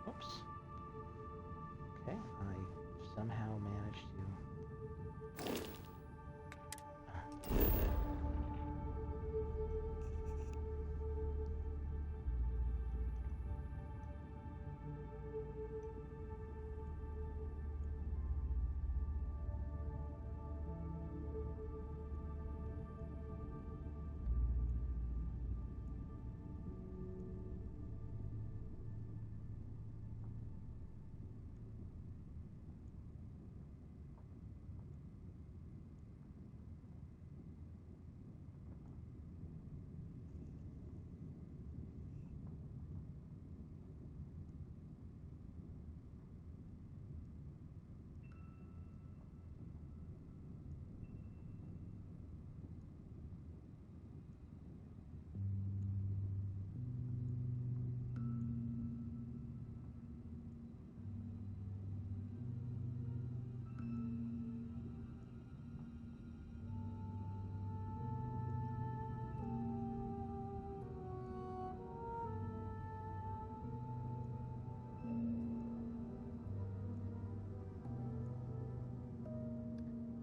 Oops. Okay, I somehow managed to...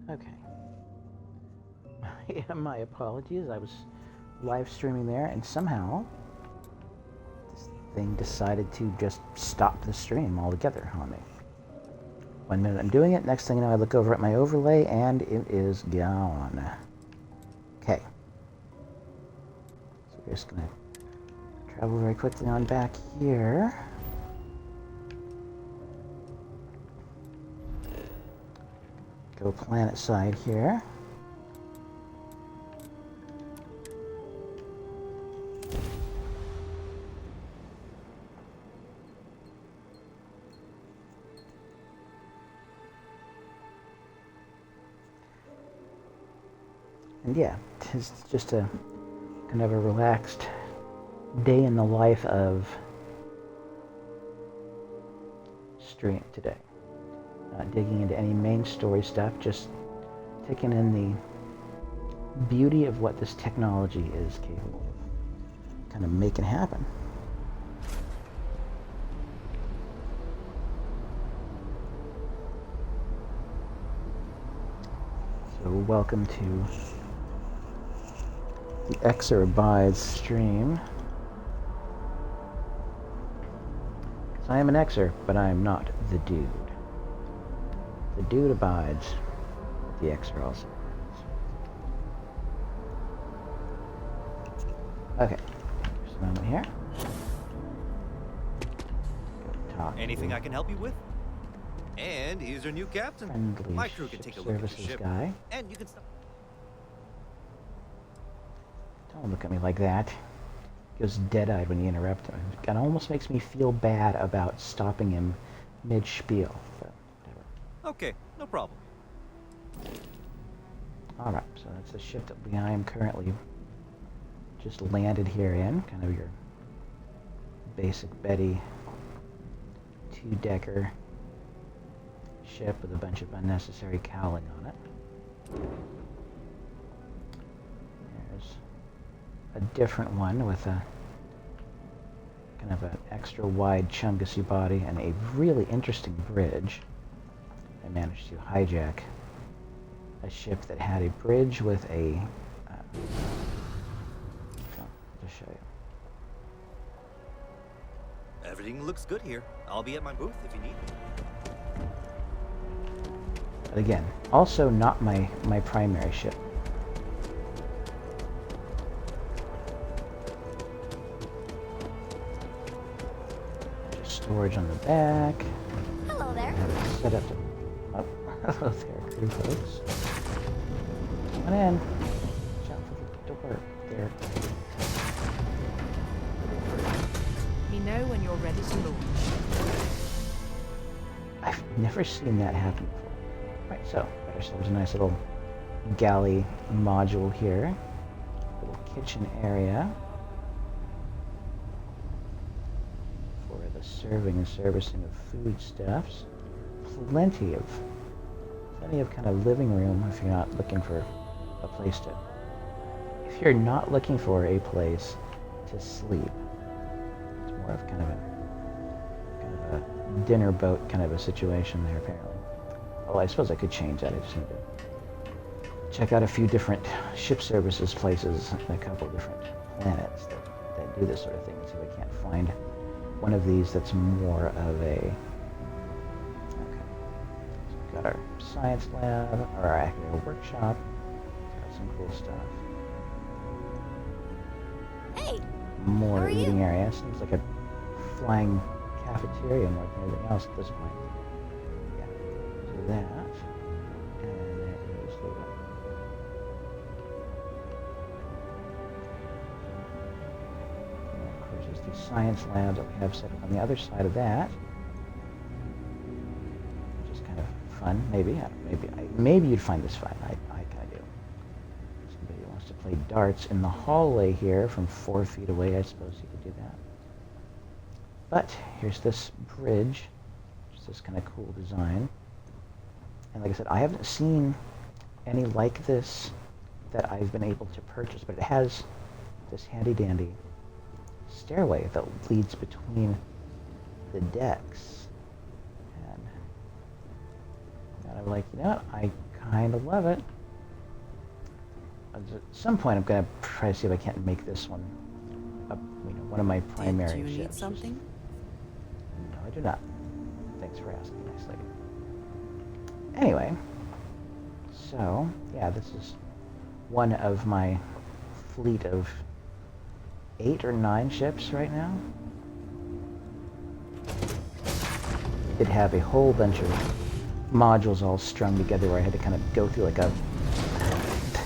Okay. My apologies. I was live streaming there, and somehow this thing decided to just stop the stream altogether on me. 1 minute I'm doing it, next thing you know, I look over at my overlay, and it is gone. Okay. So we're just going to travel very quickly on back here. Go planet side here. And yeah, it's just a kind of a relaxed day in the life of stream today. Not digging into any main story stuff, just taking in the beauty of what this technology is capable of kind of making happen. So welcome to the TheX-erAbides stream. Because I am an Xer, but I am not the dude. The dude abides. The Xer also abides. Okay. Just a moment here. Go talk Anything I can help you with? And here's your new captain. friendly My crew can ship take a look at your services ship. guy. And you can stop. Don't look at me like that. He goes dead-eyed when you interrupt him. It kind of almost makes me feel bad about stopping him mid-spiel. But whatever. Okay, no problem. Alright, so that's the ship that I am currently just landed here in. Kind of your basic Betty two-decker ship with a bunch of unnecessary cowling on it. There's a different one with a kind of an extra wide Chungussy body and a really interesting bridge. I managed to hijack a ship that had a bridge with a I'll just show you. Everything looks good here. I'll be at my booth if you need me. But again, also not my primary ship. Just storage on the back. Hello there. I have it set up to... Oh, hello there, crew folks. Come on in. Watch out for the door there. We know when you're ready to launch. I've never seen that happen before. Right, so got ourselves a nice little galley module here. Little kitchen area for the serving and servicing of foodstuffs. Plenty of kind of living room if you're not looking for a place to... If you're not looking for a place to sleep, it's more of kind of a dinner boat kind of a situation there, apparently. Oh, I suppose I could change that. I just need to check out a few different ship services places and a couple different planets that do this sort of thing and see if I can't find one of these that's more of a... Okay. So we've got our science lab, or our academic workshop. Got some cool stuff. Hey! More How are eating you? area. Seems like a flying cafeteria more than anything else at this point. Yeah. So that. And there is the... And of course, there's the science lab that we have set up on the other side of that. Which is kind of fun, maybe. Maybe you'd find this fun. I kind of do. Somebody wants to play darts in the hallway here from 4 feet away. I suppose you could do that. But here's this bridge, which is this kind of cool design. And like I said, I haven't seen any like this that I've been able to purchase, but it has this handy-dandy stairway that leads between the decks. And I'm like, you know what, I kind of love it. At some point I'm going to try to see if I can't make this one one of my primary Do you need ships. something? No, I do not. Thanks for asking, nice lady. Anyway, so, yeah, this is one of my fleet of 8 or 9 ships right now. Did have a whole bunch of modules all strung together where I had to kind of go through like a...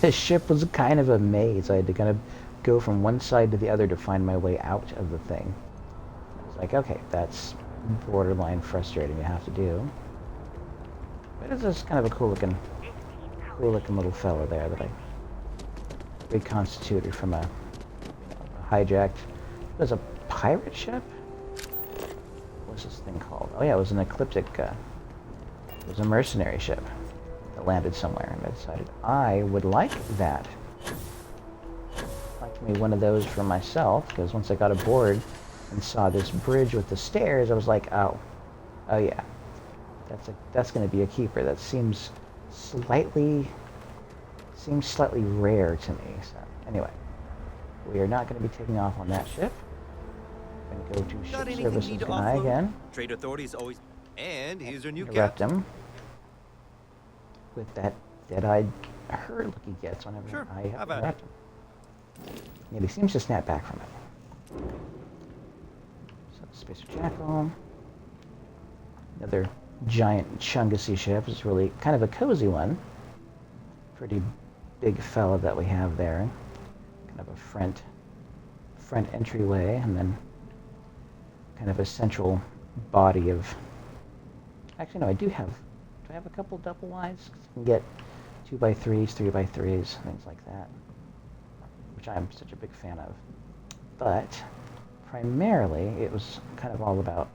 The ship was kind of a maze. I had to kind of go from one side to the other to find my way out of the thing. I was like, okay, that's borderline frustrating to have to do. But it's just kind of a cool looking little fella there that I reconstituted from a hijacked... It was a pirate ship? What's this thing called? Oh yeah, it was an ecliptic... it was a mercenary ship that landed somewhere, and I decided I would like that. Like me one of those for myself, because once I got aboard and saw this bridge with the stairs, I was like, oh yeah, that's going to be a keeper. That seems slightly rare to me. So anyway, we are not going to be taking off on that ship. We're going to go to Got ship anything services need to guy offload? again. Trade authorities always. And here's your new Interrupt captain. him with that dead-eyed herd-looking gets whenever Sure, I how about interrupt him. Yeah, he seems to snap back from it. So, Spacer Jackal. Another giant Chungussy ship. It's really kind of a cozy one. Pretty big fella that we have there. Kind of a front entryway, and then kind of a central body of... Actually, no, do I have a couple double wides? 'Cause I can get 2x3s, 3x3s, things like that, which I'm such a big fan of. But primarily, it was kind of all about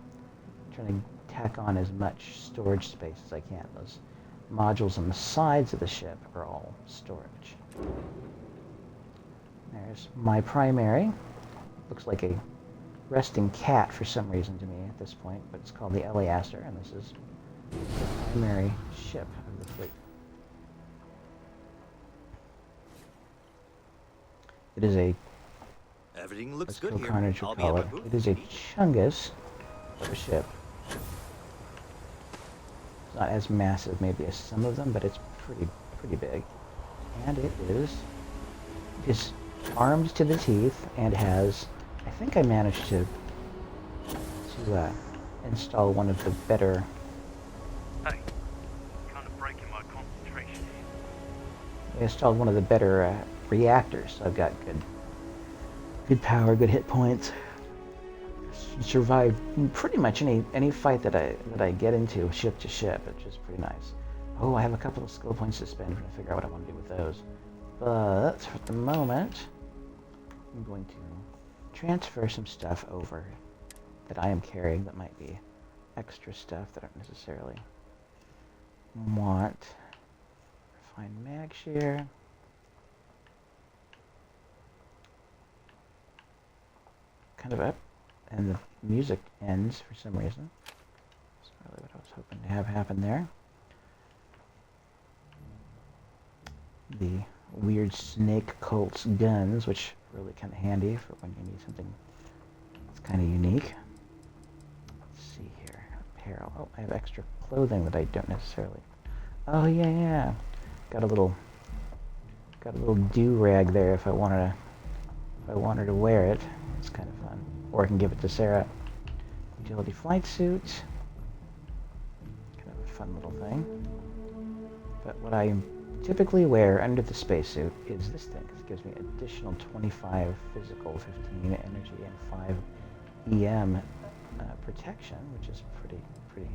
trying to tack on as much storage space as I can. Those modules on the sides of the ship are all storage. There's my primary. Looks like a resting cat for some reason to me at this point, but it's called the Eleaster, and this is the primary ship of the fleet. It is a... Everything looks Let's good go here. Carnage will I'll be call at it. my booth It is if a you need. Chungus of a ship. It's not as massive maybe as some of them, but it's pretty big. And it is armed to the teeth and has... I think I managed to install one of the better... Hey, kind of breaking my concentration here. I installed one of the better reactors, so I've got good power, good hit points. Survive pretty much any fight that I get into ship to ship, which is pretty nice. Oh, I have a couple of skill points to spend to figure out what I want to do with those. But for the moment, I'm going to transfer some stuff over that I am carrying that might be extra stuff that I don't necessarily want. Refine mag share. Kind of up. And the music ends for some reason. hoping to have happen there. The weird snake Colt's guns, which are really kind of handy for when you need something that's kind of unique. Let's see here. Apparel. Oh, I have extra clothing that I don't necessarily... Oh, yeah. Got a little do-rag there if I wanted to wear it. It's kind of fun. Or I can give it to Sarah. Agility flight suit. Kind of a fun little thing. But what I typically wear under the spacesuit is this thing, because it gives me additional 25 physical, 15 energy, and 5 EM protection, which is pretty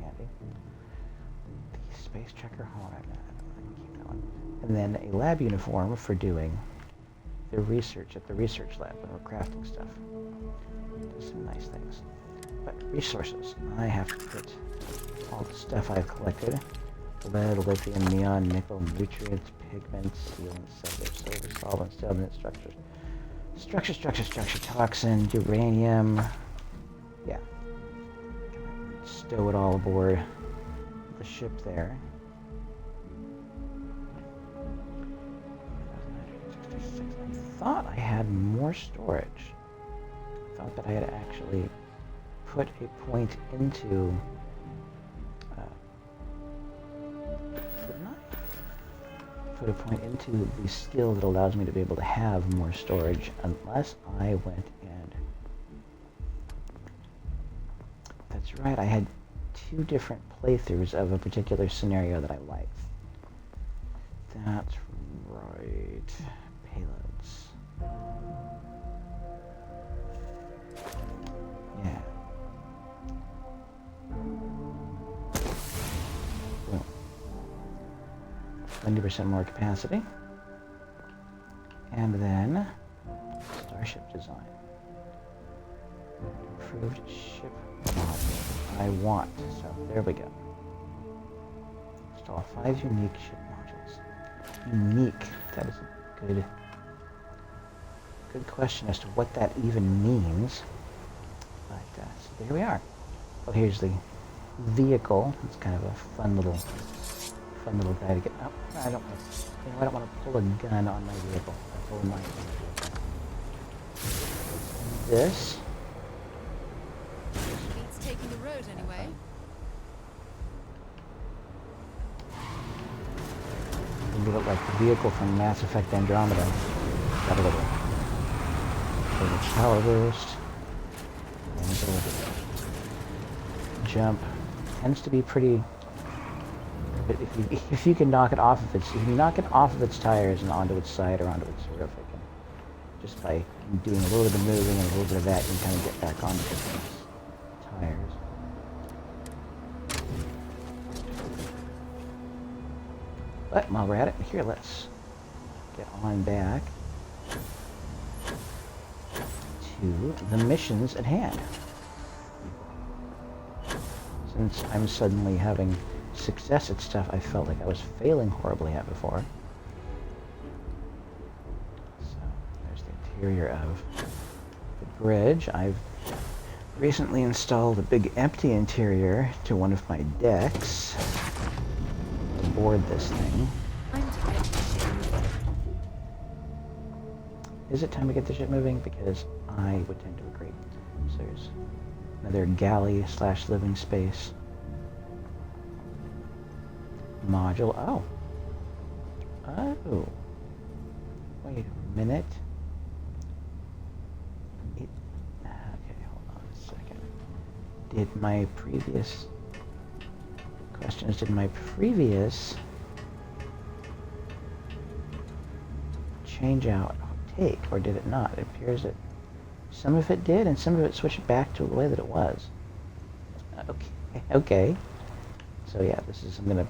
handy. The space checker, hold on, I don't want to keep that one. And then a lab uniform for doing the research at the research lab when we're crafting stuff. Do some nice things. But resources, I have to put all the stuff I've collected. Lead, lithium, neon, nickel, nutrients, pigments, sealants, silver, solvents, settlement structure, toxin, uranium. Yeah. Stow it all aboard the ship there. I thought I had more storage. I thought that I had actually put a point into... put a point into the skill that allows me to be able to have more storage, unless I went and... That's right, I had 2 different playthroughs of a particular scenario that I liked. That's right. Payloads. Yeah. 20% more capacity. And then starship design. Improved ship module. I want. So there we go. Install 5 unique ship modules. Unique. That is a good question as to what that even means. But so there we are. Oh, here's the vehicle. It's kind of a fun little guy to get. Oh, I don't want to pull a gun on my vehicle. I pull my vehicle. This. Beats taking the road anyway. A little like the vehicle from Mass Effect Andromeda. Got a little power boost. And a little jump. Tends to be pretty. If you can knock it off of if you knock it off of its tires and onto its side or onto its roof, it can, just by doing a little bit of moving and a little bit of that, you can kind of get back onto its tires. But while we're at it, here, let's get on back to the missions at hand. Since I'm suddenly having success at stuff I felt like I was failing horribly at before. So there's the interior of the bridge. I've recently installed a big empty interior to one of my decks aboard this thing. Time to get the ship moving. Is it time to get the ship moving? Because I would tend to agree. So there's another galley / living space module. Oh. Wait a minute. Okay, hold on a second. Did my previous change out take, or did it not? It appears that some of it did, and some of it switched back to the way that it was. Okay. So yeah, I'm gonna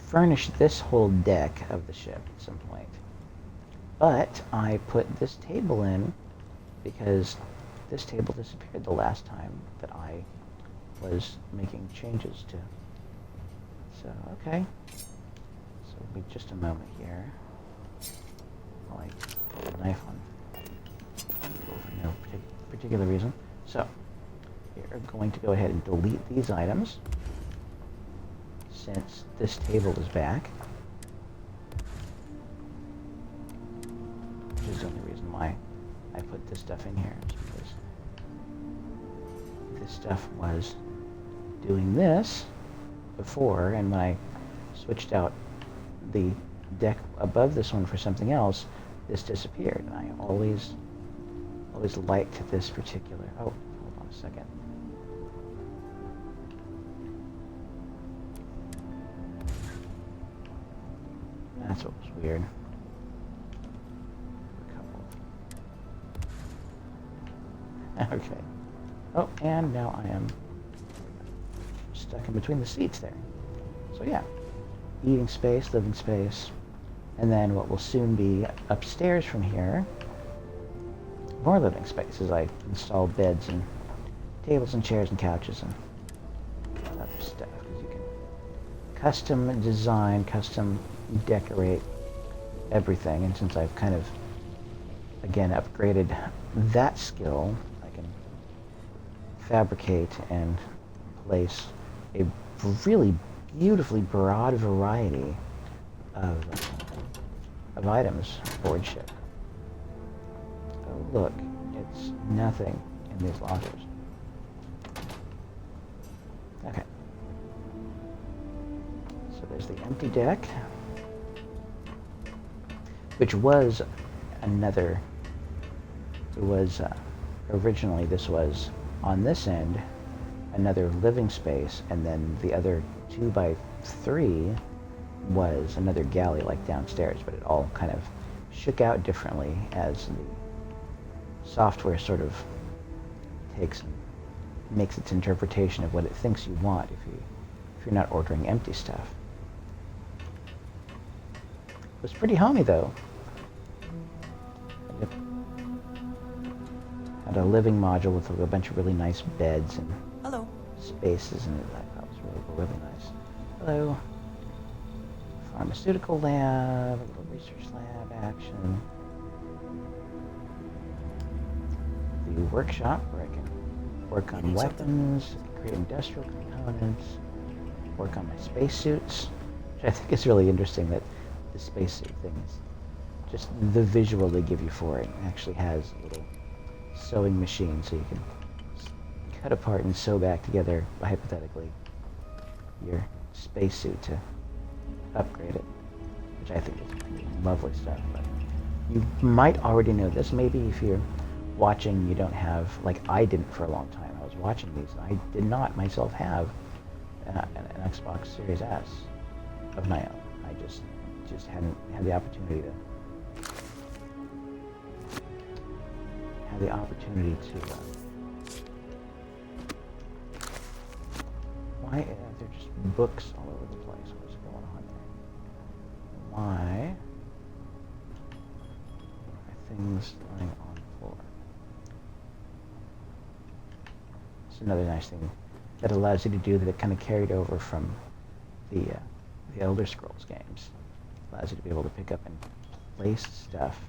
furnish this whole deck of the ship at some point. But I put this table in because this table disappeared the last time that I was making changes to. So, okay. So wait just a moment here. While I pull the knife on for no particular reason. So, we're going to go ahead and delete these items. since this table is back, which is the only reason why I put this stuff in here, is because this stuff was doing this before, and when I switched out the deck above this one for something else, this disappeared. And I always liked this particular... Oh, hold on a second. That's what was weird. A couple. Okay. Oh, and now I am stuck in between the seats there. So yeah, eating space, living space, and then what will soon be upstairs from here, more living space as I install beds and tables and chairs and couches and other stuff. Because you can custom design, custom decorate everything, and since I've kind of, again, upgraded that skill, I can fabricate and place a really beautifully broad variety of items aboard ship. Oh, look, it's nothing in these lockers. Okay. So there's the empty deck, which was another, it was, originally this was, on this end, another living space, and then the other 2x3 was another galley like downstairs, but it all kind of shook out differently as the software sort of takes and makes its interpretation of what it thinks you want if you're not ordering empty stuff. It was pretty homey though. It had a living module with a bunch of really nice beds and Hello. spaces, and I thought it was really nice. Hello. Pharmaceutical lab, a little research lab action. The workshop where I can work on weapons, create industrial components, work on my spacesuits, which I think is really interesting that the spacesuit thing is just the visual they give you for it actually has a little sewing machine so you can cut apart and sew back together, hypothetically, your spacesuit to upgrade it, which I think is lovely stuff. But you might already know this. Maybe if you're watching, you don't have, like I didn't for a long time. I was watching these, and I did not myself have an Xbox Series S of my own. I just hadn't had the opportunity to why are there just books all over the place? What's going on there? Why are things lying on the floor? It's another nice thing that allows you to do that it kind of carried over from the Elder Scrolls games. Allows you to be able to pick up and place stuff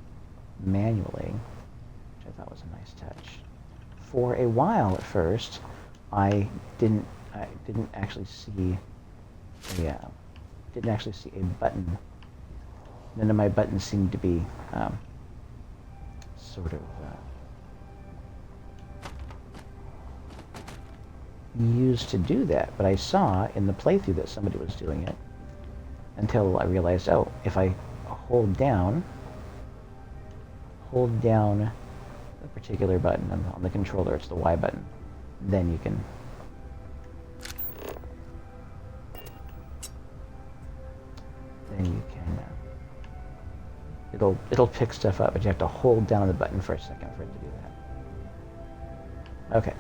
manually, which I thought was a nice touch. For a while at first, I didn't actually see a button. None of my buttons seemed to be sort of used to do that, but I saw in the playthrough that somebody was doing it until I realized, oh, if I hold down a particular button on the controller, it's the Y button, then you can it'll pick stuff up, but you have to hold down the button for a second for it to do that. Okay.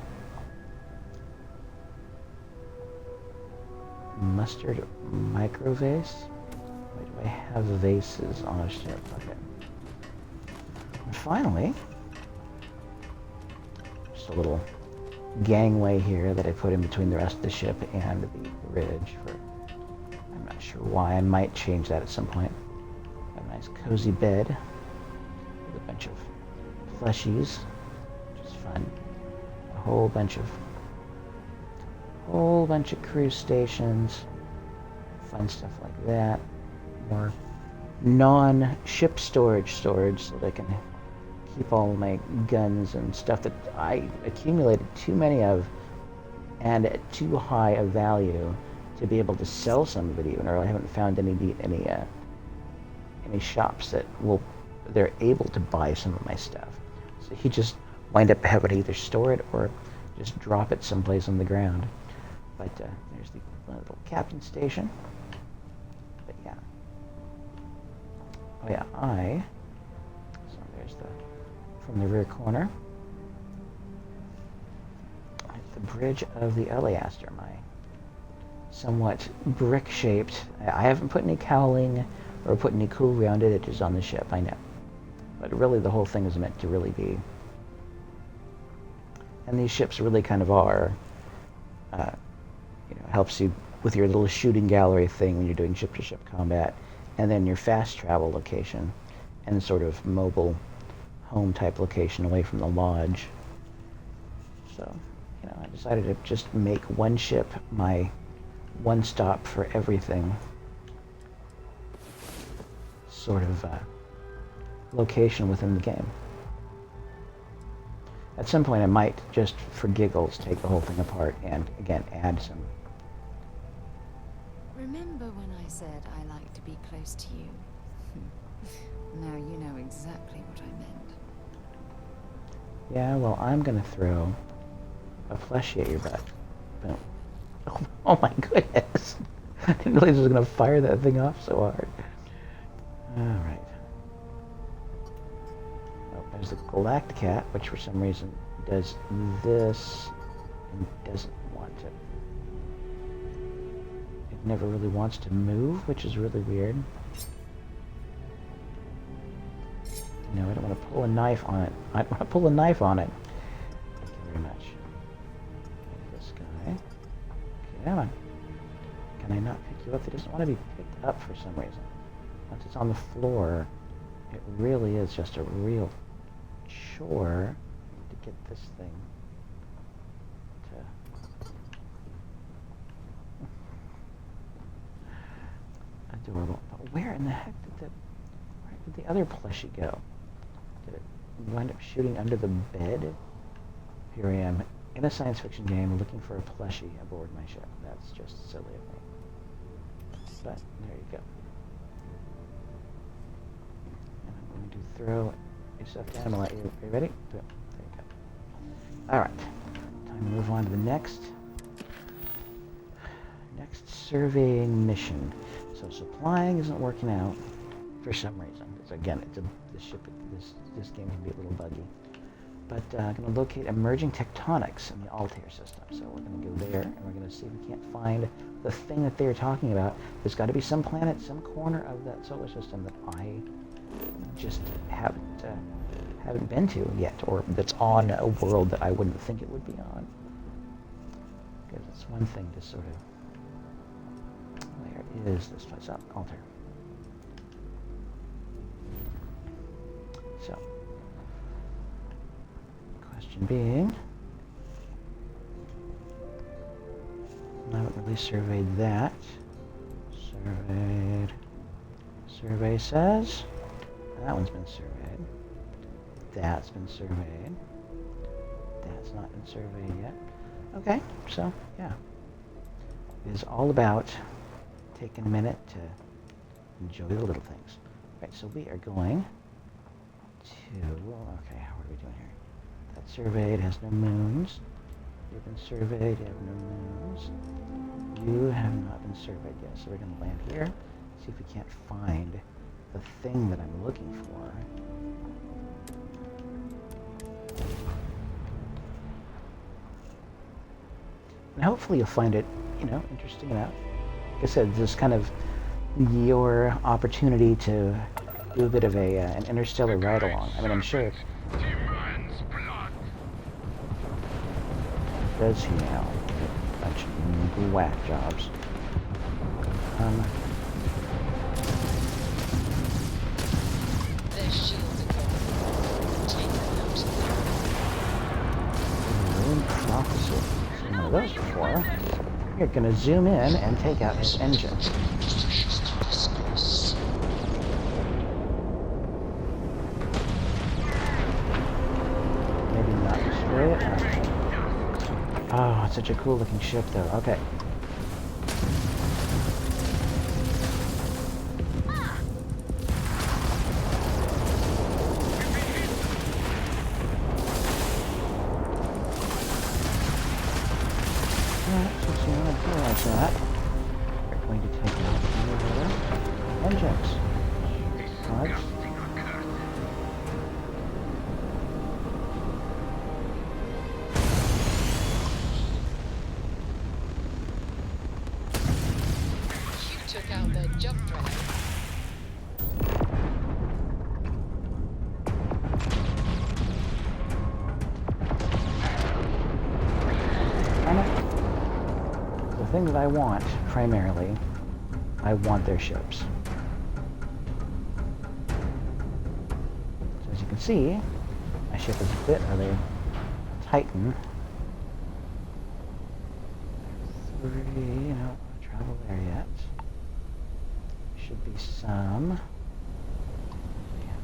Mustard micro vase? Why do I have vases on a ship? Okay. And finally, just a little gangway here that I put in between the rest of the ship and the bridge for, I'm not sure why. I might change that at some point. Got a nice cozy bed with a bunch of plushies, which is fun. A whole bunch of cruise stations, fun stuff like that. More non-ship storage so that I can keep all my guns and stuff that I accumulated too many of and at too high a value to be able to sell some of it even, or I haven't found any shops that they're able to buy some of my stuff. So you just wind up having to either store it or just drop it someplace on the ground. But there's the little captain station. But yeah. Oh yeah, so there's from the rear corner. The bridge of the Eleaster, my somewhat brick-shaped. I haven't put any cowling or put any cool around it. It is on the ship, I know. But really, the whole thing is meant to really be. And these ships really kind of are. Helps you with your little shooting gallery thing when you're doing ship-to-ship combat, and then your fast travel location, and sort of mobile home type location away from the lodge. So, I decided to just make one ship my one stop for everything sort of location within the game. At some point I might just for giggles take the whole thing apart and again add some. Remember when I said I like to be close to you? Now you know exactly what I meant. Yeah, well, I'm gonna throw a plushie at your butt. Boom. Oh my goodness. I didn't realize I was gonna fire that thing off so hard. Alright. Oh, there's the Galacticat, which for some reason does this and doesn't want to. It never really wants to move, which is really weird. No, I don't want to pull a knife on it. I don't want to pull a knife on it. Thank you very much. This guy. Come on. Can I not pick you up? It doesn't want to be picked up for some reason. Once it's on the floor, it really is just a real chore to get this thing to... Adorable. But where in the heck did the other plushie go? Did it wind up shooting under the bed? Here I am in a science fiction game looking for a plushie aboard my ship. That's just silly of me. But there you go. And I'm going to throw your stuff down and let you. Are you ready? Boom. There you go. Alright. Time to move on to the next surveying mission. So supplying isn't working out for some reason. Again, this game can be a little buggy. But I'm going to locate emerging tectonics in the Altair system. So we're going to go there, and we're going to see if we can't find the thing that they're talking about. There's got to be some planet, some corner of that solar system that I just haven't been to yet, or that's on a world that I wouldn't think it would be on. Because it's one thing to sort of... Where is this place? Oh, Altair. So, question being, I haven't really surveyed that. Survey says, that one's been surveyed. That's been surveyed. That's not been surveyed yet. Okay, so, yeah. It is all about taking a minute to enjoy the little things. Right, so we are going okay, what are we doing here? That's surveyed, has no moons. You've been surveyed, you have no moons. You have not been surveyed yet, so we're going to land here, see if we can't find the thing that I'm looking for. And hopefully you'll find it, interesting enough. Like I said, this is kind of your opportunity to do a bit of an interstellar ride-along. I mean, I'm sure... Does he now? A bunch of whack jobs. Moon prophecy. Seen one of those before. You're gonna zoom in and take out his engine. Maybe not destroy it. Oh, it's such a cool looking ship though. Okay. Since you want to do like that, we're going to take out the engines. Parts. You took out the jump drive. The thing that I want, primarily, I want their ships. So as you can see, my ship is a bit of a Titan. Three, no, travel there yet. Should be some. Yeah.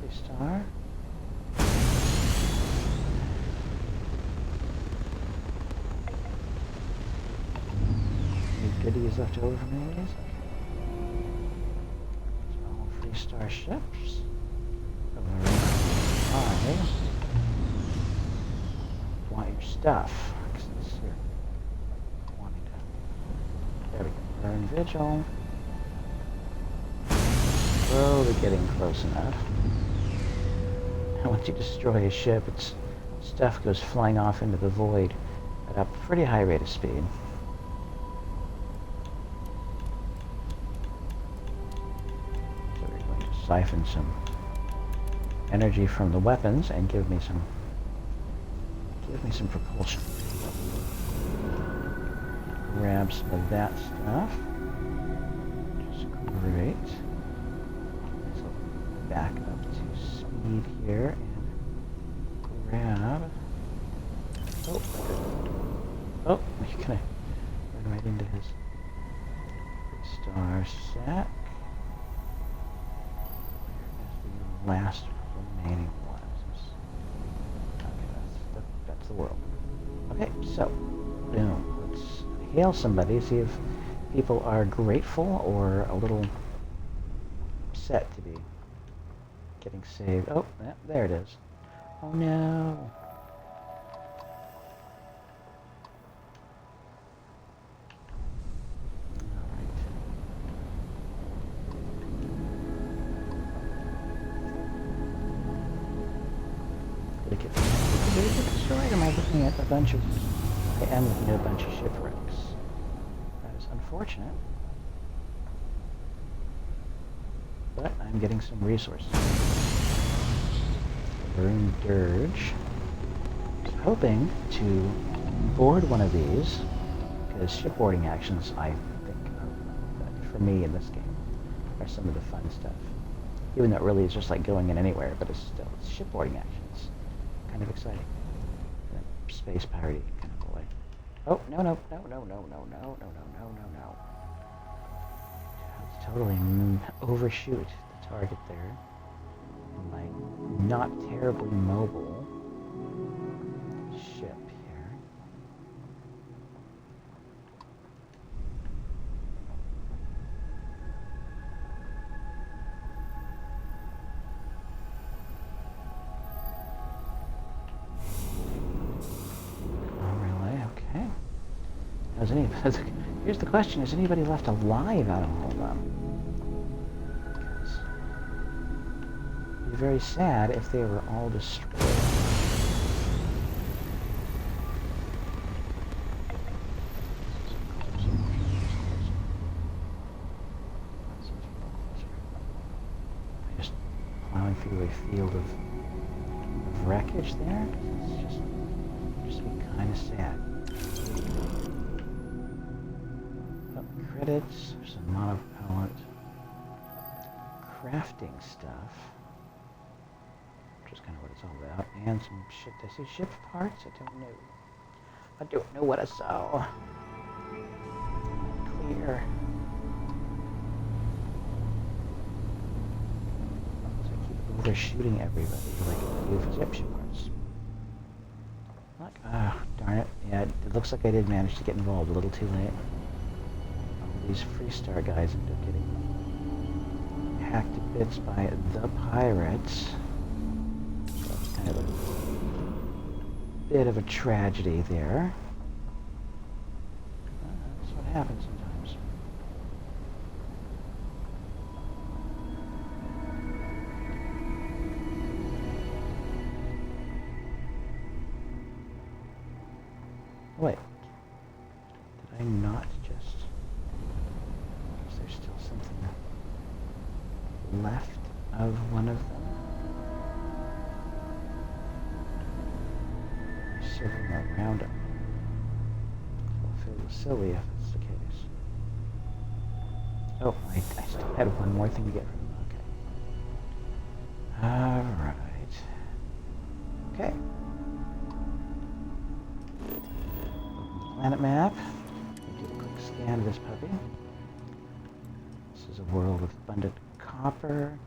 3-star. Goodies left over from these. So all 3-star ships. I want your stuff. Since you're wanting to. There we go. Burn Vigil. Slowly getting close enough. And once you destroy a ship, its stuff goes flying off into the void at a pretty high rate of speed. Siphon some energy from the weapons and give me some propulsion. Grab some of that stuff. Which is great. So back up to speed here and grab. Oh, you're gonna run right into his 3-star sack. Last remaining ones. Okay, that's the world. Okay, so boom. Let's hail somebody, see if people are grateful or a little upset to be getting saved. Oh, yeah, there it is. Oh no. Did it get destroyed? Am I looking at a bunch of... I am looking at a bunch of shipwrecks. That is unfortunate. But I'm getting some resources. Burn Dirge. I'm hoping to board one of these, because shipboarding actions, I think, for me in this game, are some of the fun stuff. Even though it really is just like going in anywhere, but it's still, it's shipboarding actions. Kind of exciting. Space piratey kind of boy. Oh, no. Let's totally overshoot the target there. And my not terribly mobile ship here. Here's the question, is anybody left alive out of all of them? Because it'd be very sad if they were all destroyed. Just plowing through a field of wreckage there? It's just be kind of sad. Credits, some monopropellant crafting stuff, which is kind of what it's all about, and some ship. Did I see ship parts? I don't know what I saw. fire. So I keep overshooting everybody like a few Egyptian ones. Look, darn it. Yeah, it looks like I did manage to get involved a little too late. All these Freestar guys end up getting hacked to bits by the pirates. So that's kind of a bit of a tragedy there. That's what happens sometimes. Wait. Did I not just... Is there still something left of one of them? Circling around them. I'll feel silly if it's the case. Oh, I still had one more thing to get from them. Okay. Alright. Okay. Planet map. Do a quick scan of this puppy. This is a world with abundant copper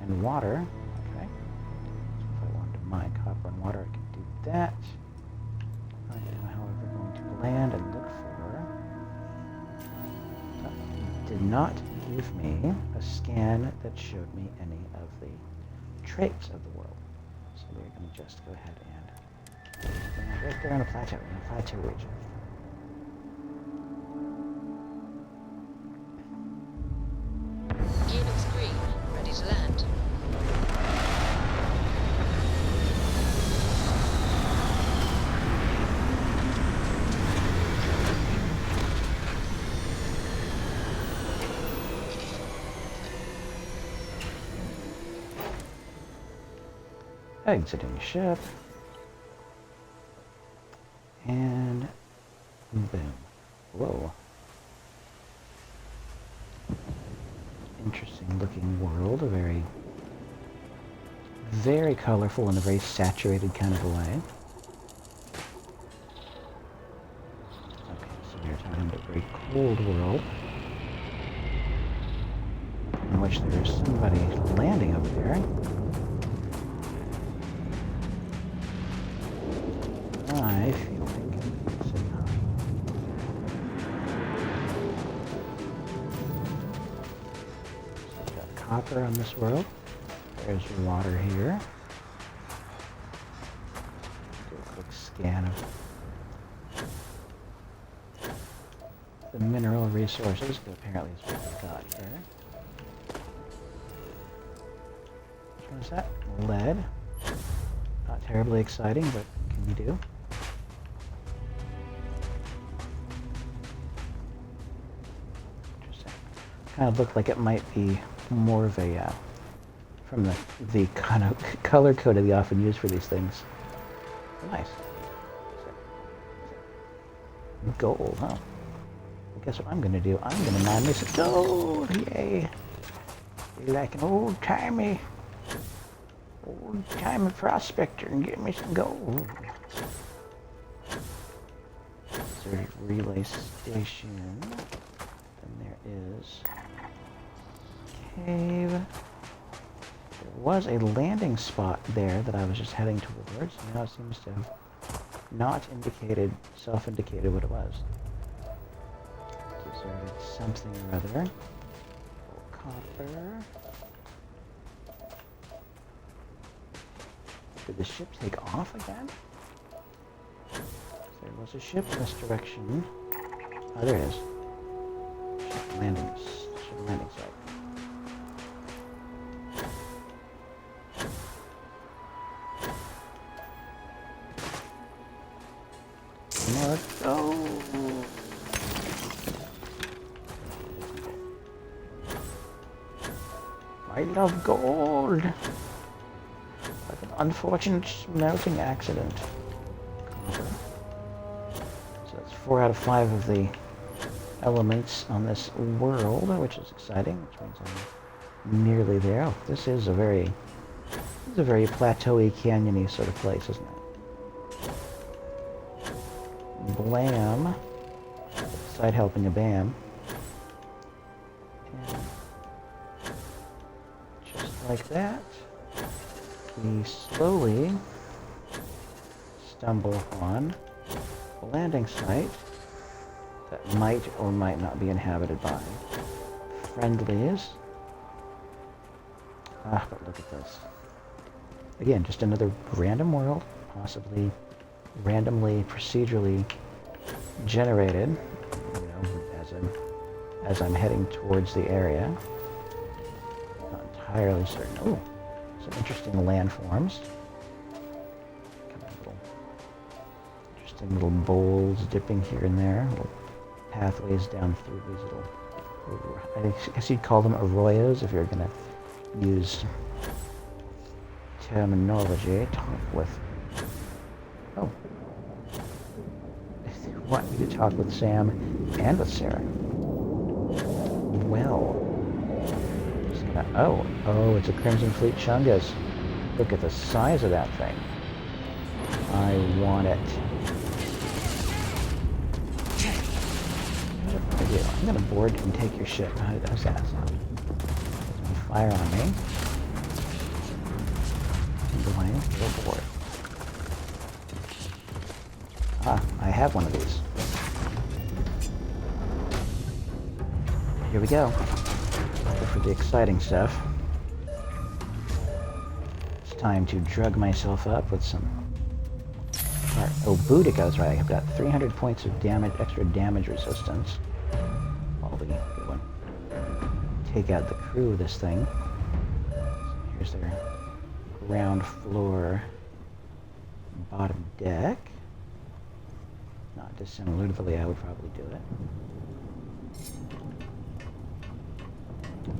and water. Okay. So if I wanted to mine copper and water, I can do that. I am, however, going to land and look for... It did not give me a scan that showed me any of the traits of the world. So we're going to just go ahead and land right there on a plateau, in a plateau region. Gear looks green. Ready to land. Exiting ship. And boom. Whoa. Interesting looking world, a very, very colorful in a very saturated kind of a way. Okay, so we're talking about a very cold world in which there's somebody landing up there. I feel copper on this world. There's water here. Do a quick scan of the mineral resources, but apparently it's what we got here. What is that? Lead. Not terribly exciting, but can you do? Interesting. Kind of looked like it might be more of a, from the kind of color code they often use for these things. Nice. Gold, huh? Well, guess what I'm gonna do? I'm gonna mine me some gold! Yay! Be like an old-timey prospector and get me some gold. Deserted relay station. And there is cave. There was a landing spot there that I was just heading towards. Now it seems to have not indicated, self-indicated what it was. Deserted something or other. Copper. Did the ship take off again? There was a ship in this direction. Oh, there it is. Ship landing site. Let's go. I love gold. Like an unfortunate smelting accident. Copper. So that's 4 out of 5 of the elements on this world, which is exciting, which means I'm nearly there. Oh, this is a very plateau-y, canyon-y sort of place, isn't it? Blam. side helping of BAM. And just like that, we slowly stumble upon a landing site that might or might not be inhabited by friendlies. Ah, but look at this. Again, just another random world, possibly randomly, procedurally generated, you know, as I'm heading towards the area. Not entirely certain. Oh, some interesting landforms. Kind of little, interesting little bowls dipping here and there. Little pathways down through these little, I guess you'd call them arroyos if you're going to use terminology. Talk with, oh, want me to talk with Sam and with Sarah. Well, just gonna, oh, it's a Crimson Fleet Chungus. Look at the size of that thing. I want it. What do I do? I'm gonna board and take your ship. How does that sound? Fire on me. Going to board. Ah, I have one of these. Here we go. For the exciting stuff. It's time to drug myself up with some... Oh, Boudica's right. I've got 300 points of damage, extra damage resistance. Well, we good one. Take out the crew of this thing. Here's their ground floor, bottom deck. Not dissimilar to the way I would probably do it.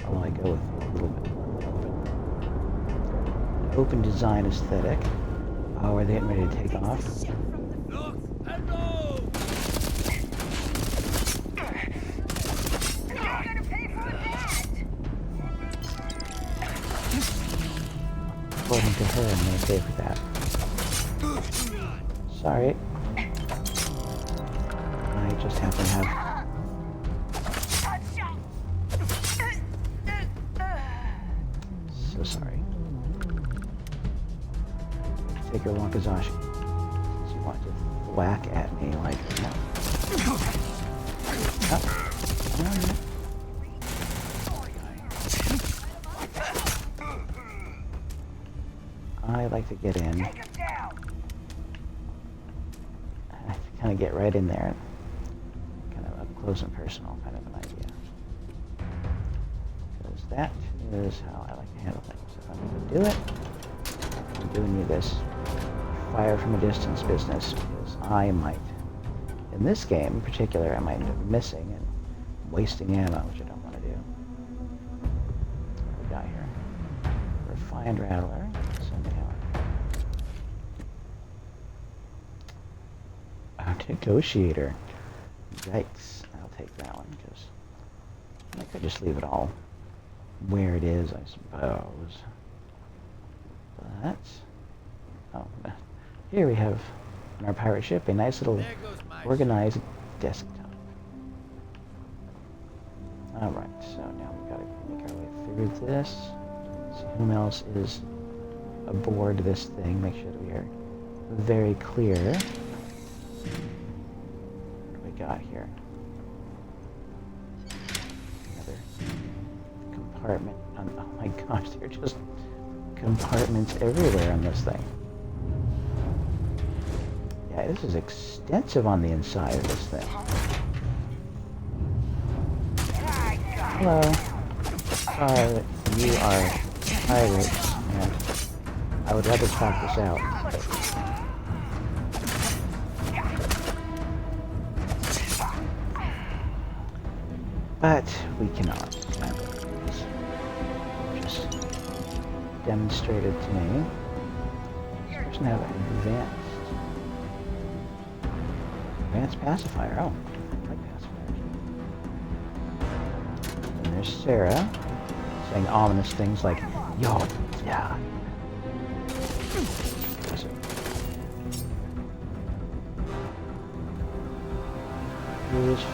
Although I go with a little bit more open design aesthetic. Oh, are they getting ready to take off? Look and go! You're gonna pay for that! According to her, I'm gonna pay for that. Sorry. I just happen to have... So sorry. Take your Wakazashi. She wants to whack at me like... No. I like to get in. I kind of get right in there. Kind of up close and personal kind of an idea. Because that is how I like to handle things. If I'm going to do it, I'm doing you this fire from a distance business. Because I might, in this game in particular, I might end up missing and wasting ammo, which I don't want to do. What we got here? Refined Rattler. Negotiator. Yikes. I'll take that one, because I could just leave it all where it is, I suppose. But, oh, here we have on our pirate ship a nice little organized desktop. Alright, so now we've got to make our way through this. See whom else is aboard this thing. Make sure that we are very clear. Got here. Another compartment. Oh my gosh, there are just compartments everywhere on this thing. Yeah, this is extensive on the inside of this thing. Hello. Sorry that you are pirates, and I would rather talk this out. But we cannot. Just demonstrated to me. This person have advanced pacifier. Oh, I like pacifiers. And there's Sarah saying ominous things like, "Yo, yeah." Here's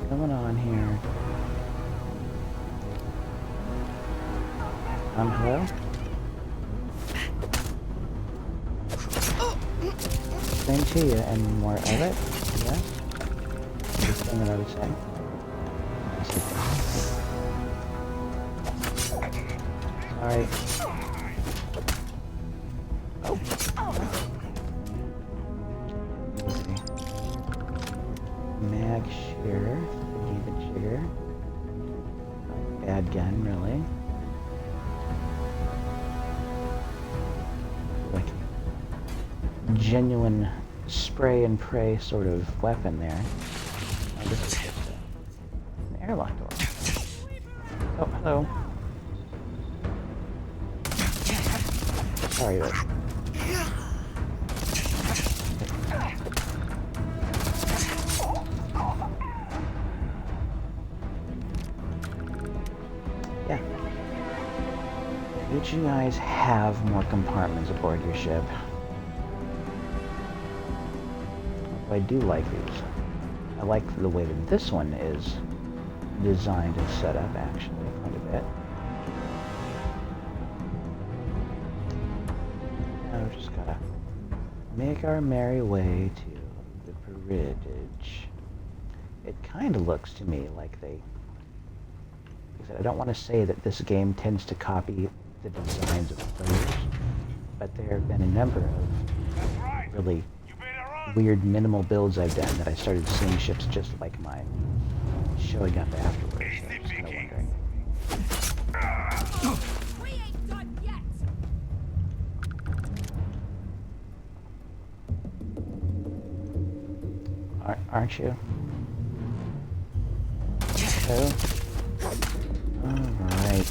going on here? Hello? Same to you, and more of it, yeah? The thing that I would say. Sorry. Oh. Easy. Mag shear. David shear. Bad gun, really. Like genuine spray and pray sort of weapon there. Oh, this is just an airlock door. Oh, hello. Sorry, but... Yeah. Did you guys have more compartments aboard your ship? I do like these. I like the way that this one is designed and set up, actually, quite a bit. Now we've just gotta make our merry way to the bridge. It kind of looks to me like they... Like I said, I don't want to say that this game tends to copy the designs of players, but there have been a number of really weird minimal builds I've done that I started seeing ships just like mine showing up afterwards. So I'm just kind of wondering. We ain't done yet. Aren't you? Oh. Alright.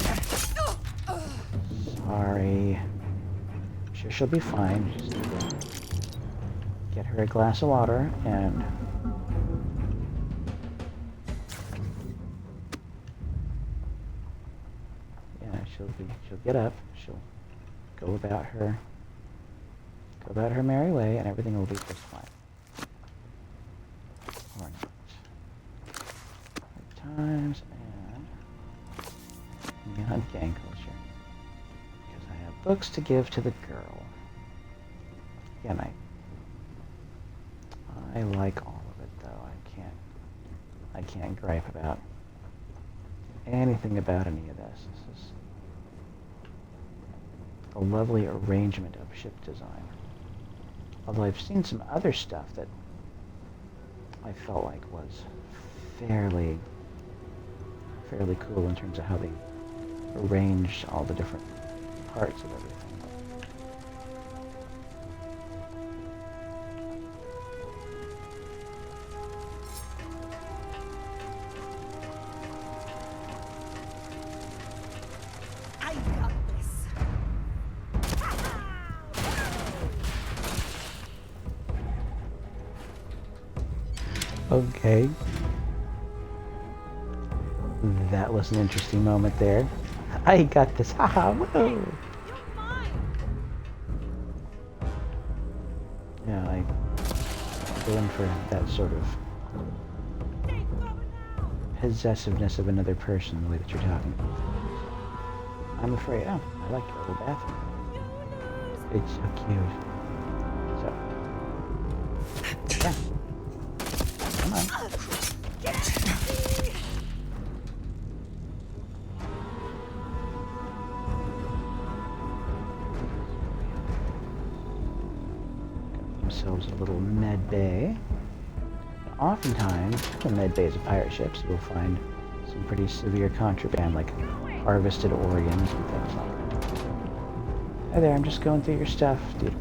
Sorry. I'm sure she'll be fine. Just need to get her a glass of water and... Yeah, she'll get up. She'll go about her merry way, and everything will be just fine. Or not. Times and beyond gang culture. Because I have books to give to the girl. Again, I like all of it, though. I can't gripe about anything about any of this. This is a lovely arrangement of ship design. Although I've seen some other stuff that I felt like was fairly cool in terms of how they arranged all the different parts of everything. I got this. Okay. That was an interesting moment there. I got this. Haha, whoa. You're mine. Yeah, I'm going for that sort of Take cover now. possessiveness of another person, the way that you're talking about things. I'm afraid. Oh, I like your little bathroom. It's so cute. So, yeah. Come on. Themselves a little med bay. Oftentimes, in med bays of pirate ships, you'll find some pretty severe contraband, like harvested organs and things like that. Hi there, I'm just going through your stuff, dude.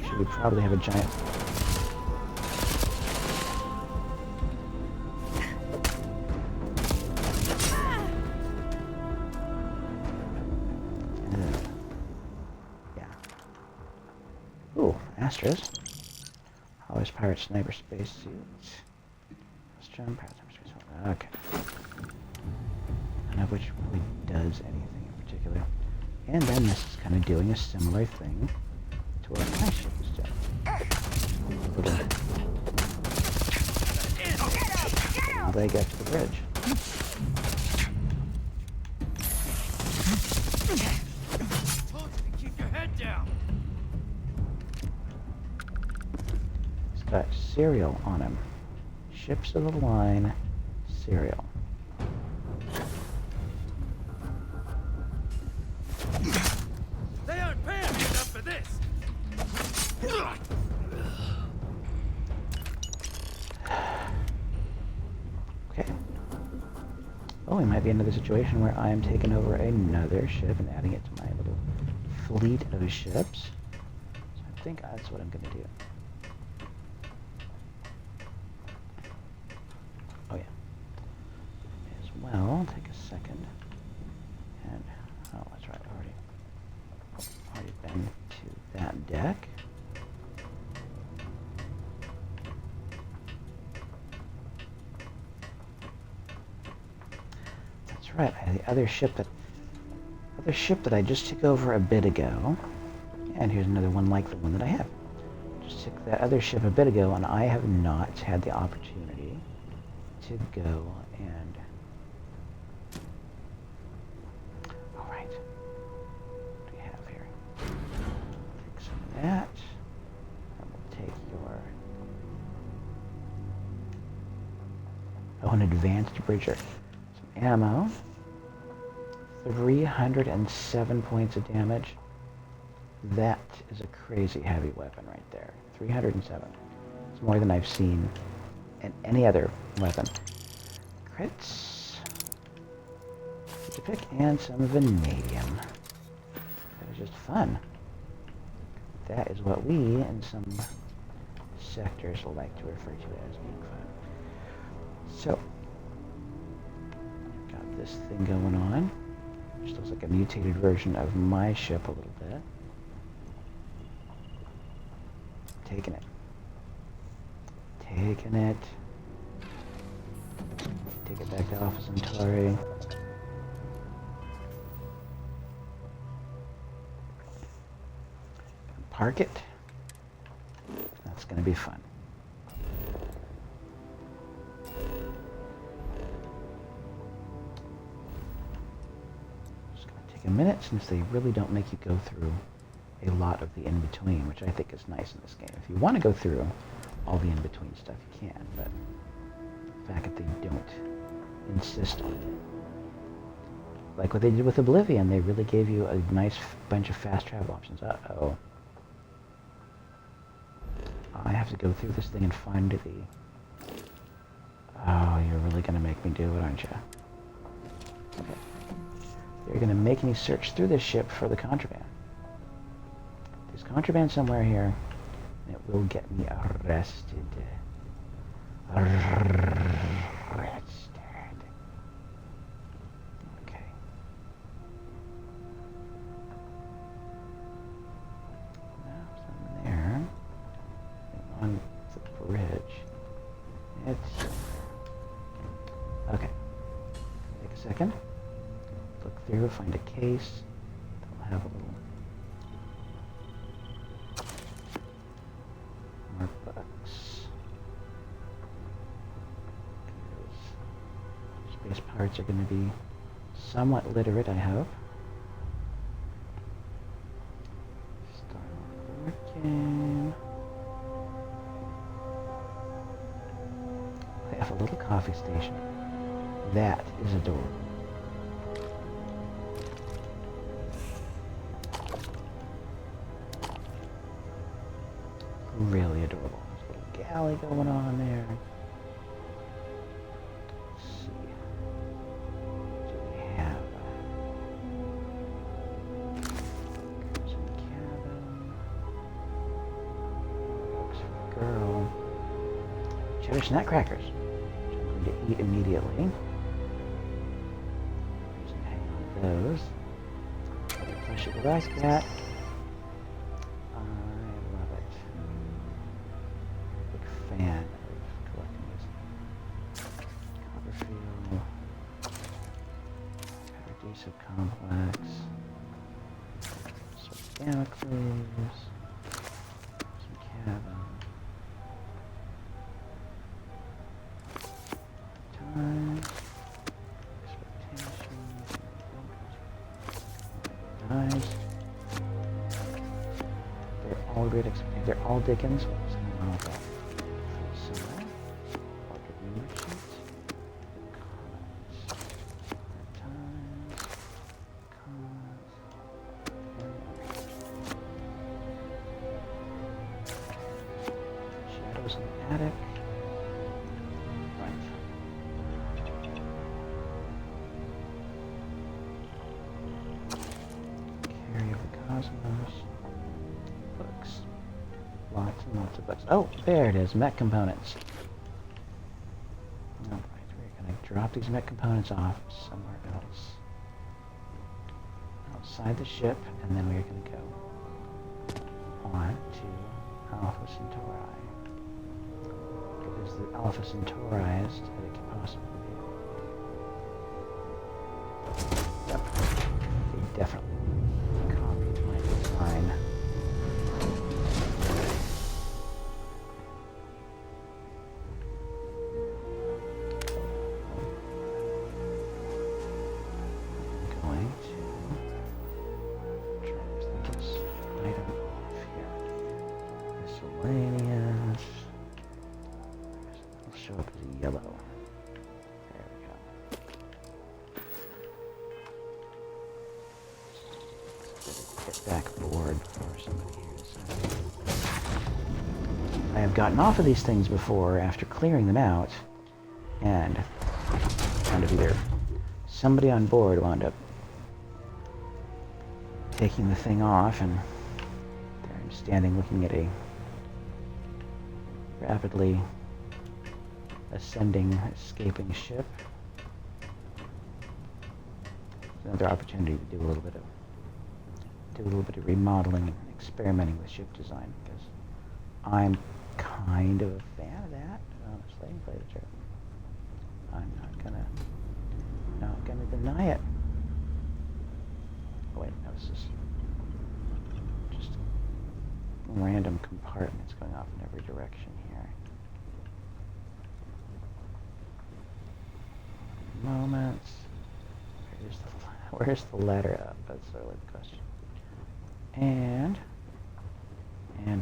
Should we probably have a giant... Ooh, Astros. Always pirate sniper space suits. Jump, pirate sniper space suit. Okay. None of which really does anything in particular. And then this is kind of doing a similar thing to what my ship is doing. they get to the bridge. Told you to keep your head down. He's got cereal on him. Ships of the line, cereal. They aren't paying me enough for this. Okay. Oh, we might be into the situation where I am taking over another ship and adding it to my little fleet of ships. So I think that's what I'm going to do. Oh yeah. As well, take a second. And, oh, that's right, already been to that deck. That's right, the other ship that I just took over a bit ago. And here's another one like the one that I have. Just took that other ship a bit ago, and I have not had the opportunity to go and... Alright. What do we have here? Take some of that. And we'll take your... Oh, an advanced bridger. Some ammo. 307 points of damage. That is a crazy heavy weapon right there. 307. It's more than I've seen in any other weapon. Crits. To pick, and some vanadium. That is just fun. That is what we, in some sectors, like to refer to as being fun. So, got this thing going on. Which looks like a mutated version of my ship a little bit. Taking it. Taking it. Take it back to Alpha Centauri. Park it. That's going to be fun. Just going to take a minute since they really don't make you go through a lot of the in-between, which I think is nice in this game. If you want to go through all the in-between stuff, you can, but the fact that they don't insist on it. Like what they did with Oblivion, they really gave you a nice bunch of fast travel options. Uh-oh. I have to go through this thing and find the... Oh, you're really going to make me do it, aren't you? Okay. You're going to make me search through this ship for the contraband. There's contraband somewhere here, and it will get me arrested. Arrested. Okay. Now, something there. On the bridge. It's... Okay. Take a second. Look through, find a case. That'll have a little... more books. Space pirates are going to be somewhat literate, I hope. Start working. They have a little coffee station. That is adorable. Really adorable. There's a little galley going on there. Let's see. Do we have some cabin? Books for the girl. Cheddar snack crackers, which I'm going to eat immediately. Just hang on to those. Plushie the last cat. Fan of collecting this. Copperfield. Paradiso Complex. Some Damocles. Some cabin. appropriate, except they're all Dickens. What's going on with that? Similar. Market merchant. Times. Shadows in the attic. Right. Carry of the Cosmos. Books. Lots and lots of books. Oh, there it is. Mech components. Alright, we're going to drop these mech components off somewhere else. Outside the ship, and then we're going to go on to Alpha Centauri. It is the Alpha Centauris that it can possibly be. Yep. They definitely copied my design. I'm going to transfer this item off here. Miscellaneous. It'll show up as yellow. There we go. Get back board for somebody here. I have gotten off of these things before after clearing them out, and kind of either somebody on board wound up taking the thing off, and there I'm standing looking at a rapidly ascending, escaping ship. Another opportunity to do a little bit of remodeling and experimenting with ship design, because I'm kind of a fan of that, honestly. Play the truth. I'm not gonna deny it. Oh wait, that was just random compartments going off in every direction here. Moments. Where's the ladder up? That's sort of the question. And what are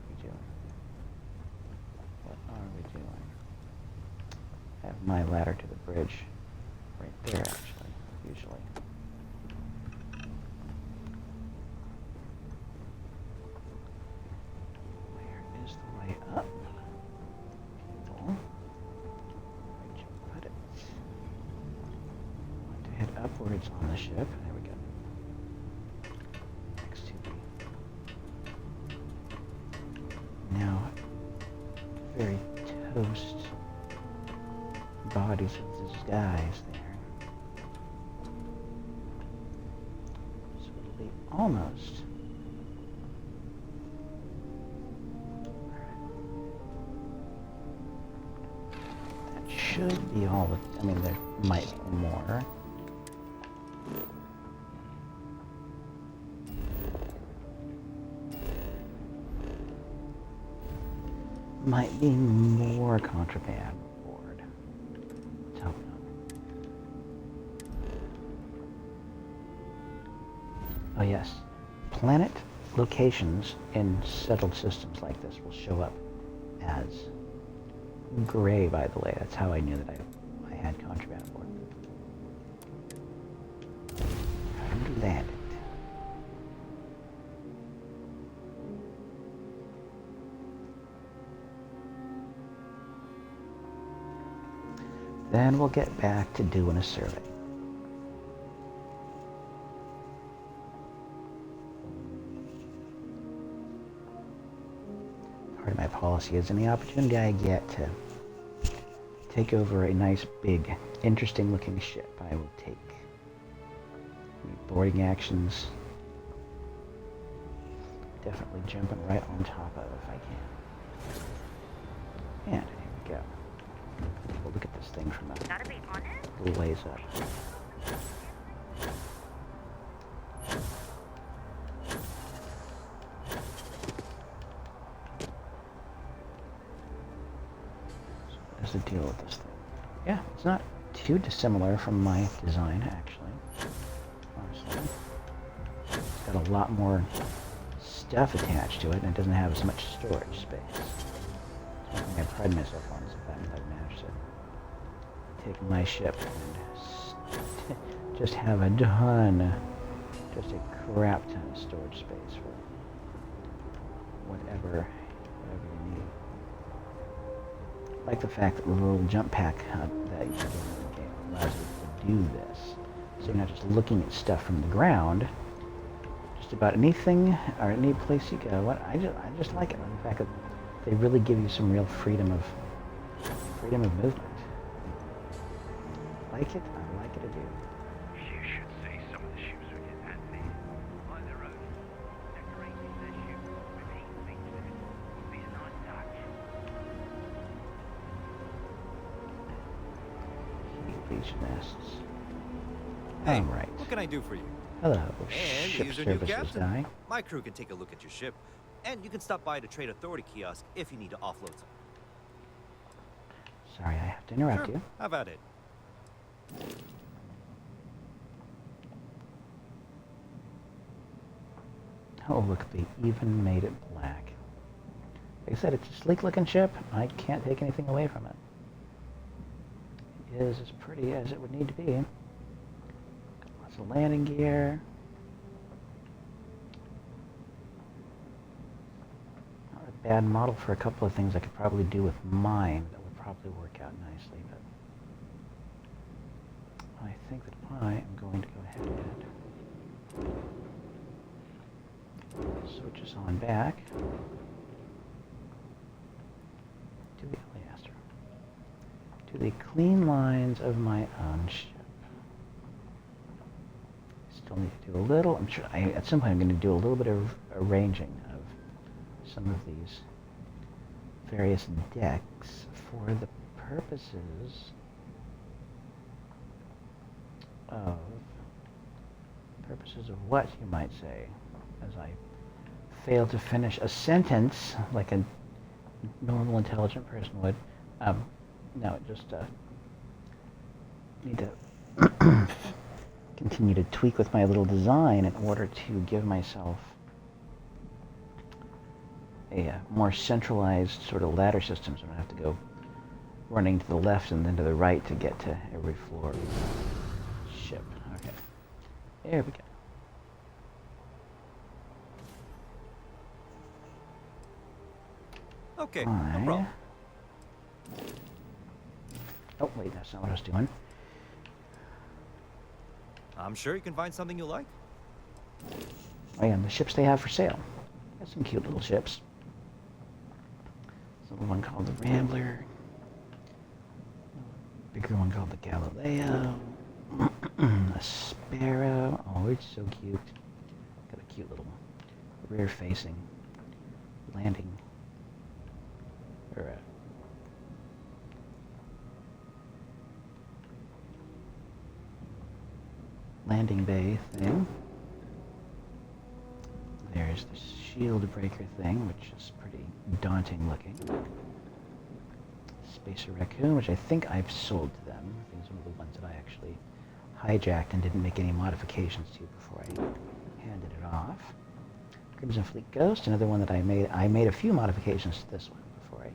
we doing? What are we doing? I have my ladder to the bridge right there, actually, usually. Where is the way up? Cable. Where'd you put it? I want to head upwards on the ship. There we go. Next to me. Now, very toast bodies of these guys there. So it'll be almost. That should be all the. I mean, there might be more. Might be more contraband aboard. Let's hope not. Oh yes, planet locations in settled systems like this will show up as gray, by the way. That's how I knew that I had contraband aboard. Time to land it. Then we'll get back to doing a survey. Part of my policy is any opportunity I get to take over a nice, big, interesting looking ship, I will take. Any boarding actions, definitely jumping right on top of if I can. And here we go. We'll look at this thing from a little ways up. So what's the deal with this thing? Yeah, it's not too dissimilar from my design, actually. Honestly. It's got a lot more stuff attached to it, and it doesn't have as much storage space. One thing I pride myself on is the fact that I've managed to take my ship and just have a ton, just a crap ton of storage space for whatever you need. I like the fact that the little jump pack that you get in the game allows you to do this. So you're not just looking at stuff from the ground. Just about anything or any place you go. I just like it. The fact that they really give you some real freedom of movement. I like it I do. You should see some of the ships we get at there. By the road. Decorating their ship with heat things in it would be a nice touch. Beach nests. Hey, Alright. what can I do for you? Hello, And ship here's your new services captain. guy. My crew can take a look at your ship, and you can stop by the Trade Authority kiosk if you need to offload some. Sorry, I have to interrupt Sure, you. have at it. Oh, look, they even made it black. Like I said, it's a sleek-looking ship. I can't take anything away from it. It is as pretty as it would need to be. Got lots of landing gear. Not a bad model for a couple of things I could probably do with mine that would probably work out nicely, but I think that I am going to go ahead and switch us on back to the Eleaster, to the clean lines of my own ship. Still need to do a little, I'm sure, at some point I'm going to do a little bit of arranging of some of these various decks for the purposes of what, you might say, as I fail to finish a sentence like a normal intelligent person would. No, just need to continue to tweak with my little design in order to give myself a more centralized sort of ladder system, so I don't have to go running to the left and then to the right to get to every floor of the ship. Okay, there we go. Okay, no problem. Oh, wait, that's not what I was doing. I'm sure you can find something you like. Oh, yeah, and the ships they have for sale. Got some cute little ships. There's a little one called the Rambler. A bigger one called the Galileo. A Sparrow. Oh, it's so cute. Got a cute little rear-facing landing. Or landing bay thing. There's the shield breaker thing, which is pretty daunting looking. Spacer Raccoon, which I think I've sold to them. I think it's one of the ones that I actually hijacked and didn't make any modifications to before I handed it off. Crimson Fleet Ghost, another one that I made. I made a few modifications to this one before I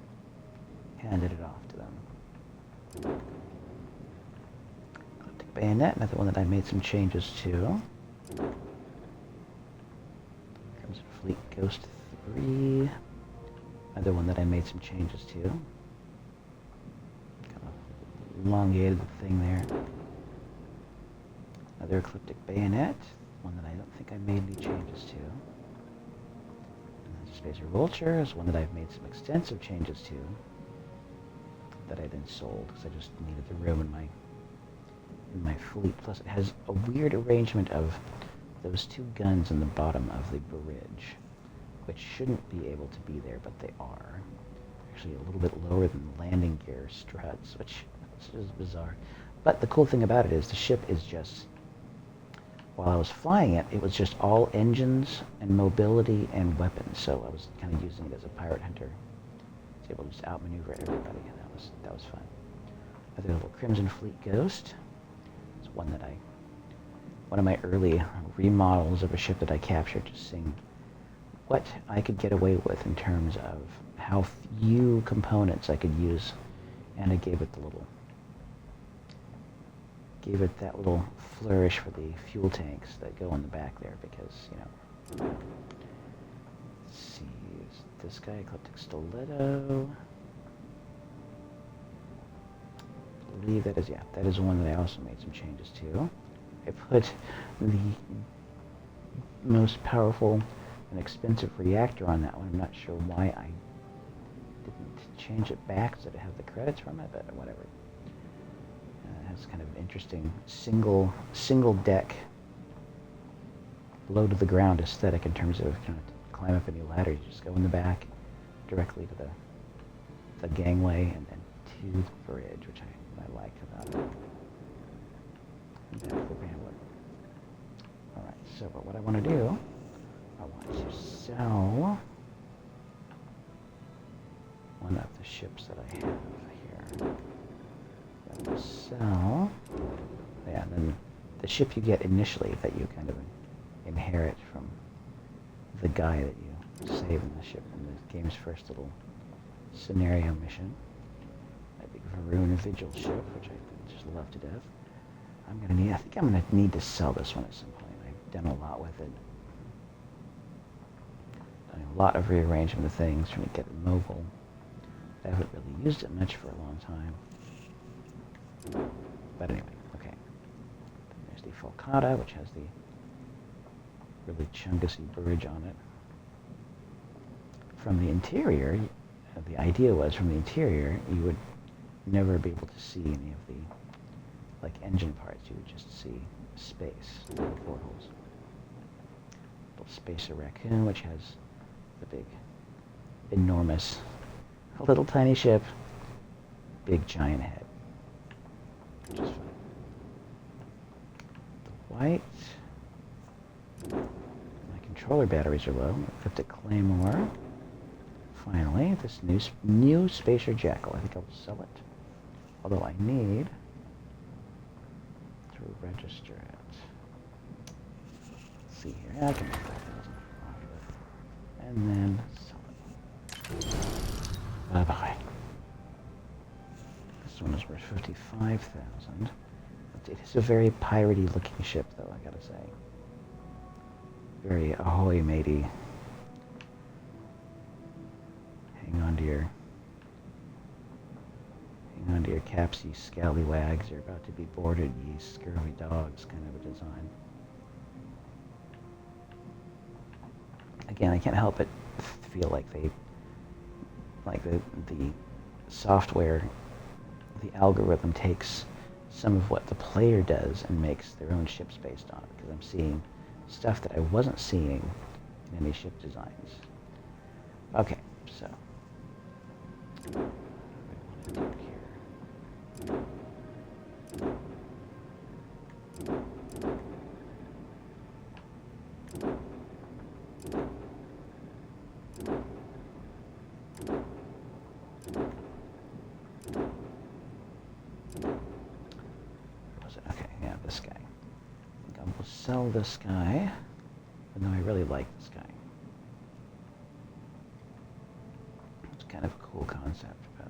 handed it off to them. Bayonet, another one that I made some changes to. Crimson Fleet Ghost 3, another one that I made some changes to. Kind of elongated the thing there. Another Ecliptic Bayonet, one that I don't think I made any changes to. And then Spacer Vulture is one that I've made some extensive changes to that I then sold because I just needed the room in my fleet. Plus it has a weird arrangement of those two guns in the bottom of the bridge, which shouldn't be able to be there, but they are. Actually a little bit lower than the landing gear struts, which is bizarre. But the cool thing about it is the ship is just, while I was flying it, it was just all engines and mobility and weapons, so I was kind of using it as a pirate hunter. I was able to just outmaneuver everybody, and that was fun. Another little Crimson Fleet Ghost. One of my early remodels of a ship that I captured, just seeing what I could get away with in terms of how few components I could use, and I gave it that little flourish for the fuel tanks that go in the back there, because, you know. Let's see, is this guy eclectic stiletto? I believe that is, yeah, that is one that I also made some changes to. I put the most powerful and expensive reactor on that one. I'm not sure why I didn't change it back so that I have the credits from it, but whatever. It has kind of an interesting single deck, low to the ground aesthetic in terms of kind of climb up any ladder. You just go in the back directly to the gangway and then to the bridge, which I like about it. And back to the Rambler. Alright, so but what I want to do, I want to sell one of the ships that I have here. I will sell, yeah, then the ship you get initially that you kind of inherit from the guy that you save in the ship in the game's first little scenario mission. That big Varun Vigil ship, which I just love to death. I think I'm gonna need to sell this one at some point. I've done a lot with it. Done a lot of rearrangement of things, trying to get it mobile. I haven't really used it much for a long time. But anyway, okay. There's the Falcata, which has the really chungussy bridge on it. From the interior, the idea was from the interior, you would never be able to see any of the engine parts. You would just see space, little portholes. Little spacer raccoon, which has the big, enormous, little tiny ship, big giant head, which is fun. The white. My controller batteries are low. Equipped a Claymore. Finally, this new Spacer Jackal. I think I will sell it. Although I need to register it. Let's see here. I can make 5,000 off of it. And then sell it. Bye-bye. This one is worth 55,000. It is a very piratey looking ship, though, I gotta say. Very ahoy matey. Hang on to your caps, ye scallywags. You're about to be boarded, ye scurvy dogs, kind of a design. Again, I can't help but feel like the software, the algorithm takes some of what the player does and makes their own ships based on it, because I'm seeing stuff that I wasn't seeing in any ship designs. Okay, so what do I want to do here? Okay, yeah, this guy. I think I will sell this guy, even though I really like this guy. It's kind of a cool concept, but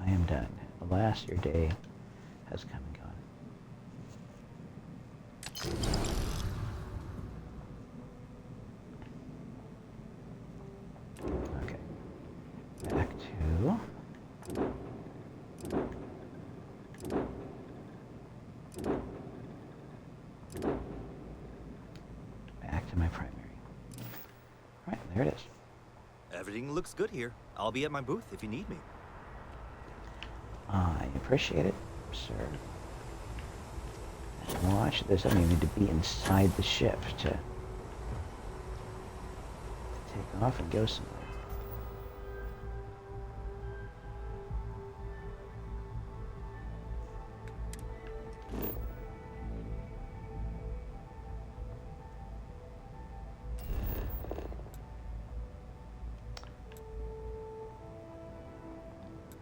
I am done. Alas, your day has come and gone. Okay, back to my primary. All right, there it is. Everything looks good here. I'll be at my booth if you need me. I appreciate it, sir. And watch, there's something you need to be inside the ship to take off and go somewhere.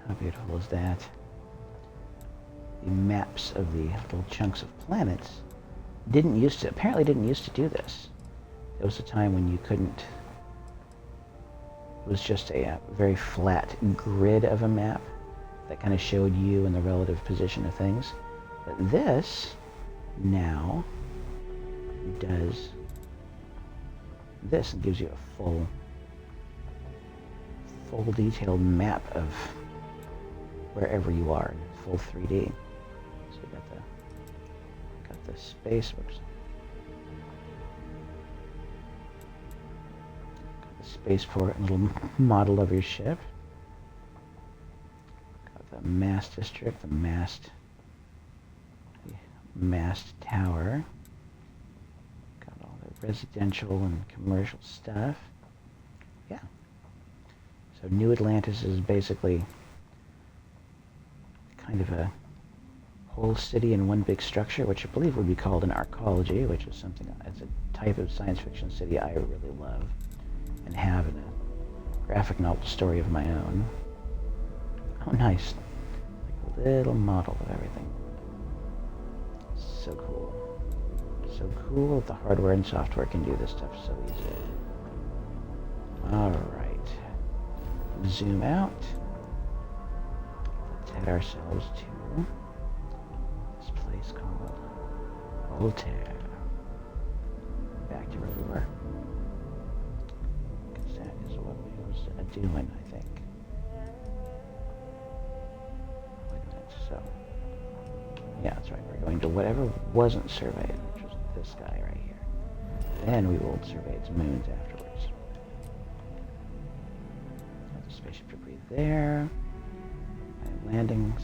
How beautiful is that? The maps of the little chunks of planets apparently didn't used to do this. There was a time when you couldn't was just a very flat grid of a map that kind of showed you and the relative position of things. But this now does this and gives you a full detailed map of wherever you are in full 3D. So we got the space. Whoops. Got the spaceport and little model of your ship. Got the mast district, the mast tower. Got all the residential and commercial stuff. Yeah. So New Atlantis is basically kind of a whole city in one big structure, which I believe would be called an arcology, which is something, it's a type of science fiction city I really love and have in a graphic novel story of my own. Oh, nice. Like a little model of everything. So cool. So cool that the hardware and software can do this stuff so easily. Alright. Zoom out. Let's head ourselves to this place called Voltaire. Back to where we were. Because that is what we was doing, I think. Wait a minute, so. Yeah, that's right. We're going to whatever wasn't surveyed, which was this guy right here. Then we will survey its moons afterwards. There's a spaceship debris there. A landing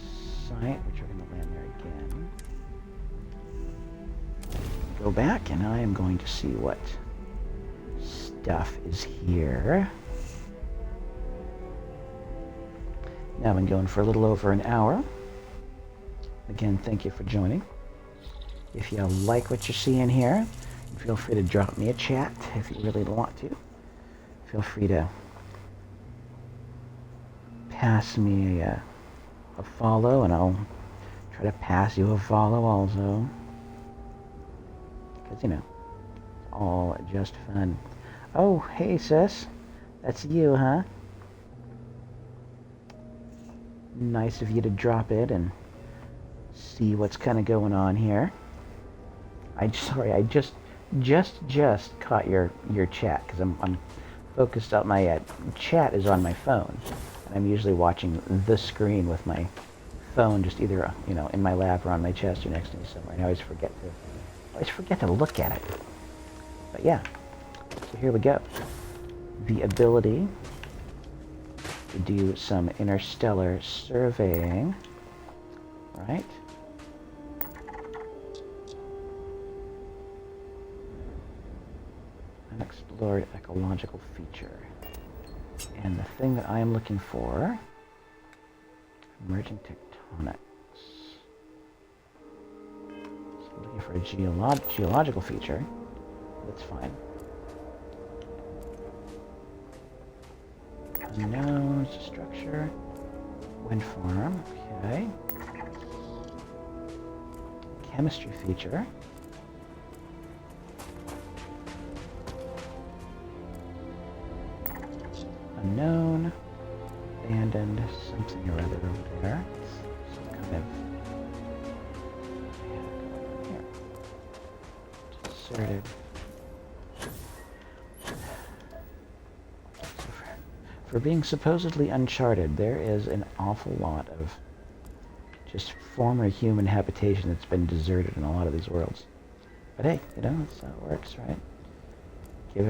site, which we're going to land there again. Go back, and I am going to see what stuff is here. Now I've been going for a little over an hour. Again, thank you for joining. If you like what you're seeing here, feel free to drop me a chat if you really want to. Feel free to pass me a follow, and I'll try to pass you a follow also. Because, you know, it's all just fun. Oh, hey, sis. That's you, huh? Nice of you to drop it and see what's kind of going on here. I just caught your chat because I'm focused on my chat is on my phone, and I'm usually watching the screen with my phone just either in my lap or on my chest or next to me somewhere, and I always forget to look at it. But yeah, so here we go. The ability to do some interstellar surveying, right? Unexplored ecological feature. And the thing that I am looking for, emerging tectonics. So I'm looking for a geological feature. That's fine. Unknown structure. Wind farm. Okay. Chemistry feature. Unknown. Abandoned something or other over there. Some kind of deserted. For being supposedly uncharted, there is an awful lot of just former human habitation that's been deserted in a lot of these worlds. But hey, that's how it works, right? Give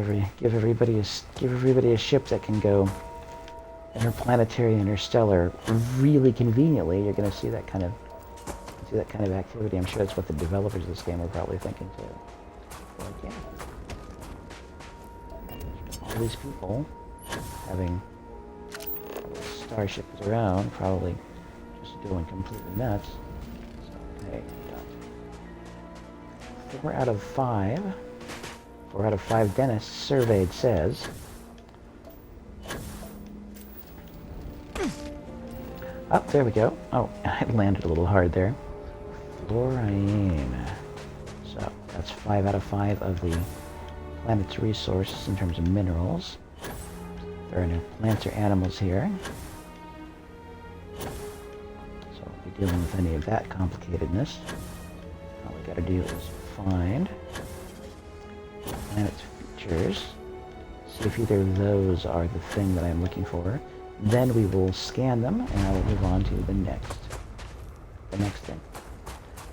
everybody a ship that can go interplanetary, interstellar, really conveniently. You're going to see that kind of activity. I'm sure that's what the developers of this game are probably thinking too. Like, yeah, all these people having a starship of their own, probably just going completely nuts. So, hey, got 4 out of 5. 4 out of 5 dentists surveyed says. Oh, there we go. Oh, I landed a little hard there. Fluorine. So, that's 5 out of 5 of the planet's resources in terms of minerals. There are no plants or animals here. So I won't be dealing with any of that complicatedness. All we gotta do is find the planet's features. See if either of those are the thing that I'm looking for. Then we will scan them and I will move on to the next thing.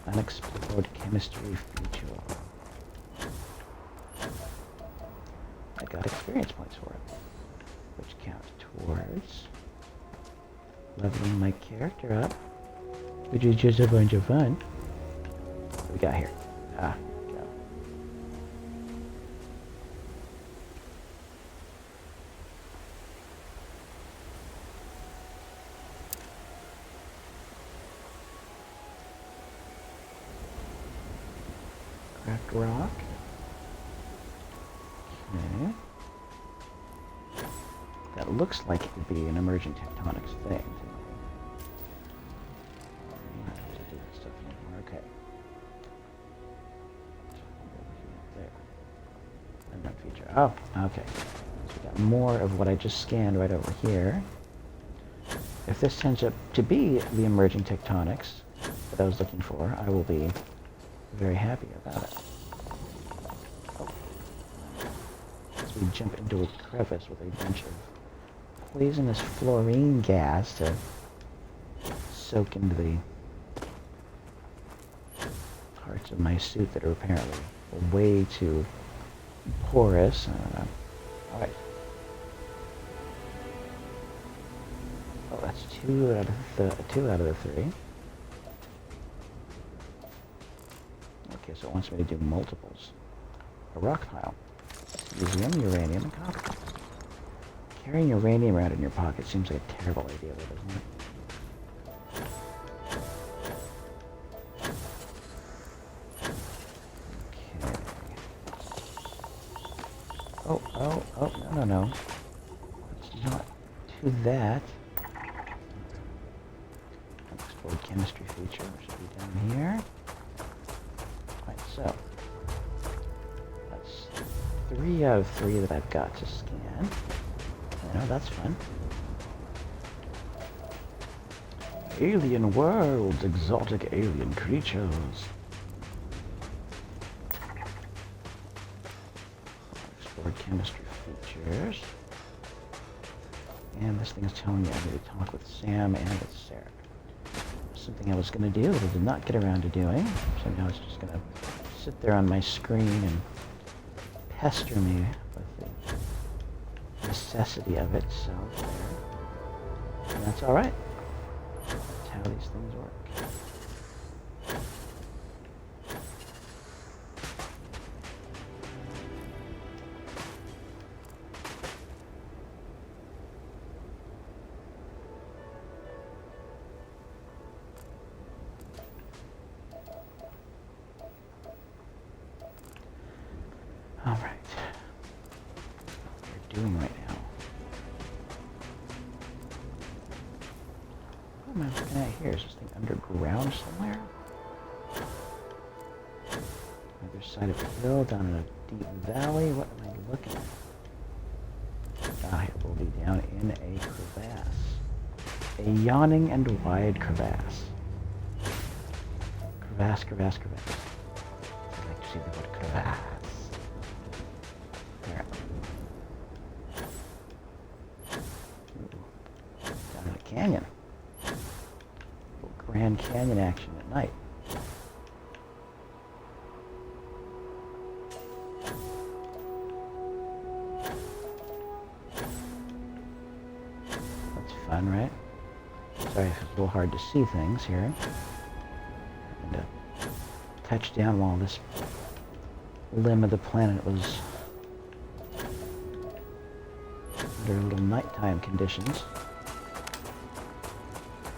Unexplored chemistry feature. I got experience points for it, which count towards leveling my character up, which is just a bunch of fun. What do we got here? Go. Cracked rock. Okay. That looks like it would be an emergent tectonics thing. I'm not supposed to do that stuff anymore. Okay. There. Unknown feature. Oh, okay. So we got more of what I just scanned right over here. If this turns up to be the emerging tectonics that I was looking for, I will be very happy about it. As we jump into a crevice with a bunch of poisonous fluorine gas to soak into the parts of my suit that are apparently way too porous. I don't know. Alright. Oh, that's two out of the three. Okay, so it wants me to do multiples. A rock pile. Museum, uranium, and copper. Carrying uranium around in your pocket seems like a terrible idea, doesn't it? Okay. Oh, no. Let's not do that. Unexplored chemistry feature, which should be down here. Right, so that's 3 out of 3 that I've got to scan. I know, that's fun. Alien worlds, exotic alien creatures. Explore chemistry features. And this thing is telling me I need to talk with Sam and with Sarah. Something I was going to do that I did not get around to doing. So now it's just going to sit there on my screen and pester me with the necessity of it. So there. And that's alright. That's how these things work. All right. What we're doing right now. What am I looking at here? Is this thing underground somewhere? Other side of a hill, down in a deep valley. What am I looking at? Ah, it will be down in a crevasse. A yawning and wide crevasse. Crevasse. I'd like to see the word crevasse. There. Down in a canyon. Grand Canyon action at night. That's fun, right? Sorry if it's a little hard to see things here. And touch down while this limb of the planet was under little nighttime conditions.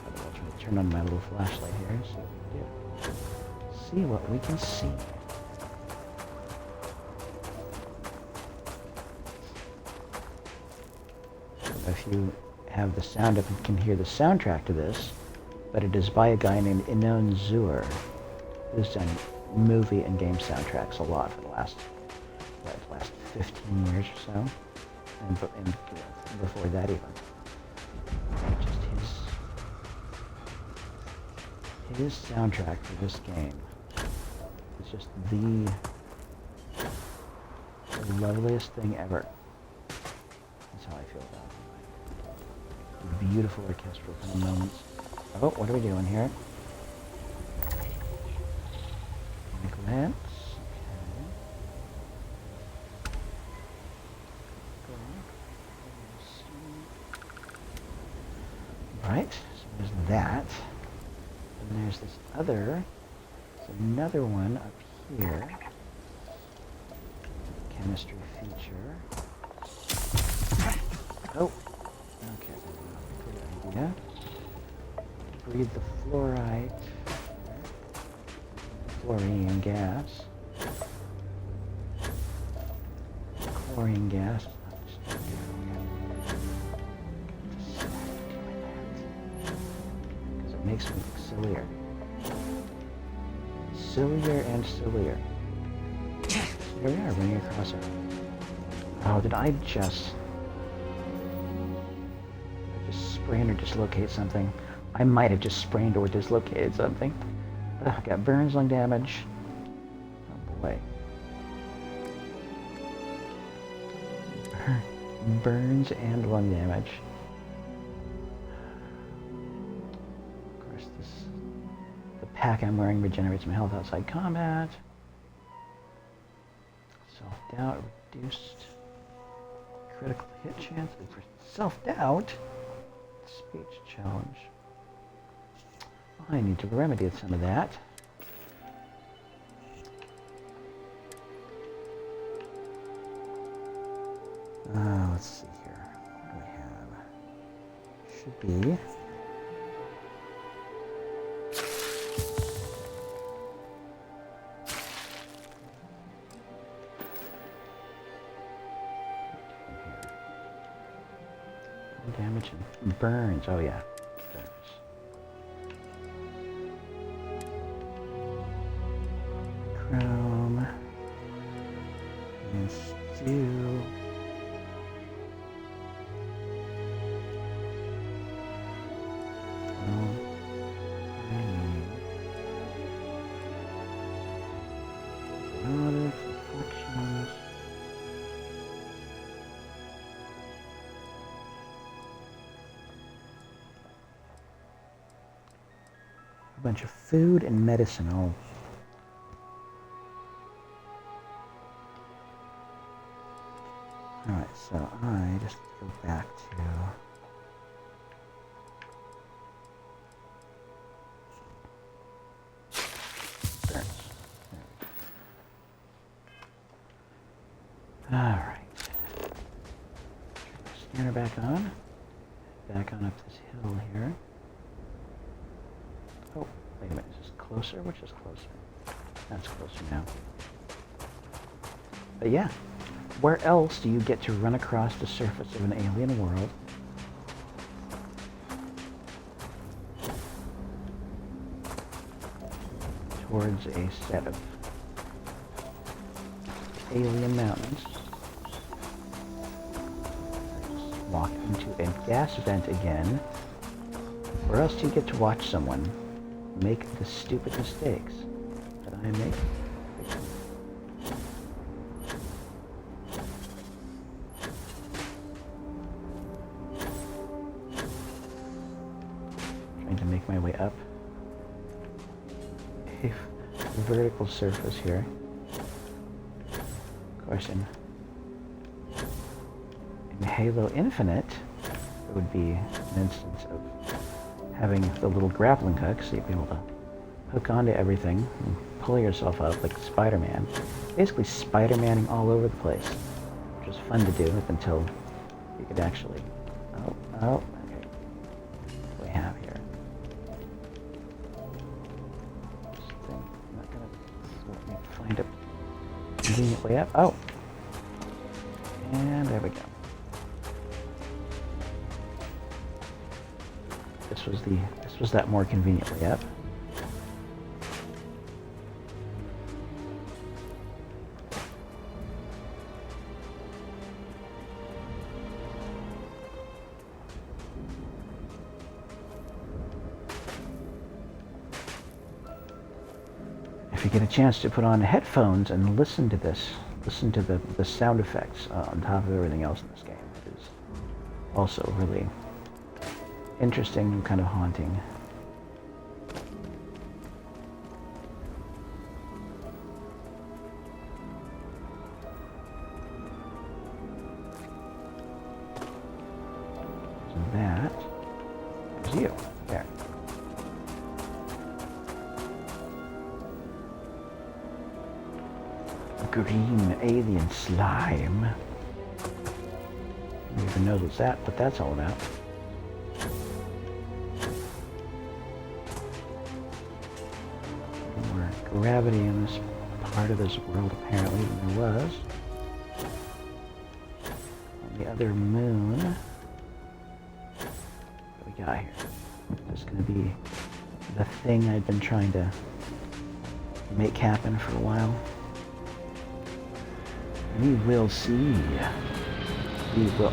Otherwise, I'll turn on my little flashlight here so we can see what we can see. If you have the sound up, you can hear the soundtrack to this, but it is by a guy named Inon Zur, who's done movie and game soundtracks a lot for the last 15 years or so. and before that even. Just his soundtrack for this game is just the loveliest thing ever. That's how I feel about it. Beautiful orchestral kind of moments. Oh, what are we doing here? Glance. Right, so there's that. And there's this other, there's another one up here. Chemistry feature. Oh, okay, good idea. Breathe the fluoride, fluorine gas. Chlorine gas. Because it makes me look sillier. Sillier and sillier. Here we are, running across it. Oh, did I just sprain or dislocate something? I might have just sprained or dislocated something. I got burns, lung damage. Oh boy. Burns and lung damage. Of course, the pack I'm wearing regenerates my health outside combat. Self-doubt reduced critical hit chance. And for self-doubt, speech challenge. Well, I need to remedy some of that. Let's see here. What do we have? Should be. Damage and burns. Oh yeah, burns. Chrome and stew. A bunch of food and medicine all. Alright, so I just go back to burns. Alright. Scanner back on. Back on up this hill here. Oh, wait a minute, is this closer? Which is closer? That's closer now. But yeah, where else do you get to run across the surface of an alien world towards a set of alien mountains? Walk into a gas vent again. Where else do you get to watch someone make the stupid mistakes that I make? Trying to make my way up a vertical surface here. Of course, in Halo Infinite, it would be an instance of having the little grappling hook, so you'd be able to hook onto everything and pull yourself up like Spider-Man. Basically Spider-Manning all over the place, which was fun to do up until you could actually... Oh, okay. What do we have here? This thing, I'm not gonna let me find a convenient way up. Oh! And there we go. This was that more convenient way up. if you get a chance to put on headphones and listen to this, listen to the sound effects on top of everything else in this game, it is also really interesting and kind of haunting. So that is you. There. Green alien slime. Who even knows what that's all about. More gravity in this part of this world apparently than there was. On the other moon. What do we got here? Is this gonna be the thing I've been trying to make happen for a while? We will see. We will.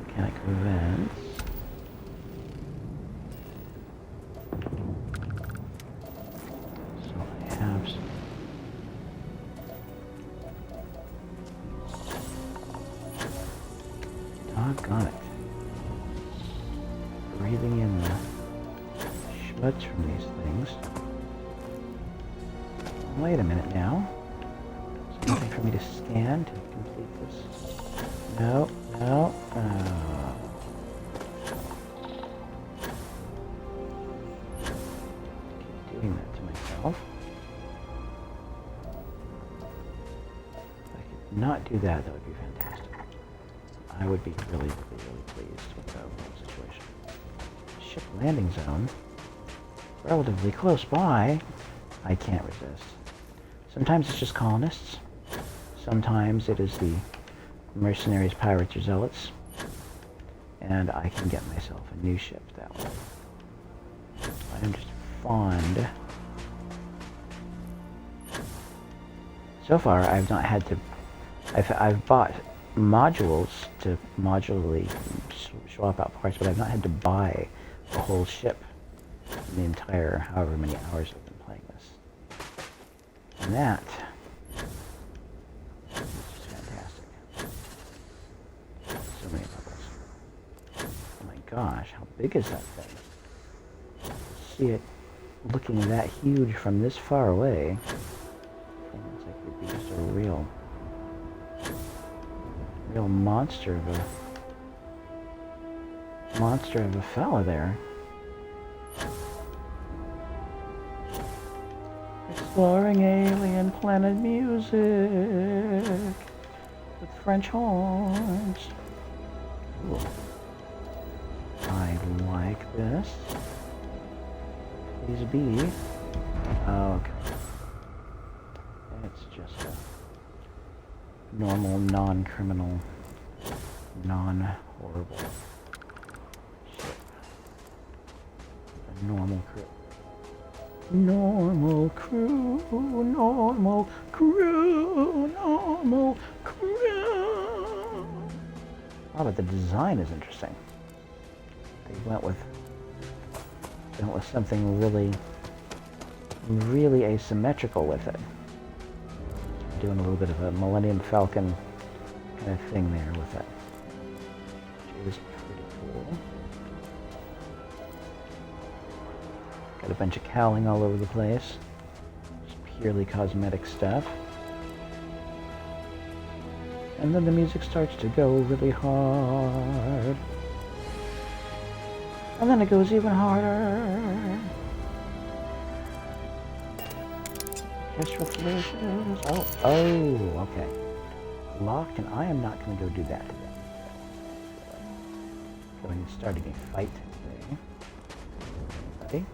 Mechanic events. So I have some. Doggone it. Breathing in the schmutz from these things. Wait a minute now. Something for me to scan to complete this. No, no. Keep doing that to myself. If I could not do that, that would be fantastic. I would be really, really, really pleased with the overall situation. Ship landing zone, relatively close by. I can't resist. Sometimes it's just colonists. Sometimes it is the mercenaries, pirates, or zealots. And I can get myself a new ship that way. I am just fond. So far, I've not had to. I've bought modules to modularly swap out parts, but I've not had to buy a whole ship in the entire however many hours I've been playing this. And that is just fantastic. So many levels. Oh my gosh, how big is that thing? To see it looking that huge from this far away, it's like it'd be just a real monster of a fella there. Exploring alien planet music with French horns. Ooh. I like this. Please be. Oh, okay. It's just a normal, non-criminal, non-horrible ship. A normal crew. Normal crew, normal crew, normal crew. Oh, but the design is interesting. They went with something really asymmetrical with it. Doing a little bit of a Millennium Falcon kind of thing there with it, which is pretty cool. Got a bunch of cowling all over the place. Just purely cosmetic stuff. And then the music starts to go really hard. And then it goes even harder. Orchestral flourishes. Oh, okay. Locked, and I am not going to go do that today. Going and starting a fight today. Ready?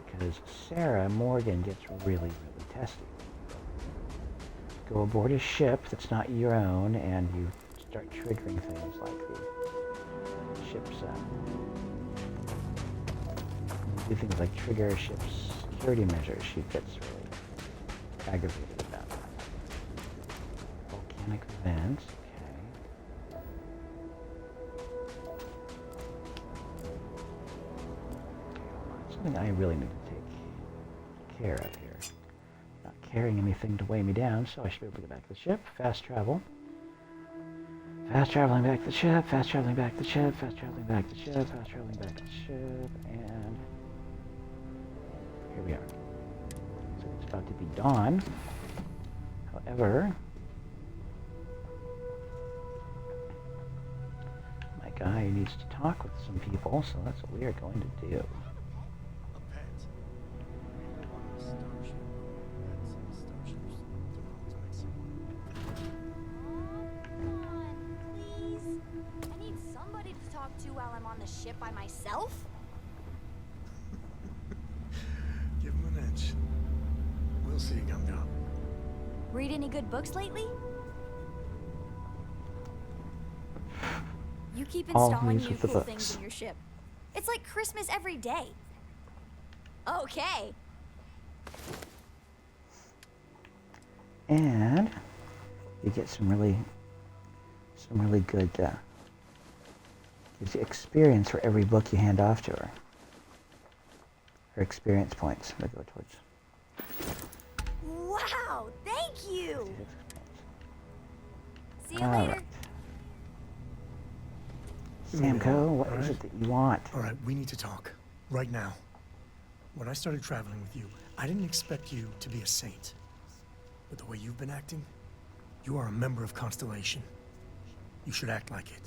Because Sarah Morgan gets really testy. Go aboard a ship that's not your own, and you start triggering things like the ship's do things like trigger a ship's security measures. She gets really aggravated about that. Volcanic sense. Okay. Something I really need to take care of here. Not carrying anything to weigh me down, so I should be able to get back to the ship. Fast travel. Fast traveling back to the ship, fast traveling back to the ship, fast traveling back to the ship, fast traveling back to the ship, and here we are. So it's about to be dawn. However, my guy needs to talk with some people, so that's what we are going to do. A pet. On a starship. That's starships don't always make someone. Come on, please. I need somebody to talk to while I'm on the ship by myself. Give him an inch. We'll see, Gum Gum. Read any good books lately? You keep All installing these new with the cool books. things in your ship. It's like Christmas every day. Okay. And you get some really good gives you experience for every book you hand off to her. Her experience points that go towards Wow, thank you. See you All later. right. Give me a Samco, minute, what all is right? it that you want? All right, we need to talk. Right now. When I started traveling with you, I didn't expect you to be a saint. But the way you've been acting, you are a member of Constellation. You should act like it.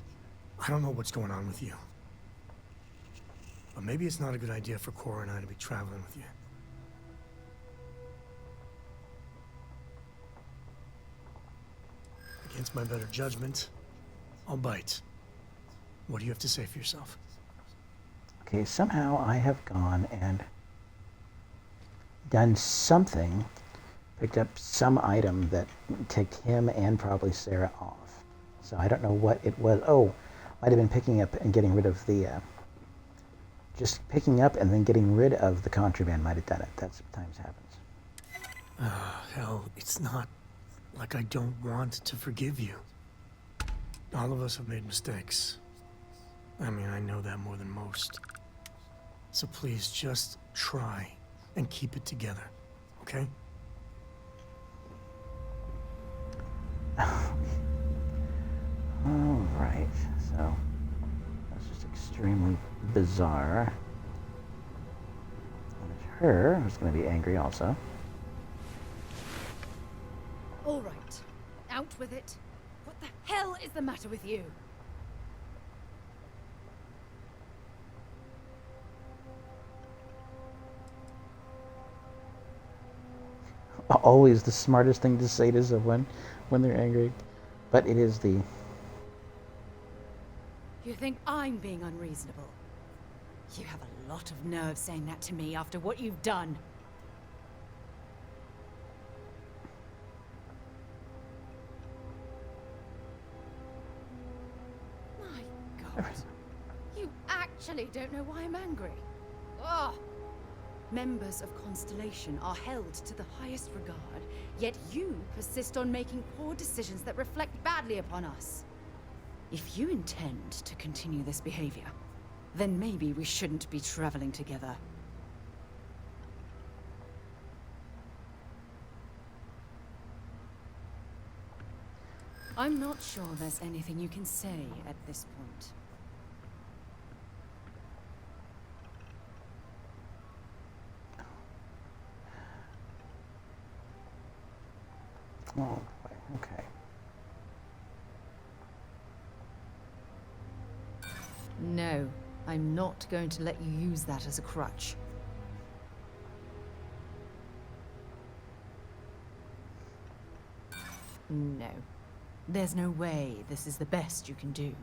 I don't know what's going on with you. But maybe it's not a good idea for Cora and I to be traveling with you. Against my better judgment, I'll bite. What do you have to say for yourself? Okay, somehow I have gone and done something, picked up some item that ticked him and probably Sarah off. So I don't know what it was. Oh, might have been picking up and getting rid of the, just picking up and then getting rid of the contraband might have done it. That sometimes happens. Hell, it's not like I don't want to forgive you. All of us have made mistakes. I mean, I know that more than most. So please, just try and keep it together, okay? All right, so that's just extremely bizarre. And it's her who's going to be angry also. All right. Out with it. What the hell is the matter with you? Always the smartest thing to say to someone when they're angry, but it is the You think I'm being unreasonable? You have a lot of nerve saying that to me after what you've done. My God. You actually don't know why I'm angry. Ugh. Members of Constellation are held to the highest regard, yet you persist on making poor decisions that reflect badly upon us. If you intend to continue this behavior, then maybe we shouldn't be traveling together. I'm not sure there's anything you can say at this point. oh boy, okay. No, I'm not going to let you use that as a crutch. No. There's no way this is the best you can do.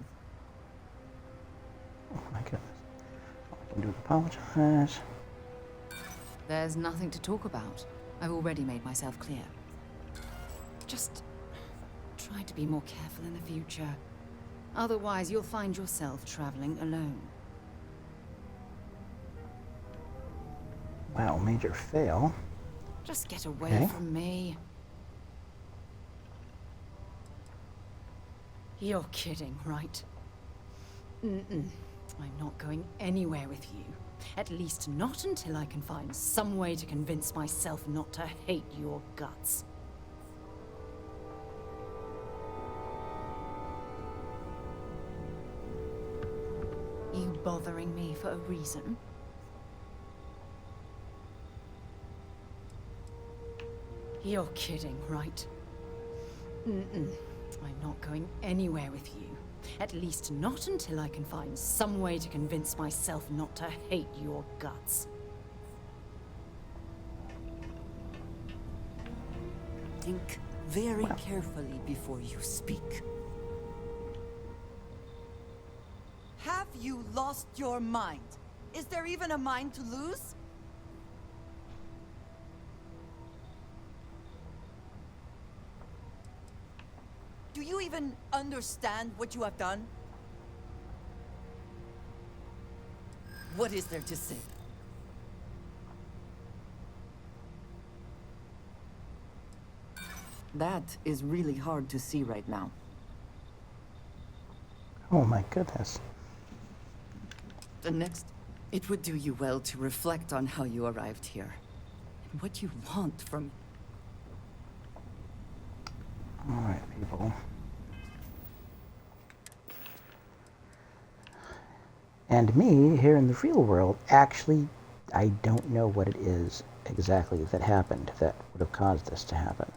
Oh my goodness. All I can do is apologize. There's nothing to talk about. I've already made myself clear. Just try to be more careful in the future. Otherwise, you'll find yourself traveling alone. Wow, major fail. Just get away Okay. from me. You're kidding, right? Mm-mm. I'm not going anywhere with you. At least not until I can find some way to convince myself not to hate your guts. You bothering me for a reason? You're kidding, right? Mm-mm. I'm not going anywhere with you. At least not until I can find some way to convince myself not to hate your guts. Think very carefully before you speak. Have you lost your mind? Is there even a mind to lose? Do you even understand what you have done? What is there to say? That is really hard to see right now. Oh my goodness. The next, it would do you well to reflect on how you arrived here. And what you want from... Alright, people. And me, here in the real world, actually, I don't know what it is exactly that happened that would have caused this to happen.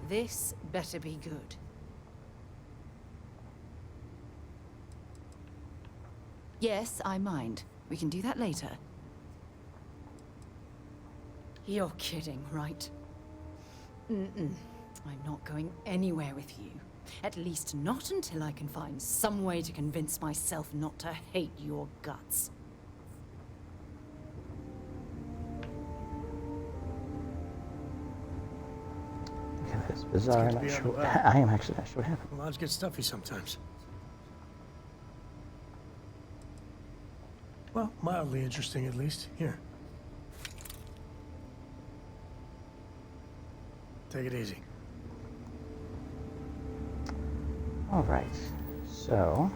This better be good. Yes, I mind. We can do that later. You're kidding, right? Mm-mm. I'm not going anywhere with you. At least not until I can find some way to convince myself not to hate your guts. Okay, that's bizarre. I'm good to not be out sure. and about. I am actually not sure what happened. Lodge gets stuffy sometimes. Well, mildly interesting at least. Here. Take it easy. All right, so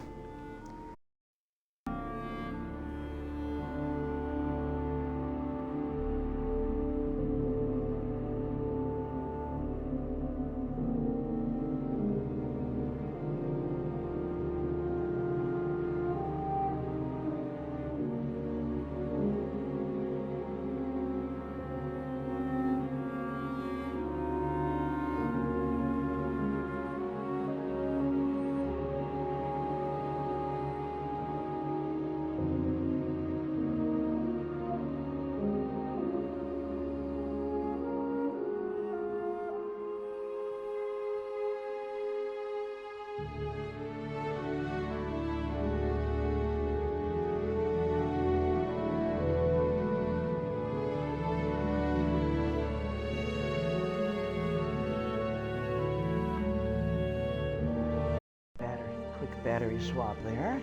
quick battery swap there.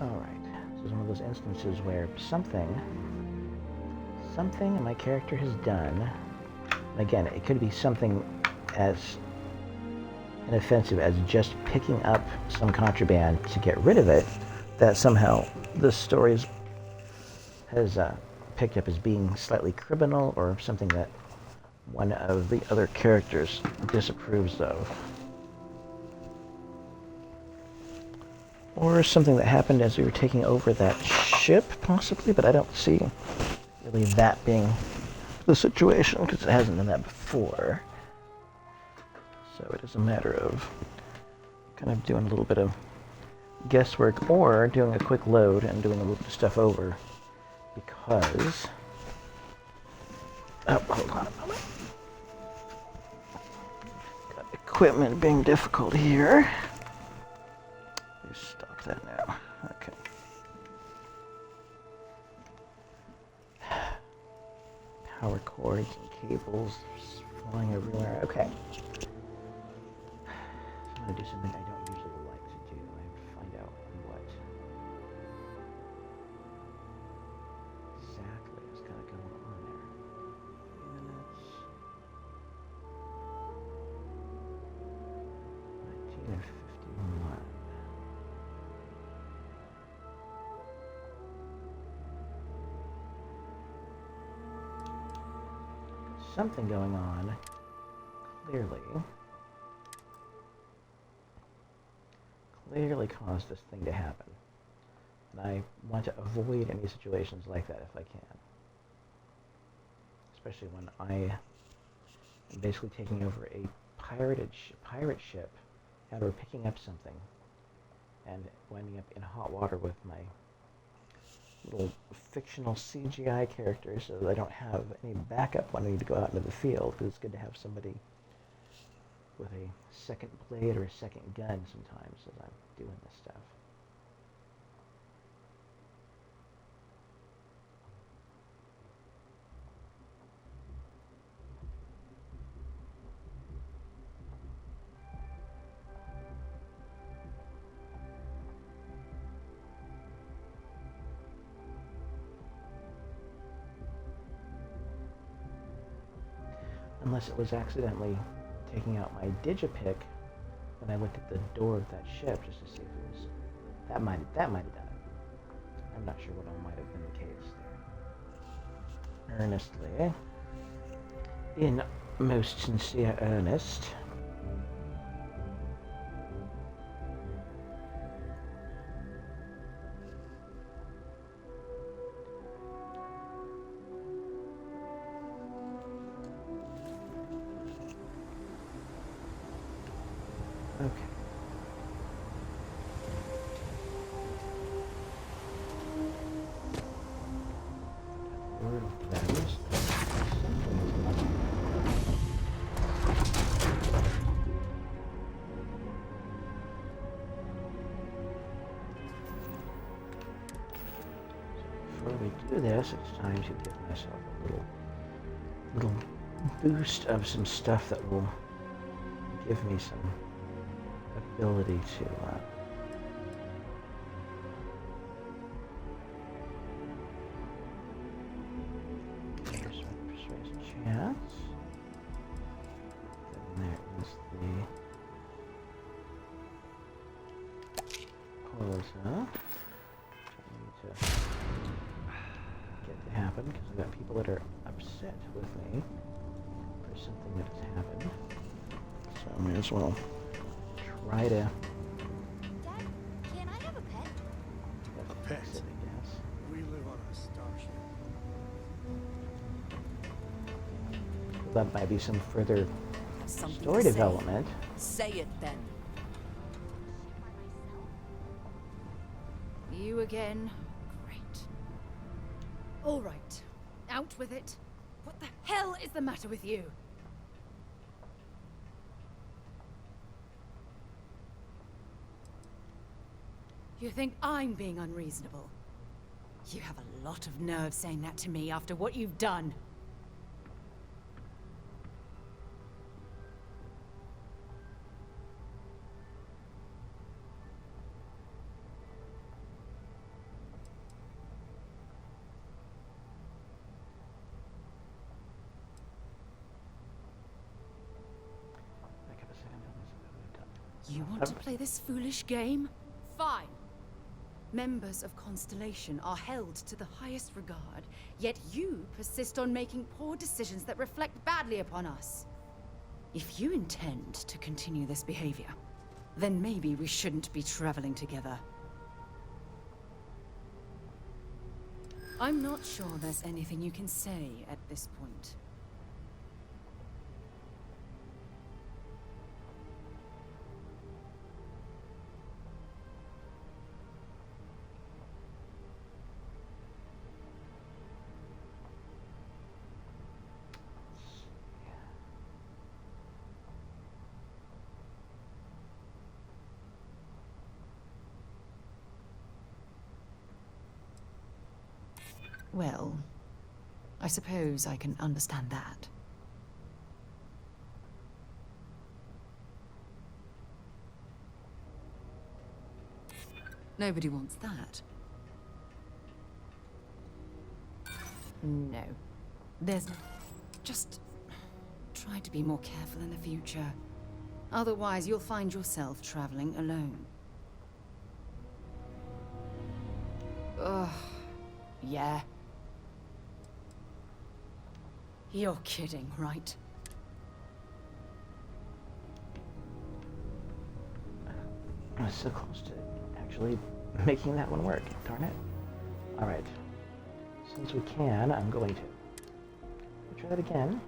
All right, this is one of those instances where something my character has done, and again, it could be something as inoffensive as just picking up some contraband to get rid of it, that somehow the story has picked up as being slightly criminal or something that one of the other characters disapproves of. Or something that happened as we were taking over that ship, possibly, but I don't see really that being the situation, because it hasn't done that before. So it is a matter of kind of doing a little bit of guesswork, or doing a quick load and doing a little bit of stuff over, because... Oh, hold on a moment. Gotta equipment being difficult here. Let's stop that now. Okay. Power cords and cables flying everywhere. Okay. I'm gonna do something I don't usually like to do. I have to find out what exactly is kind of going on there. Minutes. 19 and 51. Something going on, clearly caused this thing to happen. And I want to avoid any situations like that if I can. Especially when I am basically taking over a pirate ship, and we're picking up something, and winding up in hot water with my little fictional CGI characters, so that I don't have any backup when I need to go out into the field, because it's good to have somebody with a second blade or a second gun sometimes as I'm doing this stuff. Unless it was accidentally taking out my digipick when I looked at the door of that ship just to see if it was that might have done it. I'm not sure what all might have been the case there. Earnestly, in most sincere earnest. Okay. Word of that is something is not. Before we do this, it's time to give myself a little boost of some stuff that will give me some ability to persuasive chance. Then there is the Polisa, which I need to get to happen because I've got people that are upset with me for something that has happened. So I may as well try to. Dad, can I have a pet? A pet? Fix it, I guess. We live on a starship. Well, that might be some further Something story to say? development. Say it then. You again? Great. All right. Out with it. What the hell is the matter with you? You think I'm being unreasonable? You have a lot of nerve saying that to me after what you've done. Back up a second, tell myself what I've done. You want to play this foolish game? Fine. Members of Constellation are held to the highest regard, yet you persist on making poor decisions that reflect badly upon us. If you intend to continue this behavior, then maybe we shouldn't be traveling together. I'm not sure there's anything you can say at this point. Well, I suppose I can understand that. Nobody wants that. No. There's no... Just try to be more careful in the future. Otherwise, you'll find yourself traveling alone. Ugh. Yeah. You're kidding, right? I was so close to actually making that one work. Darn it. Alright. Since we can, I'm going to. Try that again.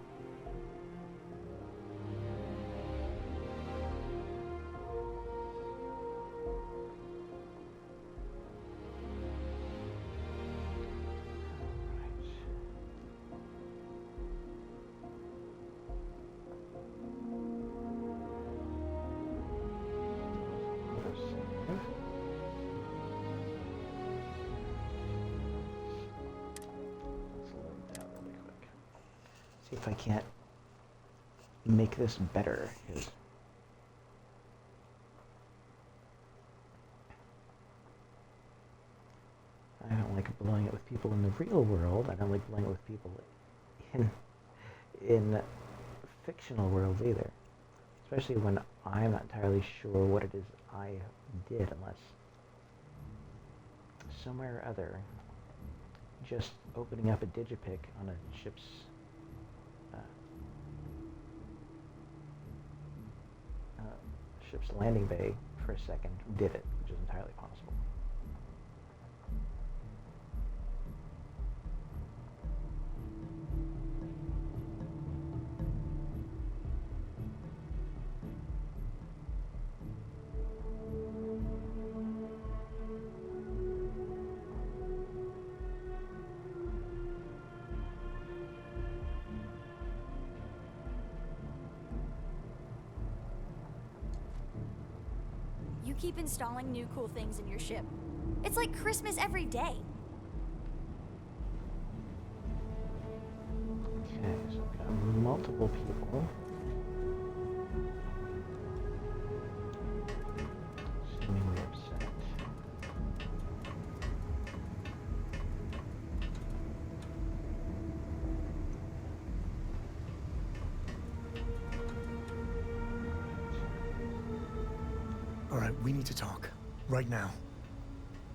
See if I can't make this better. I don't like blowing it with people in the real world. I don't like blowing it with people in fictional worlds either. Especially when I'm not entirely sure what it is I did, unless somewhere or other, just opening up a digipic on a ship's landing bay for a second did it, which is entirely possible. You keep installing new cool things in your ship. It's like Christmas every day. Okay, so I've got multiple people. Seemingly upset. All right, we need to talk. Right now.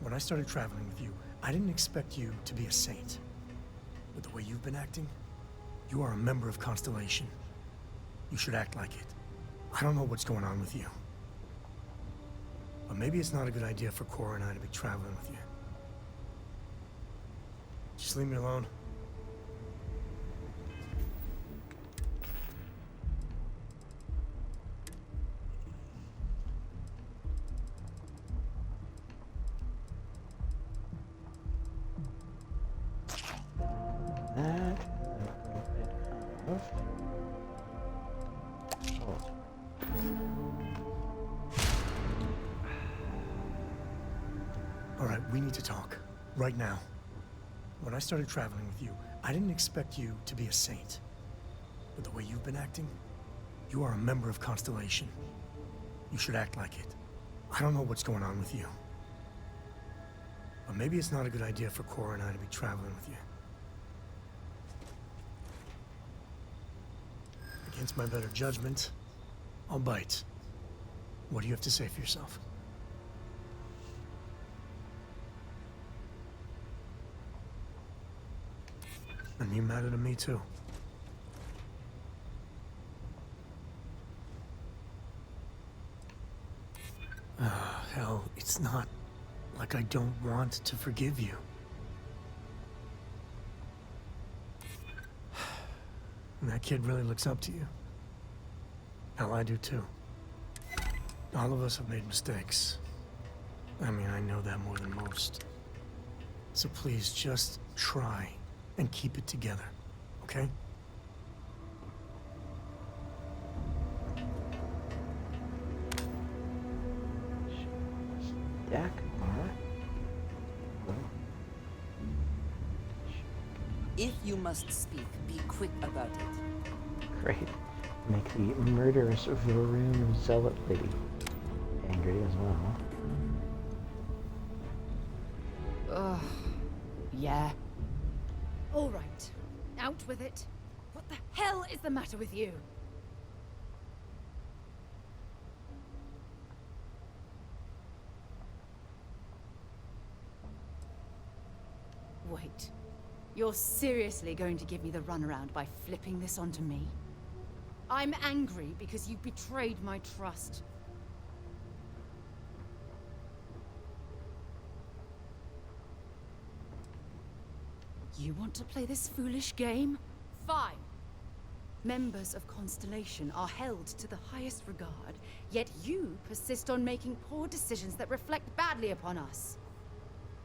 When I started traveling with you, I didn't expect you to be a saint. But the way you've been acting, you are a member of Constellation. You should act like it. I don't know what's going on with you. But maybe it's not a good idea for Cora and I to be traveling with you. Just leave me alone. That a little bit of... Oh. All right, we need to talk. Right now. When I started traveling with you, I didn't expect you to be a saint. But the way you've been acting, you are a member of Constellation. You should act like it. I don't know what's going on with you. But maybe it's not a good idea for Cora and I to be traveling with you. Against my better judgment, I'll bite. What do you have to say for yourself? And you matter to me too. Hell, it's not like I don't want to forgive you. And that kid really looks up to you. Hell, I do too. All of us have made mistakes. I mean, I know that more than most. So please, just try and keep it together, okay? Deck are... If you must speak, be quick about it. Great. Make the murderous Varun zealot lady angry as well. Ugh. Yeah. All right. Out with it. What the hell is the matter with you? Wait. You're seriously going to give me the runaround by flipping this onto me? I'm angry because you betrayed my trust. You want to play this foolish game? Fine. Members of Constellation are held to the highest regard, yet you persist on making poor decisions that reflect badly upon us.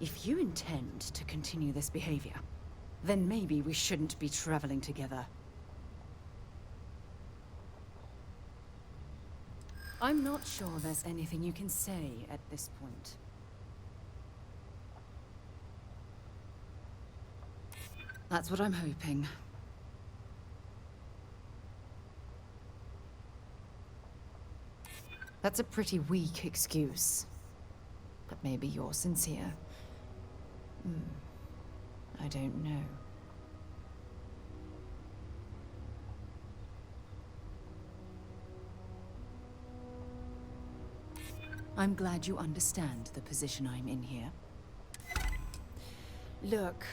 If you intend to continue this behavior, then maybe we shouldn't be traveling together. I'm not sure there's anything you can say at this point. That's what I'm hoping. That's a pretty weak excuse. But maybe you're sincere. I don't know. I'm glad you understand the position I'm in here. Look,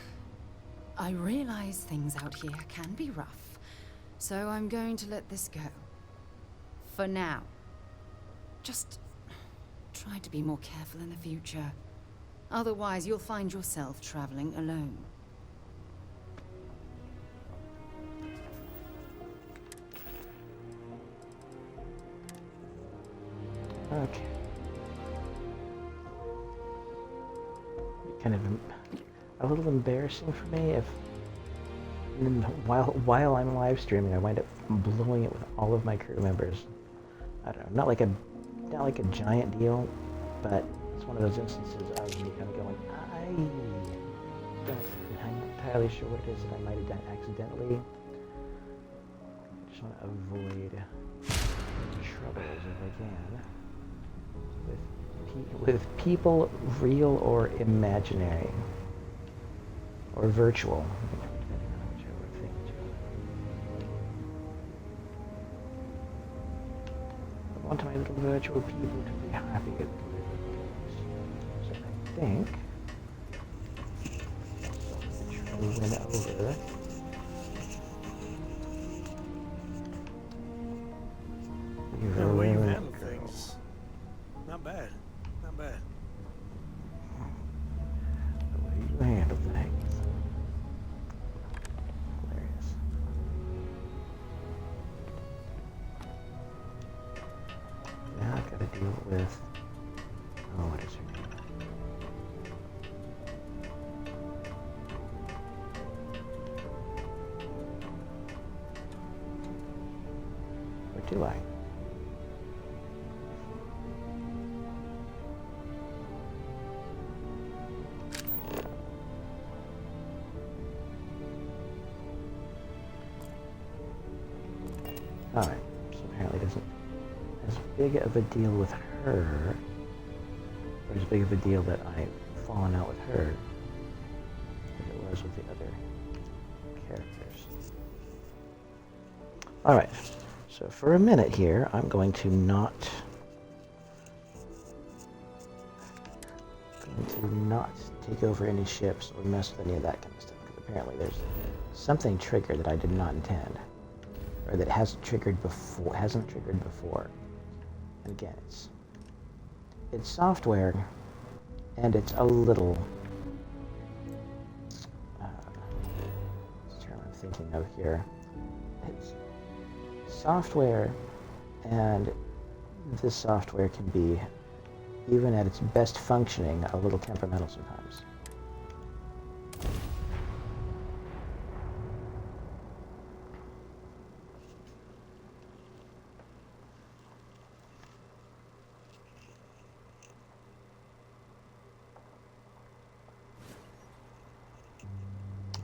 I realize things out here can be rough, so I'm going to let this go. For now. Just try to be more careful in the future. Otherwise, you'll find yourself traveling alone. Okay. Kind of a little embarrassing for me if while I'm live streaming I wind up blowing it with all of my crew members. I don't know, not like a giant deal, but it's one of those instances of me kind of going, I'm not entirely sure what it is that I might have done accidentally. I just want to avoid troubles if I can with people real or imaginary or virtual, depending on whichever thing I want my little virtual people to be happy at so I think I'll try to win over The way you handle things. Not bad. Not bad. The way you handle things. Hilarious. Now I've got to deal with... Oh, what is her name? Or do I? Alright, so apparently it isn't as big of a deal with her, or as big of a deal that I've fallen out with her, as it was with the other characters. Alright, so for a minute here, I'm going to not take over any ships or mess with any of that kind of stuff, because apparently there's something triggered that I did not intend. Or that hasn't triggered before. And again, it's software, and it's a little what's the term I'm thinking of here? It's software, and this software can be, even at its best functioning, a little temperamental sometimes.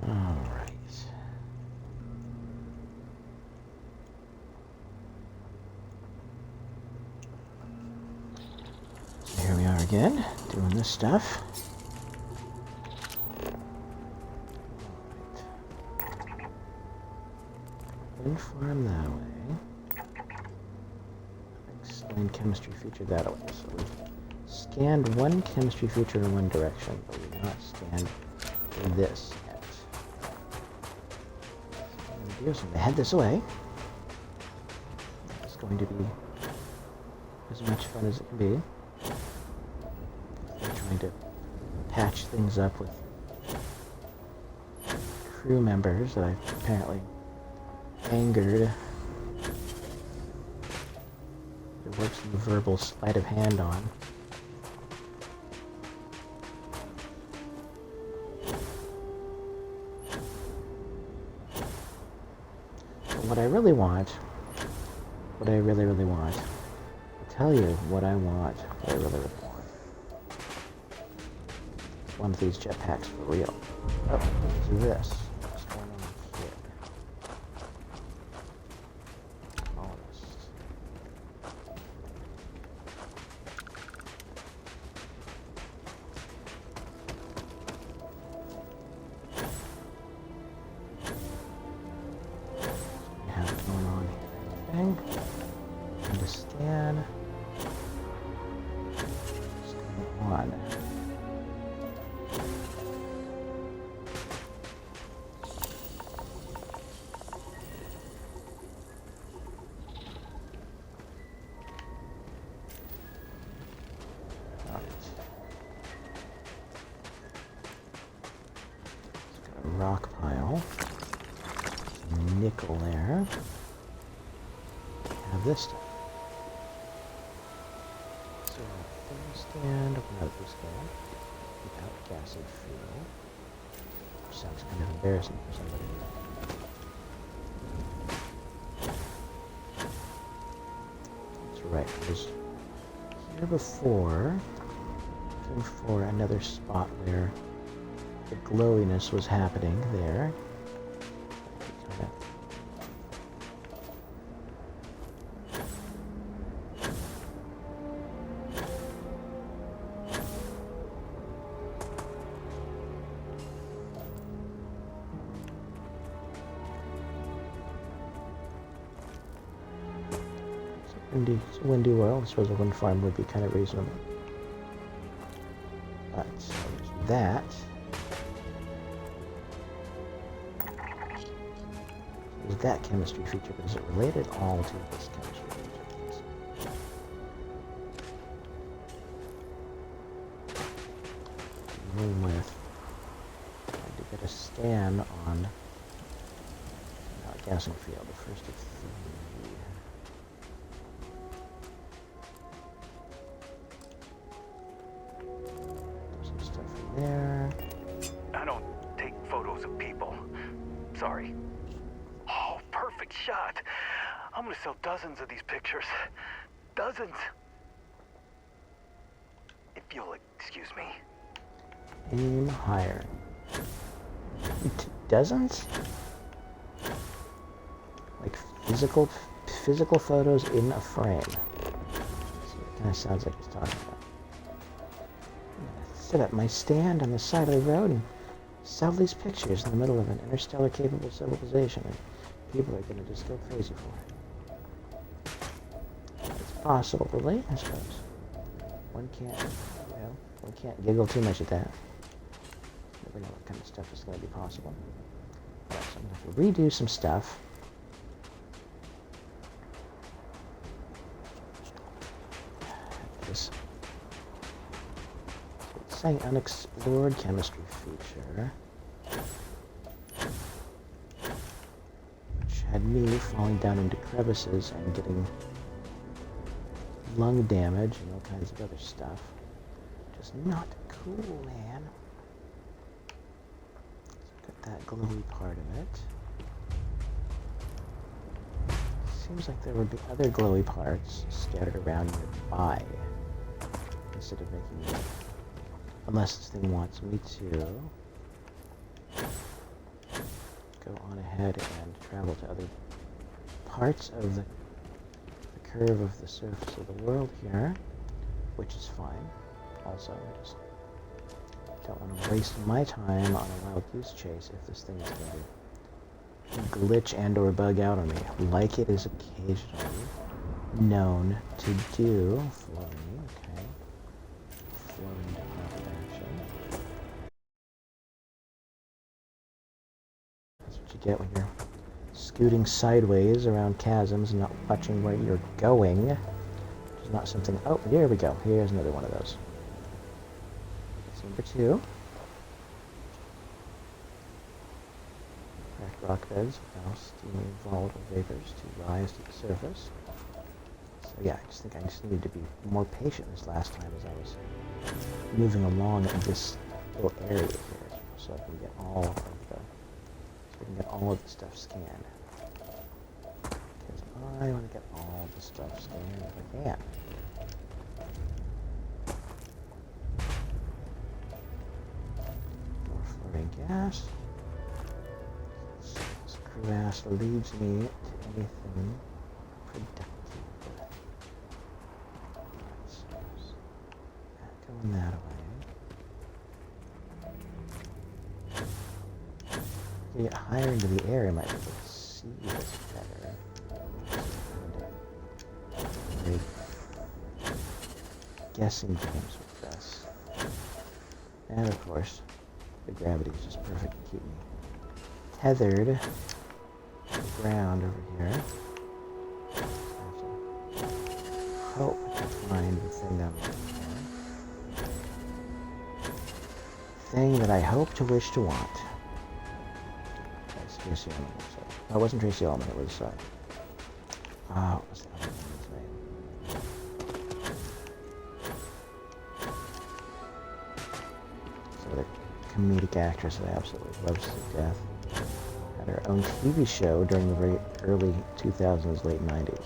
Alright. again, doing this stuff. Wind farm that way. Explain chemistry feature that way. So we've scanned one chemistry feature in one direction, but we've not scanned this yet. So I'm going to head this away. It's going to be as much fun as it can be. I'm trying to patch things up with crew members that I've apparently angered. It works some verbal sleight of hand on. But what I really want, what I really want, I'll tell you what I want, what I really want. One of these jetpacks for real. Oh, let's do this. What's going on here? Colonist. We have going on here. Anything? Understand? What's going on? Rock pile. Some nickel there. Have this stuff. So fuel stand, open out this stand. Without gassed fuel. Which sounds kind of embarrassing for somebody. That's right, I was here before, looking for another spot where the glowiness was happening there. It's a windy world. I suppose a wind farm would be kind of reasonable. But so there's that. Is that chemistry feature, but is it related all to this chemistry feature? Dealing with trying to get a scan on gassing field, the first of 3. There's some stuff in there. I don't take photos of people. Sorry. Oh, perfect shot. I'm gonna sell dozens of these pictures. Dozens. If you'll excuse me. Aim higher. Dozens? Like physical photos in a frame. That's what it kind of sounds like he's talking about. I'm gonna set up my stand on the side of the road and sell these pictures in the middle of an interstellar capable civilization, and people are gonna just go crazy for it. It's possible, really, I suppose. One can't giggle too much at that. Never know what kind of stuff is gonna be possible. Alright, so I'm gonna have to redo some stuff. So it's saying unexplored chemistry feature, which had me falling down into crevices and getting lung damage and all kinds of other stuff. Just not cool, man. So got that glowy part of it. Seems like there would be other glowy parts scattered around nearby. Instead of making it, unless this thing wants me to go on ahead and travel to other parts of the curve of the surface of the world here, which is fine. also. I just don't want to waste my time on a wild goose chase if this thing is going to glitch and or bug out on me, like it is occasionally known to do. Flowing, okay. Flowing deposit action. That's what you get when you're scooting sideways around chasms and not watching where you're going. Which is not something... Oh, here we go. Here's another one of those. That's number 2. Cracked rock beds allow steamy volatile vapors to rise to the surface. So yeah, I just think I just needed to be more patient this last time as I was moving along in this little area here, so I can get all of the stuff scanned. Because I want to get all the stuff scanned if I can. More fluorine gas. This crevasse leads me to anything productive. So that going that way. If you get higher into the air, I might be able to see this better. Like guessing games with this. And of course, the gravity is just perfect to keep me tethered to the ground over here. So I have to hope to find the thing that I'm looking for. Thing that I hope to wish to want. That's Tracy Ullman. No, it wasn't Tracy Ullman, it was, what was the other woman's name? So the comedic actress that I absolutely love to death. Had her own TV show during the very early 2000s, late 90s.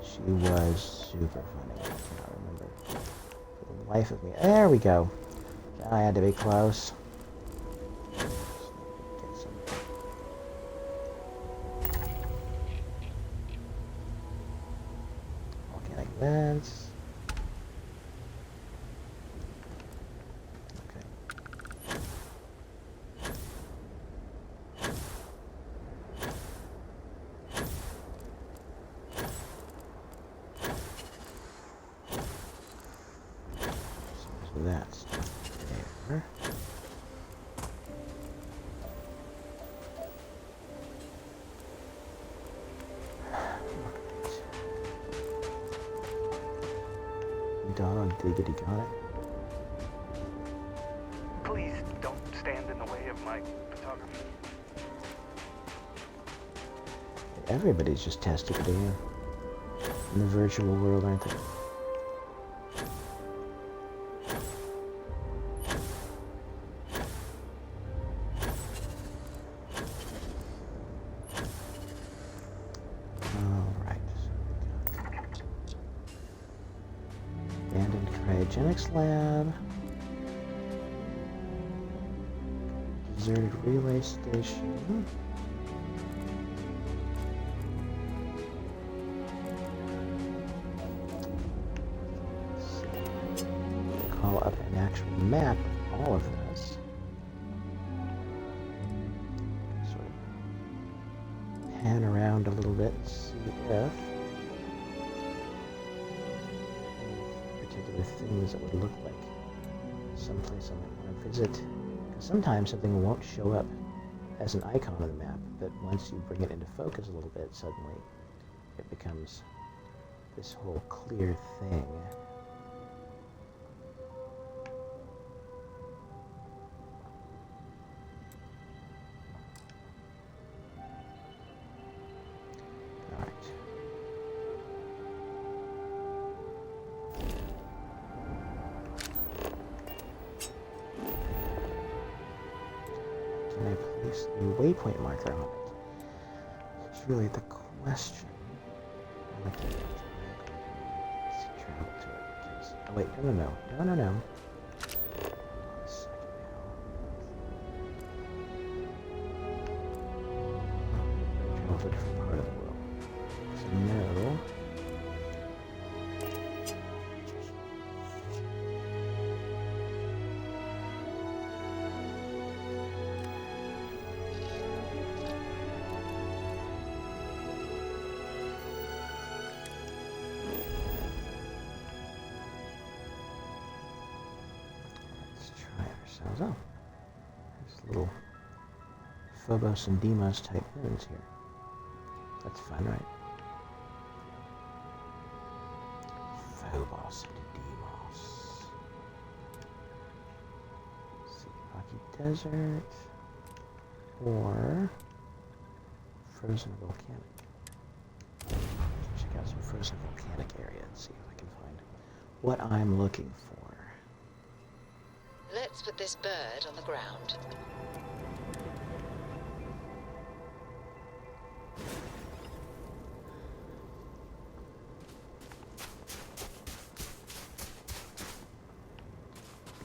She was super funny. I cannot remember for the life of me. There we go. I had to be close. Get some. Organic vents. That's there. Dog diggity got it. Please don't stand in the way of my photography. Everybody's just testing it in the virtual world, aren't they? Abandoned cryogenics lab. Deserted relay station. Call up an actual map of all of this. Sort of pan around a little bit and see if particular things that would look like someplace I might want to visit. Because sometimes something won't show up as an icon on the map, but once you bring it into focus a little bit, suddenly it becomes this whole clear thing. Can I place a waypoint marker on it? It's really the question. I like to travel to it. Oh wait, no. Hold on a second now. Travel to a different part of the world. So no. Oh, there's little Phobos and Deimos type moons here. That's fun, right? Phobos and Deimos. Let's see, Rocky Desert or frozen volcanic. Check out some frozen volcanic area and see if I can find what I'm looking for. Let's put this bird on the ground.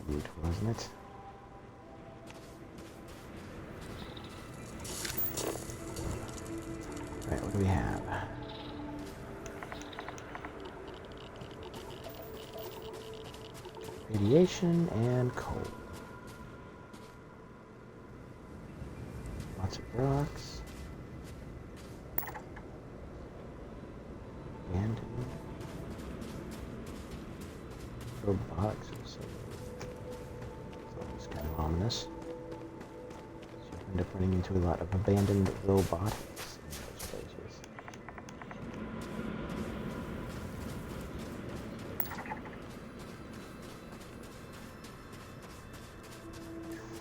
Beautiful, isn't it? Right, what do we have? Radiation and coal. Lots of rocks. And robotics also. It's always kind of ominous. So you end up running into a lot of abandoned robotics in those places.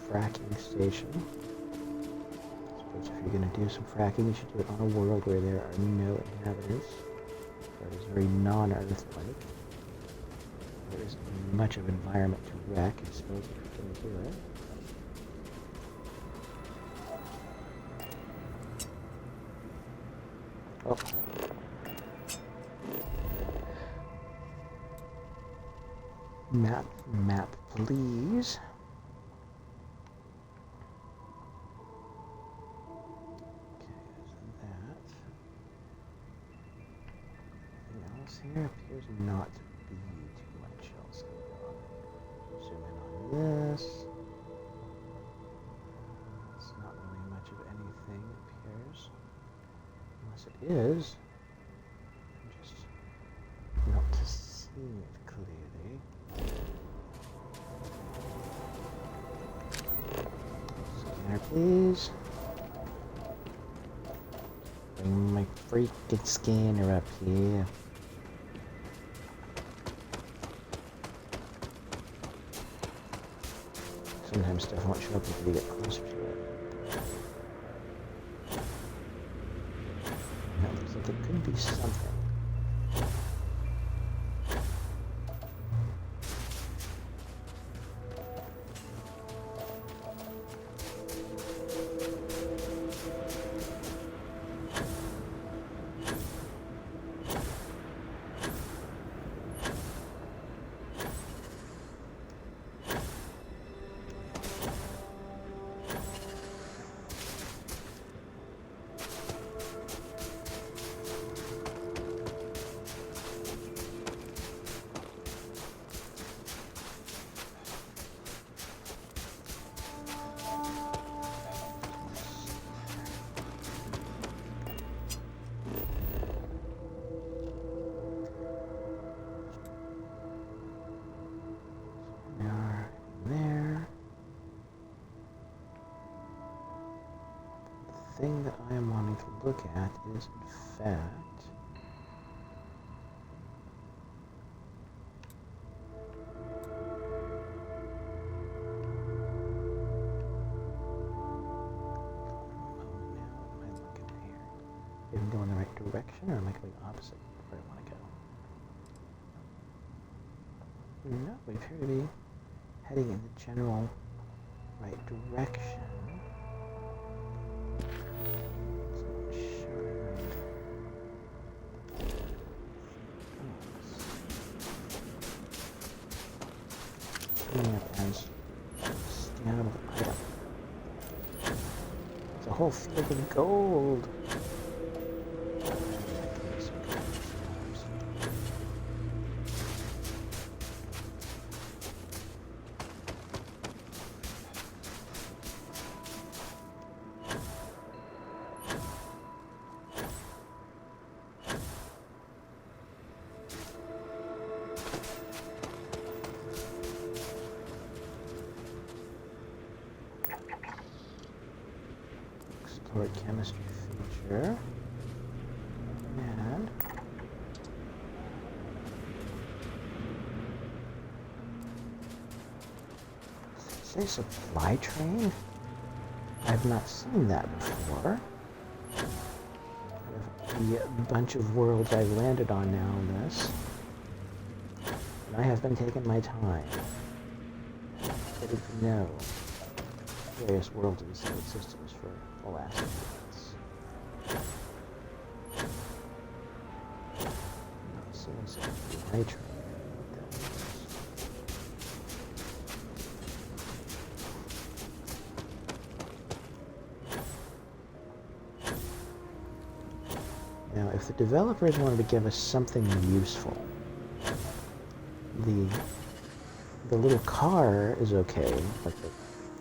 Fracking station. I suppose if you're going to do some fracking, you should do it on a world where there are no inhabitants. That is very non-Earth-like. There isn't much of an environment to wreck, I suppose, if you're going to do it. Oh. Map, please. Here appears not to be too much else going on. Zoom in on this. It's not really much of anything, it appears. Unless it is. I'm just not to see it clearly. Scanner, please. Bring my freaking scanner up here. Sometimes stuff won't show up until you get closer to it. That looks like it could be something. The thing that I am wanting to look at is, in fact, am I going the right direction, or am I going opposite where I want to go? No, we appear to be heading in the general right direction. As scannable item. It's a whole field of gold. Stored chemistry feature. And does it say supply train? I've not seen that before. The bunch of worlds I've landed on now in this. And I have been taking my time. Getting to know various worlds and solar systems for the last few months. Not seeing supply train. Now, if the developers wanted to give us something useful, the little car is okay, like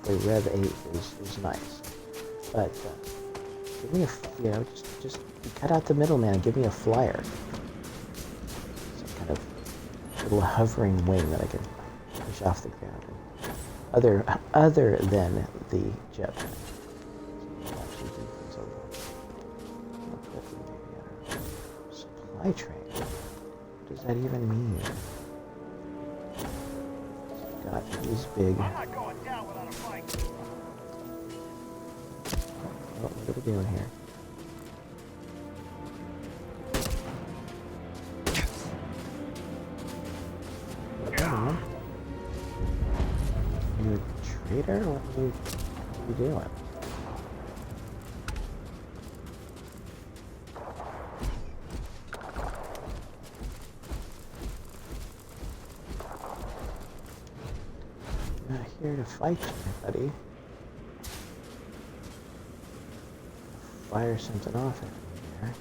the Rev 8 is nice, but give me a, just cut out the middleman and give me a flyer, some kind of little hovering wing that I can push off the ground, other than the jetpack. Supply train? What does that even mean? God, he's big. I'm not going down without a fight. Oh, what are we doing here? Come on. Are you a traitor? What are you doing? Not here to fight you, buddy. Fire something off at me there.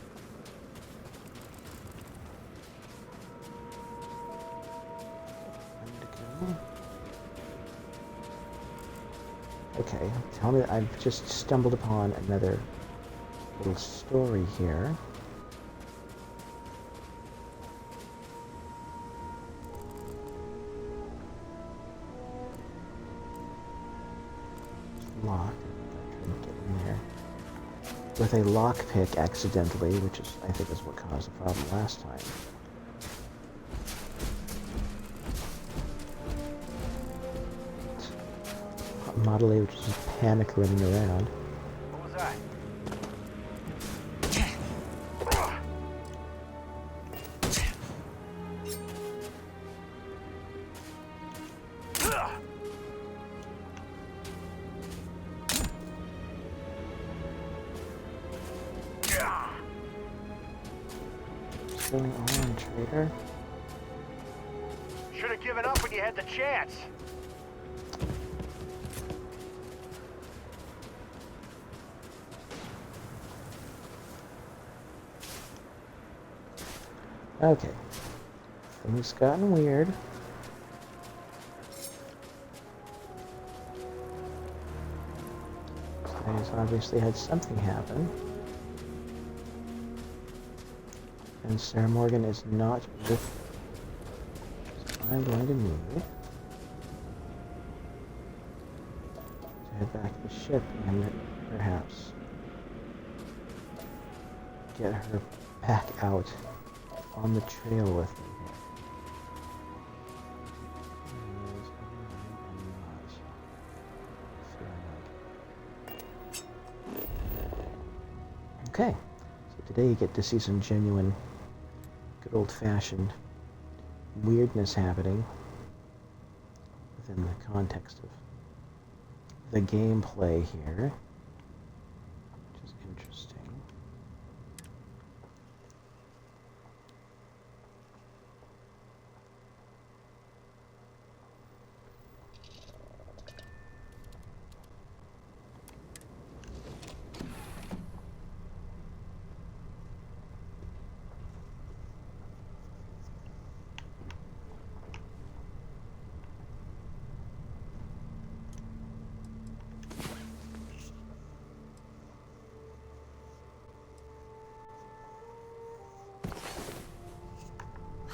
Okay, tell me that I've just stumbled upon another little story here. Lock. Trying to get in there with a lockpick accidentally, which is, I think, is what caused the problem last time. Model A, which is just panic running around. What was that? What's going on, traitor? Should have given up when you had the chance. Okay. Things gotten weird. Guys obviously had something happen. And Sarah Morgan is not with me. So I'm going to need to head back to the ship and perhaps get her back out on the trail with me here. Okay, so today you get to see some genuine, good old-fashioned weirdness happening within the context of the gameplay here, which is interesting.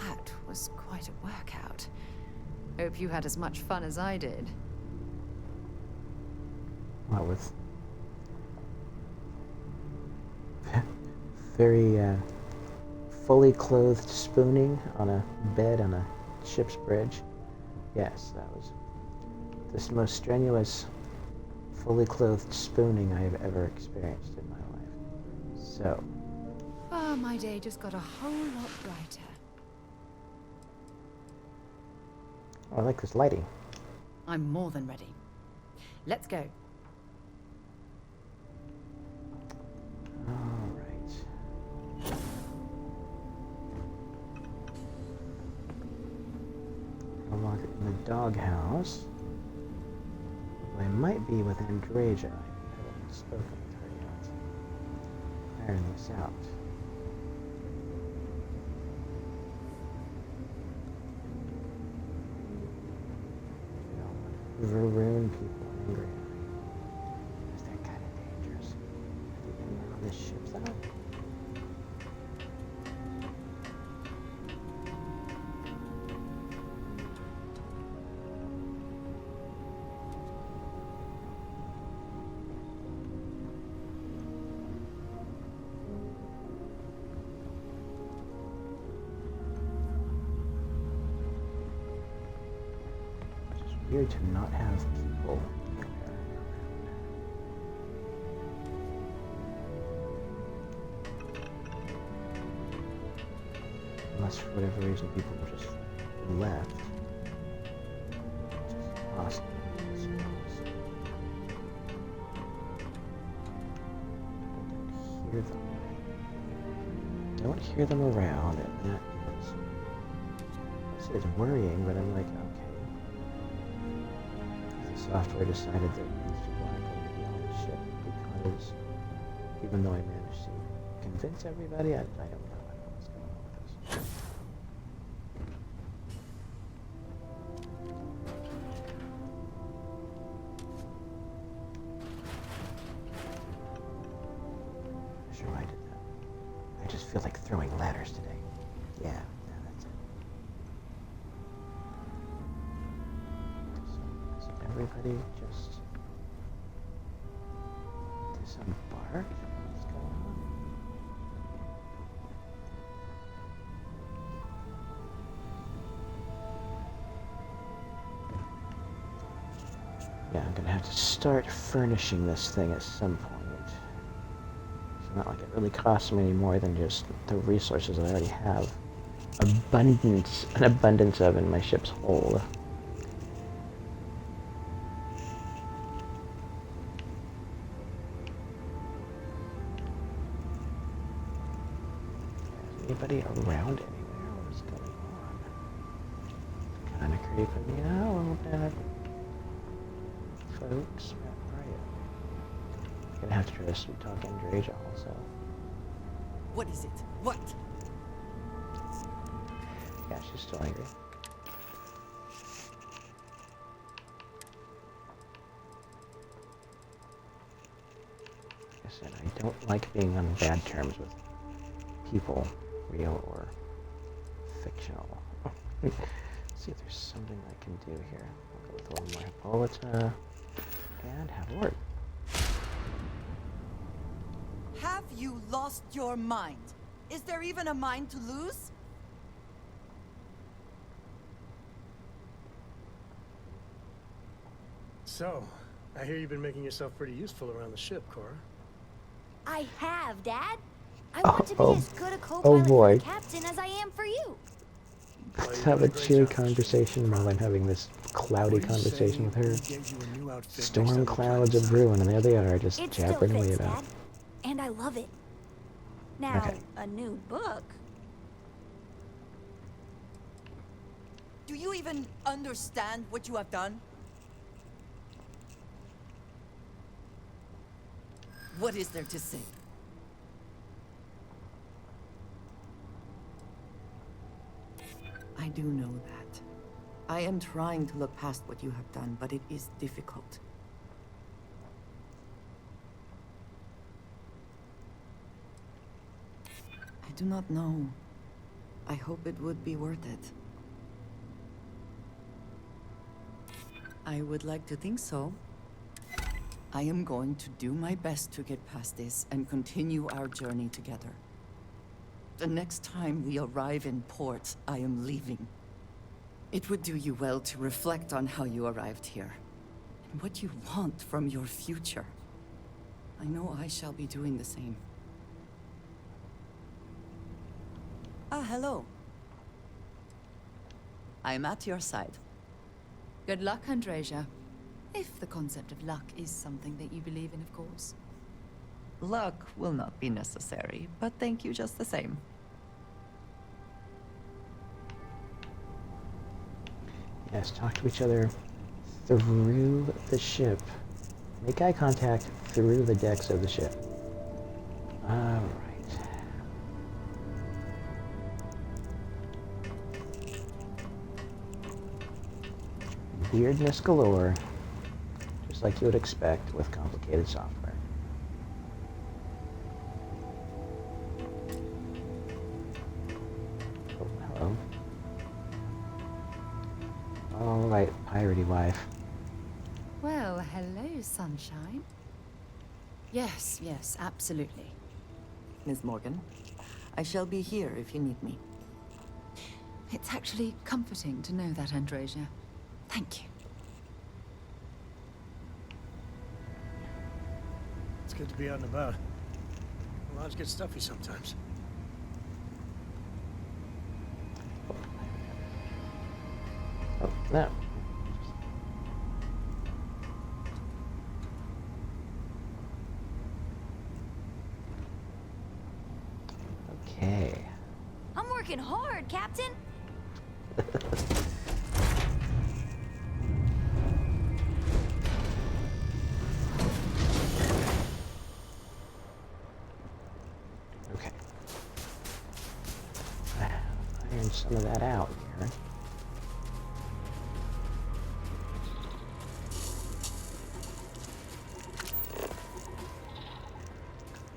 That was quite a workout. Hope you had as much fun as I did. What with very fully clothed spooning on a bed on a ship's bridge. Yes, that was the most strenuous, fully clothed spooning I have ever experienced in my life. So. Ah, my day just got a whole lot brighter. Oh, I like this lighting. I'm more than ready. Let's go. All right. I'll lock it in the doghouse. I might be with Andreja. I haven't spoken with her yet. Iron this out. Ruin people angry at me. Because they're kind of dangerous. Have you been on this ship though? Weird to not have people anywhere around. Unless for whatever reason people just left. Which is possible, I suppose. I don't hear them. Don't hear them around, and that is... I say it's worrying, but I'm like, okay. Software decided that these people aren't going to be on the ship because even though I managed to convince everybody, I don't know what's going on with this. Sure I did that. I just feel like throwing ladders today. Yeah, that's it. Everybody just disembarked? What's going on? Yeah, I'm gonna have to start furnishing this thing at some point. It's not like it really costs me any more than just the resources I already have an abundance of in my ship's hold. Anybody around anywhere? What's going on? Kind of creeping me out a little bit. Folks, where are you? I'm gonna have to try to sweet talk Andreja also. What is it? What? Yeah, she's still angry. Like I said, I don't like being on bad terms with people, real or fictional. See if there's something I can do here. I'll go with one more Hippolyta and have a word. Have you lost your mind? Is there even a mind to lose? So, I hear you've been making yourself pretty useful around the ship, Cora. I have, Dad. I want to be as good a co-pilot oh boy. for the captain as I am for you. Let's have a cheery conversation while I'm having this cloudy conversation with her. Storm clouds of ruin, and there they are, just It still jabbering away fits, about. Dad. And I love it. Now, Okay. a new book. Do you even understand what you have done? What is there to say? I do know that. I am trying to look past what you have done, but it is difficult. I do not know. I hope it would be worth it. I would like to think so. I am going to do my best to get past this and continue our journey together. The next time we arrive in port, I am leaving. It would do you well to reflect on how you arrived here, and what you want from your future. I know I shall be doing the same. Ah, hello. I'm at your side. Good luck, Andreja. If the concept of luck is something that you believe in, of course. Luck will not be necessary, but thank you just the same. Yes, talk to each other through the ship. Make eye contact through the decks of the ship. Alright. Weirdness galore. Just like you would expect with complicated software. Oh, hello. Alright, piratey wife. Well, hello, sunshine. Yes, yes, absolutely. Ms. Morgan, I shall be here if you need me. It's actually comforting to know that, Andreja. Thank you. It's good to be out and about. The lodge gets stuffy sometimes. Oh, no. Okay. I'm working hard, Captain. Okay. Iron some of that out here.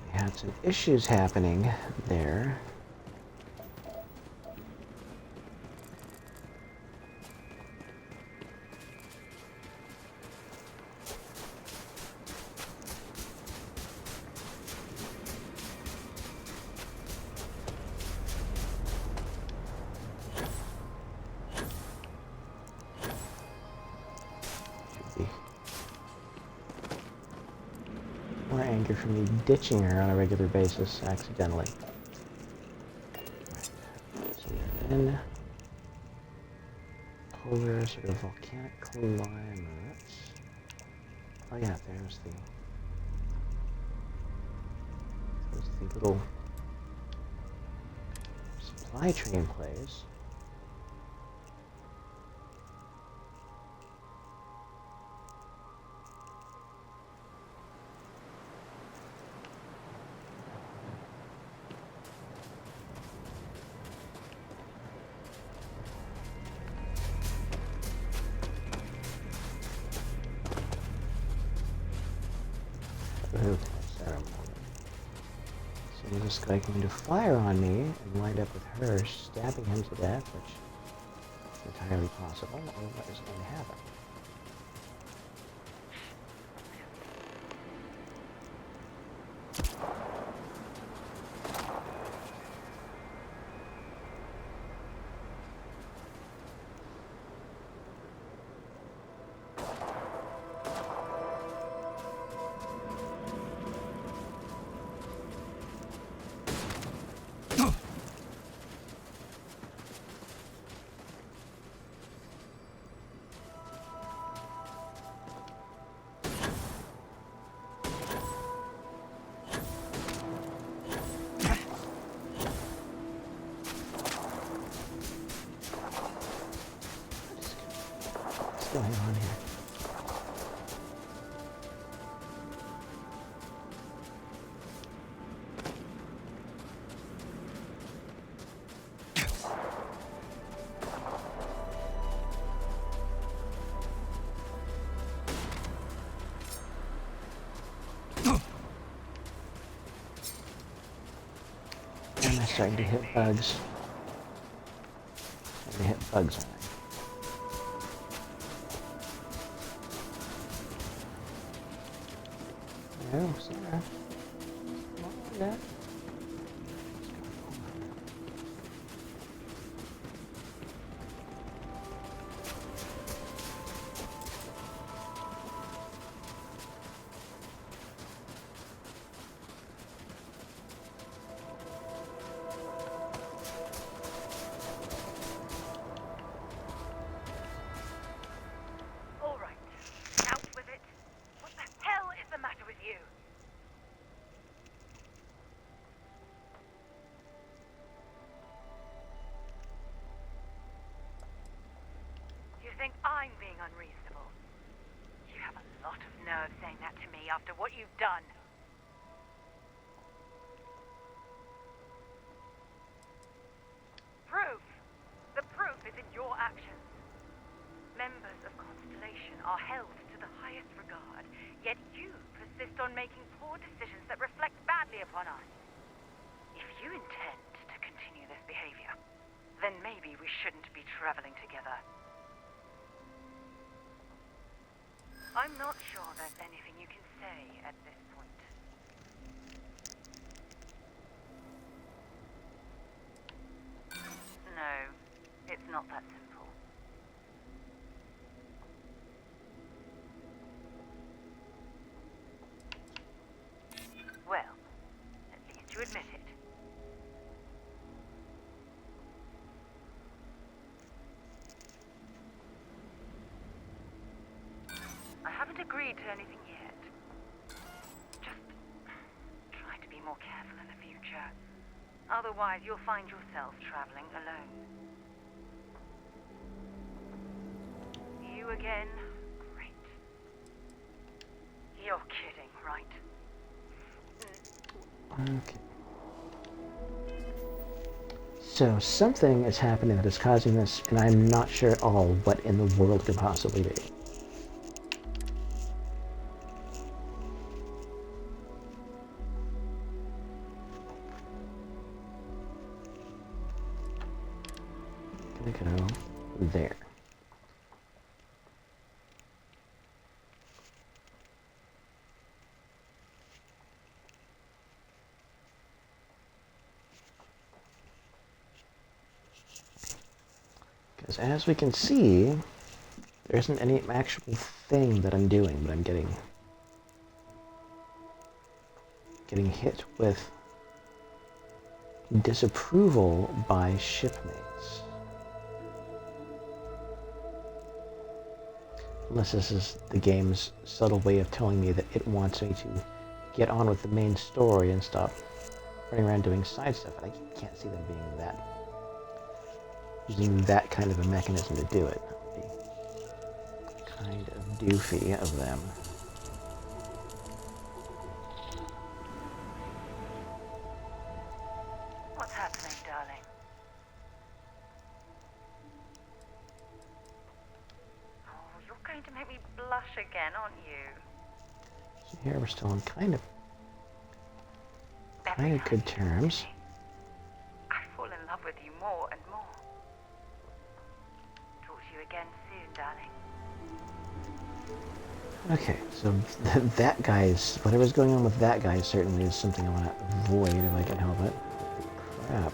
We had some issues happening there. More anger from me ditching her on a regular basis accidentally. Right. So we're in polar sort of volcanic climate. Oh yeah, there's the little supply train place. Ceremony. So this guy going to fire on me and wind up with her stabbing him to death, which is entirely possible, or what is going to happen. What's going on here? And I'm starting to hit bugs. Starting to hit bugs on it. No, Sarah. Come on, Dad. I'm being unreasonable. You have a lot of nerve saying that to me after what you've done. Proof. The proof is in your actions. Members of Constellation are held to the highest regard, yet you persist on making poor decisions that reflect badly upon us. If you intend to continue this behavior, then maybe we shouldn't be traveling together. I'm not sure there's anything you can say at this point. No, it's not that simple. Well, at least you admit it. I haven't agreed to anything yet. Just try to be more careful in the future. Otherwise, you'll find yourself traveling alone. You again? Great. You're kidding, right? Okay. So something is happening that is causing this, and I'm not sure at all what in the world could possibly be. Gonna go there. Because as we can see, there isn't any actual thing that I'm doing, but I'm getting hit with disapproval by shipmates. Unless this is the game's subtle way of telling me that it wants me to get on with the main story and stop running around doing side stuff. And I can't see them being using that kind of a mechanism to do it. That would be kind of doofy of them. What's happening, darling? Oh, you're going to make me blush again, aren't you? So here we're still on kind of good terms. I fall in love with you more and more. Talk to you again soon, darling. Okay, so that guy's, whatever's going on with that guy certainly is something I want to avoid if I can help it. Crap.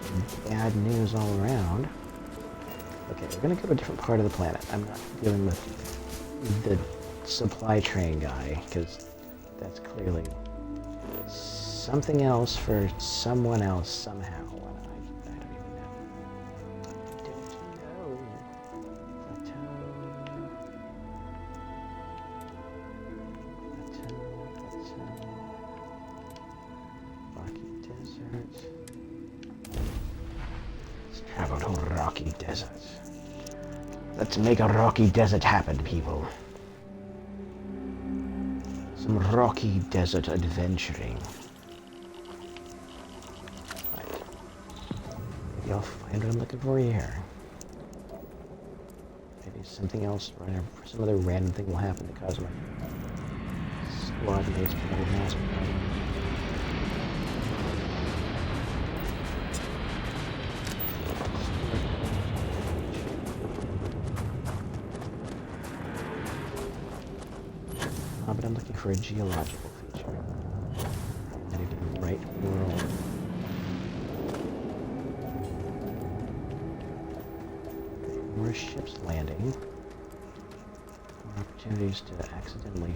Some bad news all around. Okay, we're gonna go to a different part of the planet. I'm not dealing with the supply train guy, because that's clearly something else for someone else somehow. I don't even know. Don't know. Rocky Desert. Let's travel to Rocky Desert. Let's make a Rocky Desert happen, people. Some Rocky Desert adventuring. Right. Maybe I'll find what I'm looking for here. Maybe something else, or some other random thing will happen to cause my squad mates to have a massive problem. But I'm looking for a geological feature. That is the right world. More ships landing. More opportunities to accidentally.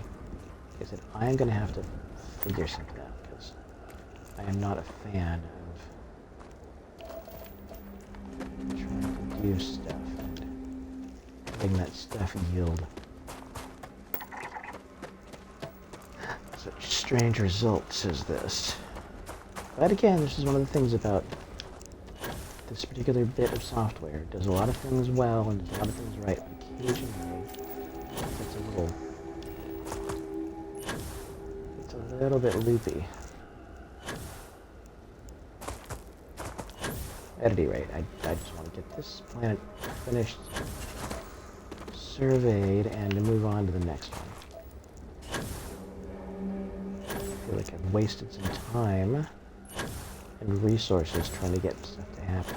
Like I said, I am going to have to figure something out because I am not a fan of trying to do stuff and having that stuff yield such strange results as this. But again, this is one of the things about This particular bit of software does a lot of things well and does a lot of things right, but occasionally it's a little bit loopy. At any rate, I just want to get this planet finished, surveyed, and to move on to the next one. I feel like I've wasted some time and resources trying to get stuff to happen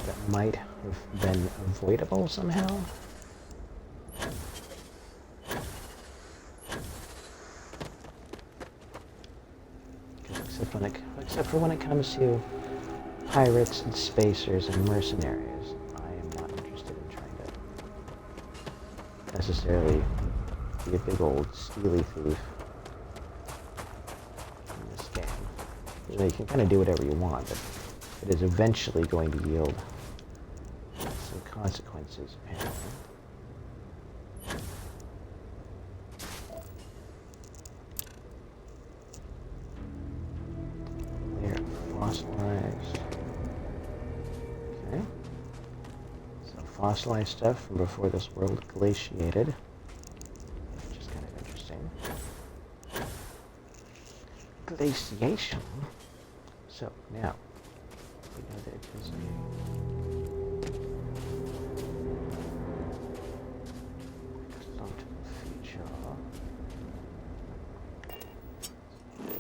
that might have been avoidable somehow. Except for when it comes to pirates and spacers and mercenaries, I am not interested in trying to necessarily be a big old steely thief in this game. You know, you can kind of do whatever you want, but it is eventually going to yield some consequences, apparently. They're fossilized. Okay. So fossilized stuff from before this world glaciated, which is kind of interesting. Glaciation? So, now, we know that it is a exotic feature.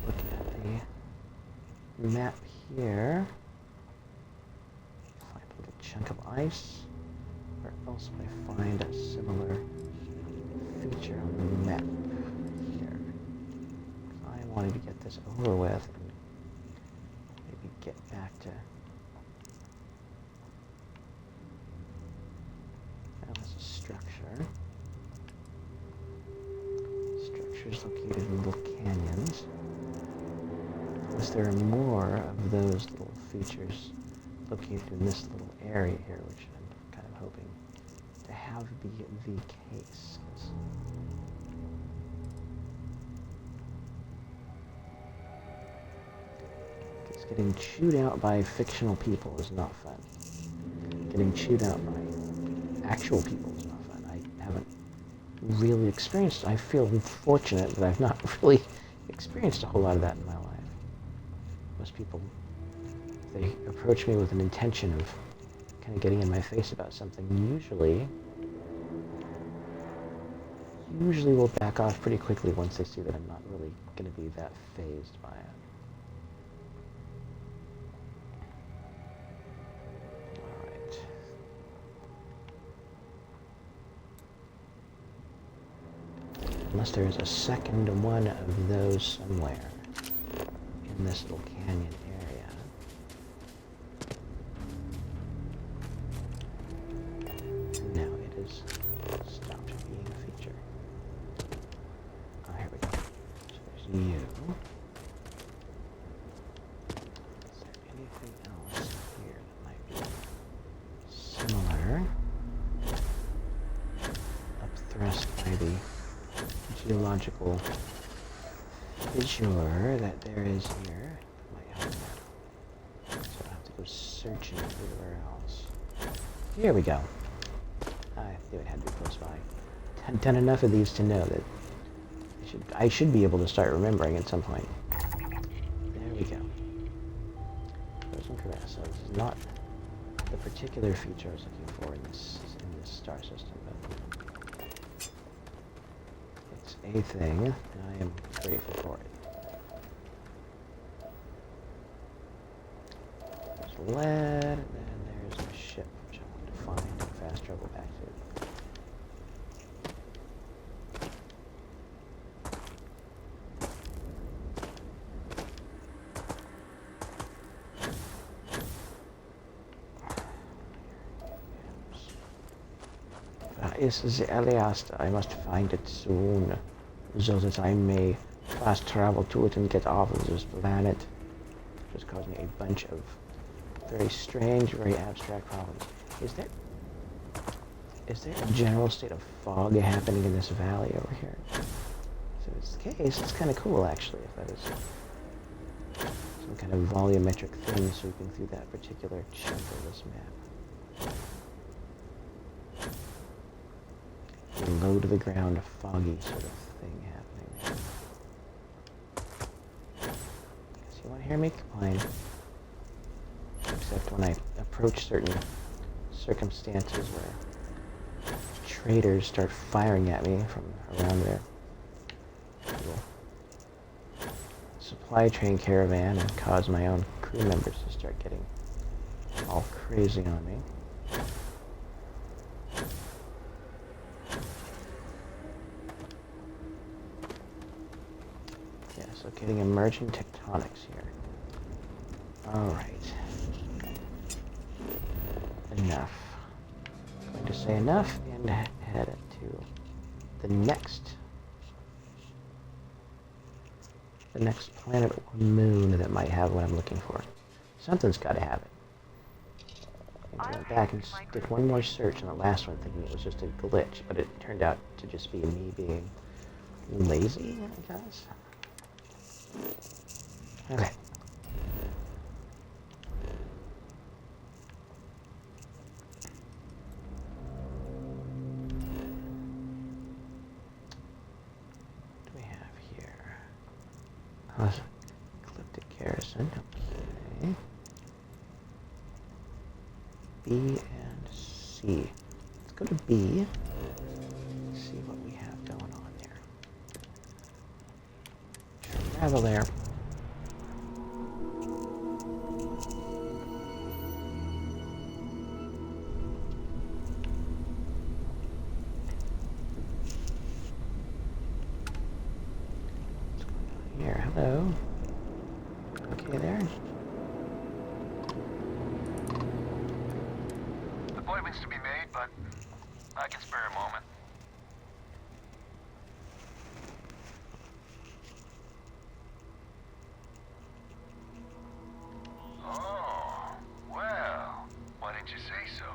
Look at the map here. Find a little chunk of ice. Where else would I find a similar feature on the map here? I wanted to get this over with and maybe get back to... Now there's a structure. Structures located in little canyons. Unless there are more of those little features located in this little area here, which I'm kind of hoping to have be the case. Because getting chewed out by fictional people is not fun. Getting chewed out by actual people is not fun. I haven't really experienced, I feel fortunate that I've not really experienced a whole lot of that in my life. Most people, they approach me with an intention of kind of getting in my face about something, usually will back off pretty quickly once they see that I'm not really going to be that fazed by it. Alright. Unless there's a second one of those somewhere in this little canyon area. No, it is stopped being a feature. Oh, here we go. So there's you. Is there anything else here that might be similar? Upthrust by the geological fissure that there is here. Might help that. So I'll have to go searching everywhere else. Here we go. I knew it had to be close by. I've done enough of these to know that I should be able to start remembering at some point. There we go. Frozen crevasse. So this is not the particular feature I was looking for in this star system, but it's a thing, and I am grateful for it. There's lead, and then there's a ship, which I want to find and fast travel back to. Is the earliest. I must find it soon, so that I may fast travel to it and get off of this planet. Just causing a bunch of very strange, very abstract problems. Is there a general state of fog happening in this valley over here? So if it's the case, it's kind of cool actually, if that is. So some kind of volumetric thing sweeping through that particular chunk of this map. A low to the ground, foggy sort of thing happening. Guess you won't hear me complain. Except when I approach certain circumstances where traitors start firing at me from around their little supply train caravan and cause my own crew members to start getting all crazy on me. Yeah, so getting emerging tectonics here. Alright. Enough. I'm going to say enough and head to the next planet or moon that might have what I'm looking for. Something's got to have it. I'm going to go back and did one more search on the last one, thinking it was just a glitch, but it turned out to just be me being lazy, I guess. Okay. What do we have here? Ecliptic Garrison. Okay. B and C. Let's go to B. See what we have going on there. Travel there. What's going on here? Hello. Okay there. Appointments to be made, but I can spare a moment. Oh, well, why didn't you say so?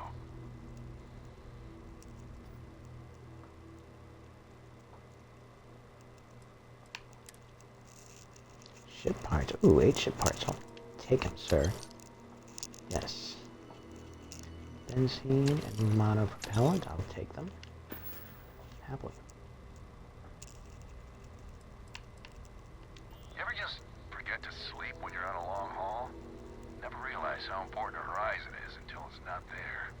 Ship parts. Ooh, 8 ship parts. I'll take them, sir. Yes. Benzene and monopropellant. I'll take them. Happily. You ever just forget to sleep when you're on a long haul? Never realize how important a horizon is until it's not there.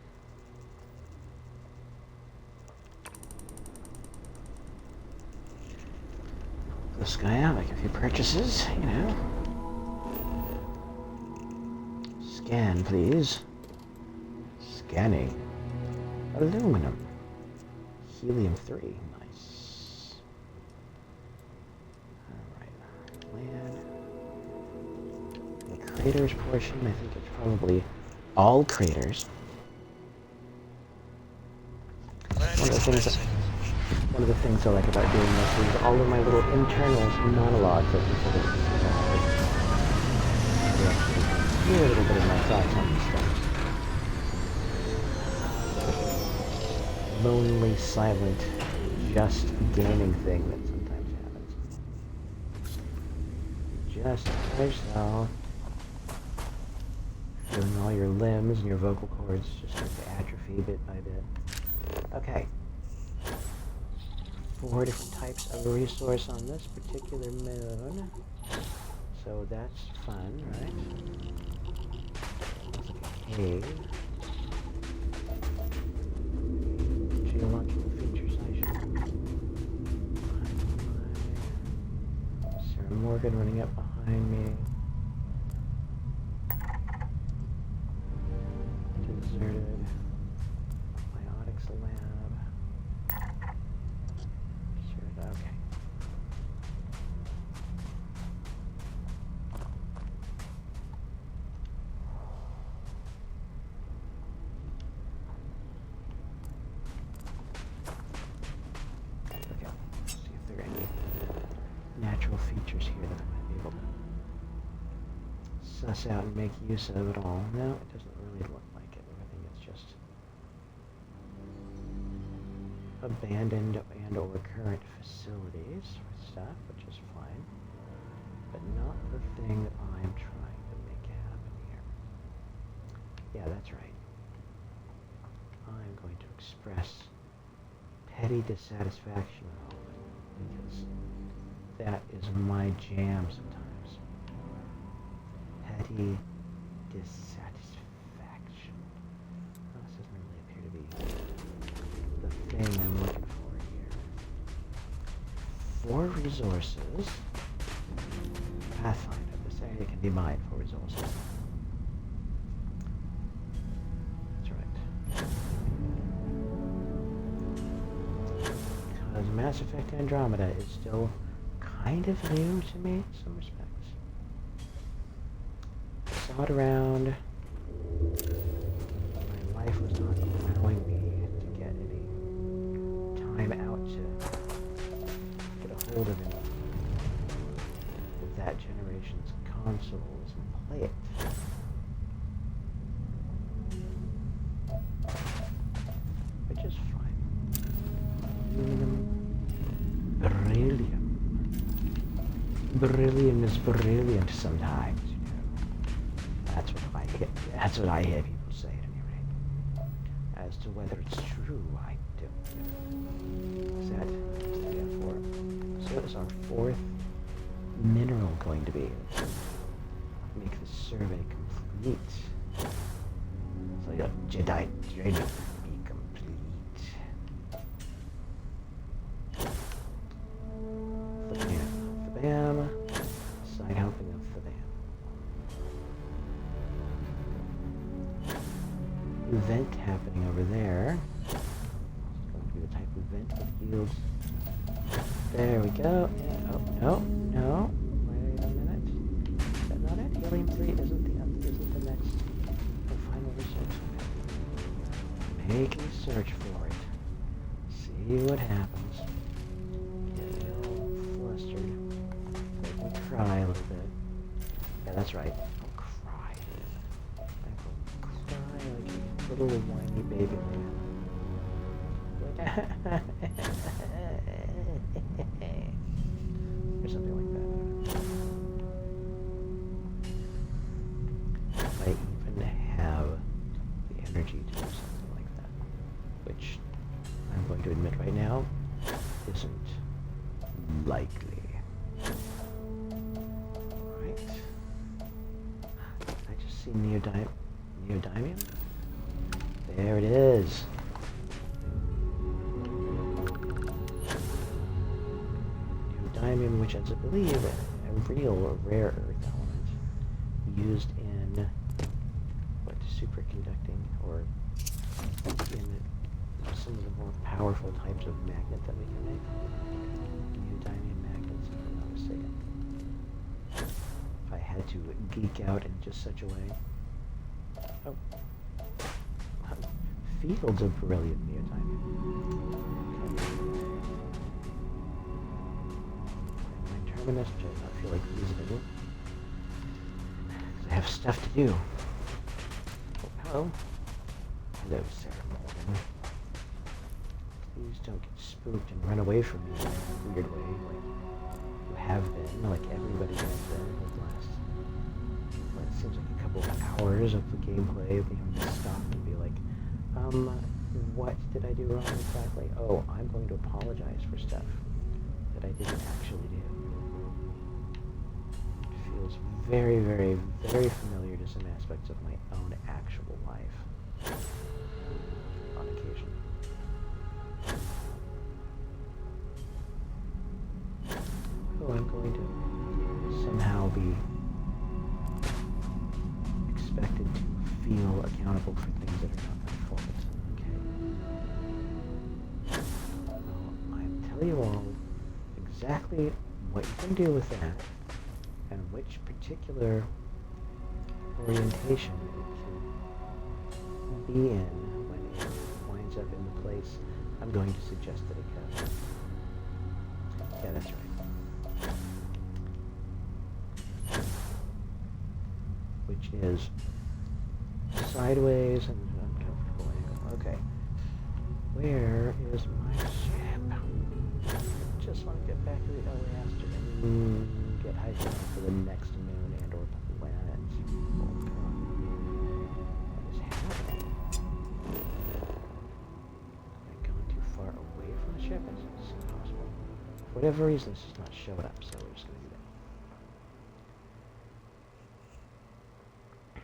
This guy out, make a few purchases, you know. Scan, please. Scanning. Aluminum. Helium-3. Nice. Alright. Land. The craters portion, I think it's probably all craters. One of the things I like about doing this is all of my little internal monologues that people hear a little bit of my thoughts on this stuff. Lonely, silent, just gaming thing that sometimes happens. Just by yourself, feeling all your limbs and your vocal cords just start to atrophy bit by bit. Okay. 4 different types of resource on this particular moon. So that's fun, right? Looks like a cave. Geological features I should find. Sarah Morgan running up behind me. Deserted. Biotics lab. Okay. Okay. Let's see if there are any natural features here that I might be able to suss out and make use of at all. No, it doesn't really look like it. Everything is just abandoned and or current facilities for stuff, which is fine, but not the thing that I'm trying that's right. I'm going to express petty dissatisfaction with all of it, because that is my jam sometimes. Petty dissatisfaction. Well, this doesn't really appear to be the thing I'm looking for here. 4 resources. Pathfinder. This area can be mined for resources. That's right. Because Mass Effect Andromeda is still kind of new to me in some respects. I saw it around. My wife was not allowing me to get any time out to get a hold of any of that generation's consoles and play it. Which is fine. Aluminum. Beryllium. Beryllium is brilliant sometimes, you know. That's what I hear people say at any rate. As to whether it's true, I don't know. Is that four? So is our 4th mineral going to be? Make the survey complete. So your Jedi training be complete. Bam. Side helping of the bam. Event happening over there. It's going to be the type of event that yields. There we go. Yeah. Oh, no. Wait a minute. Is that not it? Helium-3 isn't the next the final research. Make a search for it. See what happens. Get me all flustered. Make me cry a little bit. Yeah, that's right. I'll cry. I will cry like a little whiny baby lamb. Or something like that. I even have the energy to do something like that, which I'm going to admit right now isn't likely. Right. I just see neodymium? There it is. Neodymium, which is, I believe, a real or rare earth element used in superconducting, or in some of the more powerful types of magnet that we can make. Neodymium magnets, if I'm not mistaken. If I had to geek out in just such a way. Oh. Fields of brilliant neodymium. Okay. My terminus, which I do not feel like visiting. I have stuff to do. Hello. Hello, Sarah Morgan. Please don't get spooked and run away from me in a weird way, like you have been, like everybody has been for the last, well, it seems like a couple of hours of the gameplay of me having to stop and be like, what did I do wrong exactly? Oh, I'm going to apologize for stuff that I didn't actually do. It feels very, very, very familiar to some aspects of my own actual life on occasion. Oh, I'm going to somehow be expected to feel accountable for things that are not my fault. Okay. Well, I'll tell you all exactly what you can do with that, and which particular orientation it can be in when it winds up in the place I'm going to suggest that it goes. Yeah, that's right. Which is sideways and uncomfortable angle. Okay. Where is my ship? Just want to get back to the LAS and get hyped up for the next moon and or planet. What is happening? whatever reason, this is not showing up, so we're just going to do that.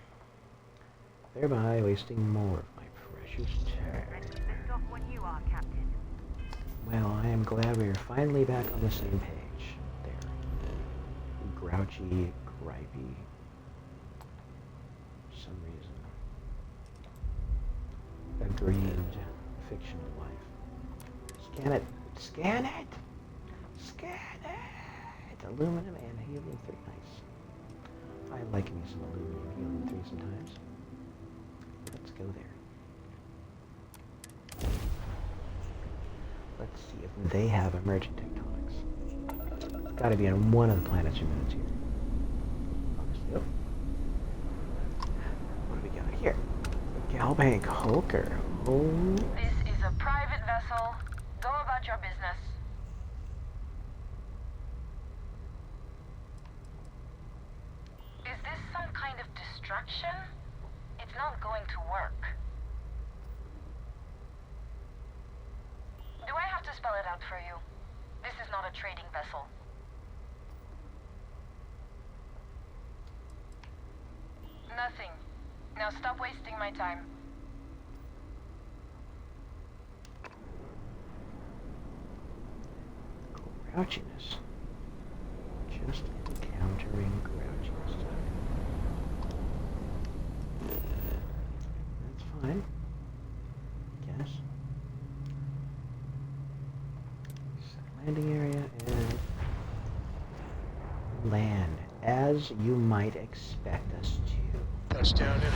Thereby wasting more of my precious time. Ready to lift off when you are, Captain. Well, I am glad we are finally back on the same page. There. Grouchy, gripey. For some reason. Aggrieved fictional life. Scan it! Scan it! Scan it! Aluminum and helium-3. Nice. I like me some aluminum helium-3 sometimes. Let's go there. Let's see if they have emergent tectonics. It's got to be on one of the planets you're minutes here. Obviously. Oh. What do we got here? Galbank Hulker. Oh. This is a private vessel. Go about your business. Is this some kind of distraction? It's not going to work. Do I have to spell it out for you? This is not a trading vessel. Nothing. Now stop wasting my time. Grouchiness. Just encountering grouchiness. That's fine. Guess. Set landing area and land, as you might expect us to. Touchdown in.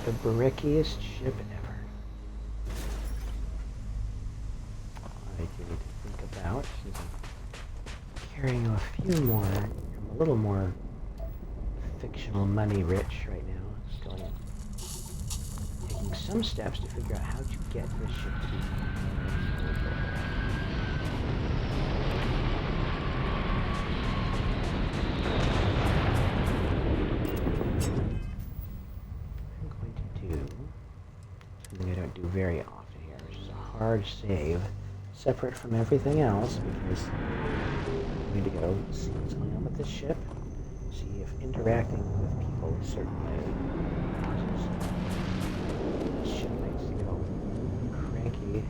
The brickiest ship ever. I need to think about, since I'm carrying a few more, I'm a little more fictional money rich right now. Still taking some steps to figure out how to get this ship to be. Something I don't do very often here, which is a hard save, separate from everything else, because I need to go see what's going on with this ship, see if interacting with people a certain way causes this ship makes a little cranky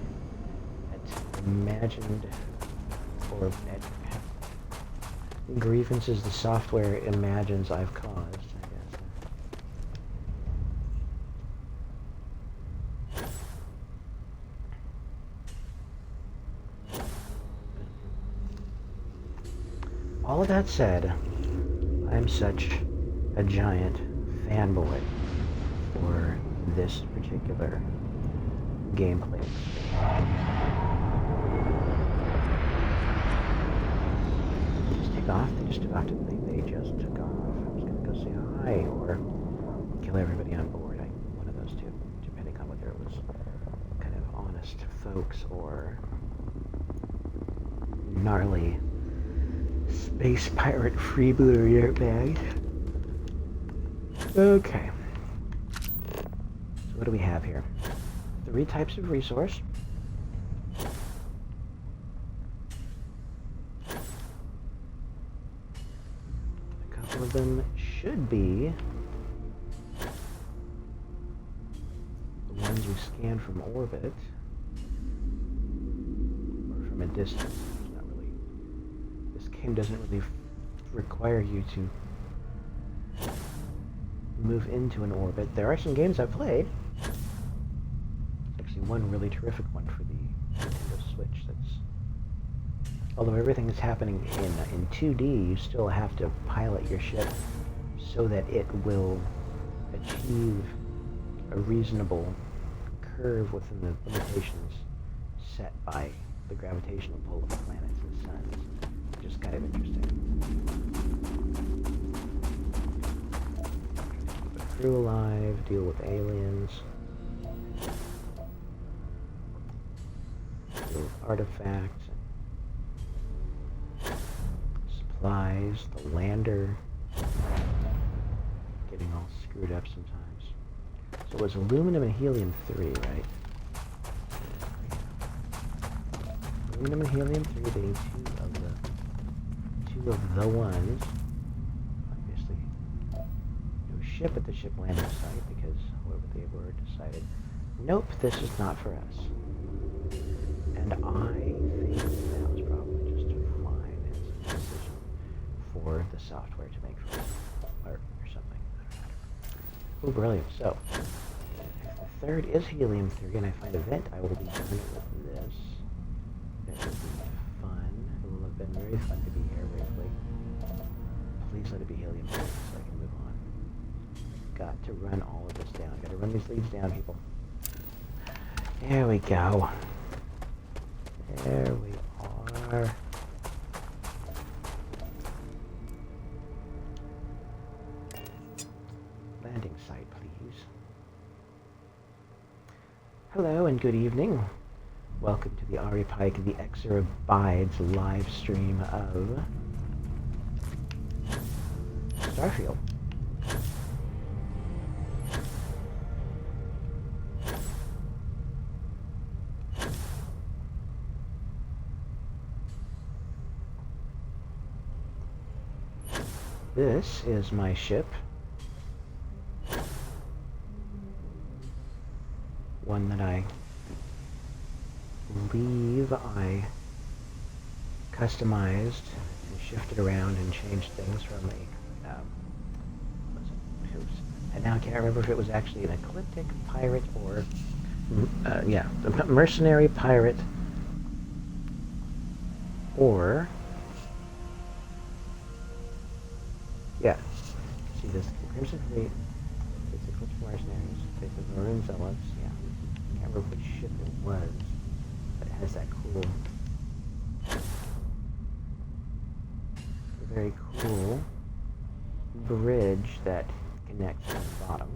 at imagined, or at grievances the software imagines I've caused. All of that said, I'm such a giant fanboy for this particular gameplay. Just take off. They just took off. They just took off. I'm just gonna go say hi or kill everybody on board. One of those two, depending on whether it was kind of honest folks or gnarly space pirate freebooter dirtbag. Okay. So what do we have here? 3 types of resource. A couple of them should be the ones you scan from orbit or from a distance. Game doesn't really require you to move into an orbit. There are some games I've played. Actually, one really terrific one for the Nintendo Switch. Although everything is happening in 2D, you still have to pilot your ship so that it will achieve a reasonable curve within the limitations set by the gravitational pull of the planets and suns. Just kind of interesting. Keep the crew alive, deal with aliens, deal with artifacts, supplies, the lander. Getting all screwed up sometimes. So it was aluminum and helium-3, right? Aluminum and helium-3 being two of the ones. Obviously, no ship at the ship landing site because whoever they were decided, nope, this is not for us. And I think that was probably just fine as a decision for the software to make for us, or something. Oh, brilliant. So, if the third is helium-3 and I find a vent, I will be done with this. That will be fun. It will have been very fun to be here briefly. Please let it be helium-3 so I can move on. Got to run all of this down. Got to run these leads down, people. There we go. There we are. Landing site, please. Hello and good evening. Welcome to the Ari Pike TheX-erAbides live stream of Starfield. This is my ship. One that I believe I customized and shifted around and changed things from a, and now I can't remember if it was actually an ecliptic pirate or, yeah, a mercenary pirate or, yeah, see this, Crimson Fleet, it's Eclipse Mercenaries, it's the Maroon Zealots, yeah, I can't remember which ship it was, but it has that cool, very cool bridge that connects to the bottom.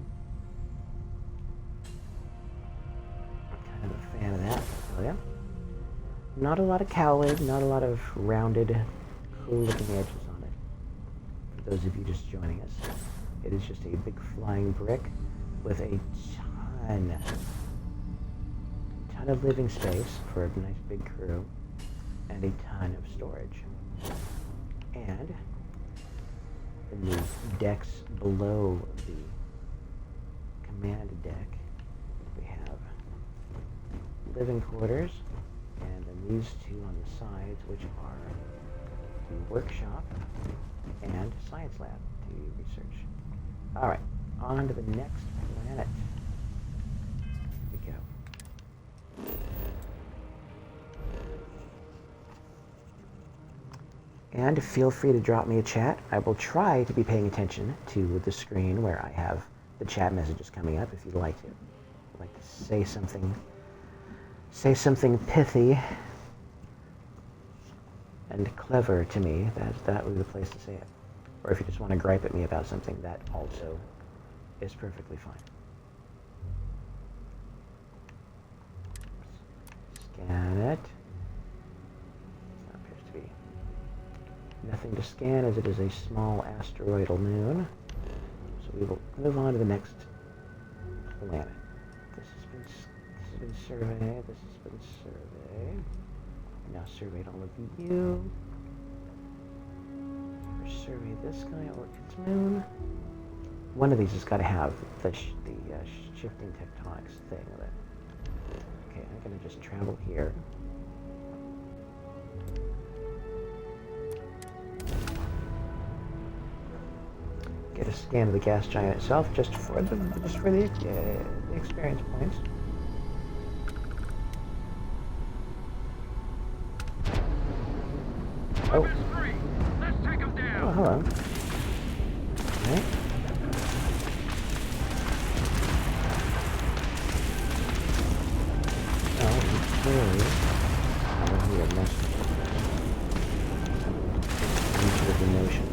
I'm kind of a fan of that, I'll tell you. Not a lot of cowlid, not a lot of rounded, cool looking edges on it. For those of you just joining us, it is just a big flying brick with a ton of living space for a nice big crew and a ton of storage. And in the decks below the command deck, we have living quarters, and then these two on the sides, which are the workshop and science lab to research. All right, on to the next planet. Here we go. And feel free to drop me a chat. I will try to be paying attention to the screen where I have the chat messages coming up if you'd like to. I'd like to say something pithy and clever to me. That would be the place to say it. Or if you just want to gripe at me about something, that also is perfectly fine. Scan it. That appears to be nothing to scan as it is a small asteroidal moon. So we will move on to the next planet. This has been surveyed. This has been surveyed. Now surveyed all of you. Survey this guy or its moon. One of these has got to have the shifting tectonics thing with it. Okay, I'm going to just travel here. Get a scan of the gas giant itself, just for the experience points. Oh. Oh, hello. Okay. Oh, it's clearly out here next into the notion.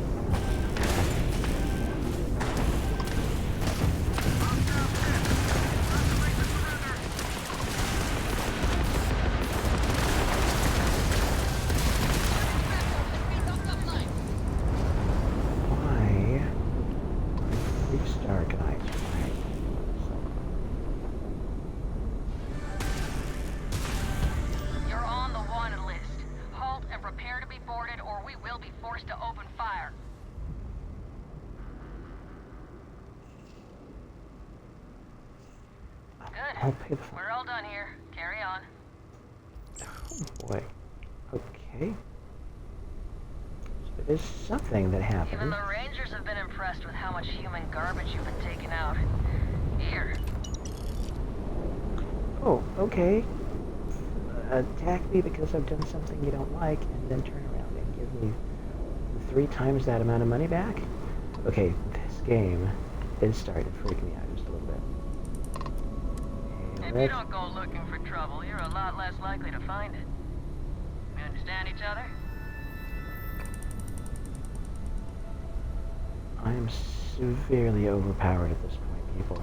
open fire. I'll Good. pay the fine. We're all done here. Carry on. Oh boy. Okay. So there's something that Even happened. the Rangers have been impressed with how much human garbage you've been taking out. Here. Oh, okay. Attack me because I've done something you don't like, and then turn around and give me 3 times that amount of money back? Okay, this game is starting to freak me out just a little bit. Hey, If you don't go looking for trouble, you're a lot less likely to find it. We understand each other? I am severely overpowered at this point, people.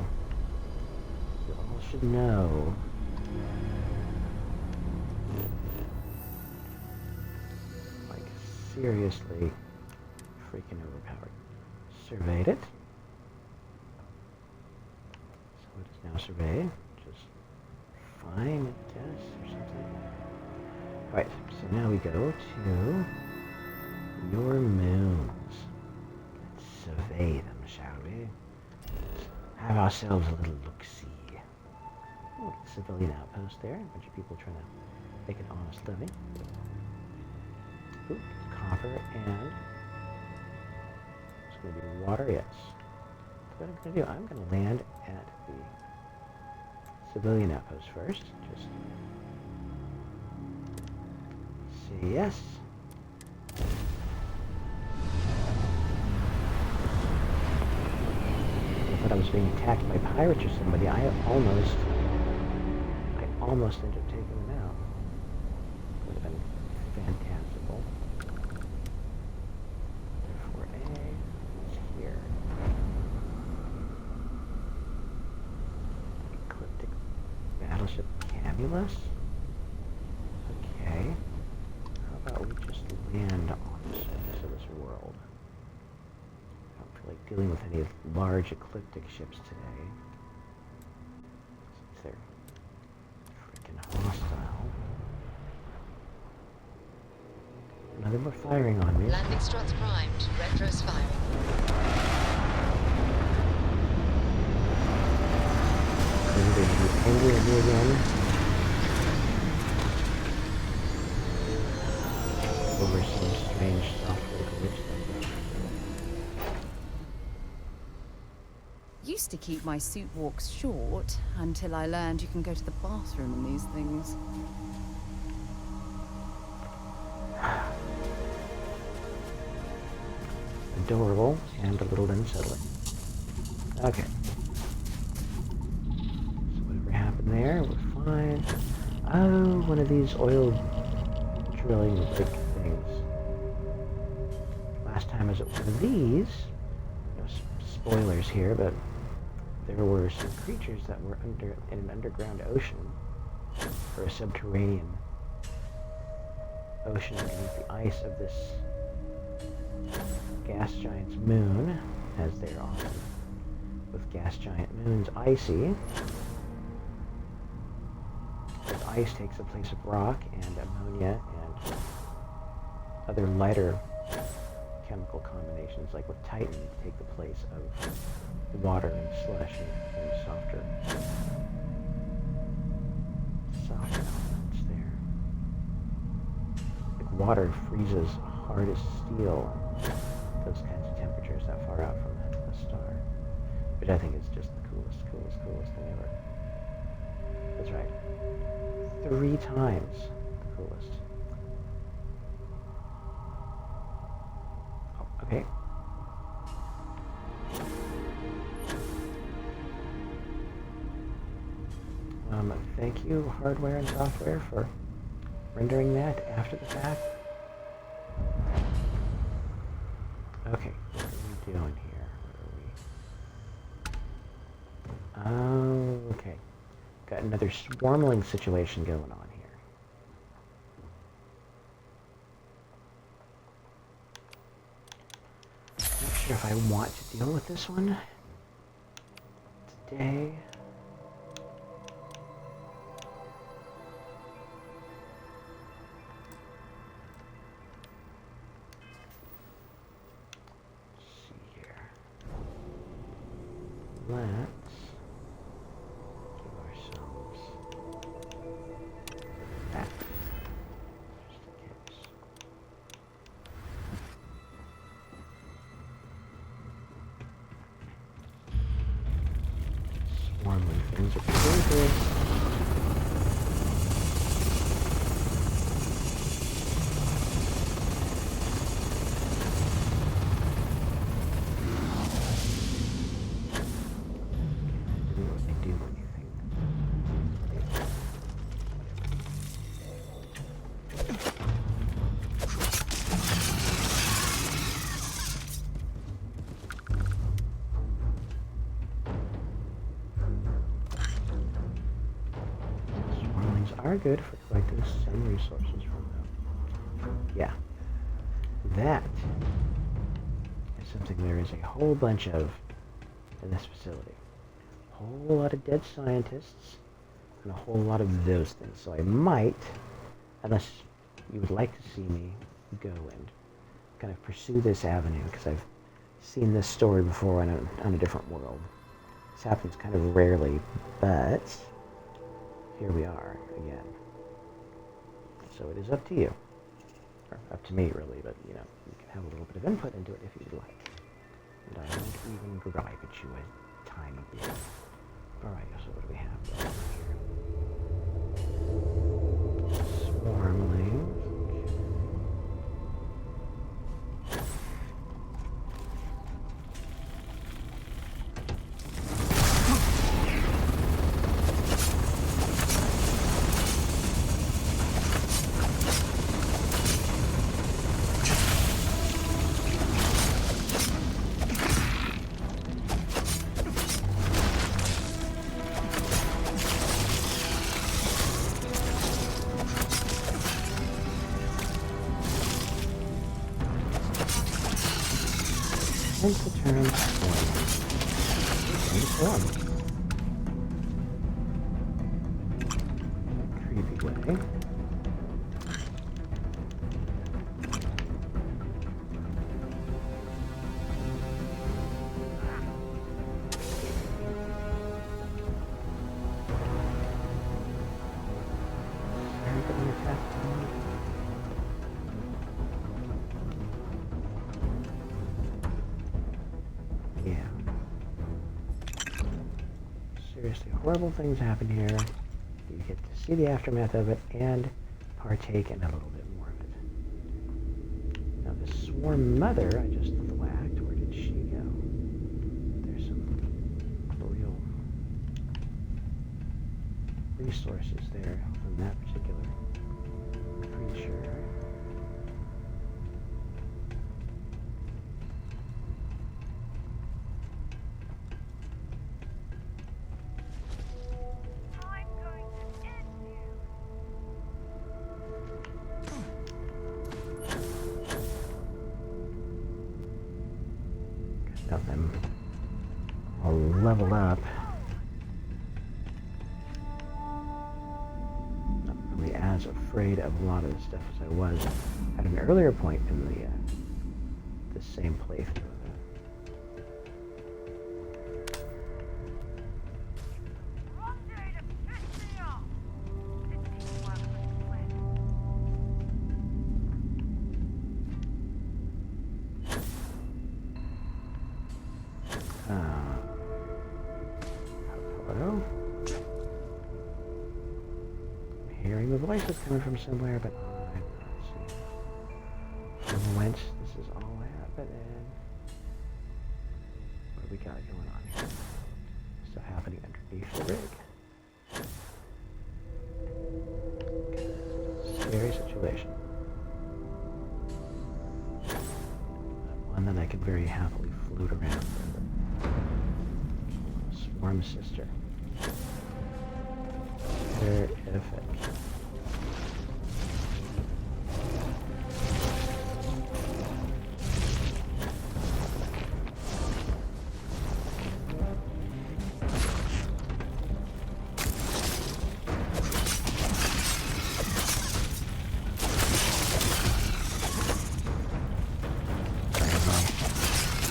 You all should know. Like, seriously freaking overpowered. Surveyed it. So it is now surveyed, which is fine, I guess, or something. Alright, so now we go to your moons. Let's survey them, shall we? Have ourselves a little look-see. Oh, civilian outpost there. A bunch of people trying to make an honest living. Ooh, copper and it's going to be water, yes. So what I'm going to do, I'm going to land at the civilian outpost first. Just say yes. I thought I was being attacked by pirates or somebody. I almost ended up taking them out. Would have been fantastical. 4A is here. Ecliptic battleship Camulus. Okay. How about we just land on the surface of this world? I don't feel like dealing with any large ecliptic ships today. Since they're freaking hostile. Now they were firing on me. Landing struts primed. Retros firing. Maybe they should be angry at me again. Over some strange software glitch thing. Used to keep my suit walks short until I learned you can go to the bathroom in these things. Adorable and a little unsettling. Okay. So whatever happened there, we're fine. Oh, one of these oil drilling rig things. Last time I was at one of these, no spoilers here, but there were some creatures that were in an underground ocean, or a subterranean ocean beneath the ice of this gas giant's moon, as they're often with gas giant moons icy. As ice takes the place of rock and ammonia and other lighter chemical combinations, like with Titan, take the place of water and slush and softer elements there. Like water freezes hard as steel. Those kinds of temperatures that far out from the star. Which I think is just the coolest thing ever. That's right. 3 times the coolest. Oh, okay. Thank you, hardware and software, for rendering that after the fact. Okay, what are we doing here? What are we? Oh, okay. Got another swarmling situation going on here. Not sure if I want to deal with this one today. let's give ourselves that. Just in case. Swarm when things are dangerous. Are good for collecting some resources from them. Yeah. That is something there is a whole bunch of in this facility. A whole lot of dead scientists and a whole lot of those things. So I might, unless you would like to see me go and kind of pursue this avenue, because I've seen this story before on a different world. This happens kind of rarely, but here we are again. So it is up to you. Or up to me, really, but, you know, you can have a little bit of input into it if you'd like. And I won't even gripe at you a tiny bit. Alright, so what do we have here? Swarmlings. Hence the term swarm. Creepy way. Seriously, horrible things happen here. You get to see the aftermath of it and partake in a little bit more of it. Now, the swarm mother I just thwacked, where did she go? There's some real resources there from that particular creature. Got them all leveled up. Not really as afraid of a lot of the stuff as I was at an earlier point in the same playthrough. Hello? I'm hearing the voices coming from somewhere, but I'm not seeing from whence this is all happening. What do we got going on here? Stuff happening underneath the rig. Scary situation. One that I could very happily float around with. Swarm sister. Terrific.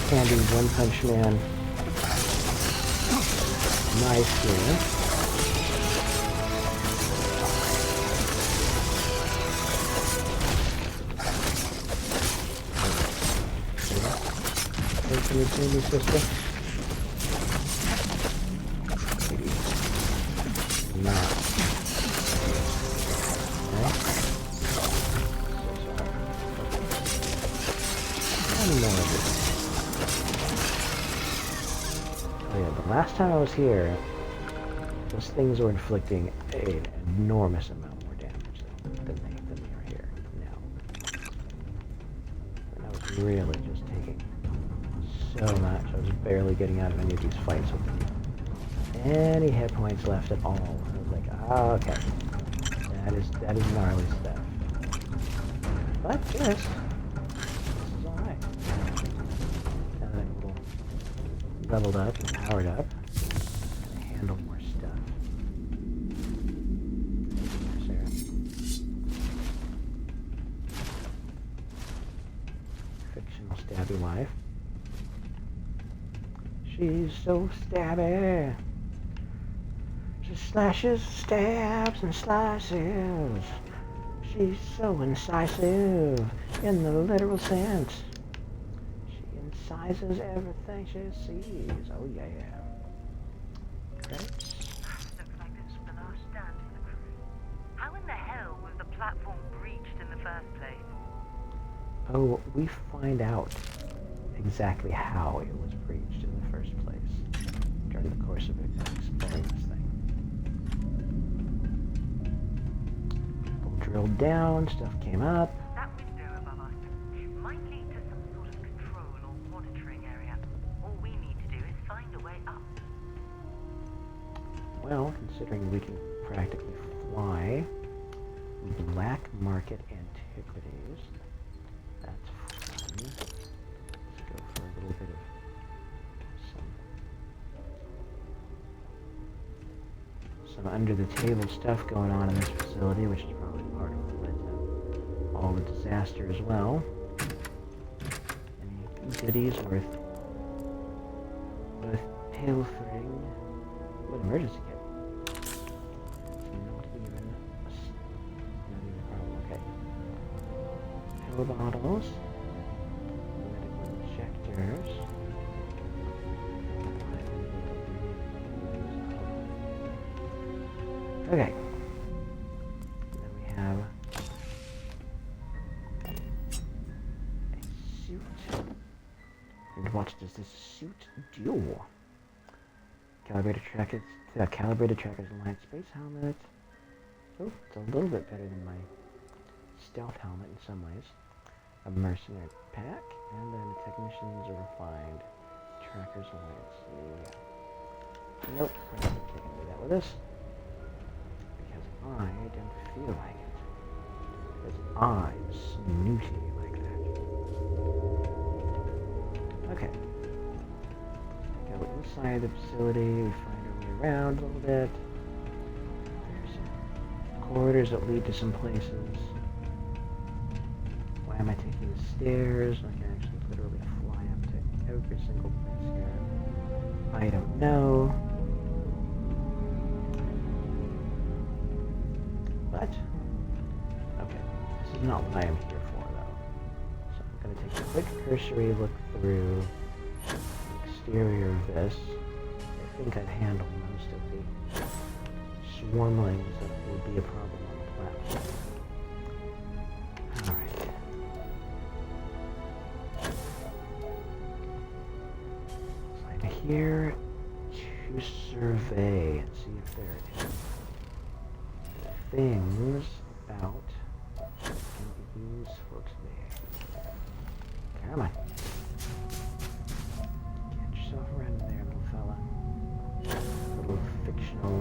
Candy One Punch Man. nice here. Can you see me, sister? Maybe not. Okay. One more of this. Oh yeah, the last time I was here, those things were inflicting an enormous amount more damage than they are here now. And I was really just taking so much. I was barely getting out of any of these fights with any hit points left at all. I was like, oh, okay, that is gnarly stuff. But this is all right. Now that I'm a little leveled up and powered up, I can handle more stuff. Sarah. Fictional stabby wife. She's so stabby. She slashes, stabs, and slices. She's so incisive in the literal sense. She incises everything she sees. Oh yeah. Great. Looks like this is the last stand for the crew. How in the hell was the platform breached in the first place? Oh, we find out exactly how it was breached in the first place during the course of exploring this thing. People drilled down, stuff came up. That window above us might lead to some sort of control or monitoring area. All we need to do is find a way up. Well, considering we can practically fly, black market antiquities. That's fun. Let's go for a little bit of some under the table stuff going on in this facility, which is probably part of what led to all the disaster as well. Any goodies worth pilfering? What emergency kit? Not even a problem. Okay. Pill bottles. Medical injectors. Okay. Then we have a suit. And what does this suit do? Calibrated trackers, aligned space helmet. Oh, it's a little bit better than my stealth helmet in some ways. A mercenary pack, and then a technician's refined trackers alliance. Yeah. Nope, we're not taking any of that with us. Because I don't feel like it. Because I'm snooty like that. Okay. Go inside the facility, we find our way around a little bit. There's some corridors that lead to some places. Why am I taking the stairs? I can actually literally fly up to every single place here. I don't know. But, okay, this is not what I am here for, though. So I'm going to take a quick cursory look through the exterior of this. I think I've handled most of the swarmlings that would be a problem on the platform. Alright. So I'm here to survey and see if there is things about that can be useful to me. Come on. Get yourself around there, little fella. A little fictional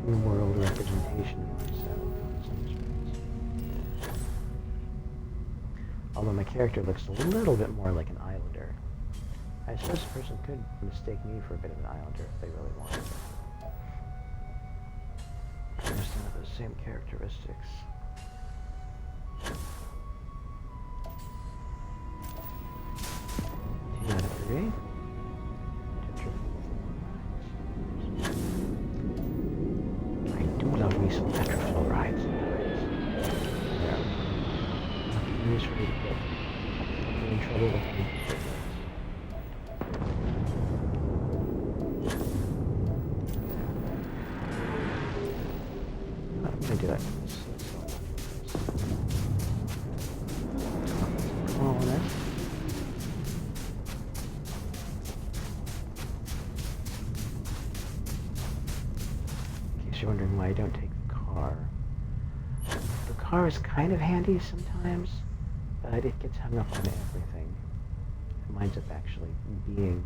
in-world representation of myself in some respects. Although my character looks a little bit more like an islander. I suppose a person could mistake me for a bit of an islander if they really wanted. There's some of those same characteristics. Two out of three. trouble with my I'm gonna do it. On it. In case you're wondering why I don't take the car. The car is kind of handy sometimes, but it gets hung up on everything. It winds up actually being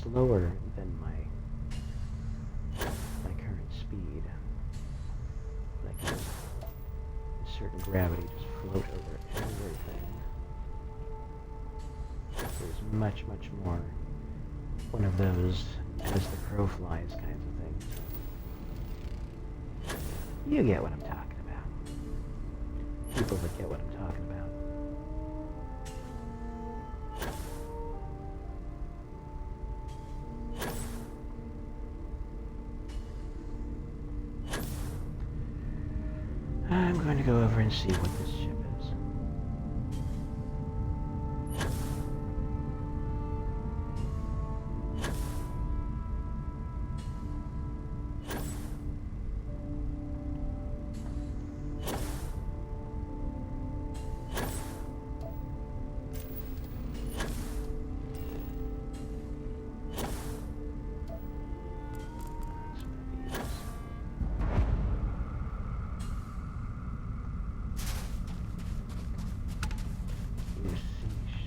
slower than my current speed. Like a certain gravity just float over everything. There's much, much more one of those as the crow flies kinds of things. You get what I'm talking about. People that get what I'm talking about. I'm going to go over and see what this ship is.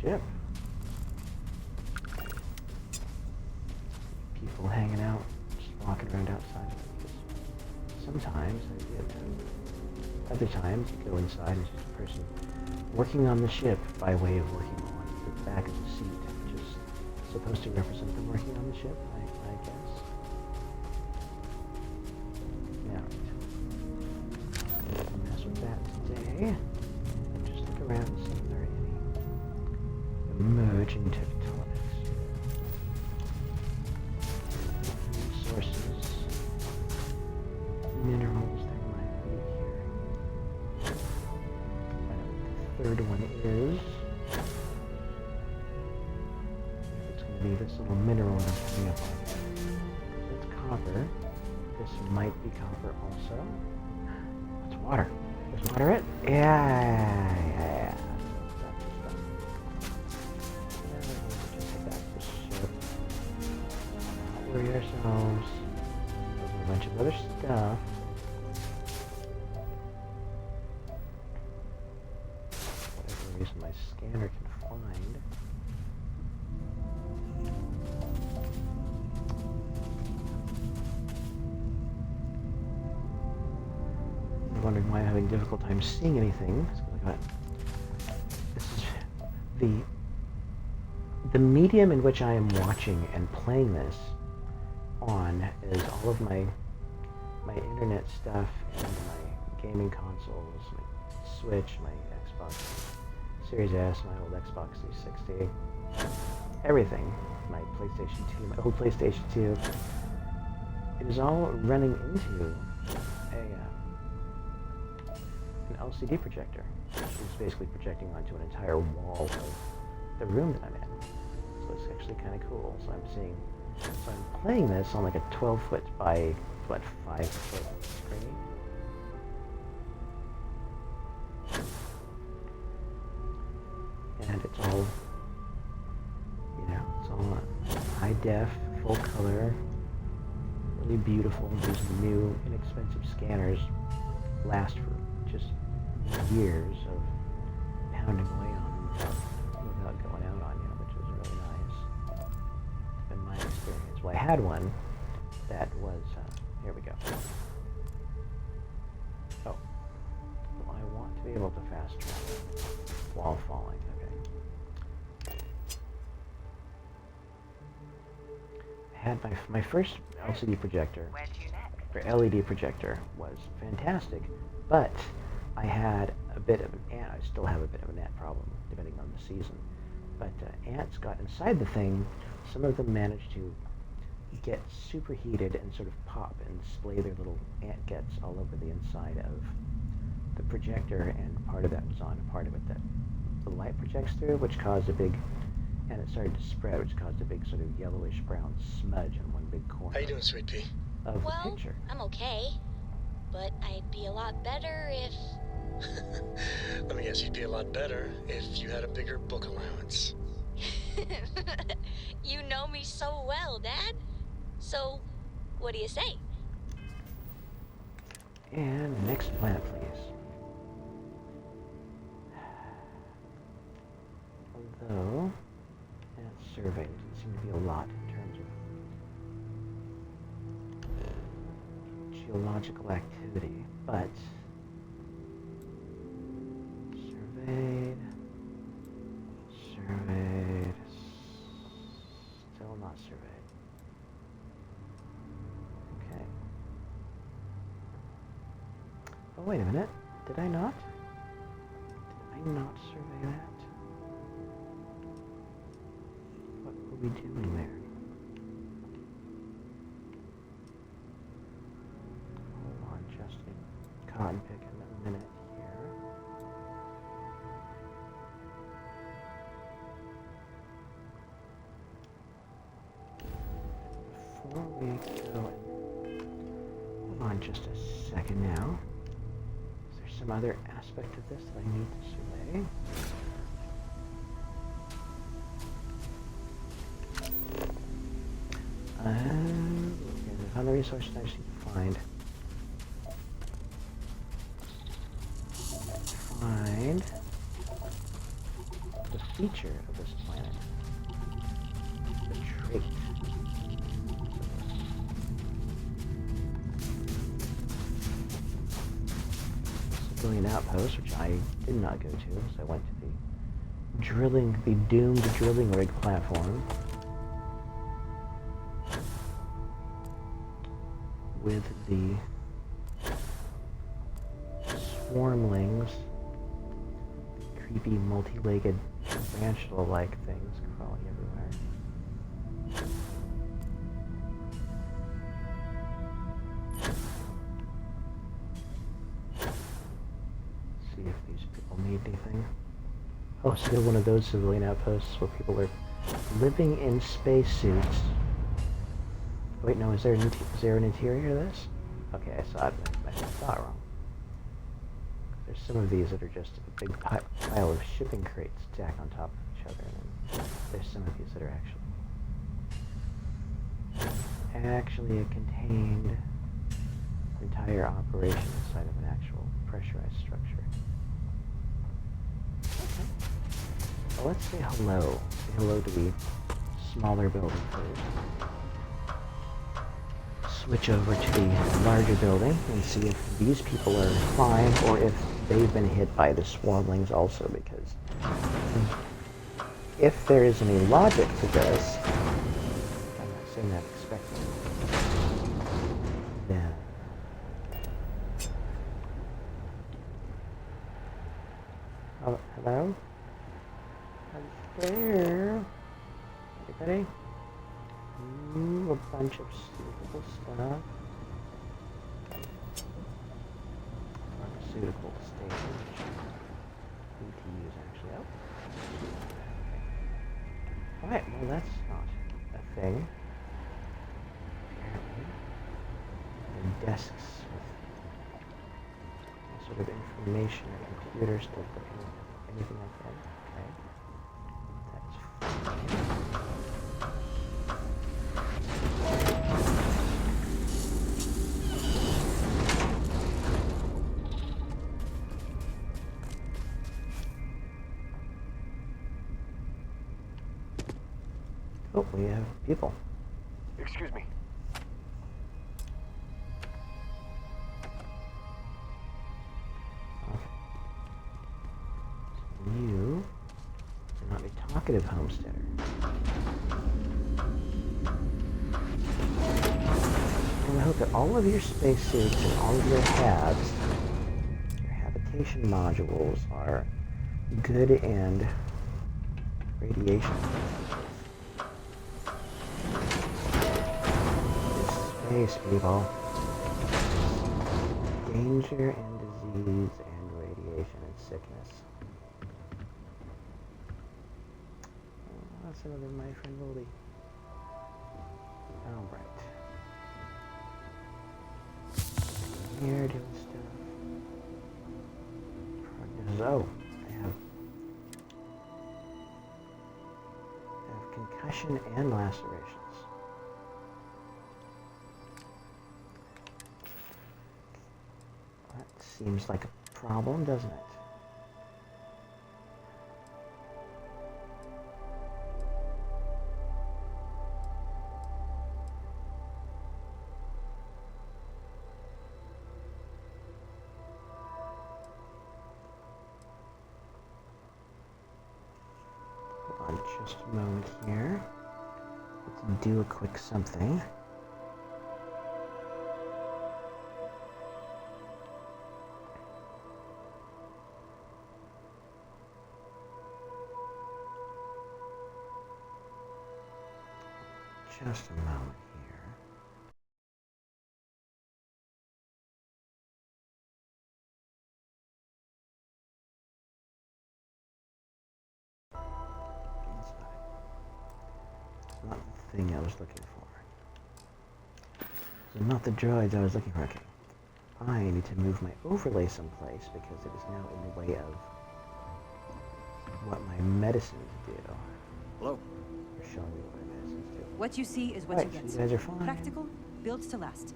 Ship. People hanging out, just walking around outside. Sometimes I get other times you go inside and it's just a person working on the ship by way of working on the back of the seat, which is supposed to represent them working on the ship, I guess. Yeah. Gonna mess with that today. Just look around and see if there are any emerging tectonics. Resources, minerals that might be here. I know what the third one is. It's going to be this little mineral that I'm coming up on. It's copper. This might be copper also. It's water. There's water in it? Yeah. Worry ourselves. There's a bunch of other stuff. Whatever reason my scanner can find. I'm wondering why I'm having a difficult time seeing anything. This is the medium in which I am watching and playing this on is all of my internet stuff and my gaming consoles, my Switch, my Xbox Series S, my old Xbox 360, everything, my PlayStation 2, my old PlayStation 2. It is all running into an LCD projector, which is basically projecting onto an entire wall of the room that I'm in. So it's actually kind of cool. So I'm playing this on like a 12-foot by, what, 5-foot screen? And it's all, it's all high def, full color, really beautiful. These new, inexpensive scanners last for just years of pounding away on them without going out on you, which was really nice. In my experience. Well, I had one that was, here we go. Oh. Well, I want to be able to fast travel while falling. Okay. I had my first LCD projector, or LED projector, was fantastic, but I had a bit of an ant. I still have a bit of an ant problem, depending on the season. But ants got inside the thing. Some of them managed to get superheated and sort of pop and splay their little ant guts all over the inside of the projector, and part of that was on, part of it that the light projects through, which caused a big, and it started to spread, which caused a big sort of yellowish brown smudge in one big corner. How you doing, Sweet Pea? Of Well, the picture. I'm okay. But I'd be a lot better if... Let me guess, you'd be a lot better if you had a bigger book allowance. You know me so well, Dad. So, what do you say? And next planet, please. Although, that survey doesn't seem to be a lot in terms of geological activity, but surveyed, still not surveyed. Okay. Oh, wait a minute. Did I not? Did I not survey that? What were we doing there? Hold on, just a cotton pick in a minute here. Before we go in, hold on just a second now. Is there some other aspect of this that I need to survey? Okay, find the resource I just need to find. The feature of this planet. The trait. Civilian outpost, which I did not go to, so I went to the doomed drilling rig platform. With the swarmlings, creepy multi-legged tarantula-like things crawling everywhere. See if these people need anything. Oh, so they're one of those civilian outposts where people are living in spacesuits. Wait, no, is there an interior to this? Okay, I saw it. I saw it wrong. There's some of these that are just a big pile of shipping crates stacked on top of each other, and then there's some of these that are actually a contained entire operation inside of an actual pressurized structure. Okay. Well, let's say hello. Say hello to the smaller building first. Switch over to the larger building and see if these people are fine or if they've been hit by the swarmlings also, because if there is any logic to this, I'm not saying that expecting, then oh, hello? There? Anybody? Ooh, a bunch of suitable stuff. Pharmaceutical station, which I need to use actually. Oh. Alright, well that's not a thing. Apparently. And desks with all sort of information or computers to put anything like that. Okay. That's fine. Oh, we have people. Excuse me. Okay. You are not a talkative homesteader. And I hope that all of your spacesuits and all of your halves, your habitation modules, are good and radiation. Space, people. Danger and disease and radiation and sickness. some of them, my friend Moldy. Alright. Here doing stuff. Oh, I have concussion and lacerations. That seems like a problem, doesn't it? Just a moment here. Let's do a quick something. Just a moment here. Not the thing I was looking for. So not the droids I was looking for. Okay. I need to move my overlay someplace because it is now in the way of what my medicines do. Hello. They're showing me what my medicines do. What you see is what Right, you get. so you guys are fine. Practical, built to last.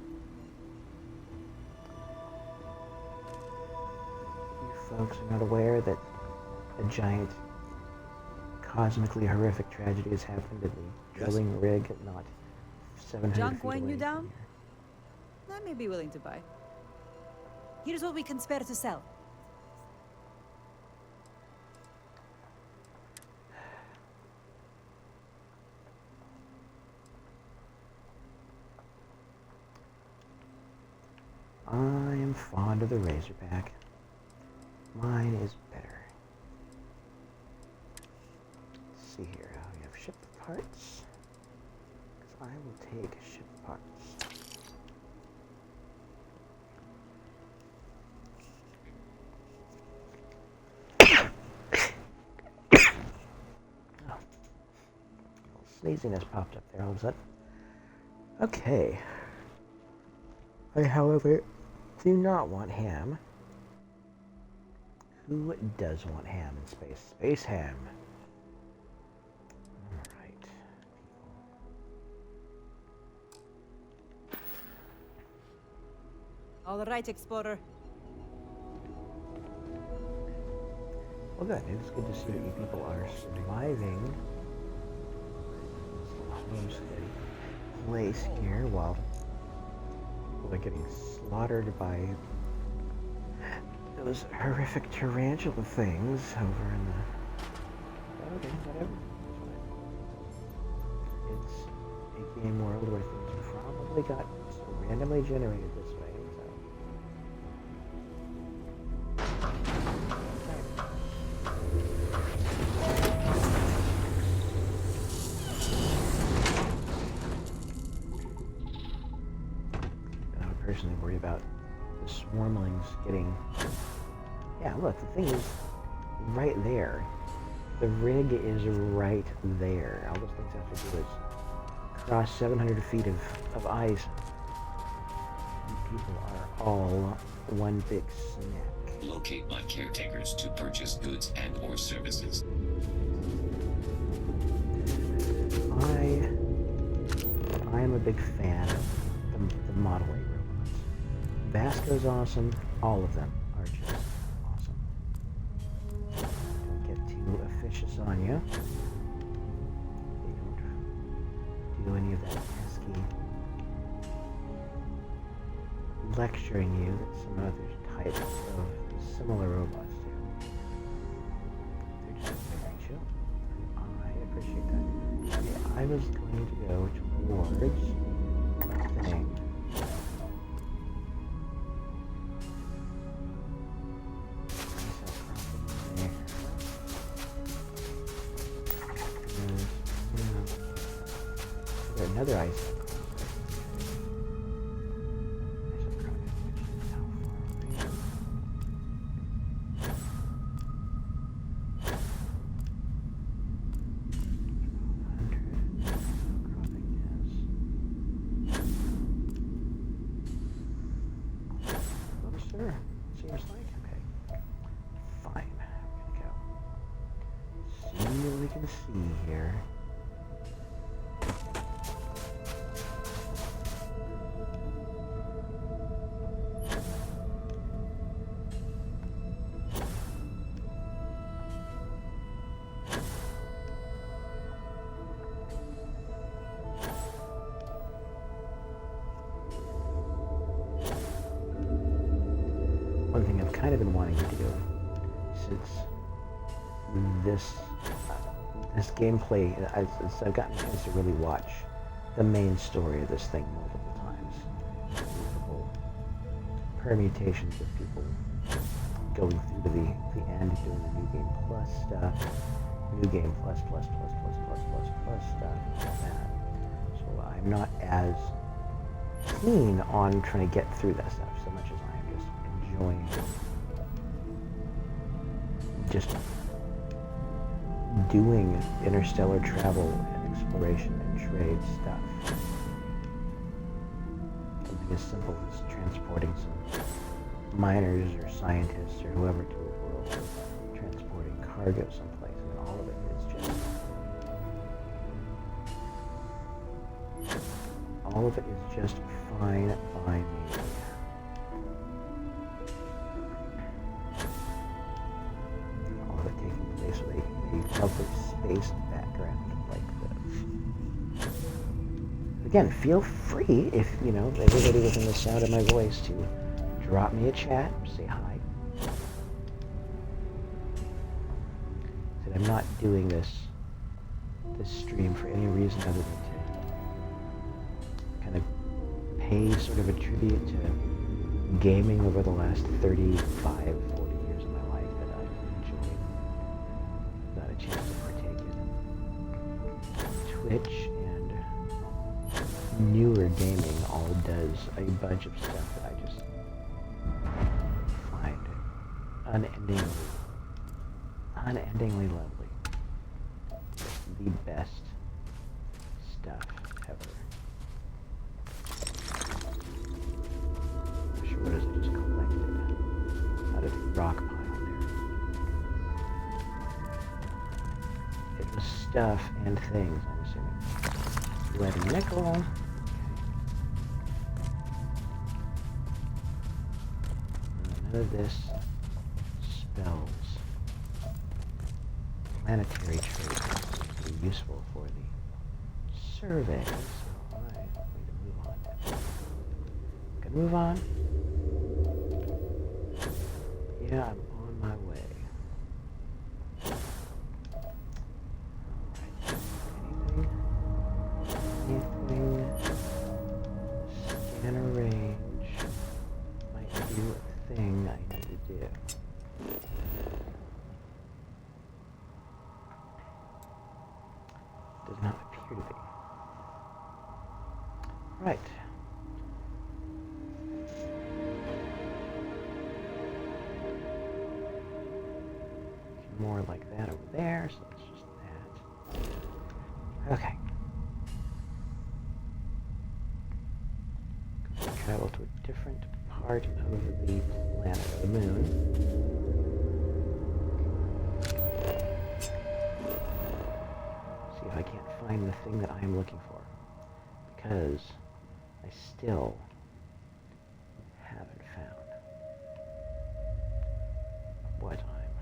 You folks are not aware that a giant cosmically horrific tragedy has happened at the drilling rig at not 700 Junk feet weighing away you from down? here. I may be willing to buy. Here's what we can spare to sell. I am fond of the Razorback. Mine is better. Let's see here. We have ship parts. Because I will take ship parts. Oh. Sneeziness popped up there all of a sudden. Okay. I, however, do not want ham. Who does want ham in space? Space ham. Alright. All right, Explorer. Well, good. It's good to see that you people are surviving this homestead place here while they're getting slaughtered by those horrific tarantula things over in the... Okay, whatever. It's a game world where things probably got randomly generated this way, so... I don't personally worry about the swarmlings getting... Yeah, look, the thing is right there. The rig is right there. All those things have to do is cross 700 feet of ice. And people are all one big snack. Locate my caretakers to purchase goods and or services. I am a big fan of the Model 8 robots. Vasco's awesome. All of them are just awesome. Don't get too officious on you. They don't do any of that pesky lecturing you that some other types of similar robots do. They're just very chill. I appreciate that. Okay, I was going to go towards the thing. Another ice. closer, it seems like. Okay. Fine. We're gonna go. See what we can see here. One thing I've kind of been wanting to do since this gameplay, I've gotten a chance to really watch the main story of this thing multiple times. Multiple permutations of people going through to the end, doing the New Game Plus stuff, New Game Plus stuff, like that. So I'm not as keen on trying to get through that stuff so much as I am just enjoying just doing interstellar travel and exploration and trade stuff. Something as simple as transporting some miners or scientists or whoever to a world, or transporting cargo someplace, and all of it is just fine by me. All of it taking place with a lovely spaced background like this. Again, feel free, if, you know, everybody within the sound of my voice, to drop me a chat, say hi. Said I'm not doing this stream for any reason other than to kind of pay sort of a tribute to gaming over the last 35, 40 years of my life that I've enjoyed. Got a chance to partake in Twitch and newer gaming all does a bunch of stuff that I just find unendingly lovely. The best stuff ever. I'm sure what is it just collected out of the rock pile there. It was stuff and things, I'm assuming. Lead nickel. None of this spells planetary trade is useful for the survey. So I need to move on now. Can move on? Yeah, I'm on my way. Alright. Anything? Scanner range might do a thing I need to do. Does not appear to be. Right. More like that over there, so it's just that. Okay. Travel to a different part of the planet, or the moon. See if I can't find the thing that I am looking for. Because I still haven't found what I'm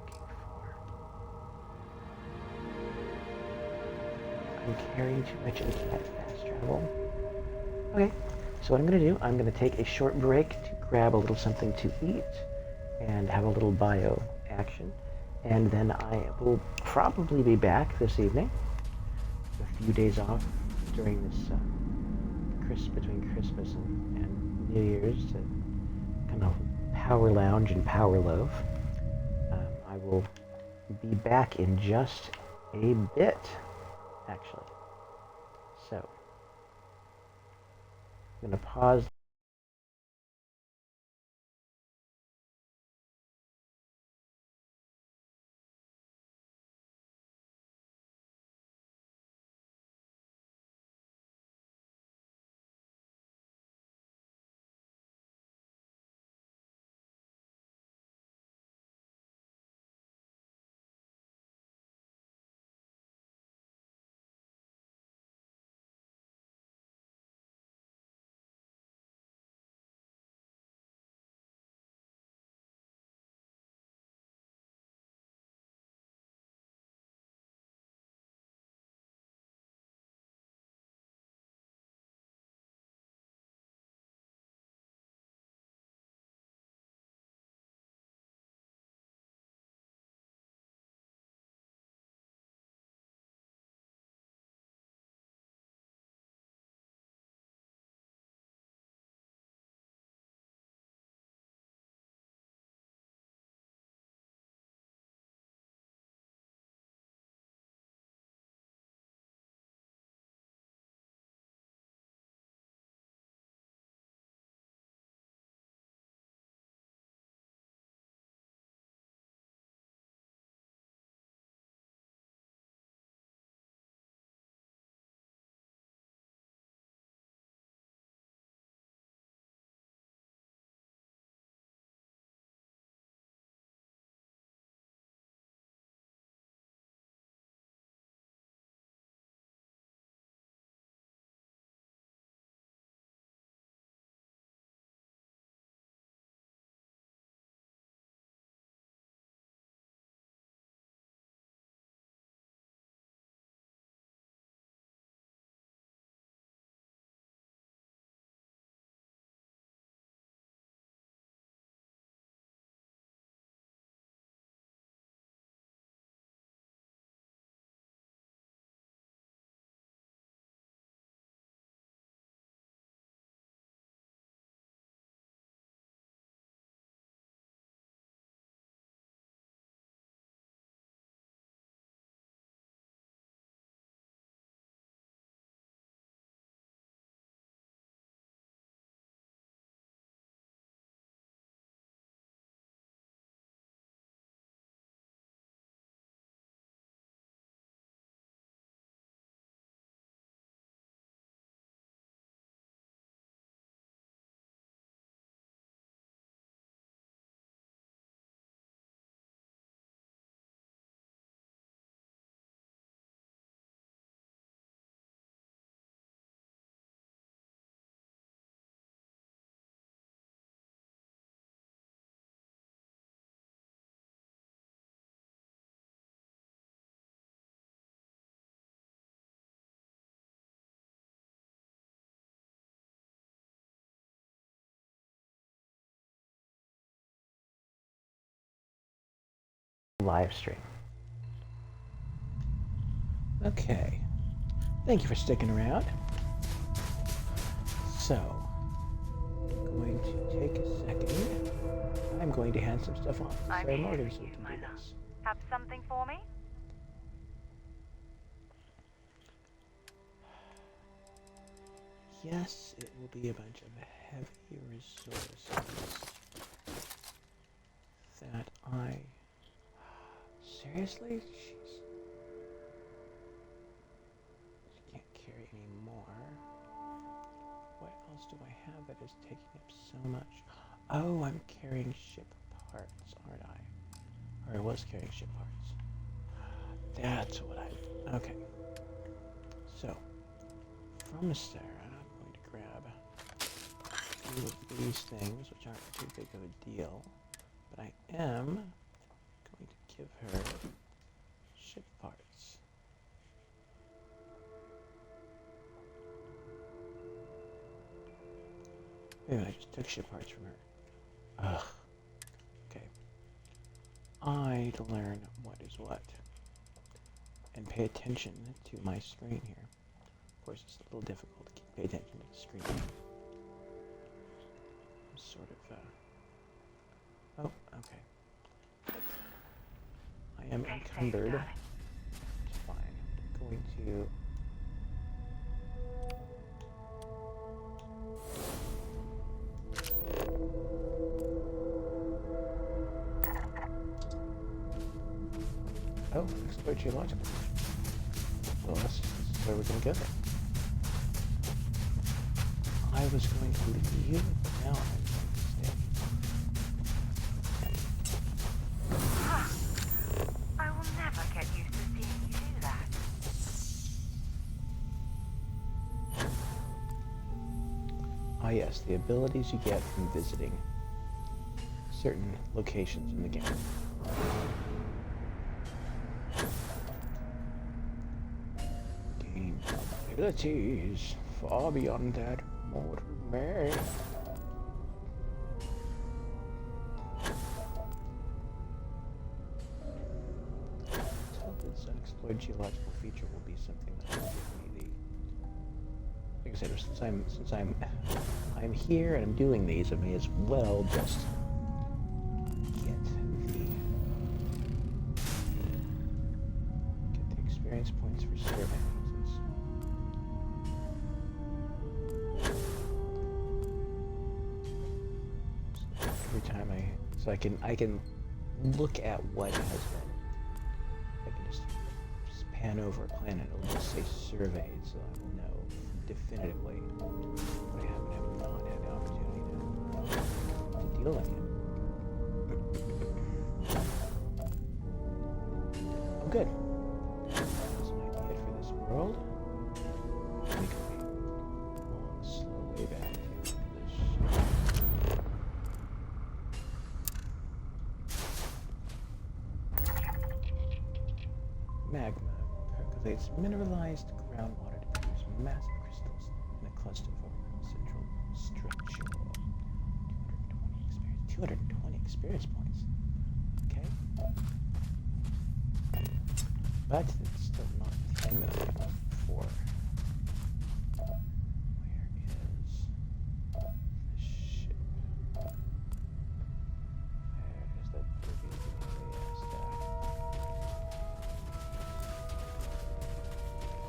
looking for. I'm carrying too much into that fast travel. Okay, so what I'm going to do, I'm going to take a short break to grab a little something to eat and have a little bio action. And then I will probably be back this evening. A few days off during this between Christmas and New Year's to kind of power lounge and power loaf. I will be back in just a bit, actually. So, I'm going to pause live stream. Okay. Thank you for sticking around. So, I'm going to take a second. I'm going to hand some stuff off to Sarah Morgan so we can do this. Have something for me? Yes, it will be a bunch of heavy resources that I... Seriously? Jeez. She can't carry any more. What else do I have that is taking up so much? Oh, I'm carrying ship parts, aren't I? Or I was carrying ship parts. That's what I... Okay. So, from Sarah, I'm going to grab two of these things, which aren't too big of a deal. But I am going to give her ship parts. Wait a minute, I just took ship parts from her. Ugh. Okay. I need to learn what is what. And pay attention to my screen here. Of course, it's a little difficult to pay attention to the screen. I'm sort of, oh, okay. I am encumbered. It's fine. I'm going to... Oh, exploit geological. Well, that's where we're going to go then. I was going to leave, but now I'm going to stay. I will never get used to seeing you do that. Ah yes, the abilities you get from visiting certain locations in the game. Gain abilities far beyond that mortal man. Let's hope this unexplored geological feature will be something that will give me the... Like I said, since I'm here and I'm doing these, I may as well just get the experience points for surveying. Every time I can look at what has been. I can just pan over a planet. It'll just say surveyed, so I will know definitively. But I have not had the opportunity to deal with it. Oh, good. That's an idea for this world. Make a long, slow way back to this. Magma percolates mineralized groundwater to produce massive crystals in a cluster forming central structure. 220 experience points. Okay. But it's still not the thing that I'm looking for. Where is the ship? Where is the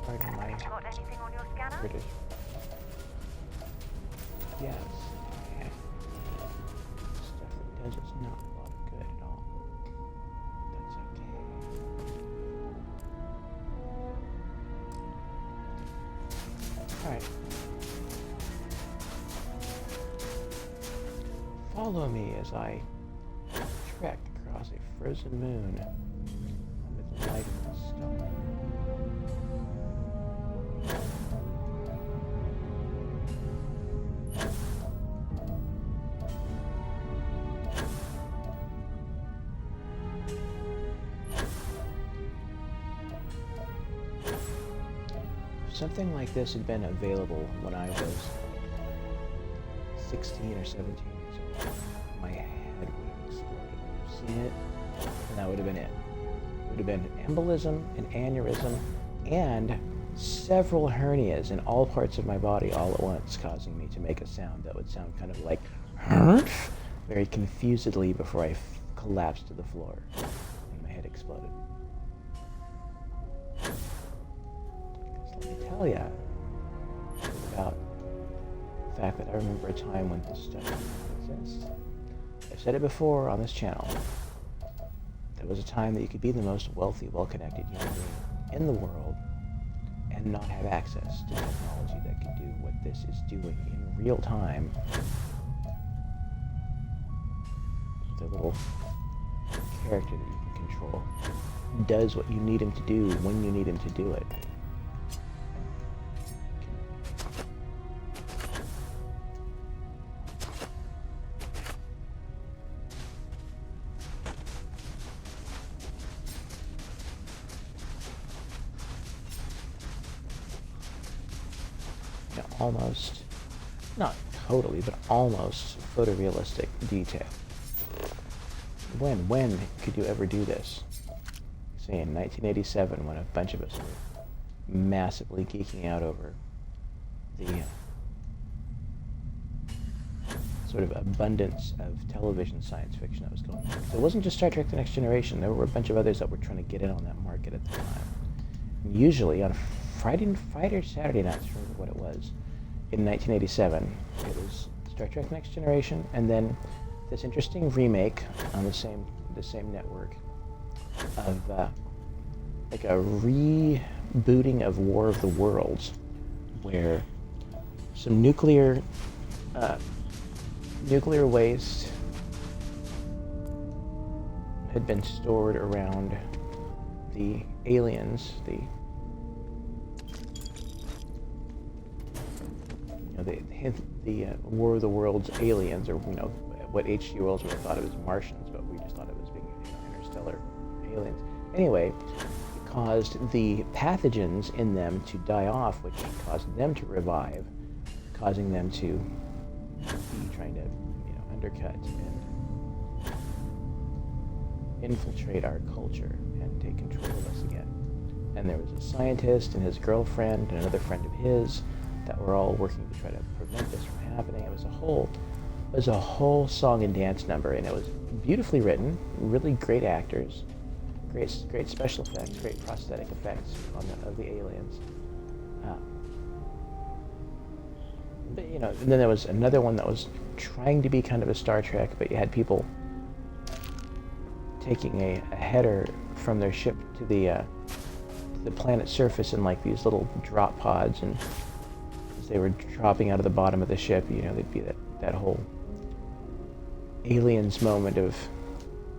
Pardon my Got anything on your scanner? British. Yes. Yeah. Stuff it does is not a lot of good at all. That's okay. Alright. Follow me as I trek across a frozen moon amid the light and stone. Something like this had been available when I was 16 or 17 years old. My head would have exploded. I've seen it, and that would have been it. would have been an embolism, an aneurysm, and several hernias in all parts of my body all at once, causing me to make a sound that would sound kind of like very confusedly before I collapsed to the floor and my head exploded. So let me tell you about the fact that I remember a time when this stuff didn't exist. I've said it before on this channel. There was a time that you could be the most wealthy, well-connected human being in the world and not have access to technology that could do what this is doing in real time. The little character that you can control does what you need him to do when you need him to do it. Almost, not totally, but almost photorealistic detail. When could you ever do this? Say in 1987, when a bunch of us were massively geeking out over the sort of abundance of television science fiction that was going on. So it wasn't just Star Trek: The Next Generation. There were a bunch of others that were trying to get in on that market at the time. And usually on Friday or Saturday nights, I remember what it was. In 1987, it was Star Trek: Next Generation, and then this interesting remake on the same network of like a rebooting of War of the Worlds, where some nuclear waste had been stored around the aliens, the War of the Worlds aliens, or what H.G. Wells would have thought of as Martians, but we just thought of as being interstellar aliens. Anyway, it caused the pathogens in them to die off, which caused them to revive, causing them to be trying to undercut and infiltrate our culture and take control of us again. And there was a scientist and his girlfriend and another friend of his that were all working to try to prevent this from happening. It was a whole song and dance number, and it was beautifully written, really great actors, great special effects, great prosthetic effects of the aliens. But and then there was another one that was trying to be kind of a Star Trek, but you had people taking a header from their ship to the planet's surface in like these little drop pods, and as they were dropping out of the bottom of the ship, there'd be that whole aliens moment of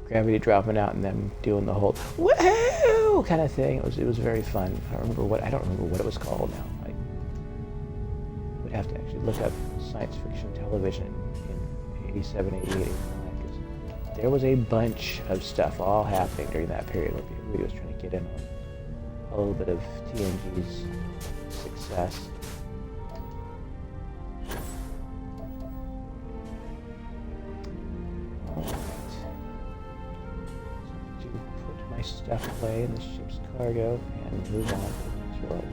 gravity dropping out and them doing the whole woohoo kind of thing. It was very fun. I don't remember what it was called now. I would have to actually look up science fiction television in 87, 88, 89, because there was a bunch of stuff all happening during that period where everybody was trying to get in on a little bit of TNG's success. Stuff away in the ship's cargo and move on to the next world.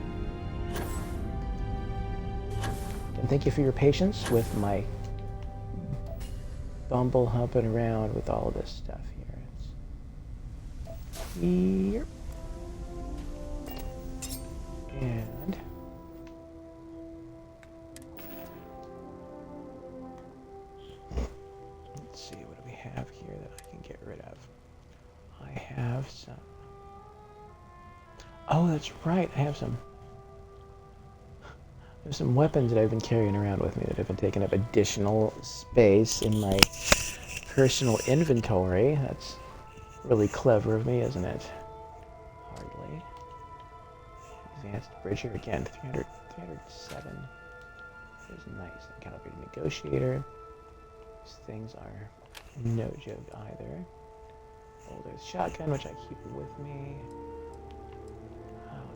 And thank you for your patience with my bumble humping around with all of this stuff here. Here. And let's see, what do we have here that I can get rid of? I have some. Oh, that's right. I have some. There's some weapons that I've been carrying around with me that have been taking up additional space in my personal inventory. That's really clever of me, isn't it? Hardly. Advanced Bridger again. 307. There's nice. Calibrated Negotiator. These things are no joke either. Oh, there's shotgun, which I keep with me.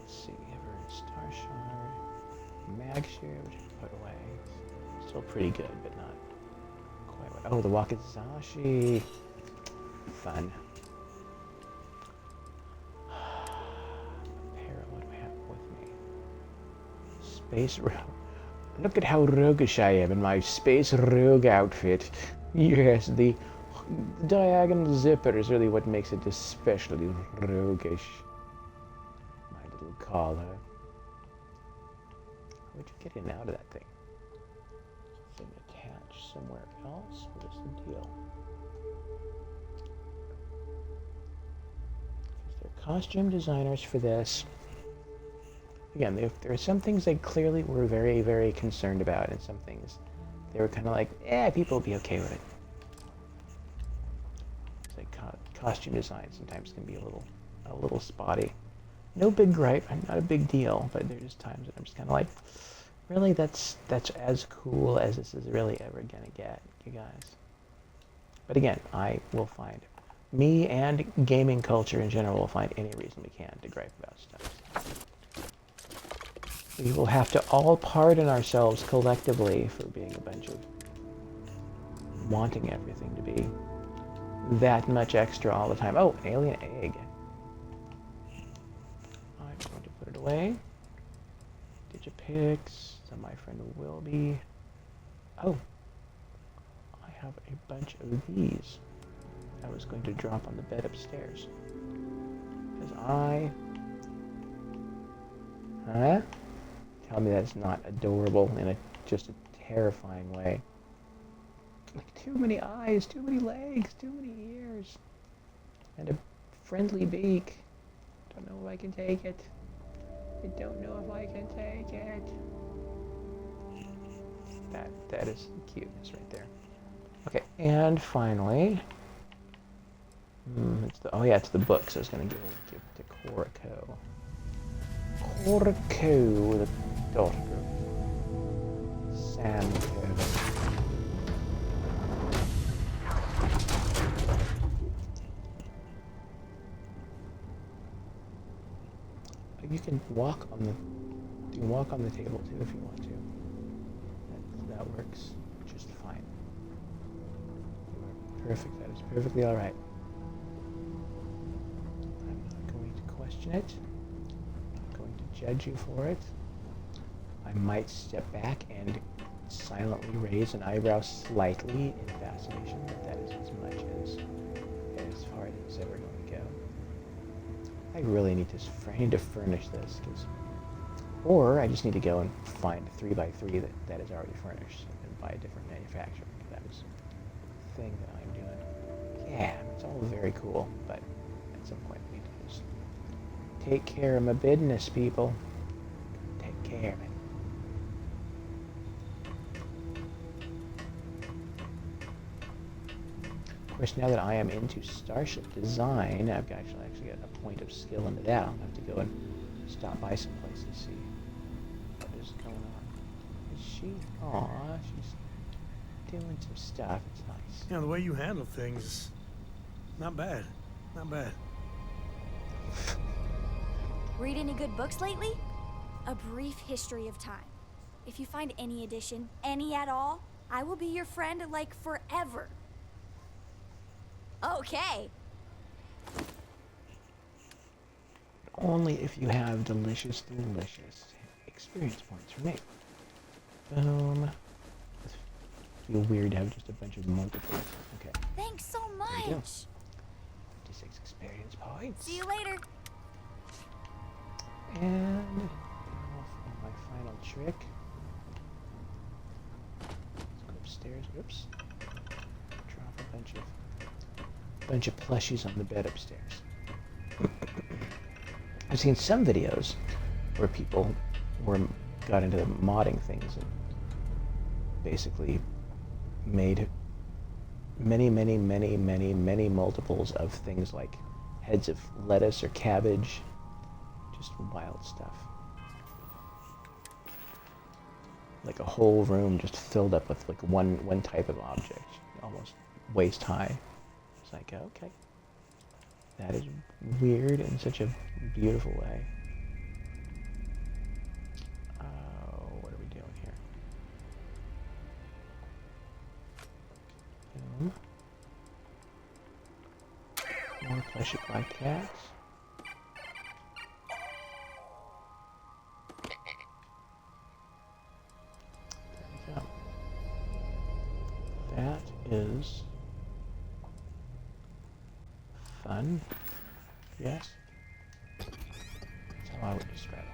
Let's see, Ever Star Shard, Mag Share, which I put away. Still pretty good, but not quite what. Oh, the Wakizashi. Fun. Space rogue. Look at how roguish I am in my space rogue outfit. Yes, the diagonal zipper is really what makes it especially roguish. My little collar. How'd you get in and out of that thing? Thing attached somewhere else? What is the deal? Is there costume designers for this? Again, there are some things they clearly were very, very concerned about, and some things they were kind of like, people will be okay with it. It's like costume design sometimes can be a little spotty. No big gripe, not a big deal, but there's just times that I'm just kind of like, really, that's as cool as this is really ever gonna get, you guys. But again, I will find, me and gaming culture in general will find any reason we can to gripe about stuff. We will have to all pardon ourselves collectively for being a bunch of wanting everything to be that much extra all the time. Oh, an alien egg. I'm going to put it away. Digipix, so my friend will be. Oh, I have a bunch of these. I was going to drop on the bed upstairs. Because Huh? Tell me that's not adorable in just a terrifying way. Like, too many eyes, too many legs, too many ears. And a friendly beak. Don't know if I can take it. I don't know if I can take it. That is cuteness right there. Okay, and finally, it's the books I was going to give to Koriko. Koriko, the daughter of Sam Kervin. You can walk on the table too if you want to. That works just fine. You are perfect. That is perfectly all right. I'm not going to question it. I'm not going to judge you for it. I might step back and silently raise an eyebrow slightly in fascination, but that is as much as far as it's ever going to go. I really need to furnish this, or I just need to go and find a 3x3 that is already furnished and buy a different manufacturer. That is the thing that I'm doing. Yeah, it's all very cool, but at some point we need to just take care of my business, people. Take care of it. Of course, now that I am into starship design, I've actually got a point of skill into that. I'll have to go and stop by some place and see what is going on. Is she? Aw, she's doing some stuff. It's nice. You know, the way you handle things, not bad. Not bad. Read any good books lately? A Brief History of Time. If you find any edition, any at all, I will be your friend like forever. Okay. Only if you have delicious experience points for me. Boom. It's feel weird to have just a bunch of multiples. Okay. Thanks so much. 56 experience points. See you later. And for my final trick. Let's go upstairs. Oops. Drop a bunch of plushies on the bed upstairs. I've seen some videos where people got into the modding things and basically made many multiples of things like heads of lettuce or cabbage. Just wild stuff. Like a whole room just filled up with like one type of object, almost waist high. It's like, okay. That is weird in such a beautiful way. What are we doing here? More plushie black cats. fun. Yes? That's how I would describe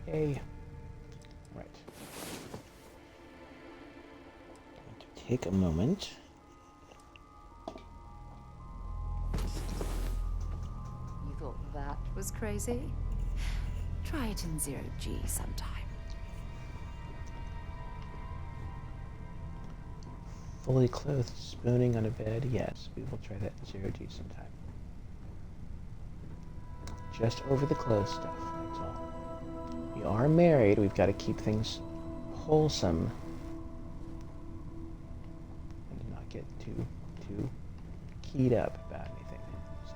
it. Yay. Right. Going to take a moment. You thought that was crazy? Try it in 0G sometime. Fully clothed, spooning on a bed. Yes, we will try that in 0G sometime. Just over the clothes stuff, that's all. We are married, we've got to keep things wholesome. And not get too keyed up about anything. So.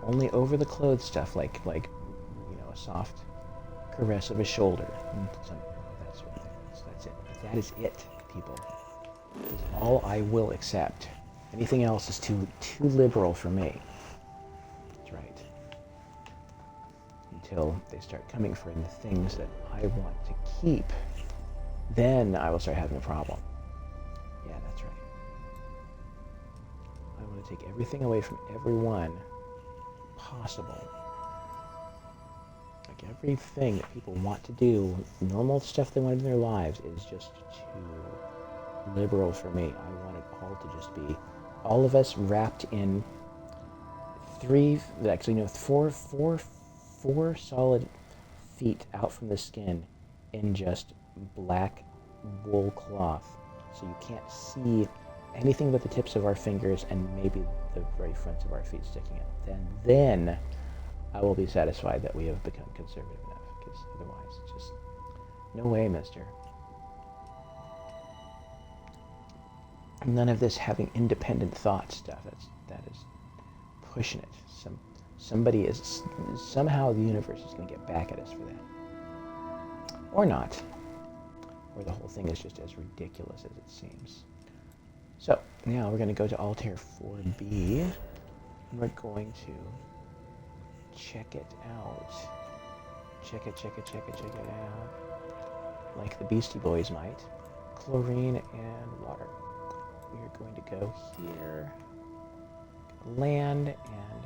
Only over the clothes stuff, like you know, a soft caress of a shoulder. And that sort of thing. So that's it. But that is it, people. That's all I will accept. Anything else is too liberal for me. That's right. Until they start coming for the things that I want to keep, then I will start having a problem. Yeah, that's right. I want to take everything away from everyone possible. Like everything that people want to do, normal stuff they want in their lives is just too liberal for me. I want it all to just be all of us wrapped in four solid feet out from the skin in just black wool cloth. So you can't see anything but the tips of our fingers and maybe the very fronts of our feet sticking out. Then I will be satisfied that we have become conservative enough, because otherwise it's just, no way, mister. None of this having independent thought stuff. That is pushing it. Somehow the universe is going to get back at us for that. Or not. Or the whole thing is just as ridiculous as it seems. So, now we're going to go to Altair 4B. And we're going to check it out. Check it out. Like the Beastie Boys might. Chlorine and water. We are going to go here, land, and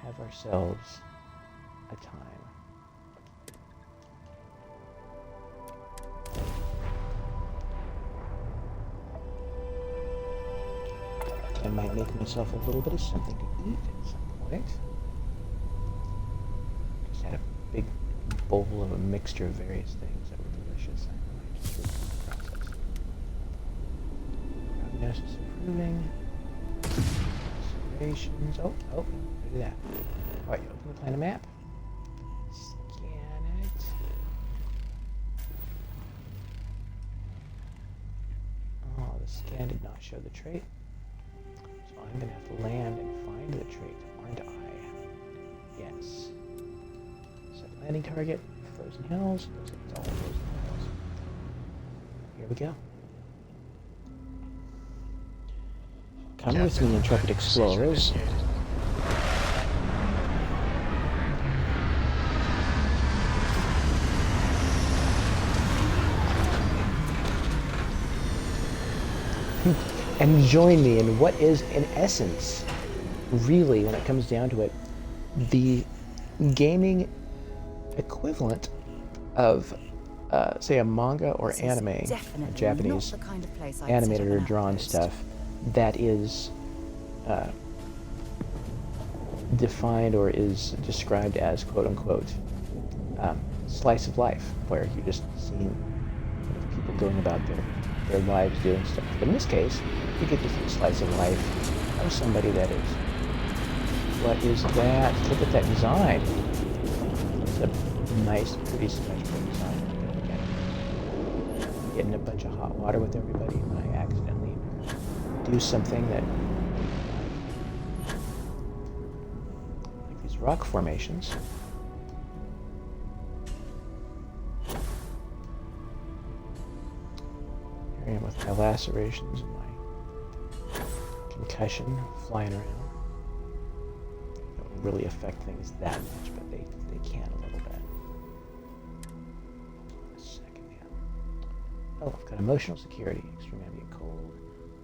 have ourselves a time. I might make myself a little bit of something to eat at some point. Just had a big bowl of a mixture of various things that were delicious. I might just through the process. Prognosis improving. Observations. Oh, look at that. Alright, open the planet map. Scan it. Oh, the scan did not show the trait. So I'm going to have to land and find the trait, aren't I? Yes. Set landing target, Frozen Hills. Looks like it's all Frozen Hills. Here we go. Come with me, intrepid explorers. And join me in what is, in essence, really, when it comes down to it, the gaming equivalent of, say, a manga or anime, a Japanese animated or drawn stuff that is defined or is described as quote-unquote slice of life, where you just see people going about their lives doing stuff. But in this case, you get just a slice of life of somebody that is. What is that? Look at that design. It's a nice, pretty symmetrical design. Getting a bunch of hot water with everybody when I accidentally do something that, like these rock formations. Here I am with my lacerations and my concussion flying around. They don't really affect things that much, but they can a little bit. A second here. Oh, I've got emotional security, extreme ambient cold,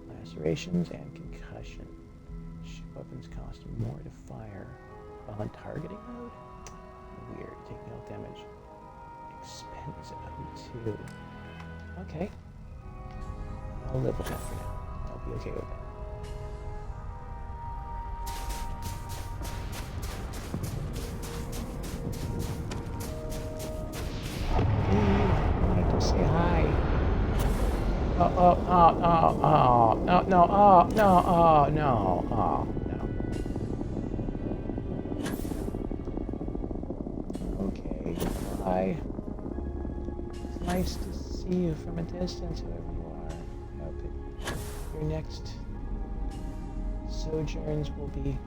lacerations, and concussion. Ship weapons cost more to fire while in targeting mode. Weird, taking out damage. Expensive too. Okay. I'll live with that for now. I'll be okay with that. I wanted to say hi. No, no. Okay, bye. It's nice to see you from a distance, whoever you are. I hope that your next sojourns will be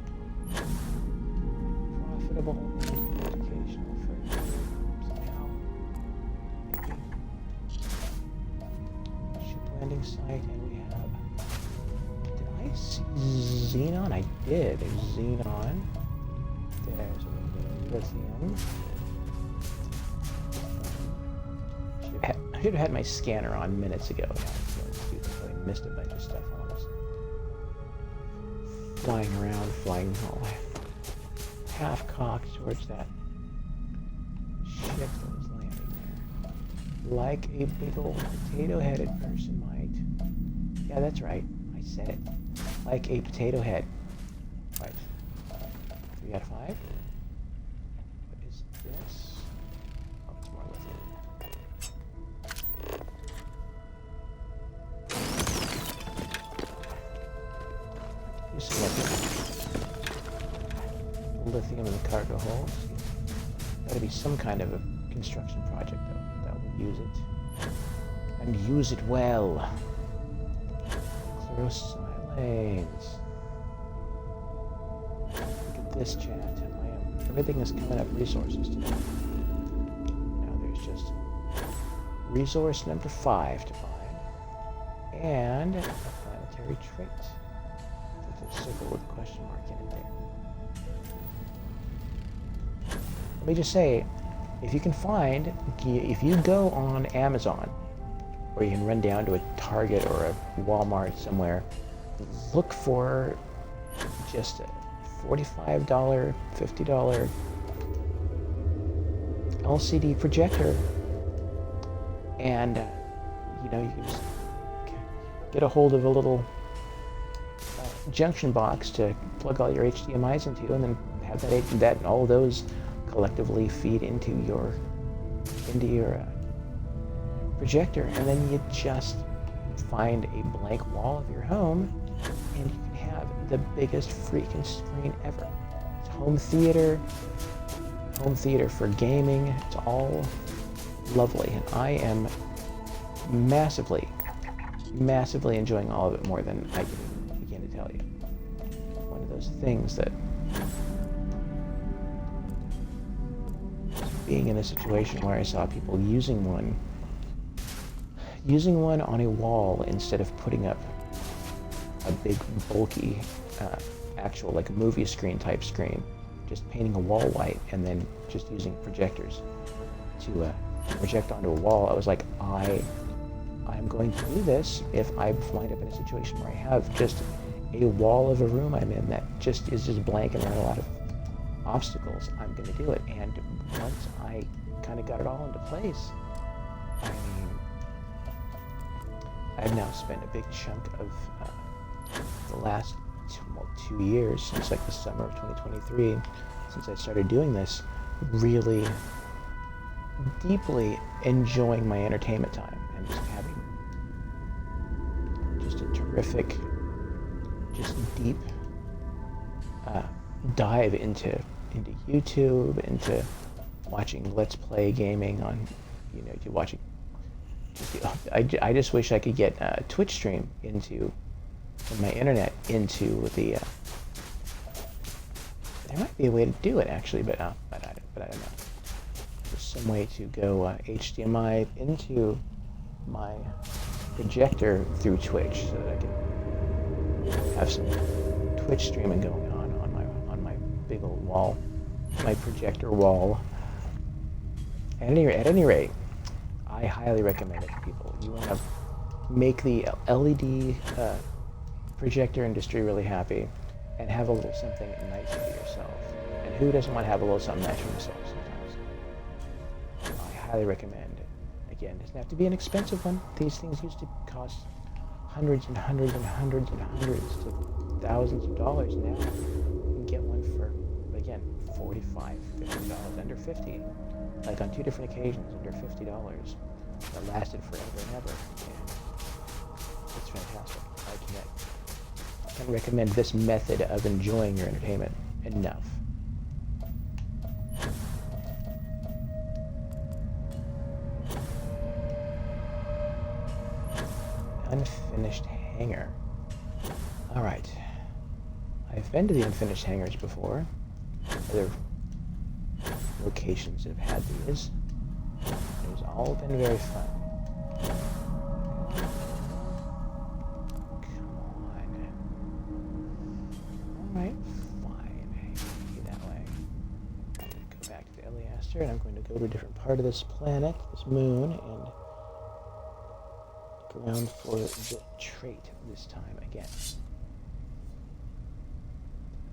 profitable and educational for you somehow. Maybe. Ship landing site, and we have... Did I see Xenon? I did. There's Xenon. There's lithium. I should have had my scanner on minutes ago. I missed a bunch of stuff while I was flying around, flying all half-cocked towards that ship that was landing there. Like a big old potato-headed person might. Yeah, that's right. I said it. Like a potato head. Right. 3 out of 5? What is this? Oh, it's more lithium. Just lithium in the cargo holds. Gotta be some kind of a construction project that will use it. And use it well. Chlorosilane. Look at this chat. Everything is coming up resources today. Now there's just resource number 5 to find. And a planetary trait. With a circle with a question mark in it there. Let me just say, if you can find, if you go on Amazon, or you can run down to a Target or a Walmart somewhere, look for just a $45, $50 LCD projector, and you know, you can just get a hold of a little junction box to plug all your HDMI's into, and then have that and all those collectively feed into your projector, and then you just find a blank wall of your home, and you can have the biggest freaking screen ever. It's home theater for gaming. It's all lovely, and I am massively enjoying all of it more than I can begin to tell you. One of those things that being in a situation where I saw people using one on a wall instead of putting up a big bulky actual like a movie screen type screen, just painting a wall white and then just using projectors to project onto a wall. I was like, I'm going to do this if I wind up in a situation where I have just a wall of a room I'm in that just is just blank and there are a lot of obstacles. I'm going to do it. And once I kind of got it all into place, I mean, I've now spent a big chunk of the last 2 years, since like the summer of 2023, since I started doing this, really deeply enjoying my entertainment time and just having just a terrific, just deep dive into YouTube, into watching Let's Play gaming on, you know, to watching. I just wish I could get Twitch stream into my internet into the. There might be a way to do it actually, but I don't know. There's some way to go HDMI into my projector through Twitch so that I can have some Twitch streaming going on my big old wall, my projector wall. At any rate, I highly recommend it to people. You want to make the LED projector industry really happy and have a little something nice for yourself. And who doesn't want to have a little something nice for themselves sometimes? I highly recommend it. Again, it doesn't have to be an expensive one. These things used to cost hundreds and hundreds and hundreds and hundreds to thousands of dollars. Now you can get one for, again, $45, $50, under $50. Like on 2 different occasions, under $50. That lasted forever and ever. And it's fantastic. I can't recommend this method of enjoying your entertainment enough. Unfinished hangar. Alright. I've been to the unfinished hangars before. Other locations have had these. It's all been very fun. Come on. Alright, fine. Go that way. Go back to the Eliaster, and I'm going to go to a different part of this planet, this moon, and look around for the trait this time again.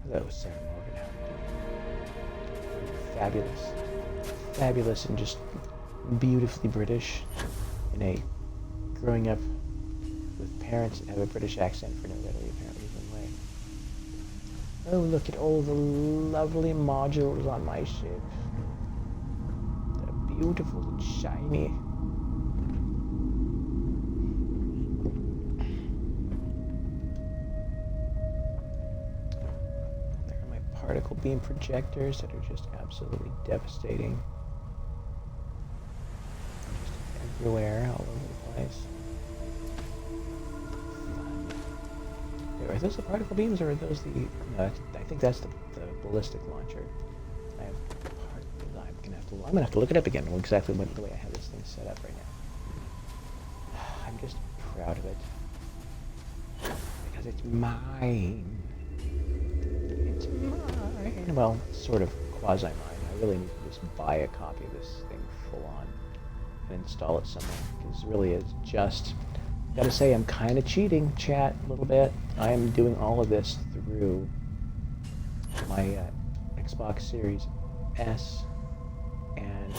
Hello, Sarah Morgan. How are you doing? Fabulous. Fabulous and just beautifully British in a growing up with parents that have a British accent for no readily apparent reason way. Oh, look at all the lovely modules on my ship. They're beautiful and shiny. There are my particle beam projectors that are just absolutely devastating. Everywhere, all over the place. Are those the particle beams, or are those the? No, I think that's the ballistic launcher. I'm gonna have to look it up again. Exactly the way I have this thing set up right now. I'm just proud of it because it's mine. It's mine. Well, sort of quasi mine. I really need to just buy a copy of this thing full on and install it somewhere, because really it's just, gotta say, I'm kind of cheating, chat, a little bit. I am doing all of this through my Xbox Series S and,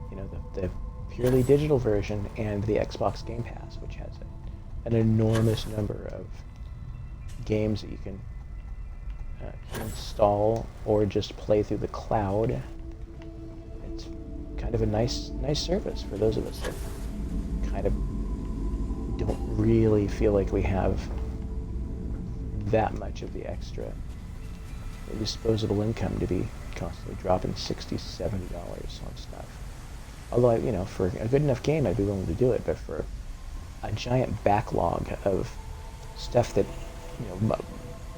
you know, the purely digital version, and the Xbox Game Pass, which has an enormous number of games that you can install or just play through the cloud. It's kind of a nice service for those of us that kind of don't really feel like we have that much of the extra disposable income to be constantly dropping $60, $70 on stuff. Although, you know, for a good enough game, I'd be willing to do it, but for a giant backlog of stuff that, you know,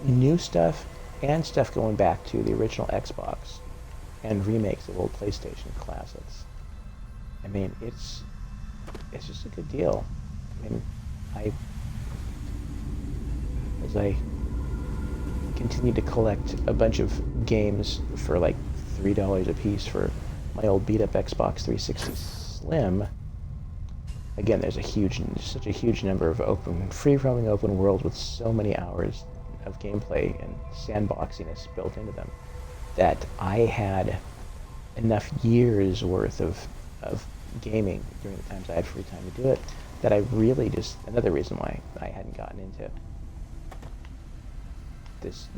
new stuff and stuff going back to the original Xbox and remakes of old PlayStation classics. I mean, it's just a good deal. I mean, as I continue to collect a bunch of games for like $3 a piece for my old beat-up Xbox 360 Slim. Again, there's such a huge number of free-roaming open worlds with so many hours of gameplay and sandboxiness built into them that I had enough years worth of gaming during the times I had free time to do it, that I really just, another reason why I hadn't gotten into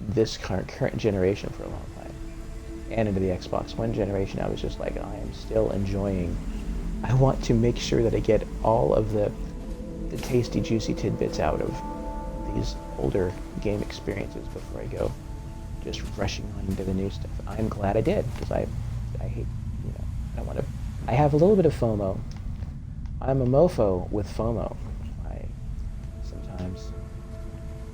this current generation for a long time, and into the Xbox One generation. I was just like, I am still enjoying, I want to make sure that I get all of the tasty, juicy tidbits out of these older game experiences before I go just rushing on into the new stuff. I'm glad I did, because I hate, you know, I don't want to, I have a little bit of FOMO. I'm a mofo with FOMO. Sometimes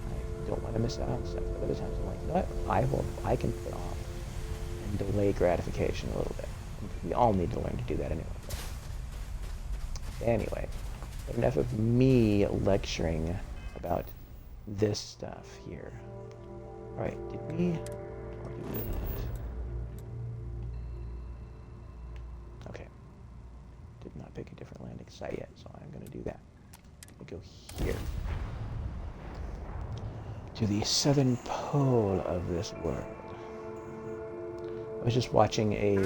I don't want to miss out on stuff, but other times I'm like, you know what, I can put off and delay gratification a little bit. We all need to learn to do that anyway. But anyway, enough of me lecturing about this stuff here. Alright, did we, or did we not? Okay, did not not pick a different landing site yet, so I'm going to do that. I'm going to go here. To the southern pole of this world. I was just watching a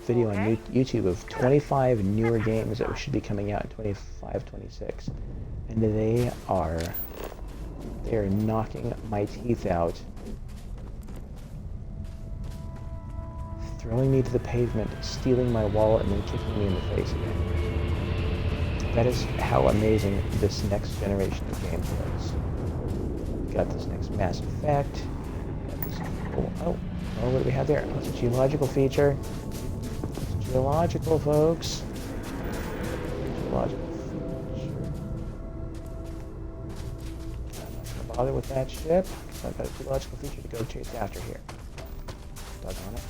video on YouTube of 25 newer games that should be coming out in 25, 26. And they are knocking my teeth out. Throwing me to the pavement, stealing my wallet, and then kicking me in the face again. That is how amazing this next generation of games was. Got this next Mass Effect. Got this oh, what do we have there? Oh, it's a geological feature. It's geological, folks. Geological feature. I'm not gonna bother with that ship. I've got a geological feature to go chase after here. Doggone it.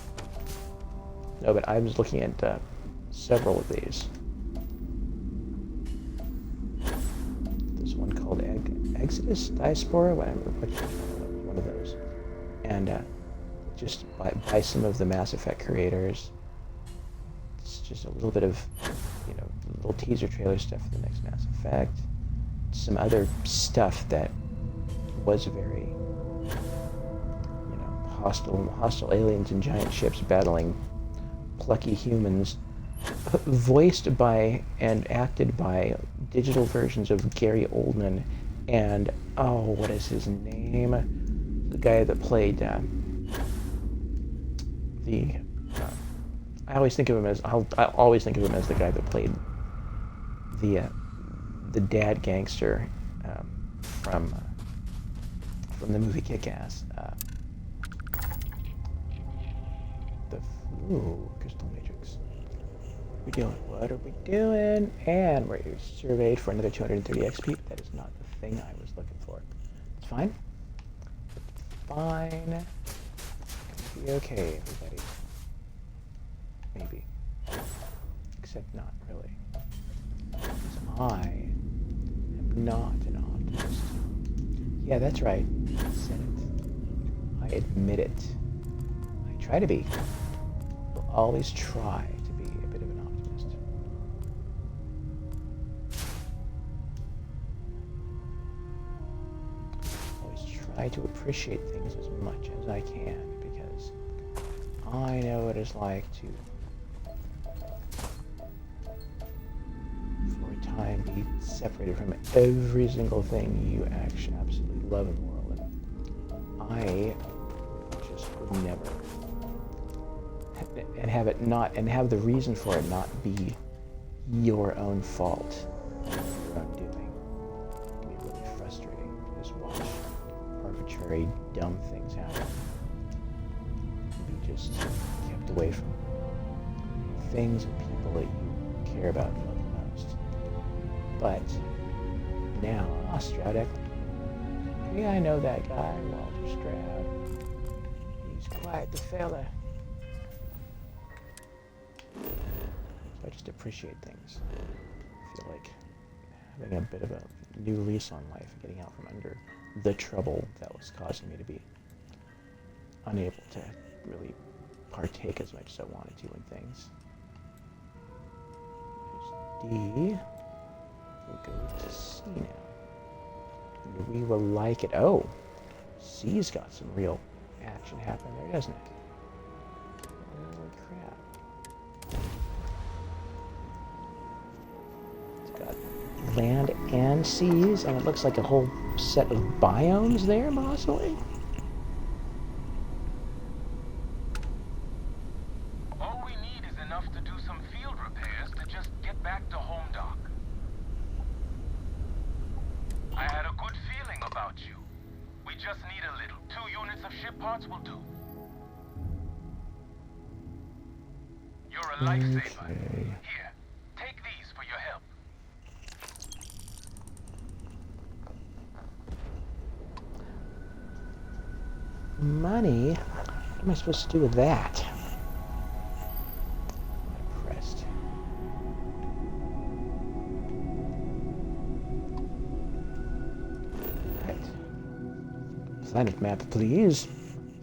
No, but I was looking at several of these. There's one called Exodus Diaspora, whatever, one of those. And just by some of the Mass Effect creators. It's just a little bit of, you know, little teaser trailer stuff for the next Mass Effect. Some other stuff that was very, you know, hostile aliens and giant ships battling plucky humans, voiced by and acted by digital versions of Gary Oldman and, oh, what is his name? The guy that played I always think of him as I always think of him as the guy that played the dad gangster from the movie Kick-Ass. Crystal Matrix. What are we doing? What are we doing? And we're surveyed for another 230 XP. That is not the thing I was looking for. It's fine. It's fine. It's gonna be okay, everybody. Maybe. Except not really. Because I am not an optimist. Yeah, that's right. I said it. I admit it. I try to be. Will always try to be a bit of an optimist. Always try to appreciate things as much as I can, because I know what it's like to, for a time, be separated from every single thing you actually absolutely love in the world. And I just would never. And have it not, and have the reason for it not be your own fault, your own doing. It can be really frustrating to just watch arbitrary, dumb things happen. Be just kept away from things and people that you care about and love the most. But now, Stroud Eklund. Yeah, I know that guy, Walter Stroud. He's quite the fella. I just appreciate things. I feel like having a bit of a new lease on life, getting out from under the trouble that was causing me to be unable to really partake as much as I wanted to in things. There's D. We'll go to C now. And we will like it. Oh, C's got some real action happening there, doesn't it? Holy crap. Land and seas, and it looks like a whole set of biomes there, possibly. All we need is enough to do some field repairs to just get back to home dock. I had a good feeling about you. We just need a little. 2 units of ship parts will do. You're a lifesaver. Here, take these for your help. Money? What am I supposed to do with that? I'm pressed. Right. Planet map, please.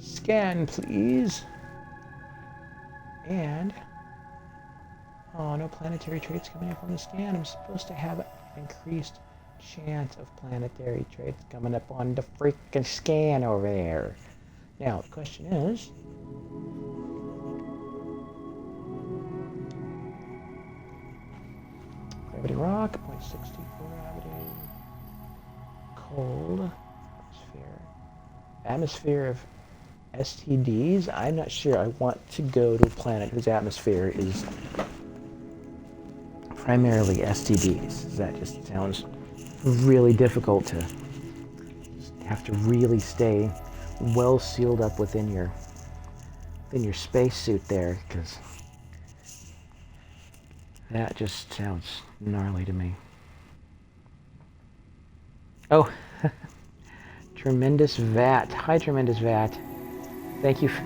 Scan, please. And Oh, no planetary traits coming up on the scan. I'm supposed to have an increased chance of planetary traits coming up on the freaking scan over there. Now, the question is... Gravity rock, 0.62 gravity. Cold. Atmosphere. Atmosphere of STDs? I'm not sure I want to go to a planet whose atmosphere is primarily STDs. That just sounds really difficult to have to really stay well sealed up within your spacesuit there, because that just sounds gnarly to me. Oh, Tremendous Vat. Hi, Tremendous Vat. Thank you for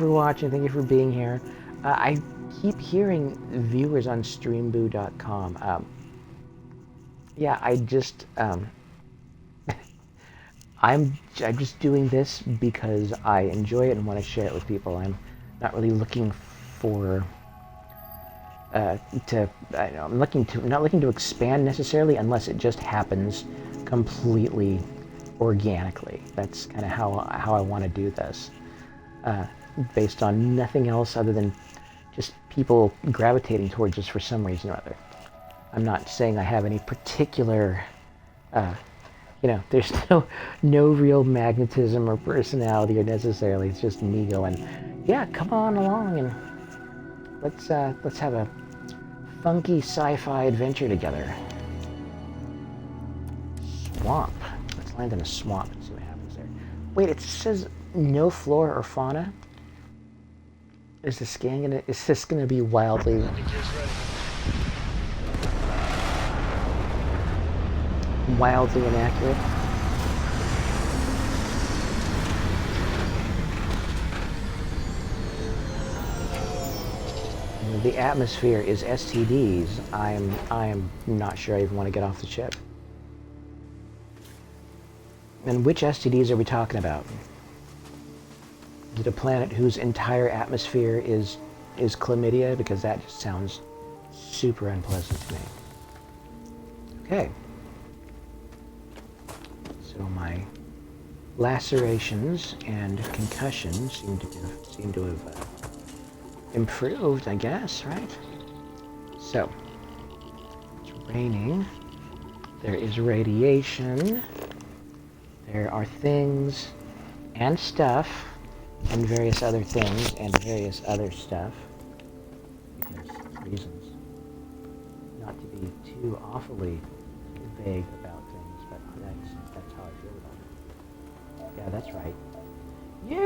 watching. Thank you for being here. I keep hearing viewers on streamboo.com. Yeah, I just I'm just doing this because I enjoy it and want to share it with people. I'm not really looking for I'm not looking to expand necessarily, unless it just happens completely organically. That's kind of how I want to do this, based on nothing else other than just people gravitating towards this for some reason or other. I'm not saying I have any particular, there's no real magnetism or personality or necessarily. It's just me going, yeah, come on along and let's have a funky sci-fi adventure together. Swamp. Let's land in a swamp and see what happens there. Wait, it says no flora or fauna. Is this gonna be wildly? Wildly inaccurate? The atmosphere is STDs. I'm not sure I even want to get off the ship. And which STDs are we talking about? Is it a planet whose entire atmosphere is chlamydia? Because that just sounds super unpleasant to me. Okay. So my lacerations and concussions seem to have improved, I guess, right? So, it's raining. There is radiation. There are things and stuff and various other things and various other stuff, because reasons not to be too awfully vague about things, but that's how I feel about it. Yeah, that's right. You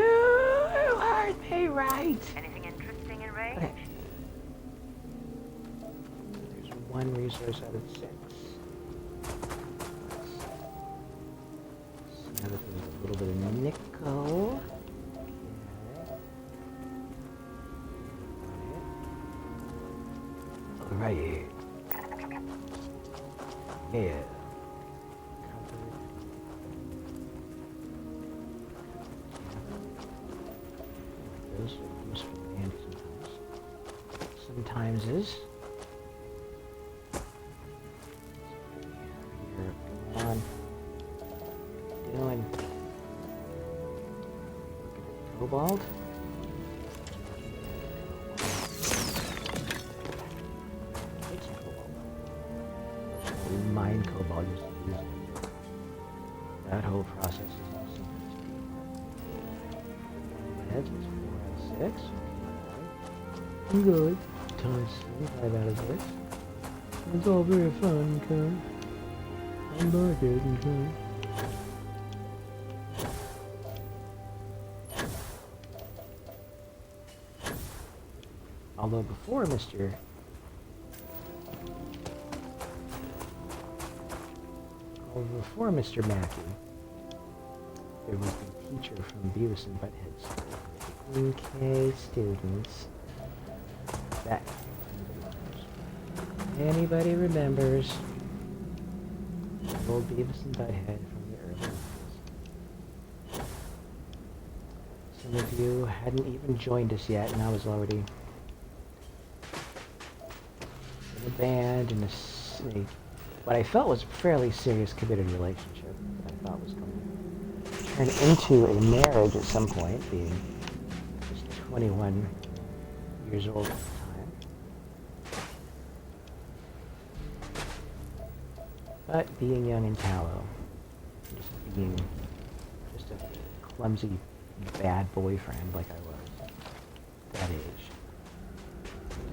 heard me right. Anything interesting in range? Okay. There's one resource out of 6. So now this is a little bit of nickel. Alright. Yeah. Those are useful and handy sometimes. Sometimes is. Here, come on. Doing. Cobalt. Take some cobalt. We mine cobalt just to use it. That whole process is awesome. Heads is 4 out of 6. I'm good. Times 5 out of 6. It's all very fun, okay? I like it, okay? Although before Mr. Mackey, there was the teacher from Beavis and Butthead's. Okay, students. That anybody remembers old Beavis and Butthead from the early 90s. Some of you hadn't even joined us yet, and I was already band and what I felt was a fairly serious committed relationship that I thought was going to turn into a marriage at some point, being just 21 years old at the time. But being young and callow, just being just a clumsy, bad boyfriend like I was at that age,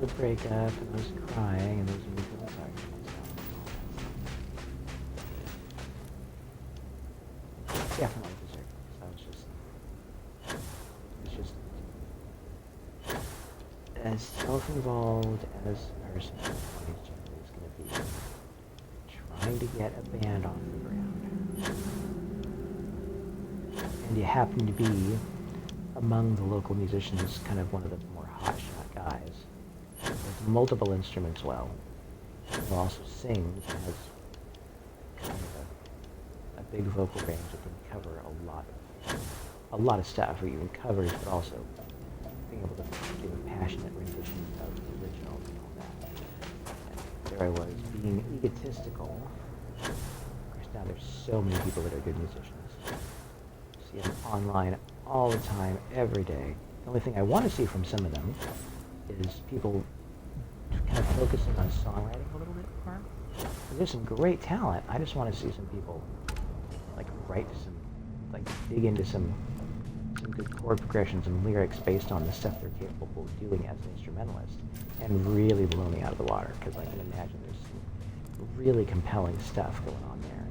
would break up, and I was crying, and those would feel sorry for myself. Definitely deserved it. I was just as self-involved as a person in his 20s generally is going to be, trying to get a band off the ground. And you happen to be among the local musicians, kind of one of the more hotshot guys. With multiple instruments well. He also sings and has kind of a big vocal range that can cover a lot of stuff, or even covers, but also being able to do a passionate rendition of the original and all that. And there I was, being egotistical. Of course, now there's so many people that are good musicians. You see them online all the time, every day. The only thing I want to see from some of them is people kind of focusing on songwriting a little bit more. There's some great talent. I just want to see some people dig into some good chord progressions and lyrics based on the stuff they're capable of doing as an instrumentalist, and really blow me out of the water, because I can imagine there's some really compelling stuff going on there.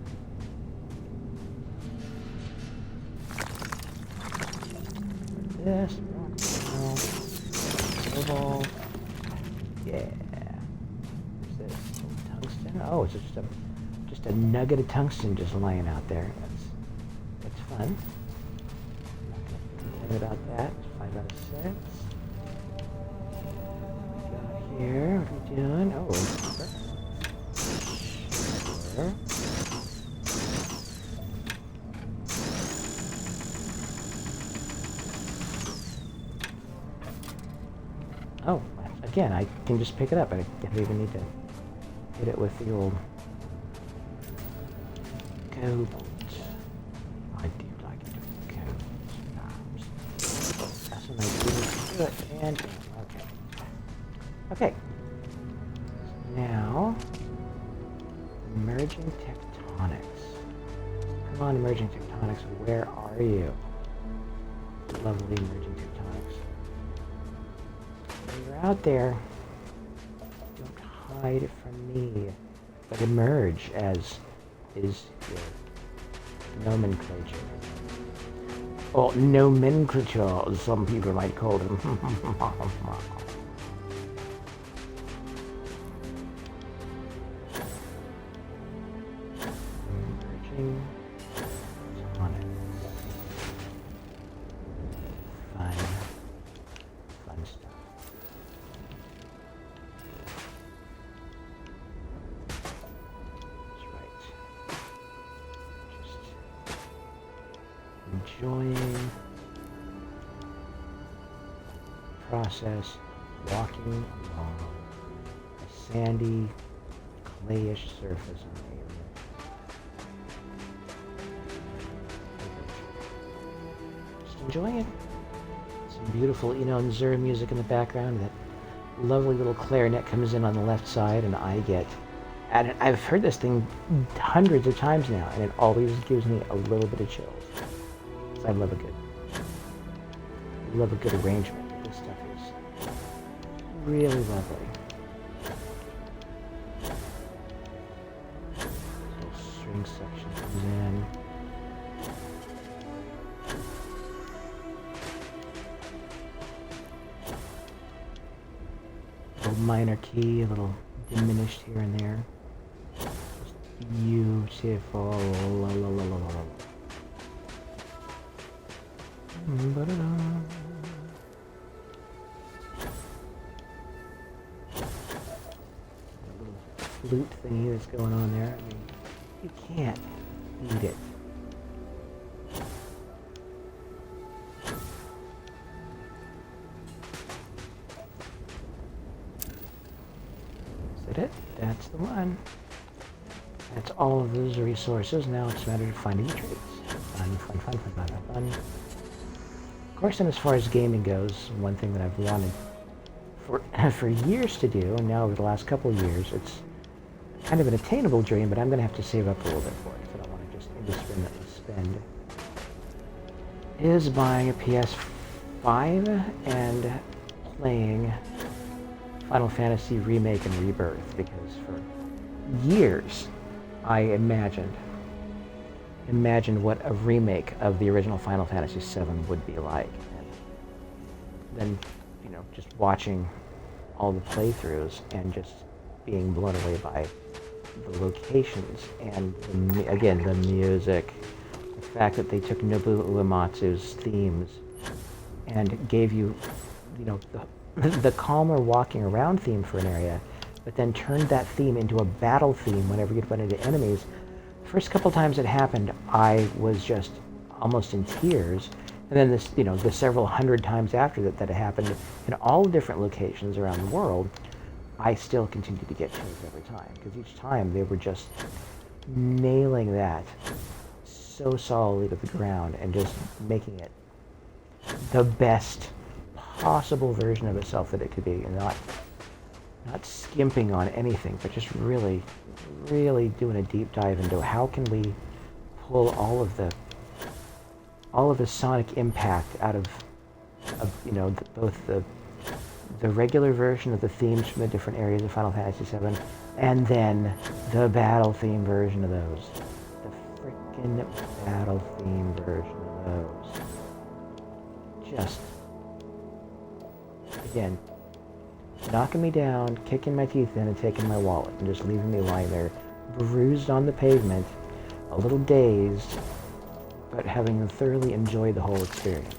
This, rock, yeah. What's this? Tungsten? Oh, it's just a nugget of tungsten just laying out there. That's fun. I'm not gonna complain about that. 5 out of 6. What we got here? What are we doing? Oh, there. Oh, again, I can just pick it up. I don't even need to hit it with the old cobalt. I do like it with cobalt. That's when I do it. And okay. Okay. Now, emerging tectonics. Come on, emerging tectonics. Where are you? Lovely emerging tectonics. When you're out there, don't hide from me, but emerge, as is your nomenclature. Or nomenclature, as some people might call them. Emerging tectonics. Fun stuff. That's right. Just enjoying the process, walking along a sandy, clayish surface on the area. Just enjoying it. Some beautiful Inon Zur music in the background. That lovely little clarinet comes in on the left side, and and I've heard this thing hundreds of times now, and it always gives me a little bit of chills. I love a good arrangement. This stuff is really lovely. Little string section comes in. Little minor key, a little diminished here and there. Just beautiful. La, la, la, la, la. Ba-da-da. A little flute thingy that's going on there. I mean, you can't beat it. got it. That's the one. That's all of those resources. Now it's a matter of finding the traits. Fun. Of course, and as far as gaming goes, one thing that I've wanted for years to do, and now over the last couple of years, it's kind of an attainable dream, but I'm going to have to save up a little bit for it if I don't want to just indiscriminately spend, is buying a PS5 and playing Final Fantasy Remake and Rebirth, because for years I imagined what a remake of the original Final Fantasy VII would be like. And then, you know, just watching all the playthroughs and just being blown away by the locations and, again, the music. The fact that they took Nobuo Uematsu's themes and gave you, you know, the calmer walking around theme for an area, but then turned that theme into a battle theme whenever you'd run into enemies. First couple times it happened, I was just almost in tears. And then this, you know, the several hundred times after that it happened in all different locations around the world, I still continued to get chills every time, because each time they were just nailing that so solidly to the ground and just making it the best possible version of itself that it could be, and not skimping on anything, but just really doing a deep dive into how can we pull all of the sonic impact out of you know, both the regular version of the themes from the different areas of Final Fantasy VII, and then the battle theme version of those. The frickin' battle theme version of those. Just, again, knocking me down, kicking my teeth in, and taking my wallet, and just leaving me lying there, bruised on the pavement, a little dazed, but having thoroughly enjoyed the whole experience.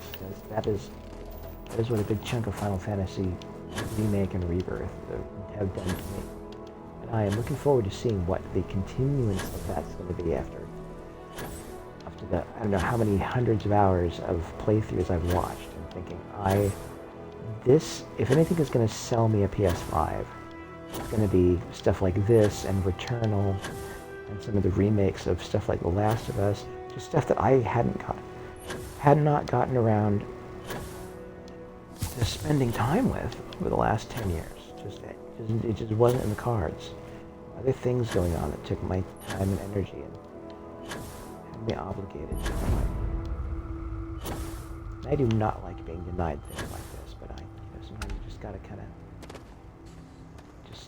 That is what a big chunk of Final Fantasy Remake and Rebirth have done to me. And I am looking forward to seeing what the continuance of that's going to be after the, I don't know how many hundreds of hours of playthroughs I've watched. I'm thinking, if anything is going to sell me a PS5, it's going to be stuff like this and Returnal and some of the remakes of stuff like The Last of Us, just stuff that I had not gotten around to spending time with over the last 10 years. It just wasn't in the cards. Other things going on that took my time and energy and had me obligated to it. I do not like being denied things like this, but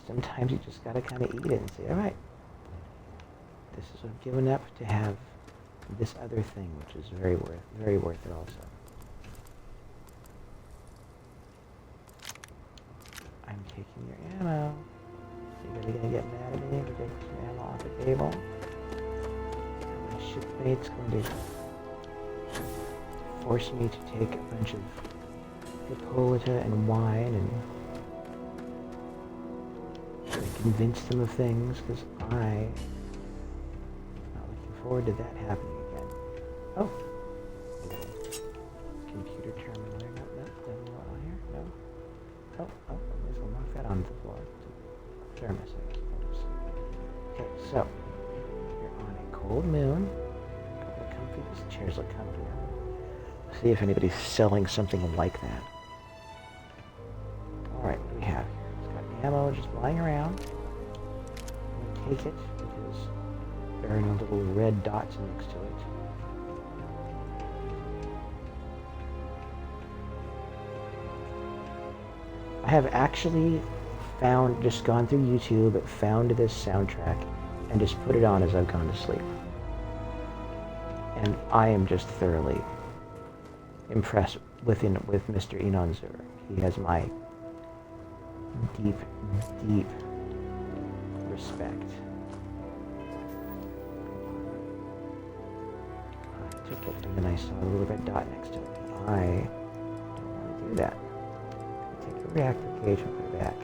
sometimes you just gotta eat it and say, all right, this is what I've given up to have this other thing, which is very worth it also. I'm taking your ammo. So you're gonna get mad at me for taking some ammo off the table. My shipmate's going to force me to take a bunch of Hippolyta and wine and convince them of things, because I'm not looking forward to that happening again. Oh. Computer terminal there. No, here. No. Oh, I might as well knock that onto the floor. Thermos, I suppose. Okay, so you're on a cold moon. A couple of comfy. These chairs look comfy. See if anybody's selling something like that. Alright, what do we have here? It's got ammo just lying around. I'm going to take it because there are no little red dots next to it. I have actually just gone through YouTube, found this soundtrack, and just put it on as I've gone to sleep. And I am just thoroughly impressed with Mr. Inon Zur. He has my deep respect. I took it and then I saw a little red dot next to it. I don't want to do that. Take a reactor cage and put it back.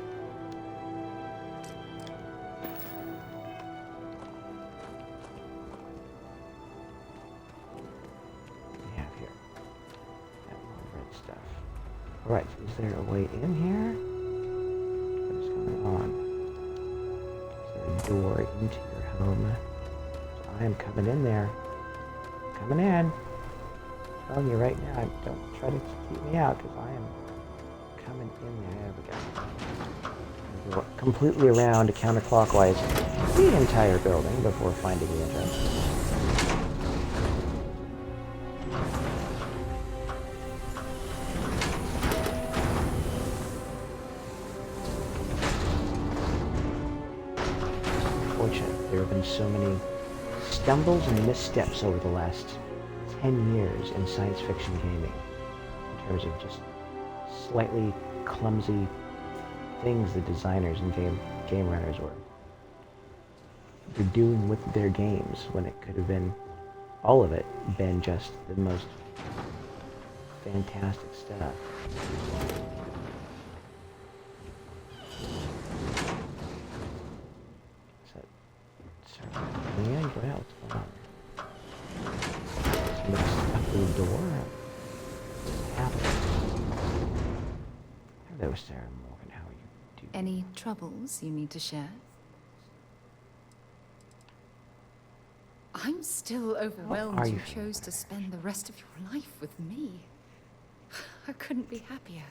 Alright, is there a way in here? What is going on? door into your home. So I am coming in there. Coming in. Telling you right now, don't try to keep me out because I am coming in there. There we go. Go completely around counterclockwise the entire building before finding the entrance. Unfortunate, there have been so many stumbles and missteps over the last 10 years in science fiction gaming in terms of just slightly clumsy things the designers and game runners were doing with their games when it could have been, all of it, been just the most fantastic stuff. Is that coming in? Go out. What's going on? Somebody stuck through the door? What's happening? Hello, Sarah Morgan. How are you doing? Any troubles you need to share? I'm still overwhelmed you chose to spend the rest of your life with me. I couldn't be happier.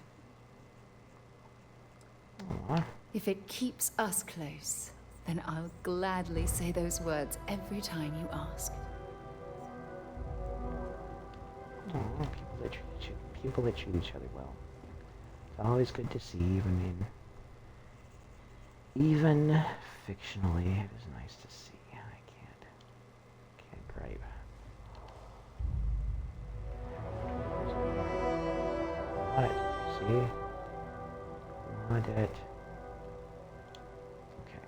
Aww. If it keeps us close, then I'll gladly say those words every time you ask. Aww, people that treat each other well. It's always good to see, even fictionally, it is nice to see. I can't gripe. Want it, see? Want it. Okay.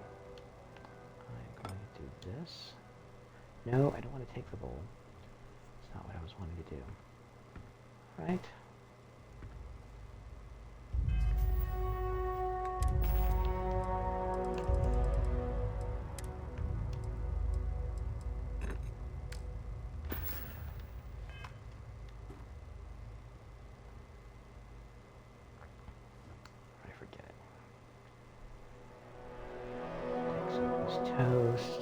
I'm going to do this. No, I don't want to take the bowl. It's not what I was wanting to do. Right? Toast.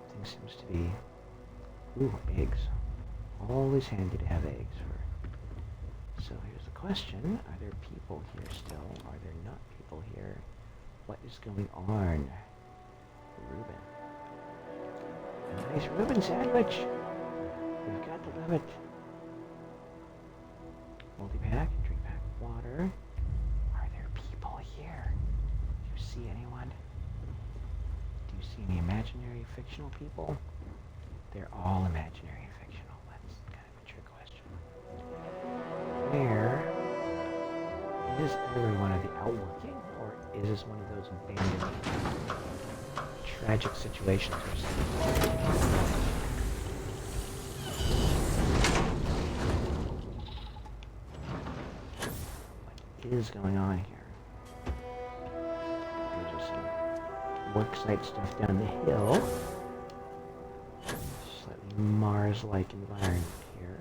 Everything seems to be... Ooh, eggs. Always handy to have eggs for... So here's the question. Are there people here still? Are there not people here? What is going on? Reuben. A nice Reuben sandwich! We've got to love it. Multi-pack, drink pack, water. Are there people here? Do you see anyone? Do you see any imaginary fictional people? They're all imaginary and fictional. That's kind of a trick question. Where is everyone? Are they out working? Or is this one of those abandoned tragic situations or something? What is going on here? There's just some worksite stuff down the hill. Slightly Mars-like environment here.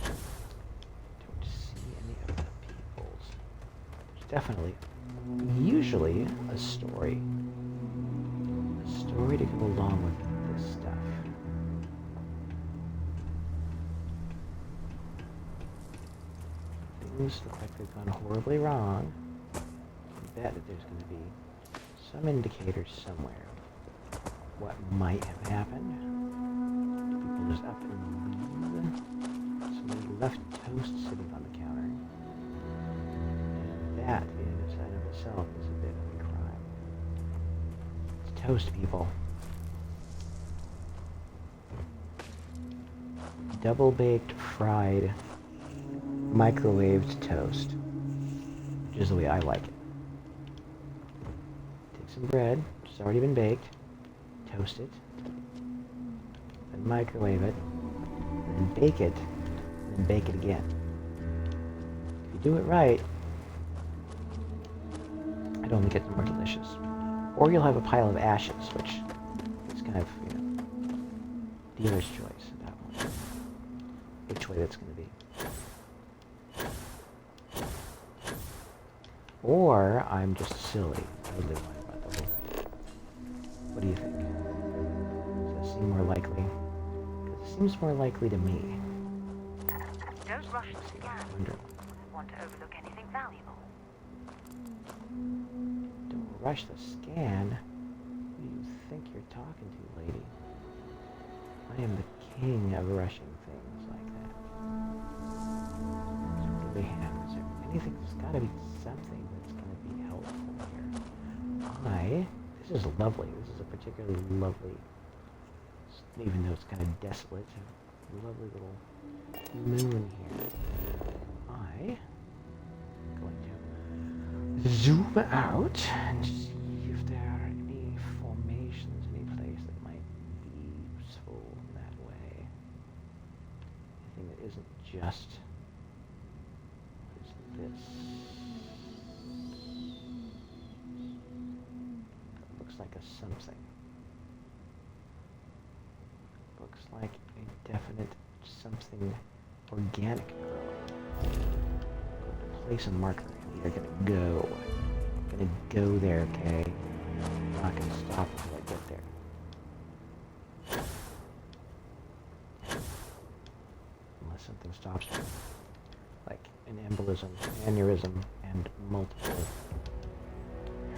Don't see any of the peoples. There's definitely, usually, a story. A story to go along with this stuff. Things look like they've gone horribly wrong. I bet that there's going to be some indicators somewhere what might have happened. People just up and leave. Somebody left toast sitting on the counter. And that in and of itself is a bit of a crime. It's toast, people. Double-baked, fried, microwaved toast. Which is the way I like it. Take some bread, which has already been baked, toast it, then microwave it, then bake it, and then bake it again. If you do it right, it only gets more delicious. Or you'll have a pile of ashes, which is kind of, dealer's choice at that point. Which way that's going to be. Or I'm just silly. Totally lying about the whole thing. What do you think? Does that seem more likely? Because it seems more likely to me. Don't rush the scan. I wonder. Want to overlook anything valuable? Don't rush the scan. Who do you think you're talking to, lady? I am the king of rushing things like that. So what do they have? Is there anything? There's got to be something that's going to be helpful here. This is lovely. This is a particularly lovely, even though it's kind of desolate, a lovely little moon here. I'm going to zoom out and see if there are any formations, any place that might be useful in that way. Anything that isn't just, what is this? That looks like a something. Looks like a definite something organic growing. I'm going to place a marker and you're going to go. I'm going to go there, okay? I'm not going to stop until I get there. Unless something stops me. Like an embolism, aneurysm, and multiple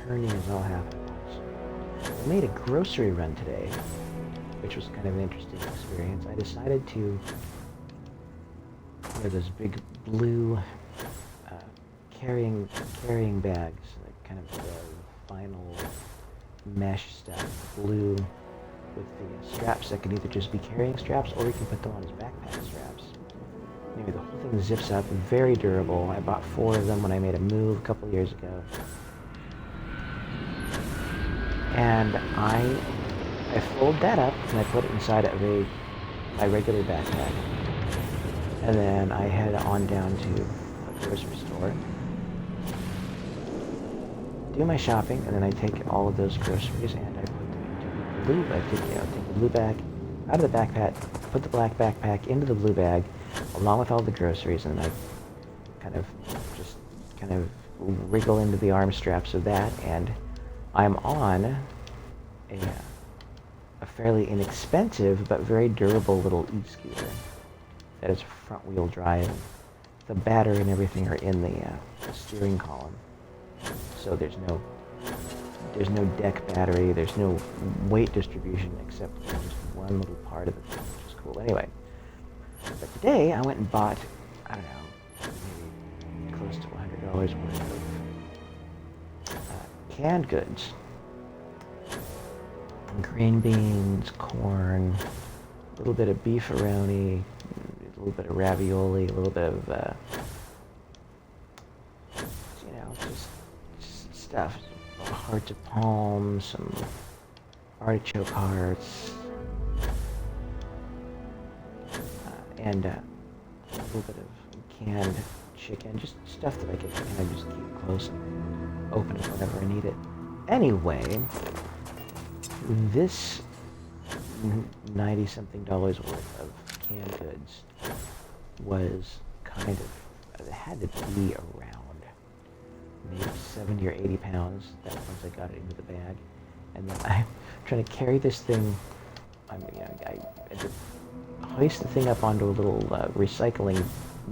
hernias all happen at once. I made a grocery run today, which was kind of an interesting experience. I decided to wear those big blue carrying bags, like kind of the vinyl mesh stuff, blue with the straps that can either just be carrying straps or you can put them on as backpack straps. Anyway, the whole thing zips up, very durable. I bought 4 of them when I made a move a couple years ago. And I fold that up and I put it inside of my regular backpack. And then I head on down to a grocery store, do my shopping, and then I take all of those groceries and I put them into the blue bag. Take the blue bag out of the backpack, put the black backpack into the blue bag, along with all the groceries, and I kind of wriggle into the arm straps of that, and I'm on a fairly inexpensive but very durable little e-scooter that is front-wheel drive. The battery and everything are in the steering column, so there's no deck battery, there's no weight distribution except for just one little part of the thing, which is cool. Anyway, but today I went and bought, I don't know, maybe close to $100 worth of canned goods. Green beans, corn, a little bit of beefaroni, a little bit of ravioli, a little bit of, just stuff. Hearts of palm, some artichoke hearts, and a little bit of canned chicken, just stuff that I can kind of just keep close and open it whenever I need it. Anyway, this $90-something worth of canned goods was kind of, it had to be around maybe 70 or 80 pounds that once I got it into the bag. And then I'm trying to carry this thing, I had to hoist the thing up onto a little recycling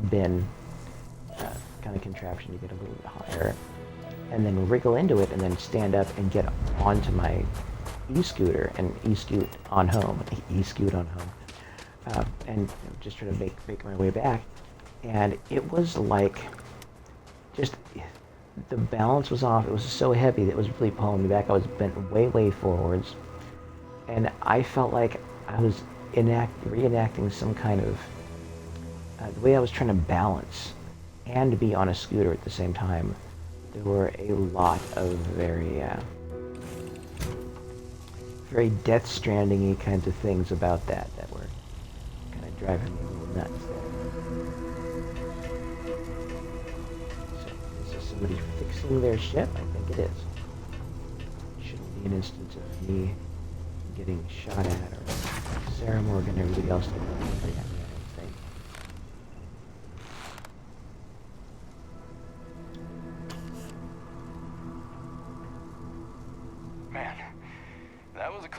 bin kind of contraption to get a little bit higher, and then wriggle into it and then stand up and get onto my e-scooter and e-scoot on home, and just try to make my way back. And it was like, just, the balance was off. It was so heavy that it was really pulling me back. I was bent way forwards, and I felt like I was reenacting some kind of, the way I was trying to balance and be on a scooter at the same time. There were a lot of very Death Stranding-y kinds of things about that were kind of driving me a little nuts there. So, is this somebody fixing their ship? I think it is. Shouldn't be an instance of me getting shot at, or Sarah Morgan and everybody else getting angry at me, I don't think.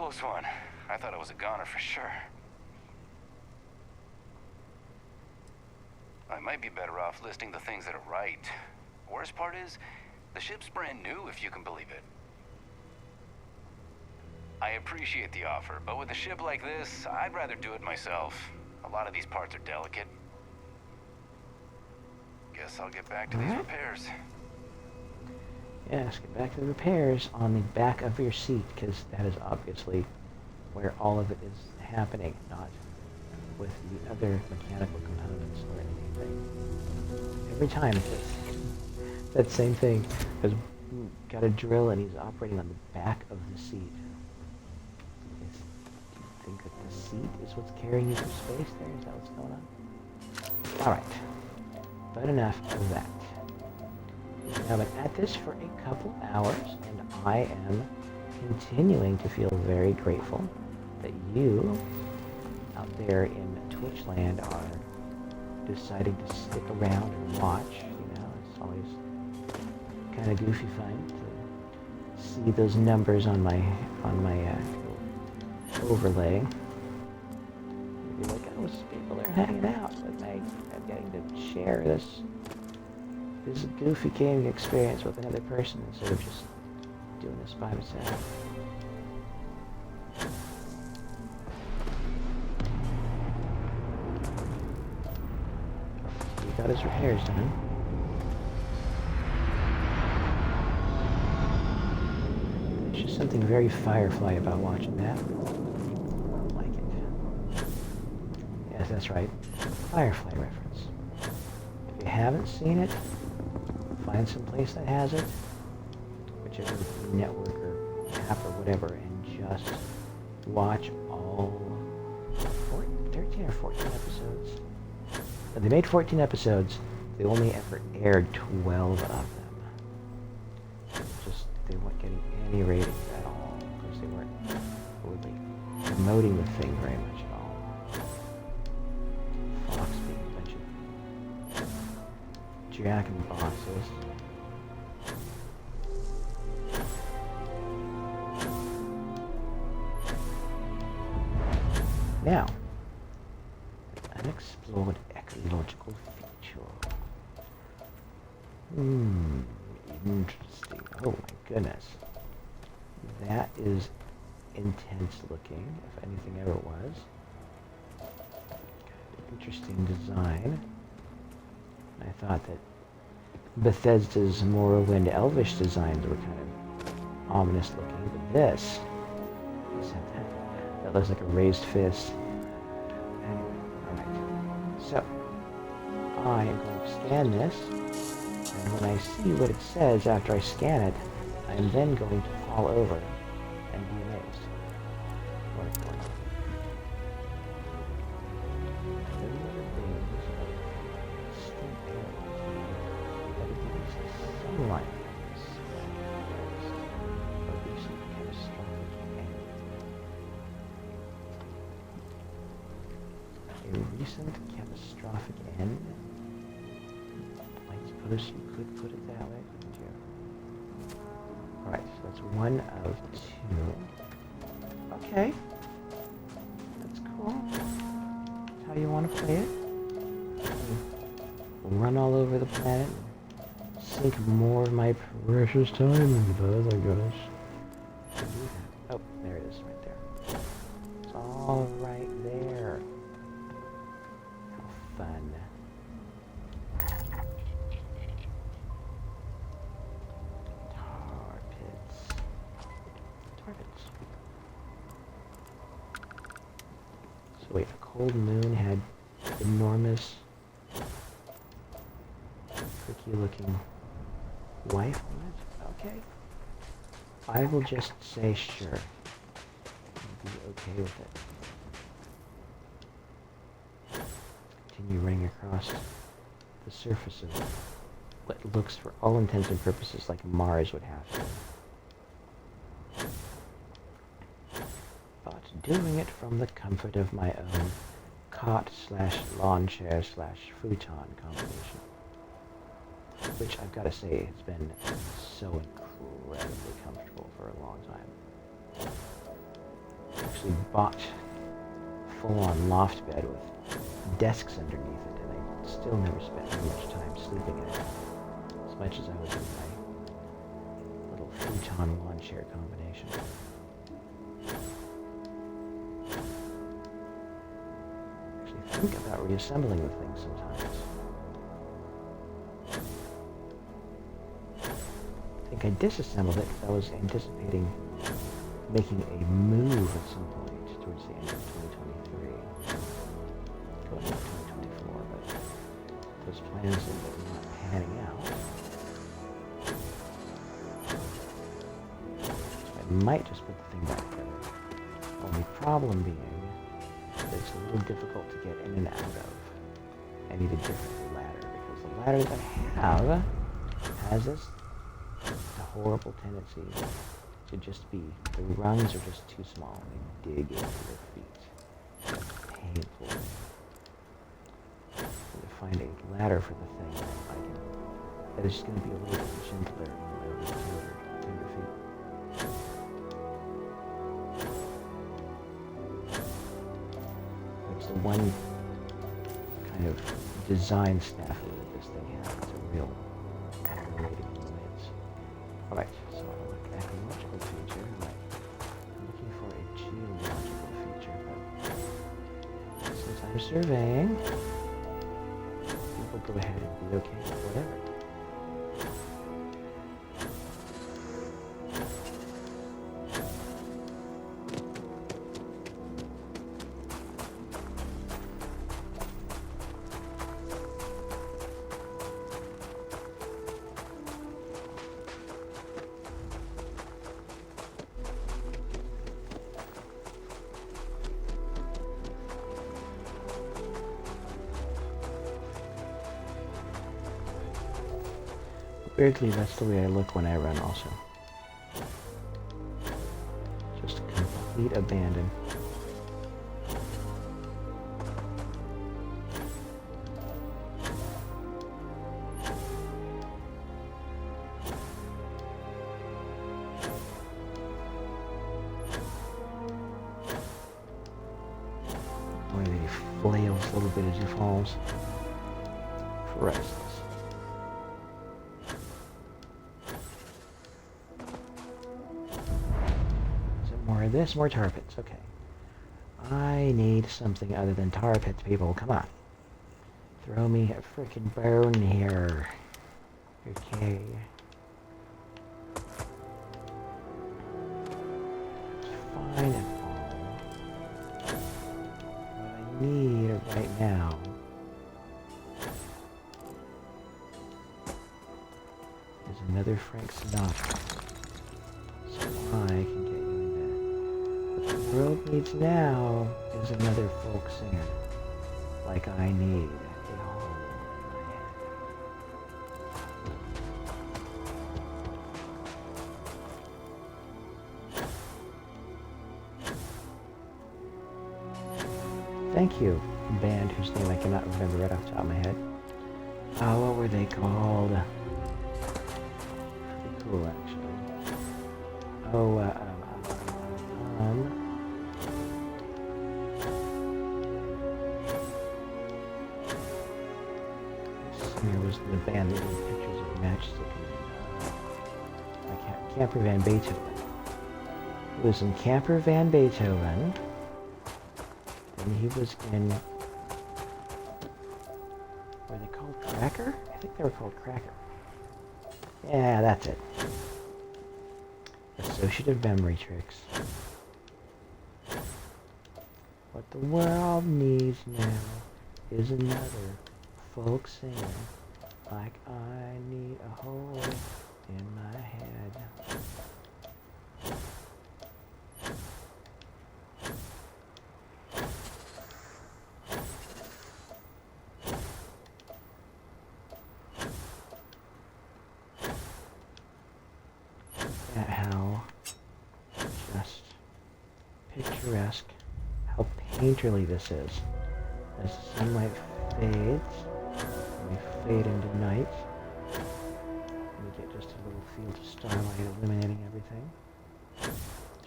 close one. I thought I was a goner for sure. I might be better off listing the things that are right. Worst part is, the ship's brand new, if you can believe it. I appreciate the offer, but with a ship like this, I'd rather do it myself. A lot of these parts are delicate. Guess I'll get back to these repairs. Yes, get back to the repairs on the back of your seat, because that is obviously where all of it is happening, not with the other mechanical components or anything. Every time it's that same thing. Has got a drill and he's operating on the back of the seat. Do you think that the seat is what's carrying you through space there? Is that what's going on? Alright. But enough of that. Now, I've been at this for a couple hours, and I am continuing to feel very grateful that you out there in Twitch land are deciding to stick around and watch. You know, it's always kind of goofy fun to see those numbers on my overlay. You'd be like, oh, people are hanging out with me. I'm getting to share this goofy gaming experience with another person instead of just doing this by myself. He got his repairs done. There's just something very Firefly about watching that. I like it. Yes, that's right. Firefly reference. If you haven't seen it, find some place that has it, whichever network or app or whatever, and just watch all 13 or 14 episodes. They made 14 episodes. They only ever aired 12 of them. Just, they weren't getting any ratings at all. Of course, they weren't really promoting the thing very much at all. Fox being a bunch of jack and bosses. Now, unexplored ecological feature. Interesting. Oh my goodness. That is intense looking, if anything ever was. Interesting design. I thought that Bethesda's Morrowind Elvish designs were kind of ominous looking, but this that looks like a raised fist. Anyway, alright. So, I am going to scan this, and when I see what it says after I scan it, I am then going to fall over and be amazed. What is going on? Sunlight. A recent catastrophic end? I suppose you could put it that way, couldn't you? Alright, so that's one of two. Okay. That's cool. That's how you want to play it. Run all over the planet. Sink more of my precious time into that, I guess. Oh, there it is, right there. It's all right there. How fun. Tar pits. So wait, a cold moon had enormous, tricky looking wife on it? Okay. I will just say sure. I'll be okay with it. Continue running across the surface of what looks, for all intents and purposes, like Mars would have to. But doing it from the comfort of my own cot/lawn chair/futon combination. Which I've got to say has been so incredibly comfortable for a long time. Actually bought a full-on loft bed with desks underneath it, and I still never spent very much time sleeping in it, as much as I was in my little futon lawn chair combination. Actually think about reassembling the thing sometimes. I think I disassembled it because I was anticipating making a move at some point towards the end of 2023, going into 2024, but those plans ended up not panning out. So I might just put the thing back together. Only problem being that it's a little difficult to get in and out of. I need a different ladder because the ladder that I have has this horrible tendency to just be, the rungs are just too small. They dig into your feet. Painful. And to find a ladder for the thing that is just going to be a little bit gentler on my tender feet. It's the one kind of design snafu that this thing has. It's a real aggravating annoyance. Alright, so I look at a logical feature. I'm looking for a geological feature, but since I'm surveying, people go ahead and be okay with whatever. Weirdly, that's the way I look when I run also. Just complete abandon. Boy, he flails a little bit as he falls. Restless. This, more tar pits, okay. I need something other than tar pits, people, come on. Throw me a frickin' bone here. Okay. It's fine and all. What I need right now is another Frank Sinatra. So I can get the world needs now is another folk singer, like I need a hole in my head. Thank you, band whose name I cannot remember right off the top of my head. Oh, what were they called? Pretty cool, actually. Oh, Singer was the band that did pictures of Matchstick and Camper Van Beethoven. He was in Camper Van Beethoven, and he was in, were they called Cracker? I think they were called Cracker. Yeah, that's it. Associative memory tricks. What the world needs now is another folk singer, like I need a hole in my head. At how just picturesque, how painterly this is. As the sunlight fades, we fade into night. We get just a little field of starlight illuminating everything.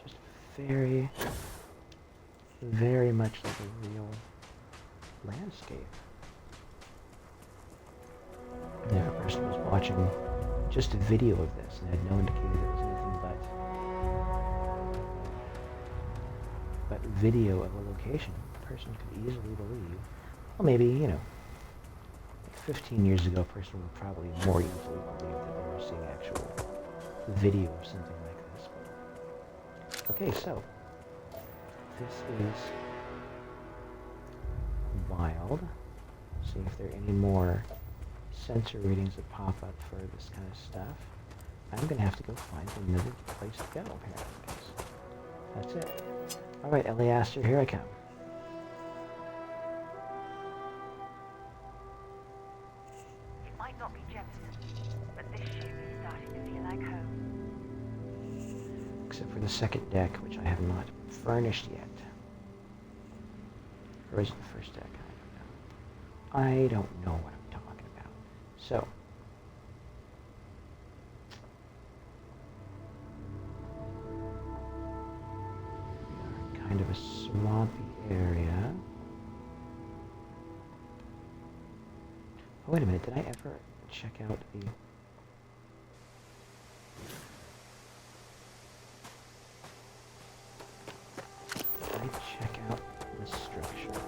Just very, very much like a real landscape. There, a person was watching just a video of this and had no indicator that it was anything but video of a location. A person could easily believe, well, maybe, 15 years ago, a person would probably more easily believe that they were seeing actual video of something like this. Okay, so this is wild. See if there are any more sensor readings that pop up for this kind of stuff. I'm going to have to go find another place to go, apparently, because that's it. All right, Eliaster, here I come. It might not be Jefferson, but this ship is starting to feel like home. Except for the second deck, which I have not furnished yet. Or is it the first deck? I don't know what I'm talking about. So, we are kind of a swampy area. Oh, wait a minute. Did I ever check out the... Did I check out the structure?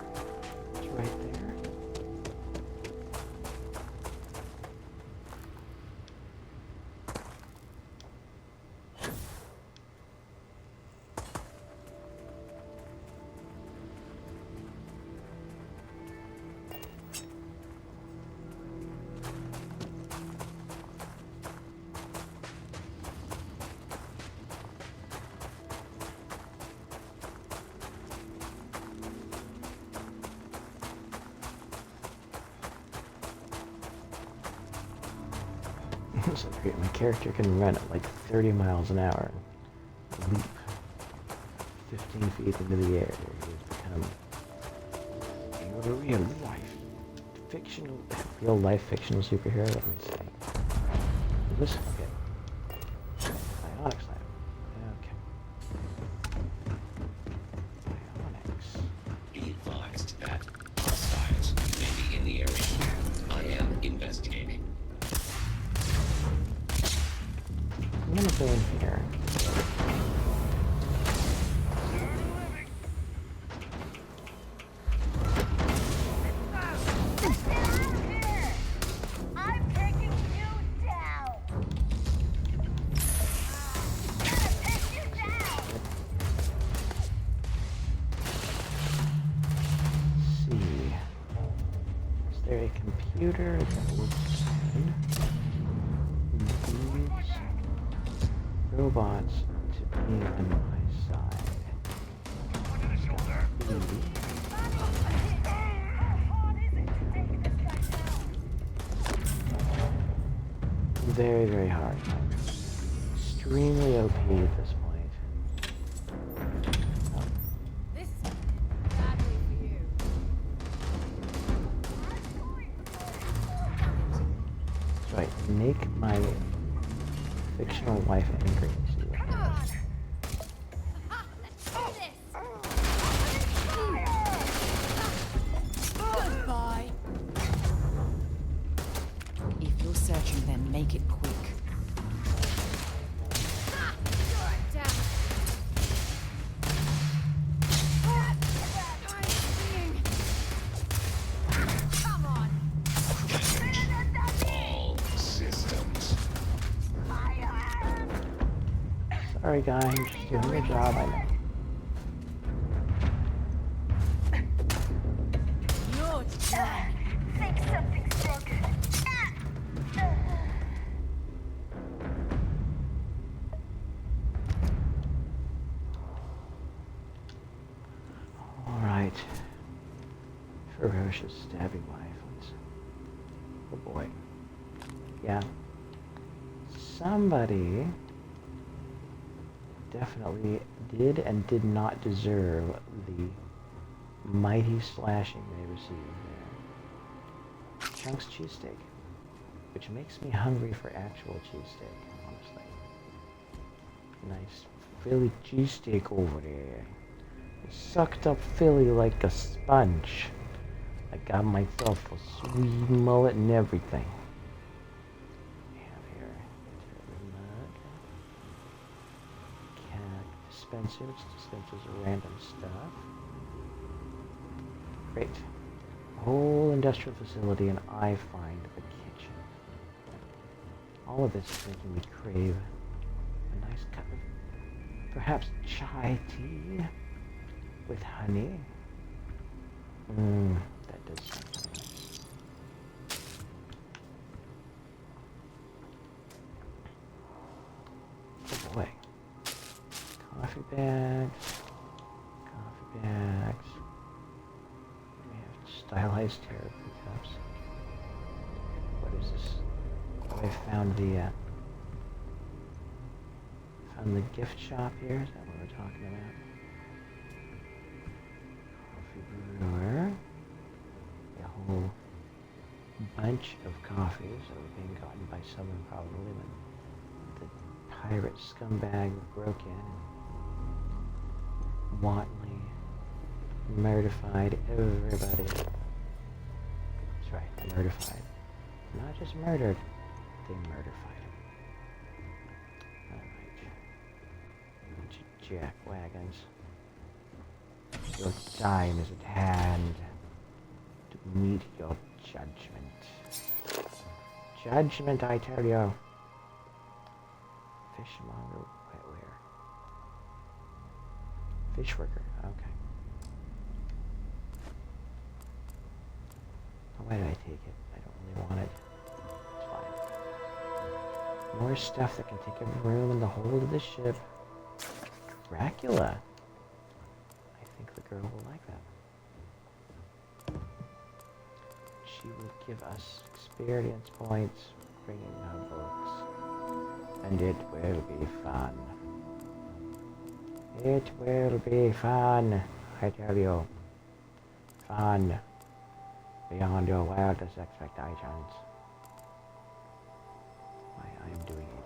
It's right there. So great. My character can run at like 30 miles an hour and leap 15 feet into the air. He's become a real life fictional superhero, let me say. Is this? Okay. Bionics lab. Okay. Bionics. Be advised that hostiles may be in the area. I am investigating. I'm gonna go in here. Computer that looks fine. These robots to be on my side. Very, very hard. Extremely OP at this point. This is badly for you. So I make my fictional wife angry. Come on! Let's do this! Goodbye! If you're searching, then make it quick. Damn it! Come on! All systems. Sorry guys, I'm just doing your job, I know. You're done! Think something's broken. Alright. Ferocious stabby wife. Oh boy. Yeah. Somebody definitely did and did not deserve the mighty slashing they received there. Chunks cheesesteak. Which makes me hungry for actual cheesesteak, honestly. Nice Philly cheesesteak over there. Sucked up Philly like a sponge. I got myself a sweet mullet and everything. We have here mug. Dispenser, which dispenses random stuff. Great. Whole industrial facility, and I find the kitchen. All of this is making me crave a nice cup of perhaps chai tea with honey. That does sound nice. Oh boy. Coffee bags. Coffee bags. We have stylized terrapin cups. What is this? Oh, I found the gift shop here. Is that what we're talking about? Coffee brewer. A whole bunch of coffees that were being gotten by someone probably when the pirate scumbag broke in and wantonly murdified everybody. That's right, murdified. Not just murdered, they murdified him. Alright. Bunch of jack wagons. Your time is at hand to meet your judgment. Judgment, I tell you. Fishmonger, where? Fish worker, okay. Why did I take it? I don't really want it. It's fine. More stuff that can take up room in the hold of the ship. Dracula. I think the girl will like that. She will give us experience points, bringing her books. And it will be fun. It will be fun, I tell you. Fun. Beyond your wildest expectations. I am doing it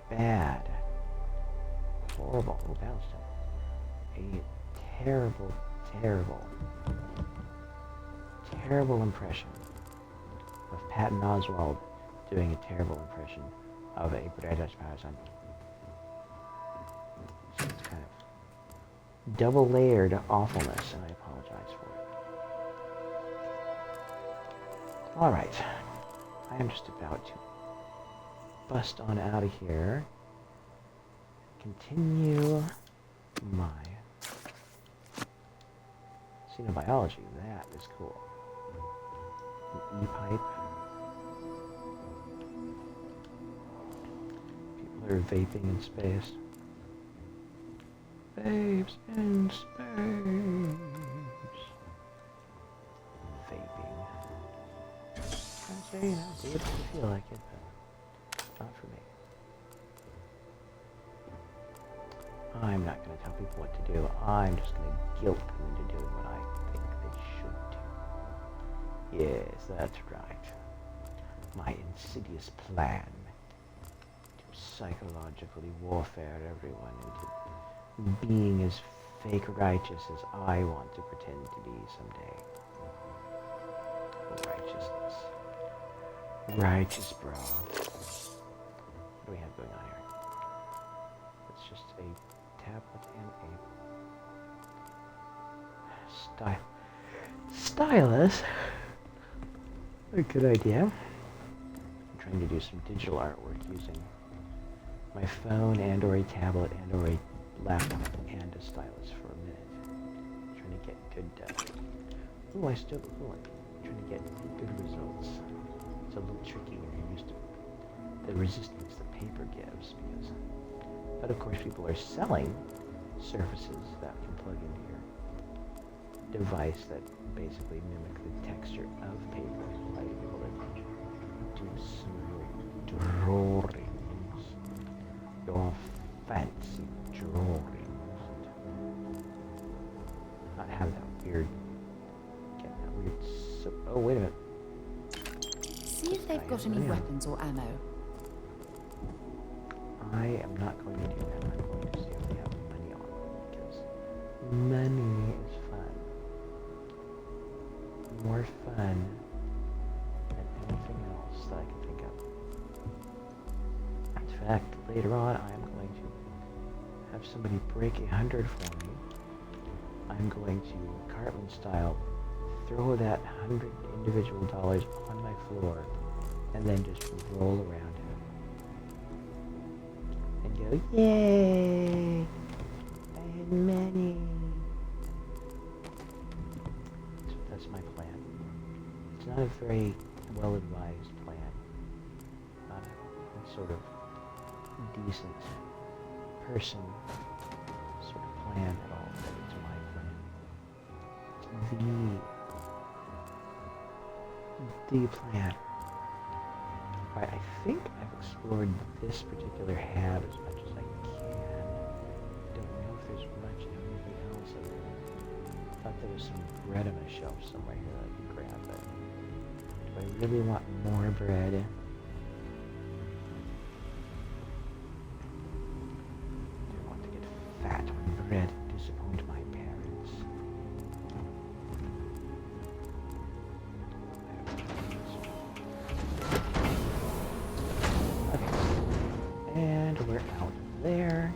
bad. Horrible. Oh, Battleston. A terrible impression of Patton Oswalt doing a terrible impression of a British person. So it's kind of double layered awfulness, and I apologize for it. Alright. I am just about to bust on out of here. Continue my xenobiology. That is cool. An E-pipe. People are vaping in space. Babes in space. Vaping. Can't say, do it if you feel like it, but not for me. I'm not going to tell people what to do. I'm just going to guilt them into doing what I think they should do. Yes, that's right. My insidious plan to psychologically warfare everyone into being as fake righteous as I want to pretend to be someday. Righteousness. Righteous, bro. What do we have going on here? It's just a tablet and a stylus. A good idea. I'm trying to do some digital artwork using my phone and or a tablet and or a laptop and a stylus for a minute. Trying to get good ooh, I still trying to get good results. It's a little tricky when you're used to the resistance the paper gives, but of course people are selling surfaces that can plug into your device that basically mimic the texture of paper. Like people that do some drawings, your fancy drawings, not have that weird, oh wait a minute. See if they've got any weapons or ammo. I am not going to do that. I'm going to see if they have money. money is fun. More fun than anything else that I can think of. In fact, later on, I'm going to have somebody break 100 for me. I'm going to, Cartman style, throw that 100 individual dollars on my floor and then just roll around him. And go, yay! I had money. So that's my plan. It's not a very well-advised plan. Not a sort of decent person sort of plan at all, but it's my plan. The plan. Right, I think I've explored this particular hab as much as I can. Don't know if there's much anything else over there. I thought there was some bread on a shelf somewhere here that I can grab, but do I really want more bread? Fat when bread disappoint my parents. Okay, and we're out there.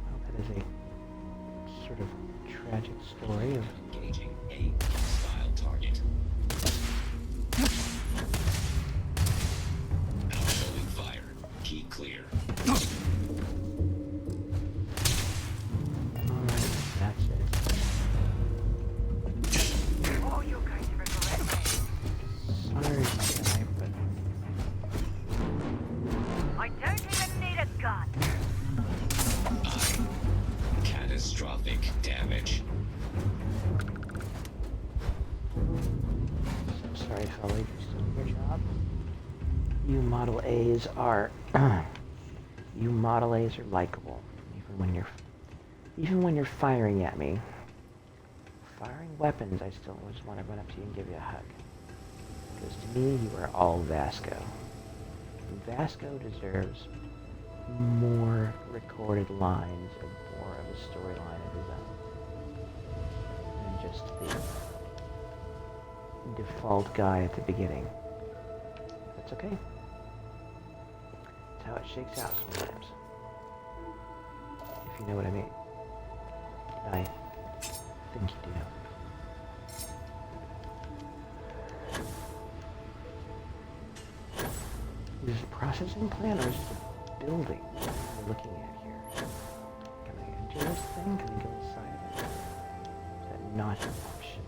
Well, that is a sort of tragic story of Engaging a hostile target. Outgoing fire. Key clear. Catastrophic damage. So sorry, fella, you're still doing your job. You Model A's are you Model A's are likable, even when you're firing at me. Firing weapons, I still just want to run up to you and give you a hug. Because to me, you are all Vasco. Vasco deserves more recorded lines and more of a storyline of his own than just the default guy at the beginning. That's okay. That's how it shakes out sometimes. If you know what I mean. I think you do. Is this a processing plant or is it a building we're looking at here? Can I enter this thing? Can I go inside of it? Is that not an option?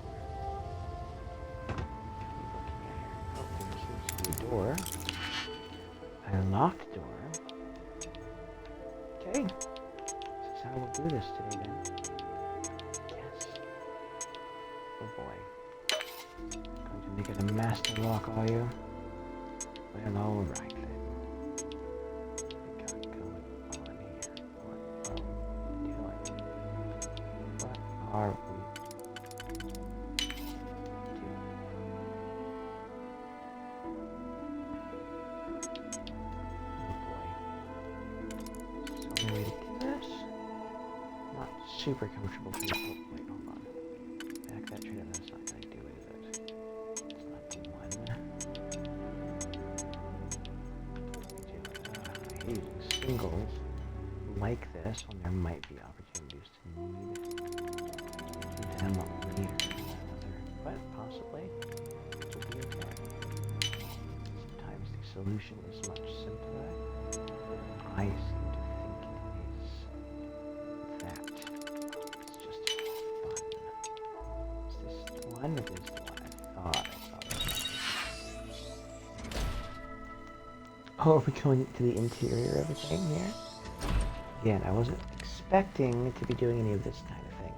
What are we looking at here? Oh, there seems to be a door. A locked door. Okay. This is how we'll do this today then. Yes. Oh boy. Going to make it a master lock, are you? Well, alright then. We got going on here. What are we doing? What are we doing? Oh boy. So the way to do this? Not super comfortable for me. Oh, wait, hold on. Back that trailer, that's not going to do it, is it? It's not the one. Using singles like this when there might be opportunities to need them later, but possibly it will be okay. Sometimes the solution is much simpler than I seem to think it is. That it's just fun. Is this the one? It is the one I thought I saw. Oh, are we going to the interior of the thing here? Again, I wasn't expecting to be doing any of this kind of thing.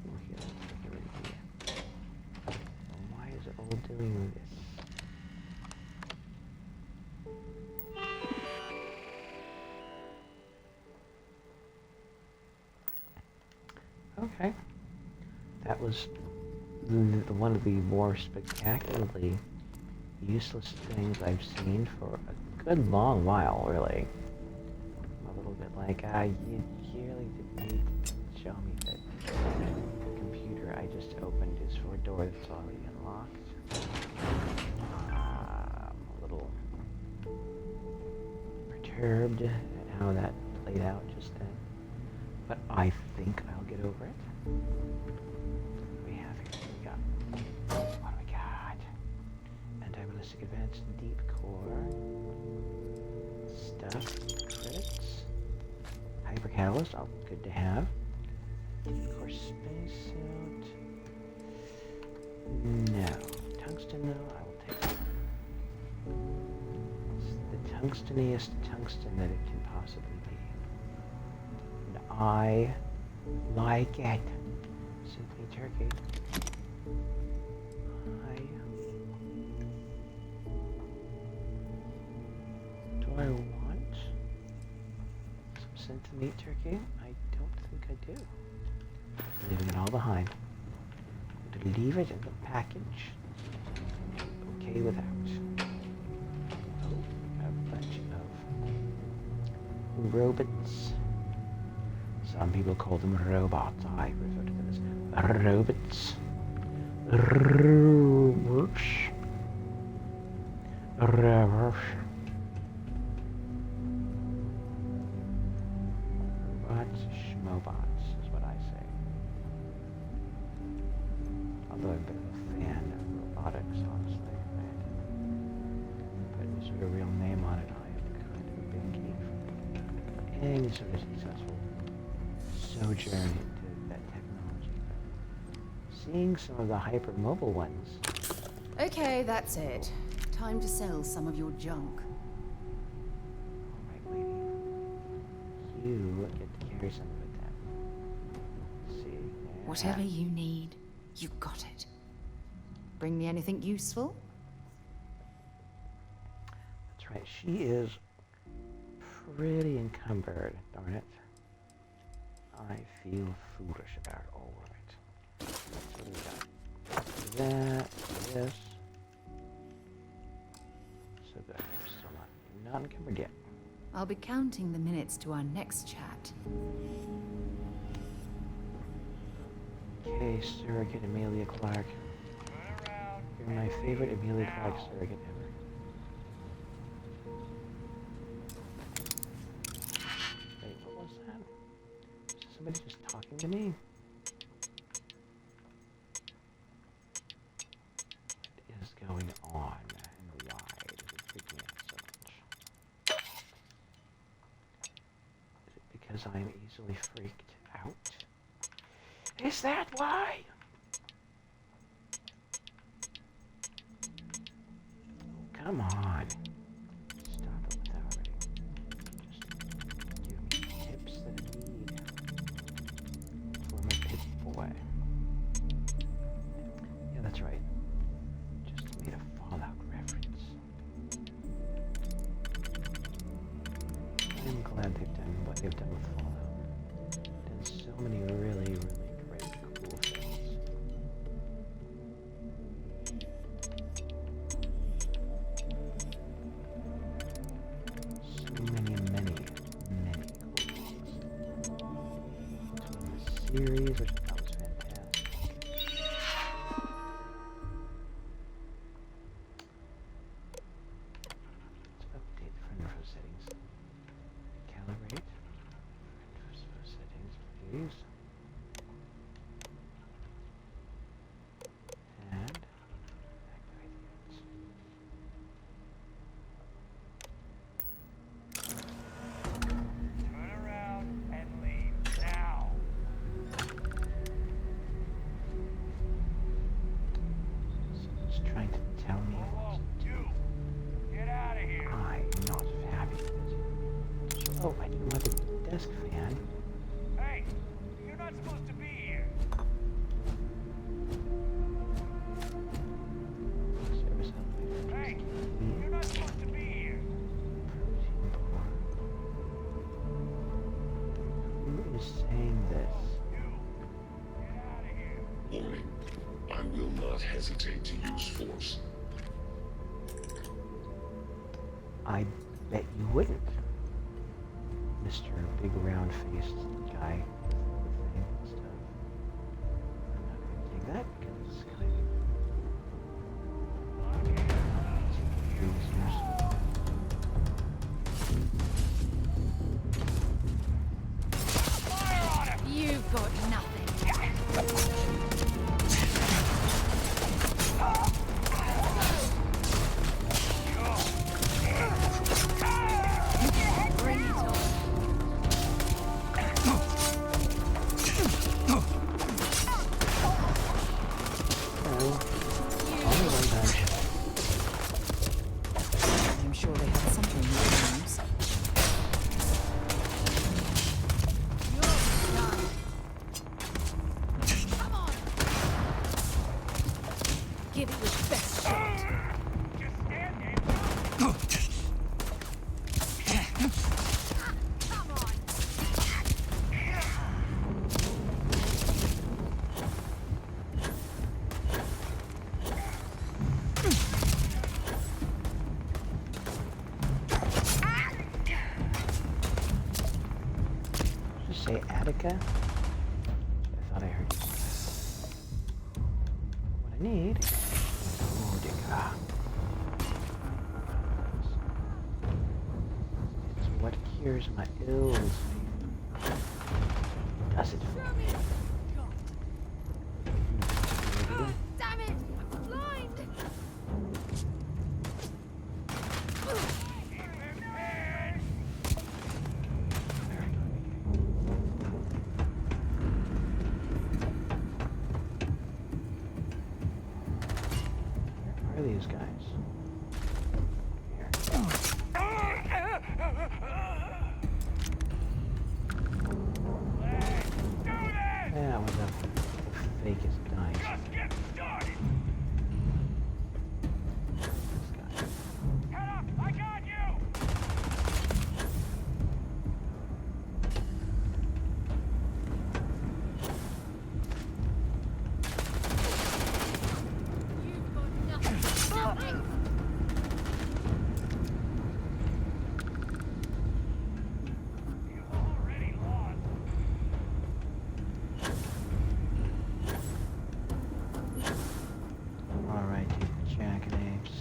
Oh, here, here. Why is it all doing this? Okay. That was one of the more spectacularly useless things I've seen for a good long while, really. I'm a little bit like, you really didn't need to show me that the computer I just opened is for a door that's already unlocked. I'm a little perturbed at how that played out just then. But I think I'll get over it. What do we have here? What do we got? Anti-ballistic advanced deep core. Stuff. Credits. Hyper catalyst. Oh, good to have. Deep core spacesuit. No. Tungsten, though. I will take it. It's the tungsteniest tungsten that it can possibly be. And I like it. Simply turkey. Do I want some centimeat turkey? I don't think I do. Leaving it all behind. To leave it in the package. Okay without. Oh, a bunch of robots. Some people call them robots. I refer to them as robots. Robots. Robots. Robots, schmobots is what I say. Although I'm a bit of a fan of robotics, honestly. But is there a real name on it? I am kind of a big geek for any sort of successful sojourn into that technology. Seeing some of the hypermobile ones. Okay, that's it. Time to sell some of your junk. Alright, lady. You get to carry some of it then. See? Yeah. Whatever you need, you got it. Bring me anything useful? That's right. She is pretty encumbered, darn it. I feel foolish about all of it. So we got that, this. So good. We're still not encumbered yet. I'll be counting the minutes to our next chat. Okay, surrogate Amelia Clark. You're my favorite Amelia Clark surrogate ever. Wait, what was that? Is somebody just talking to me? What is going on and why is it freaking me out so much? Is it because I'm easily freaked out? Is that why? Oh, come on. Stop it with that already. Just give me tips that I need for my pit boy. Yeah, that's right. Just made a Fallout reference. I'm glad they've done what they've done with Fallout. Done so many really great, cool things. So many cool things. Between the series, which I thought was fantastic. Let's update the friend info settings. Calibrate. Friend info settings, please. And activate the units. Turn around and leave now. Someone's trying to tell me what to do. Get out of here. I'm not happy with it. Oh, I didn't want the desk fan. Hey, you're not supposed to be here. Service elevator. Hey, you're not supposed to be here. Protein bar. Who is saying this? Get out of here. Warning. I will not hesitate to use force. bet you wouldn't. Mr. Big Round-Faced Guy thing and stuff. I'm not going to take that because it's kind of You've got nothing. Bring it on. I'm sure they have something in their rooms. Come on. Give it your best shot. Come on. Just say Attica? I thought I heard you. What I need is Attica. It's what cures my ills. Does it for me? Damn it! I'm blind! Where are these guys? Here. That was the fakest guy. This guy. You've got nothing. All right, you jackanapes.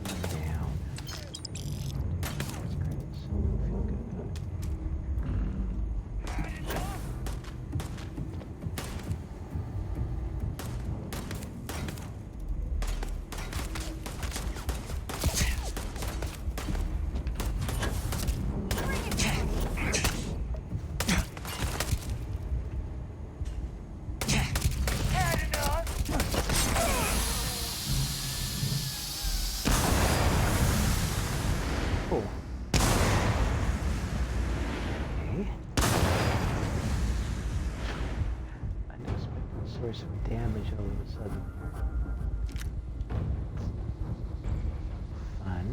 Coming down. That's great. So I feel good about it. Oh. Okay. Unexpected source of damage all of a sudden. Fun.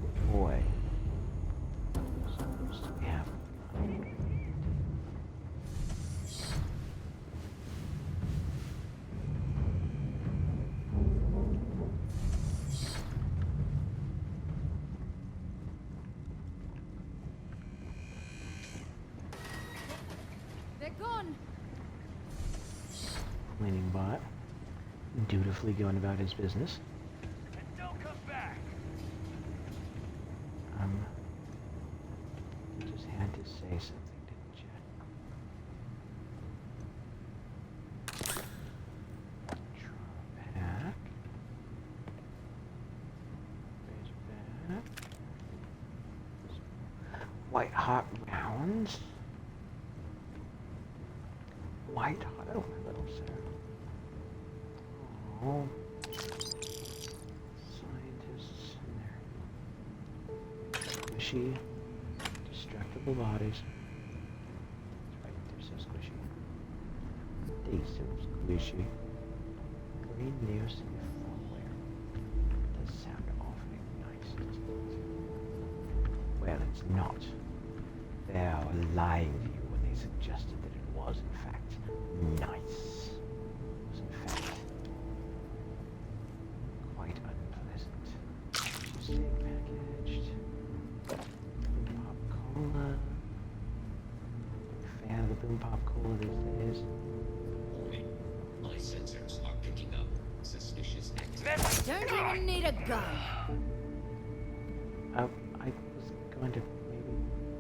Oh boy. Supposed to be having fun. They're gone. Cleaning bot. Dutifully going about his business. Don't come back. You just had to say something, didn't you? Trauma pack. Razorback. White hot rounds. White hot. Oh, my little sir. Oh. Scientists and their squishy, destructible bodies. That's right, they're so squishy. They're so squishy. Green news to your firmware. Does sound awfully nice, doesn't it? Well, it's not. They're lying to you when they suggested that it was, in fact, nice. It was, in fact, don't even need a gun. I was going to maybe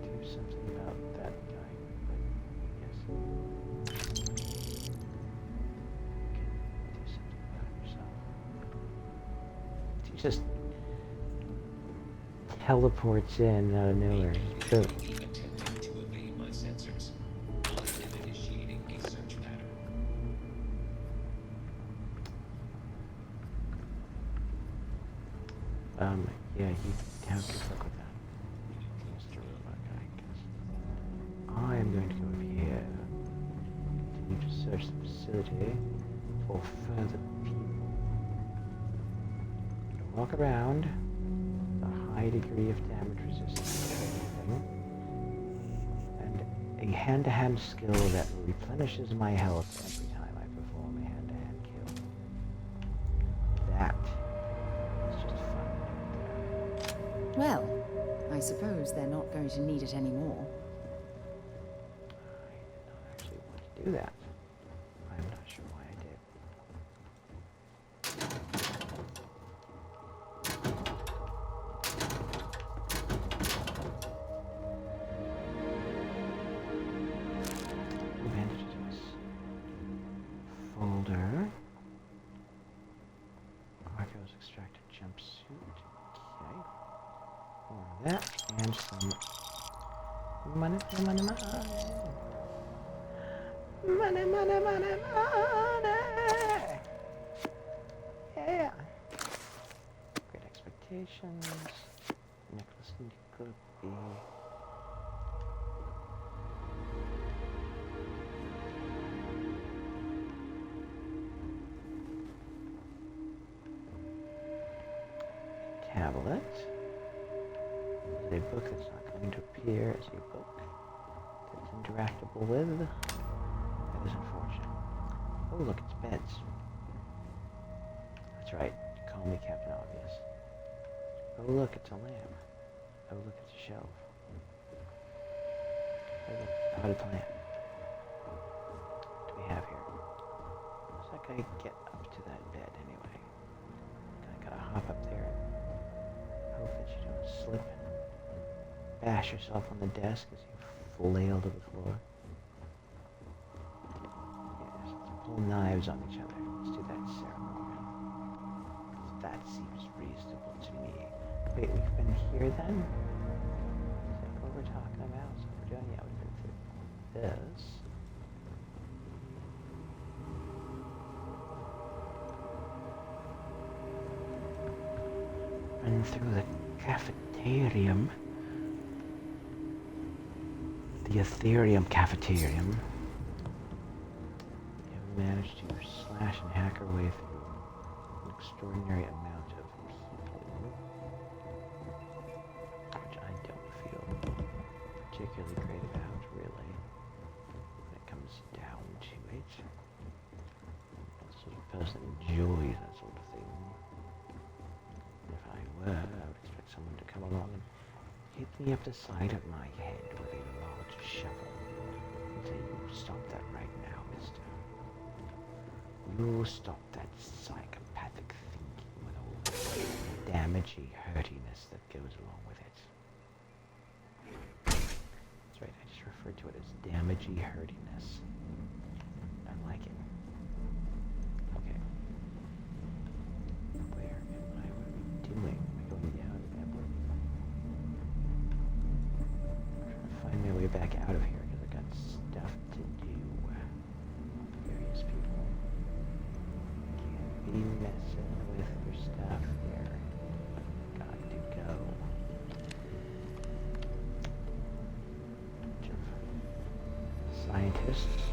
do something about that guy, but yes. You can do something about it yourself. He just teleports in out of nowhere. Boom. Attempting to evade my sensors. I am initiating a search pattern. Yeah, you have to fuck with that, Mr. Robot Guy, 'cause I am going to go over here. Continue to search the facility for further people. To walk around with a high degree of damage resistance to anything, and a hand-to-hand skill that replenishes my health every time I perform a hand-to-hand kill. That is just fun. Well, I suppose they're not going to need it anymore. I did not actually want to do that. I'm not sure why I did. Bandages. Folder. Argo's extracted jumpsuit. Okay. More of that. And some money. Money. Yeah. Great expectations. Necklace could be. Tablet. A book that's not going to appear as a book that's interactable with. That is unfortunate. Oh, look, it's beds. That's right. Call me Captain Obvious. Oh, look, it's a lamp. Oh, look, it's a shelf. Oh, look, potted plant. What do we have here? How's that guy get up to that bed anyway? I gotta hop up there and hope that you don't slip and bash yourself on the desk as you flail to the floor. Yes, let's pull knives on each other. Let's do that ceremony. That seems reasonable to me. Wait, we've been here then? Is that what we're talking about? So we're doing, yeah, we've been through this. Been through the cafeterium. The Ethereum cafeterium. We have managed to slash and hack our way through an extraordinary amount of people, which I don't feel particularly great about, really, when it comes down to it. I'm the sort of person that enjoys that sort of thing. If I were, I would expect someone to come along and hit me up the side of my head with a large shovel and say, "You stop that right now, mister. You stop that psychopathic thinking with all the damagey hurtiness that goes along with it." That's right, I just referred to it as damagey hurtiness. I like it. Okay. Where am I? What are we doing? Am I going down? Find my way back out of here because I got stuff to do. Various people can't be messing with your stuff here. Got to go. Bunch of scientists.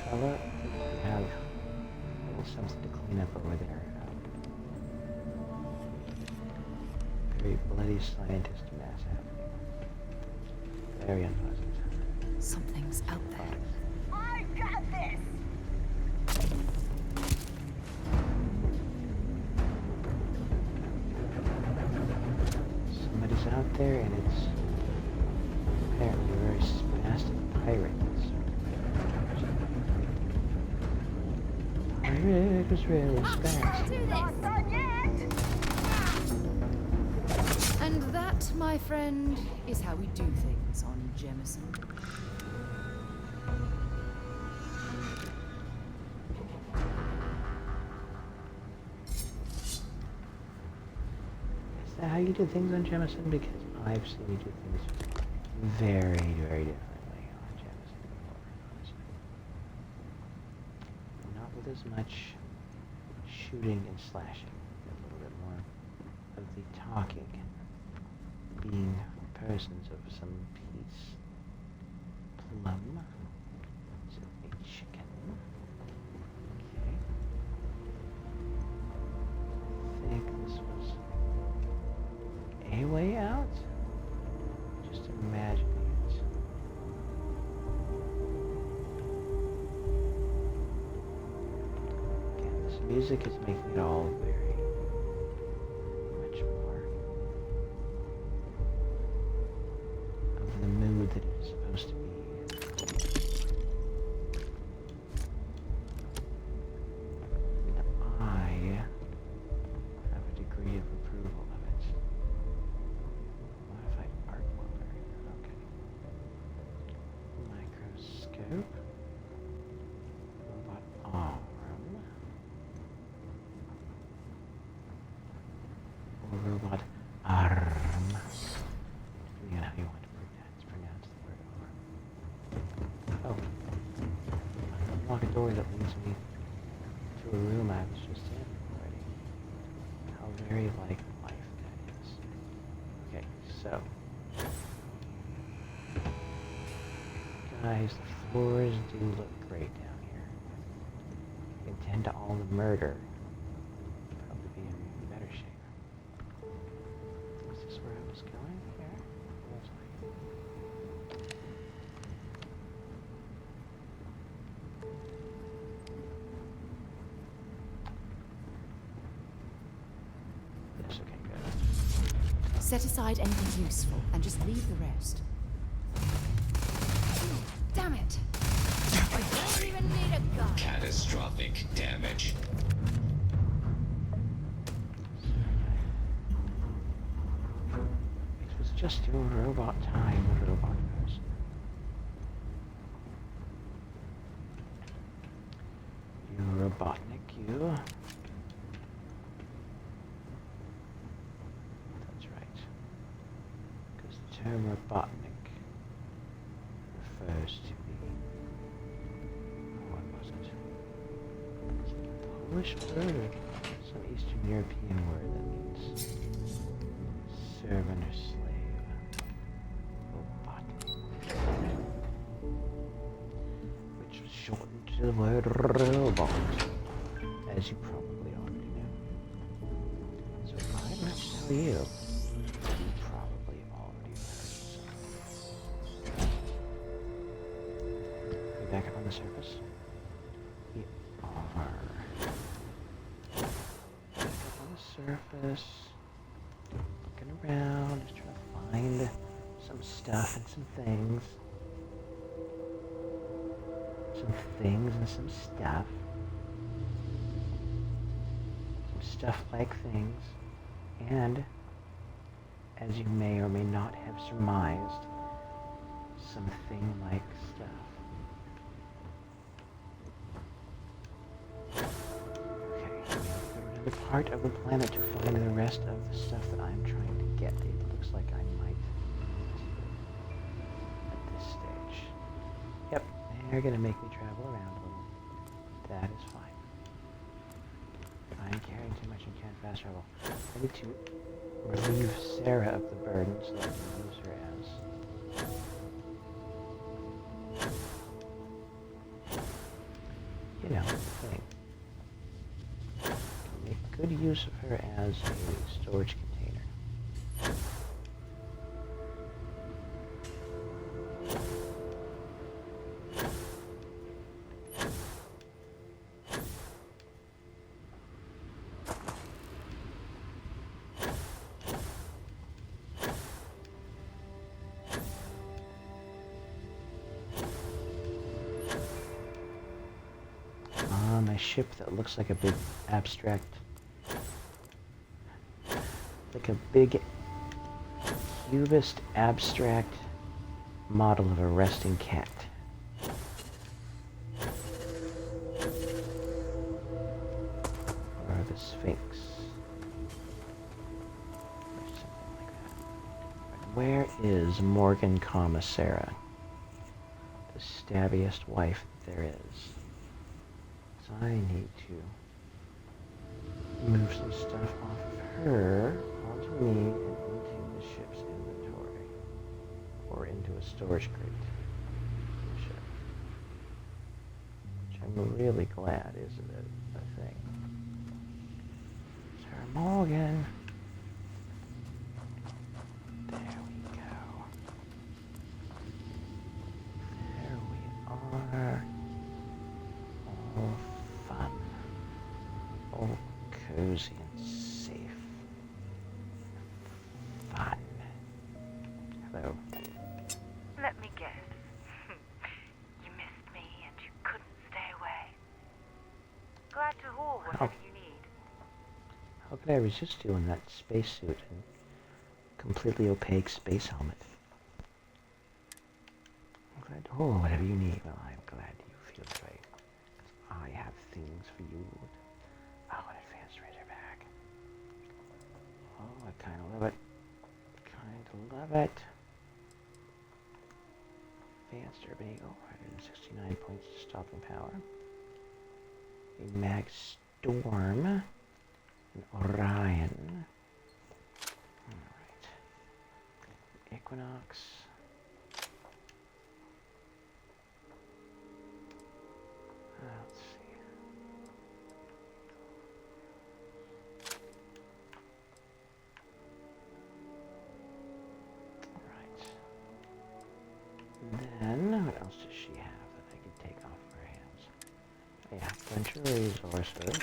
Fella, we have a little something to clean up over there. Very bloody scientist mass happening. Very unpleasant. Something's out there. I got this! Somebody's out there and it's apparently a very spastic pirate. Pirate! was really fast. And that, my friend, is how we do things on Jemison. Is that how you do things on Jemison? Because I've seen you do things very, very differently on Jemison before, honestly. Not with as much shooting and slashing. A little bit more of the talking. Being persons of some peace. Plum. So a chicken. Okay. I think this was a way out. Just imagining it. Again, this music is making it all very much more of the mood that it's supposed to be. And I have a degree of approval of it. Modify art color. Okay. Microscope. Robot arm. Or robot arm. Depending on how you want to pronounce the word arm. Oh. Unlock a door that leads me to a room I was just in already. How very like life that is. Okay, so. Guys, the floors do look great down here. You can tend to all the murder. Probably be in better shape. Is this where I was going? Here? Where was I? Yes, okay, good. Set aside anything useful and just leave the rest. Damn it! I don't even need a gun. Catastrophic damage. It was just your robot time, robot person. You Robotnik, you. That's right. Because the term Robotnik refers to the... what was it? Is it a Polish word or some Eastern European word that means servant or slave? Robotnik. Which was shortened to the word robot, as you probably already know. So if I don't have to tell you, you probably already heard some. Back up on the surface. We are back up on the surface, looking around, just trying to find some stuff and some things. Some things and some stuff. Some stuff-like things. And, as you may or may not have surmised, some thing-like stuff. The part of the planet to find the rest of the stuff that I'm trying to get. It looks like I might at this stage. Yep, they're gonna make me travel around a little. That is fine. I'm carrying too much and can't fast travel. I need to relieve Sarah of the burden so that I can use her as, you know, thing. Make good use of her as a storage container. ship that looks like a big abstract, like a big cubist abstract model of a resting cat. Or the Sphinx. Or something like that. Where is Morgan Commissara? The stabbiest wife there is. So I need to move some stuff off of her onto me and into the ship's inventory. Or into a storage crate. In the ship. Which I'm really glad is a thing. Sarah Morgan. There we go. There we are. All fun. All cozy and safe. Fun. Hello. Let me guess. You missed me and you couldn't stay away. Glad to haul whatever you need. How could I resist you in that spacesuit and completely opaque space helmet? I'm glad to hold whatever you need. Well, I'm glad you feel that way. Because I have things for you. Oh, an advanced Razorback. Oh, I kind of love it. Kind of love it. Advanced Urban Eagle, 169 points of stopping power. A Mag Storm. An Orion. Alright. Equinox. Let's see. Alright. Then, what else does she have that I could take off of her hands? Yeah, a bunch of resources.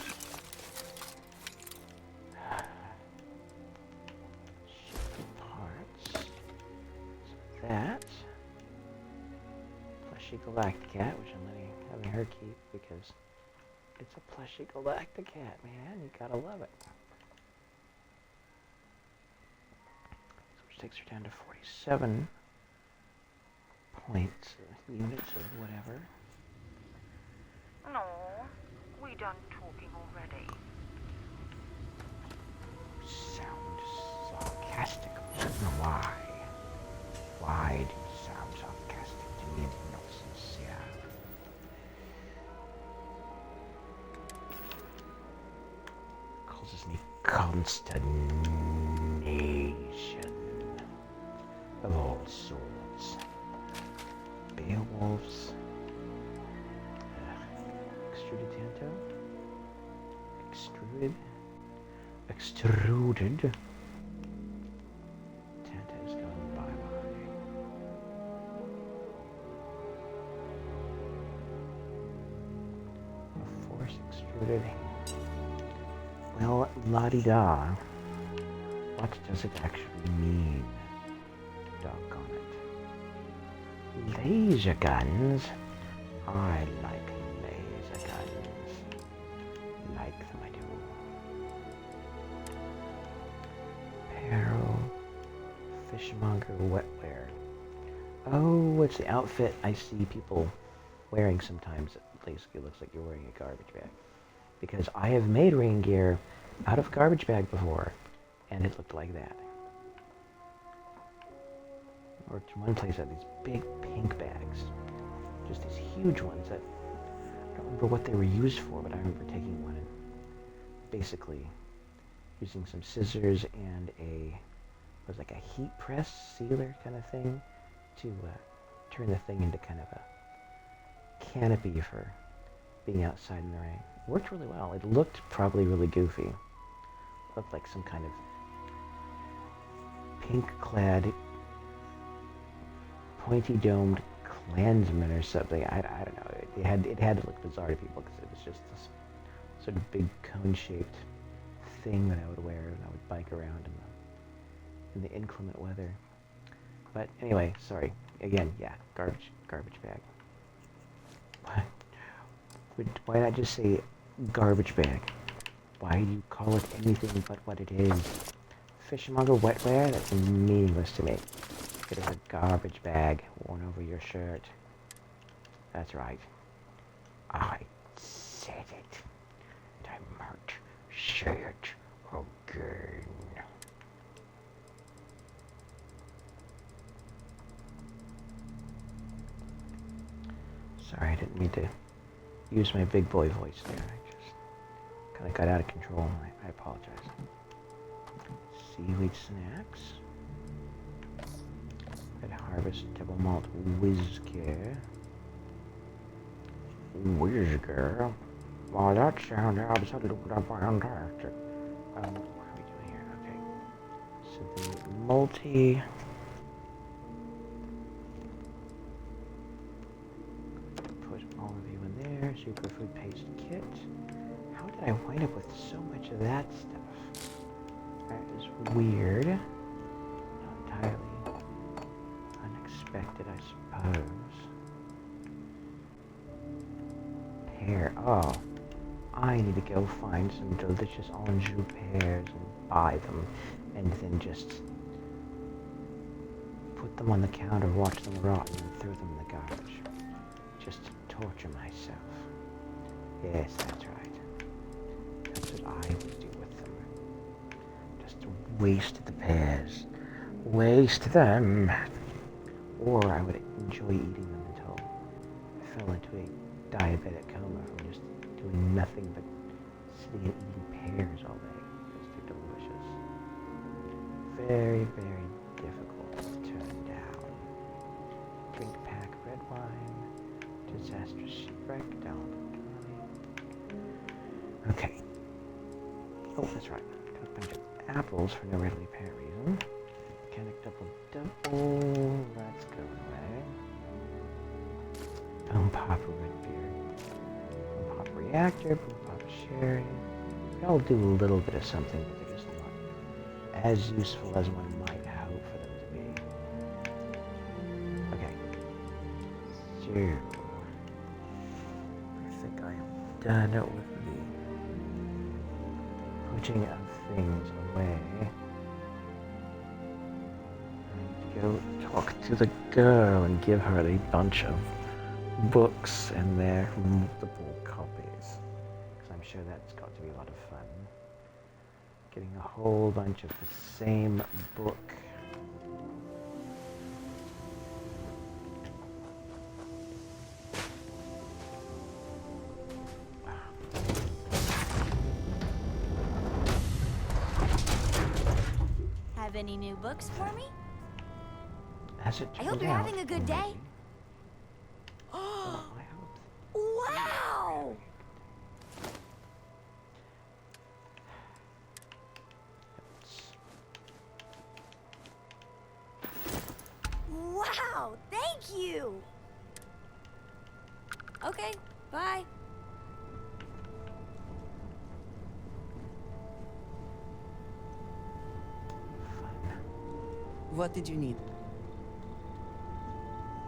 Ship parts. So that. Plushy Galacticat, which I'm having her keep because it's a plushy Galacticat, man. You gotta love it. Which takes her down to 47 points, units or whatever. No, we done talking already. Sound sarcastic. Why? Why do you sound sarcastic to me and not sincere? Causes me consternation of all sorts. Beowulfs. Extruded Tanto. Extruded. Tanto's going bye-bye. A force extruded. Well, la-di-da. What does it actually mean? Doggone it. Laser guns? I like laser guns. Like them, I do. Apparel. Fishmonger wetware. Oh, it's the outfit I see people wearing sometimes. It basically looks like you're wearing a garbage bag. Because I have made rain gear out of garbage bag before, and it looked like that. I worked in one place that had these big pink bags. Just these huge ones that I don't remember what they were used for, but I remember taking one and basically using some scissors and it was like a heat press sealer kind of thing to turn the thing into kind of a canopy for being outside in the rain. It worked really well. It looked probably really goofy. It looked like some kind of pink-clad, pointy-domed Klansman or something. I don't know. It had to look bizarre to people because it was just this sort of big cone-shaped thing that I would wear and I would bike around in the inclement weather. But anyway, sorry. Again, yeah, garbage bag. Why not just say garbage bag. Why do you call it anything but what it is? Fishmonger wetware? That's meaningless to me. It is a garbage bag worn over your shirt. That's right. I said it. And I might say it again. Sorry, I didn't mean to use my big boy voice there. I just kind of got out of control. I apologize. Seaweed snacks. Red Harvest Double Malt Whizcare. Whizcare? Well, that sounds absolutely fantastic. What are we doing here? Okay. So the multi... Put all of you in there. Superfood paste kit. How did I wind up with so much of that stuff? That is weird. Not entirely unexpected, I suppose. Pear. Oh. I need to go find some delicious Anjou pears and buy them, and then just put them on the counter, watch them rot, and throw them in the garbage. Just to torture myself. Yes, that's right. That's what I would do with them. Just waste the pears. Waste them. Or I would enjoy eating them until I fell into a diabetic coma from just doing nothing but sitting and eating pears all day because they're delicious. Very, very difficult to turn down. Drink pack red wine. Disastrous shipwreck. Down. Okay. Oh, that's right. Took a bunch of apples for no readily apparent reason. Mechanic double. That's going away. Boom pop red beer. Boom pop reactor. Boom pop sherry. They all do a little bit of something, but they're just not as useful as one might hope for them to be. Okay. So I think I am done with the putting of things away. Go talk to the girl and give her a bunch of books and their multiple copies. Because I'm sure that's got to be a lot of fun. Getting a whole bunch of the same book. Have any new books for me? As it I hope turned you're out, having a good day. Oh, I hope. Wow! Wow, thank you! Okay, bye. What did you need?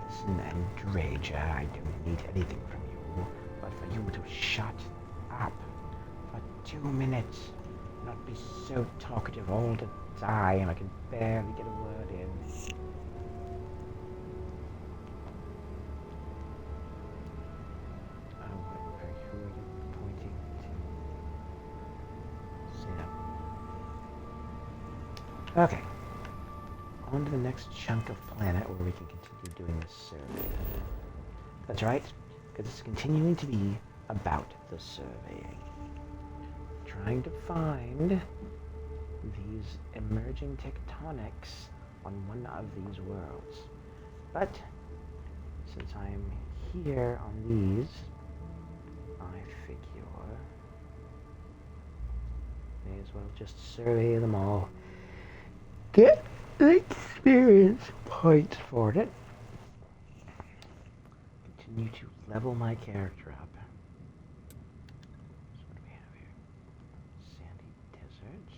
Listen, Andraja, I don't need anything from you, but for you to shut up for 2 minutes, not be so talkative all the time. I can barely get a word in. Who are you pointing to? Sit up. Okay. On to the next chunk of planet where we can continue doing this survey. That's right, because it's continuing to be about the surveying. Trying to find these emerging tectonics on one of these worlds. But since I'm here on these, I figure may as well just survey them all. Get experience points for it. Continue to level my character up. So what do we have here? Sandy deserts.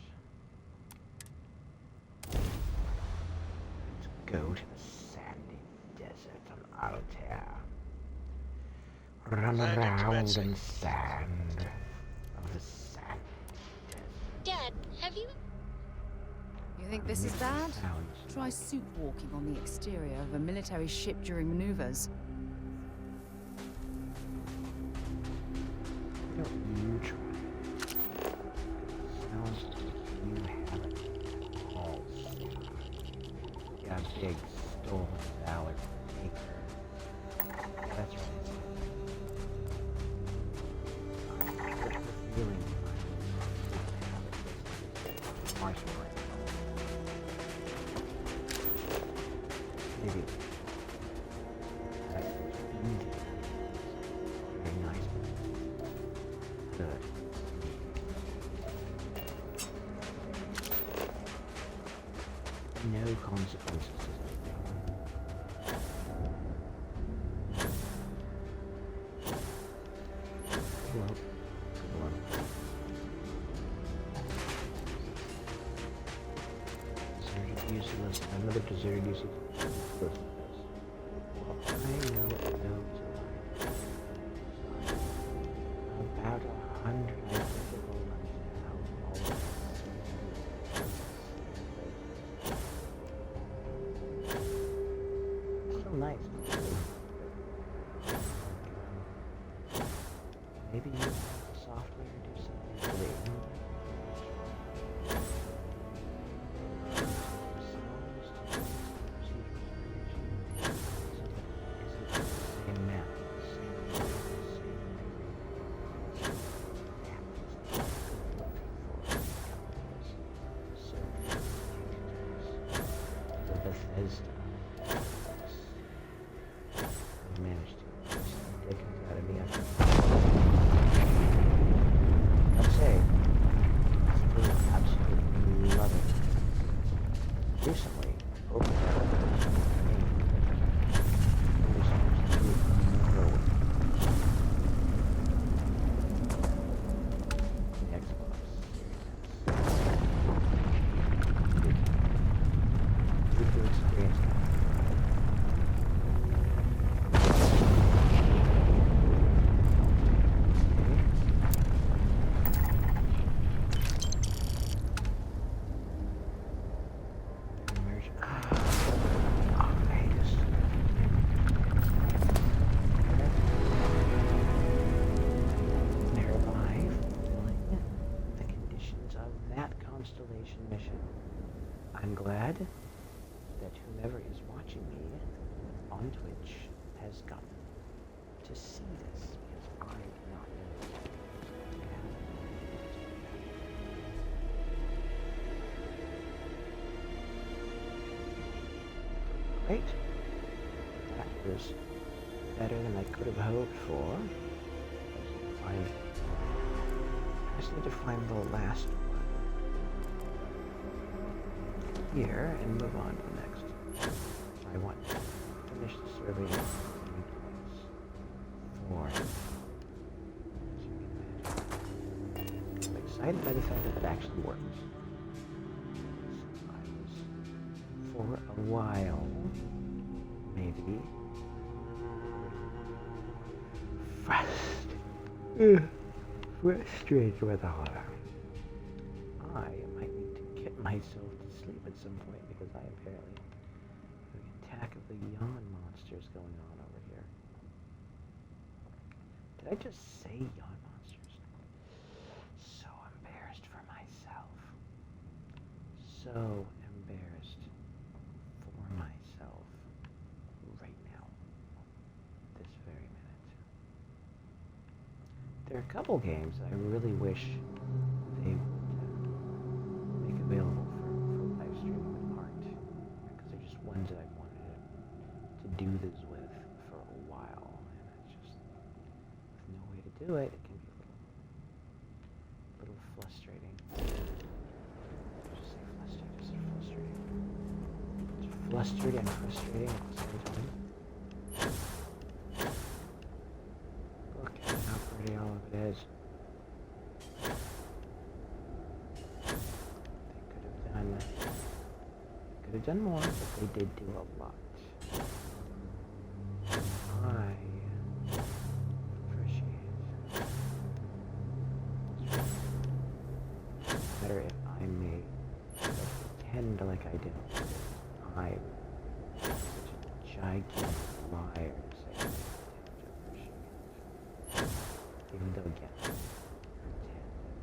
Let's go to the sandy desert on Altair. Run around in sand. the sand. Dad, have you... You think this is bad? Try suit walking on the exterior of a military ship during maneuvers. Why don't you try? Sounds like you haven't all got a big stolen valor taker. That's right. Feeling martial arts. Maybe that was easy. Very nice. Good. No consequences. Well, deserted use of this. Another deserted use of this. Well, I know those about 100 identical ones now. All of them. So nice. Maybe you software do something for the managed to take it out of me. I'd say still absolutely love it. Recently, opened up a game that was Morrowind. The Xbox Series S. Good experience. Mission. I'm glad that whomever is watching me on Twitch has gotten to see this because I did not know. Great. That was better than I could have hoped for. I just need to find the last one here and move on to the next. I want to finish the survey for. I'm excited by the fact that it actually works. I was, for a while, maybe, frustrated with horror. I might need to get myself to sleep at some point because I apparently have an attack of the yawn monsters going on over here. Did I just say yawn monsters? So embarrassed for myself. So embarrassed for myself right now. This very minute. There are a couple games that I really wish they would make available for live streaming that aren't, because they're just ones that I've wanted to do this with for a while, and it's just with no way to do it. It can be a little frustrating. Just say frustrating. Just say frustrating. It's flustered and frustrating at the same time. Look at how pretty all of it is. Could have done more, but they did do a lot. I appreciate it. pretend like I didn't. I'm such a gigantic liar to say I didn't. Even though, again, pretend that it's not.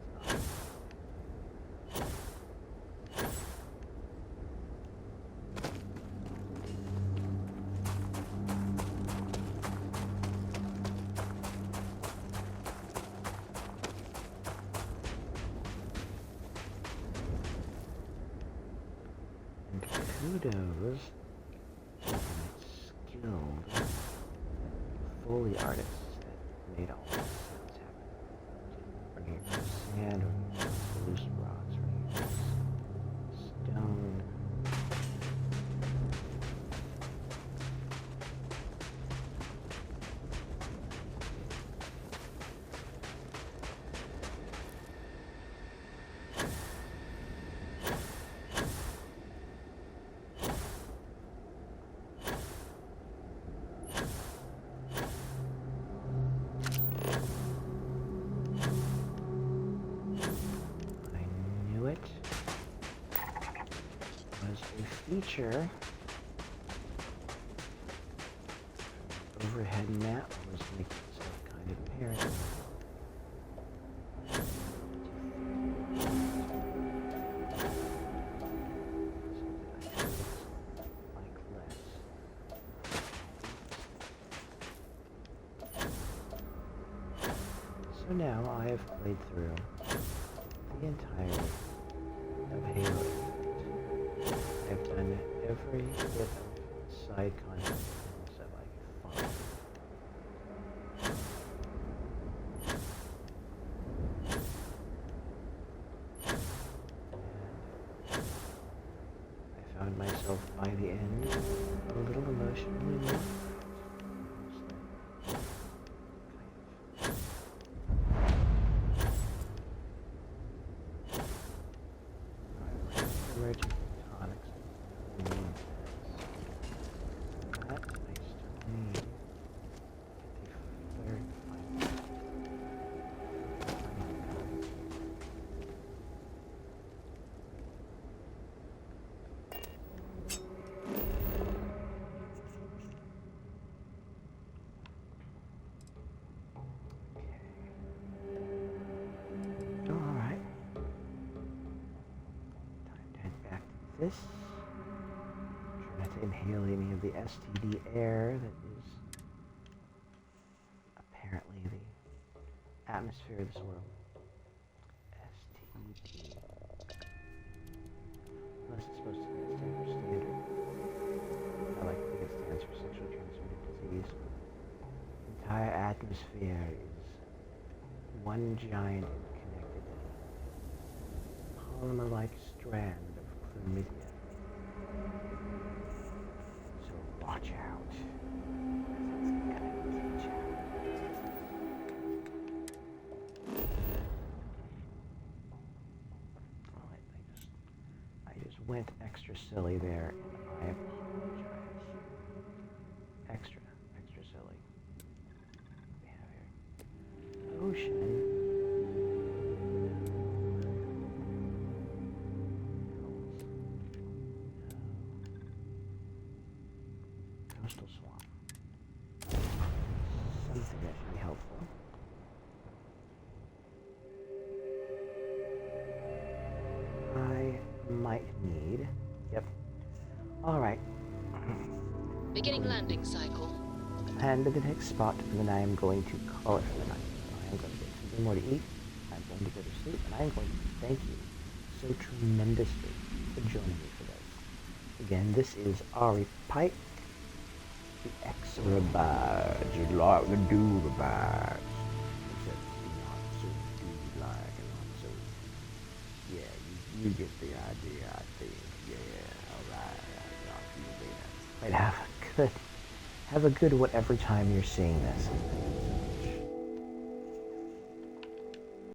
Kudos to the skilled Foley artists that made all these sounds happen. We're here for sand, we're here for loose rocks, we're here for stone. Feature overhead map was making itself kind of apparent. So now I have played through the entirety of Halo. I've done every bit of side content that I could find. I found myself by the end a little emotionally moved. Emerging photonics. That I still need to get the third final. Alright. Time to head back to this. Try not to inhale any of the STD air that is apparently the atmosphere of this world. STD. Unless it's supposed to stand for standard. I like to think it stands for sexually transmitted disease. The entire atmosphere is one giant interconnected polymer-like strand of chlamydia. So watch out. It's gonna get you. Alright, I just went extra silly there, and I apologize. Extra silly. What do we have here? Ocean. Coastal swamp. Something that should be helpful. I might need. Yep. Alright. Beginning landing cycle. And to the next spot, and then I am going to call it for the night. I am going to get something more to eat. I'm going to go to sleep, and I am going to thank you so tremendously for joining me for this. Again, this is Ari Pike. TheX-erAbides. You'd like to do the bags. Except not so do-like and not so... Yeah, you get the idea, I think. Yeah, alright. I'll see you later. Right, have a good whatever time you're seeing this.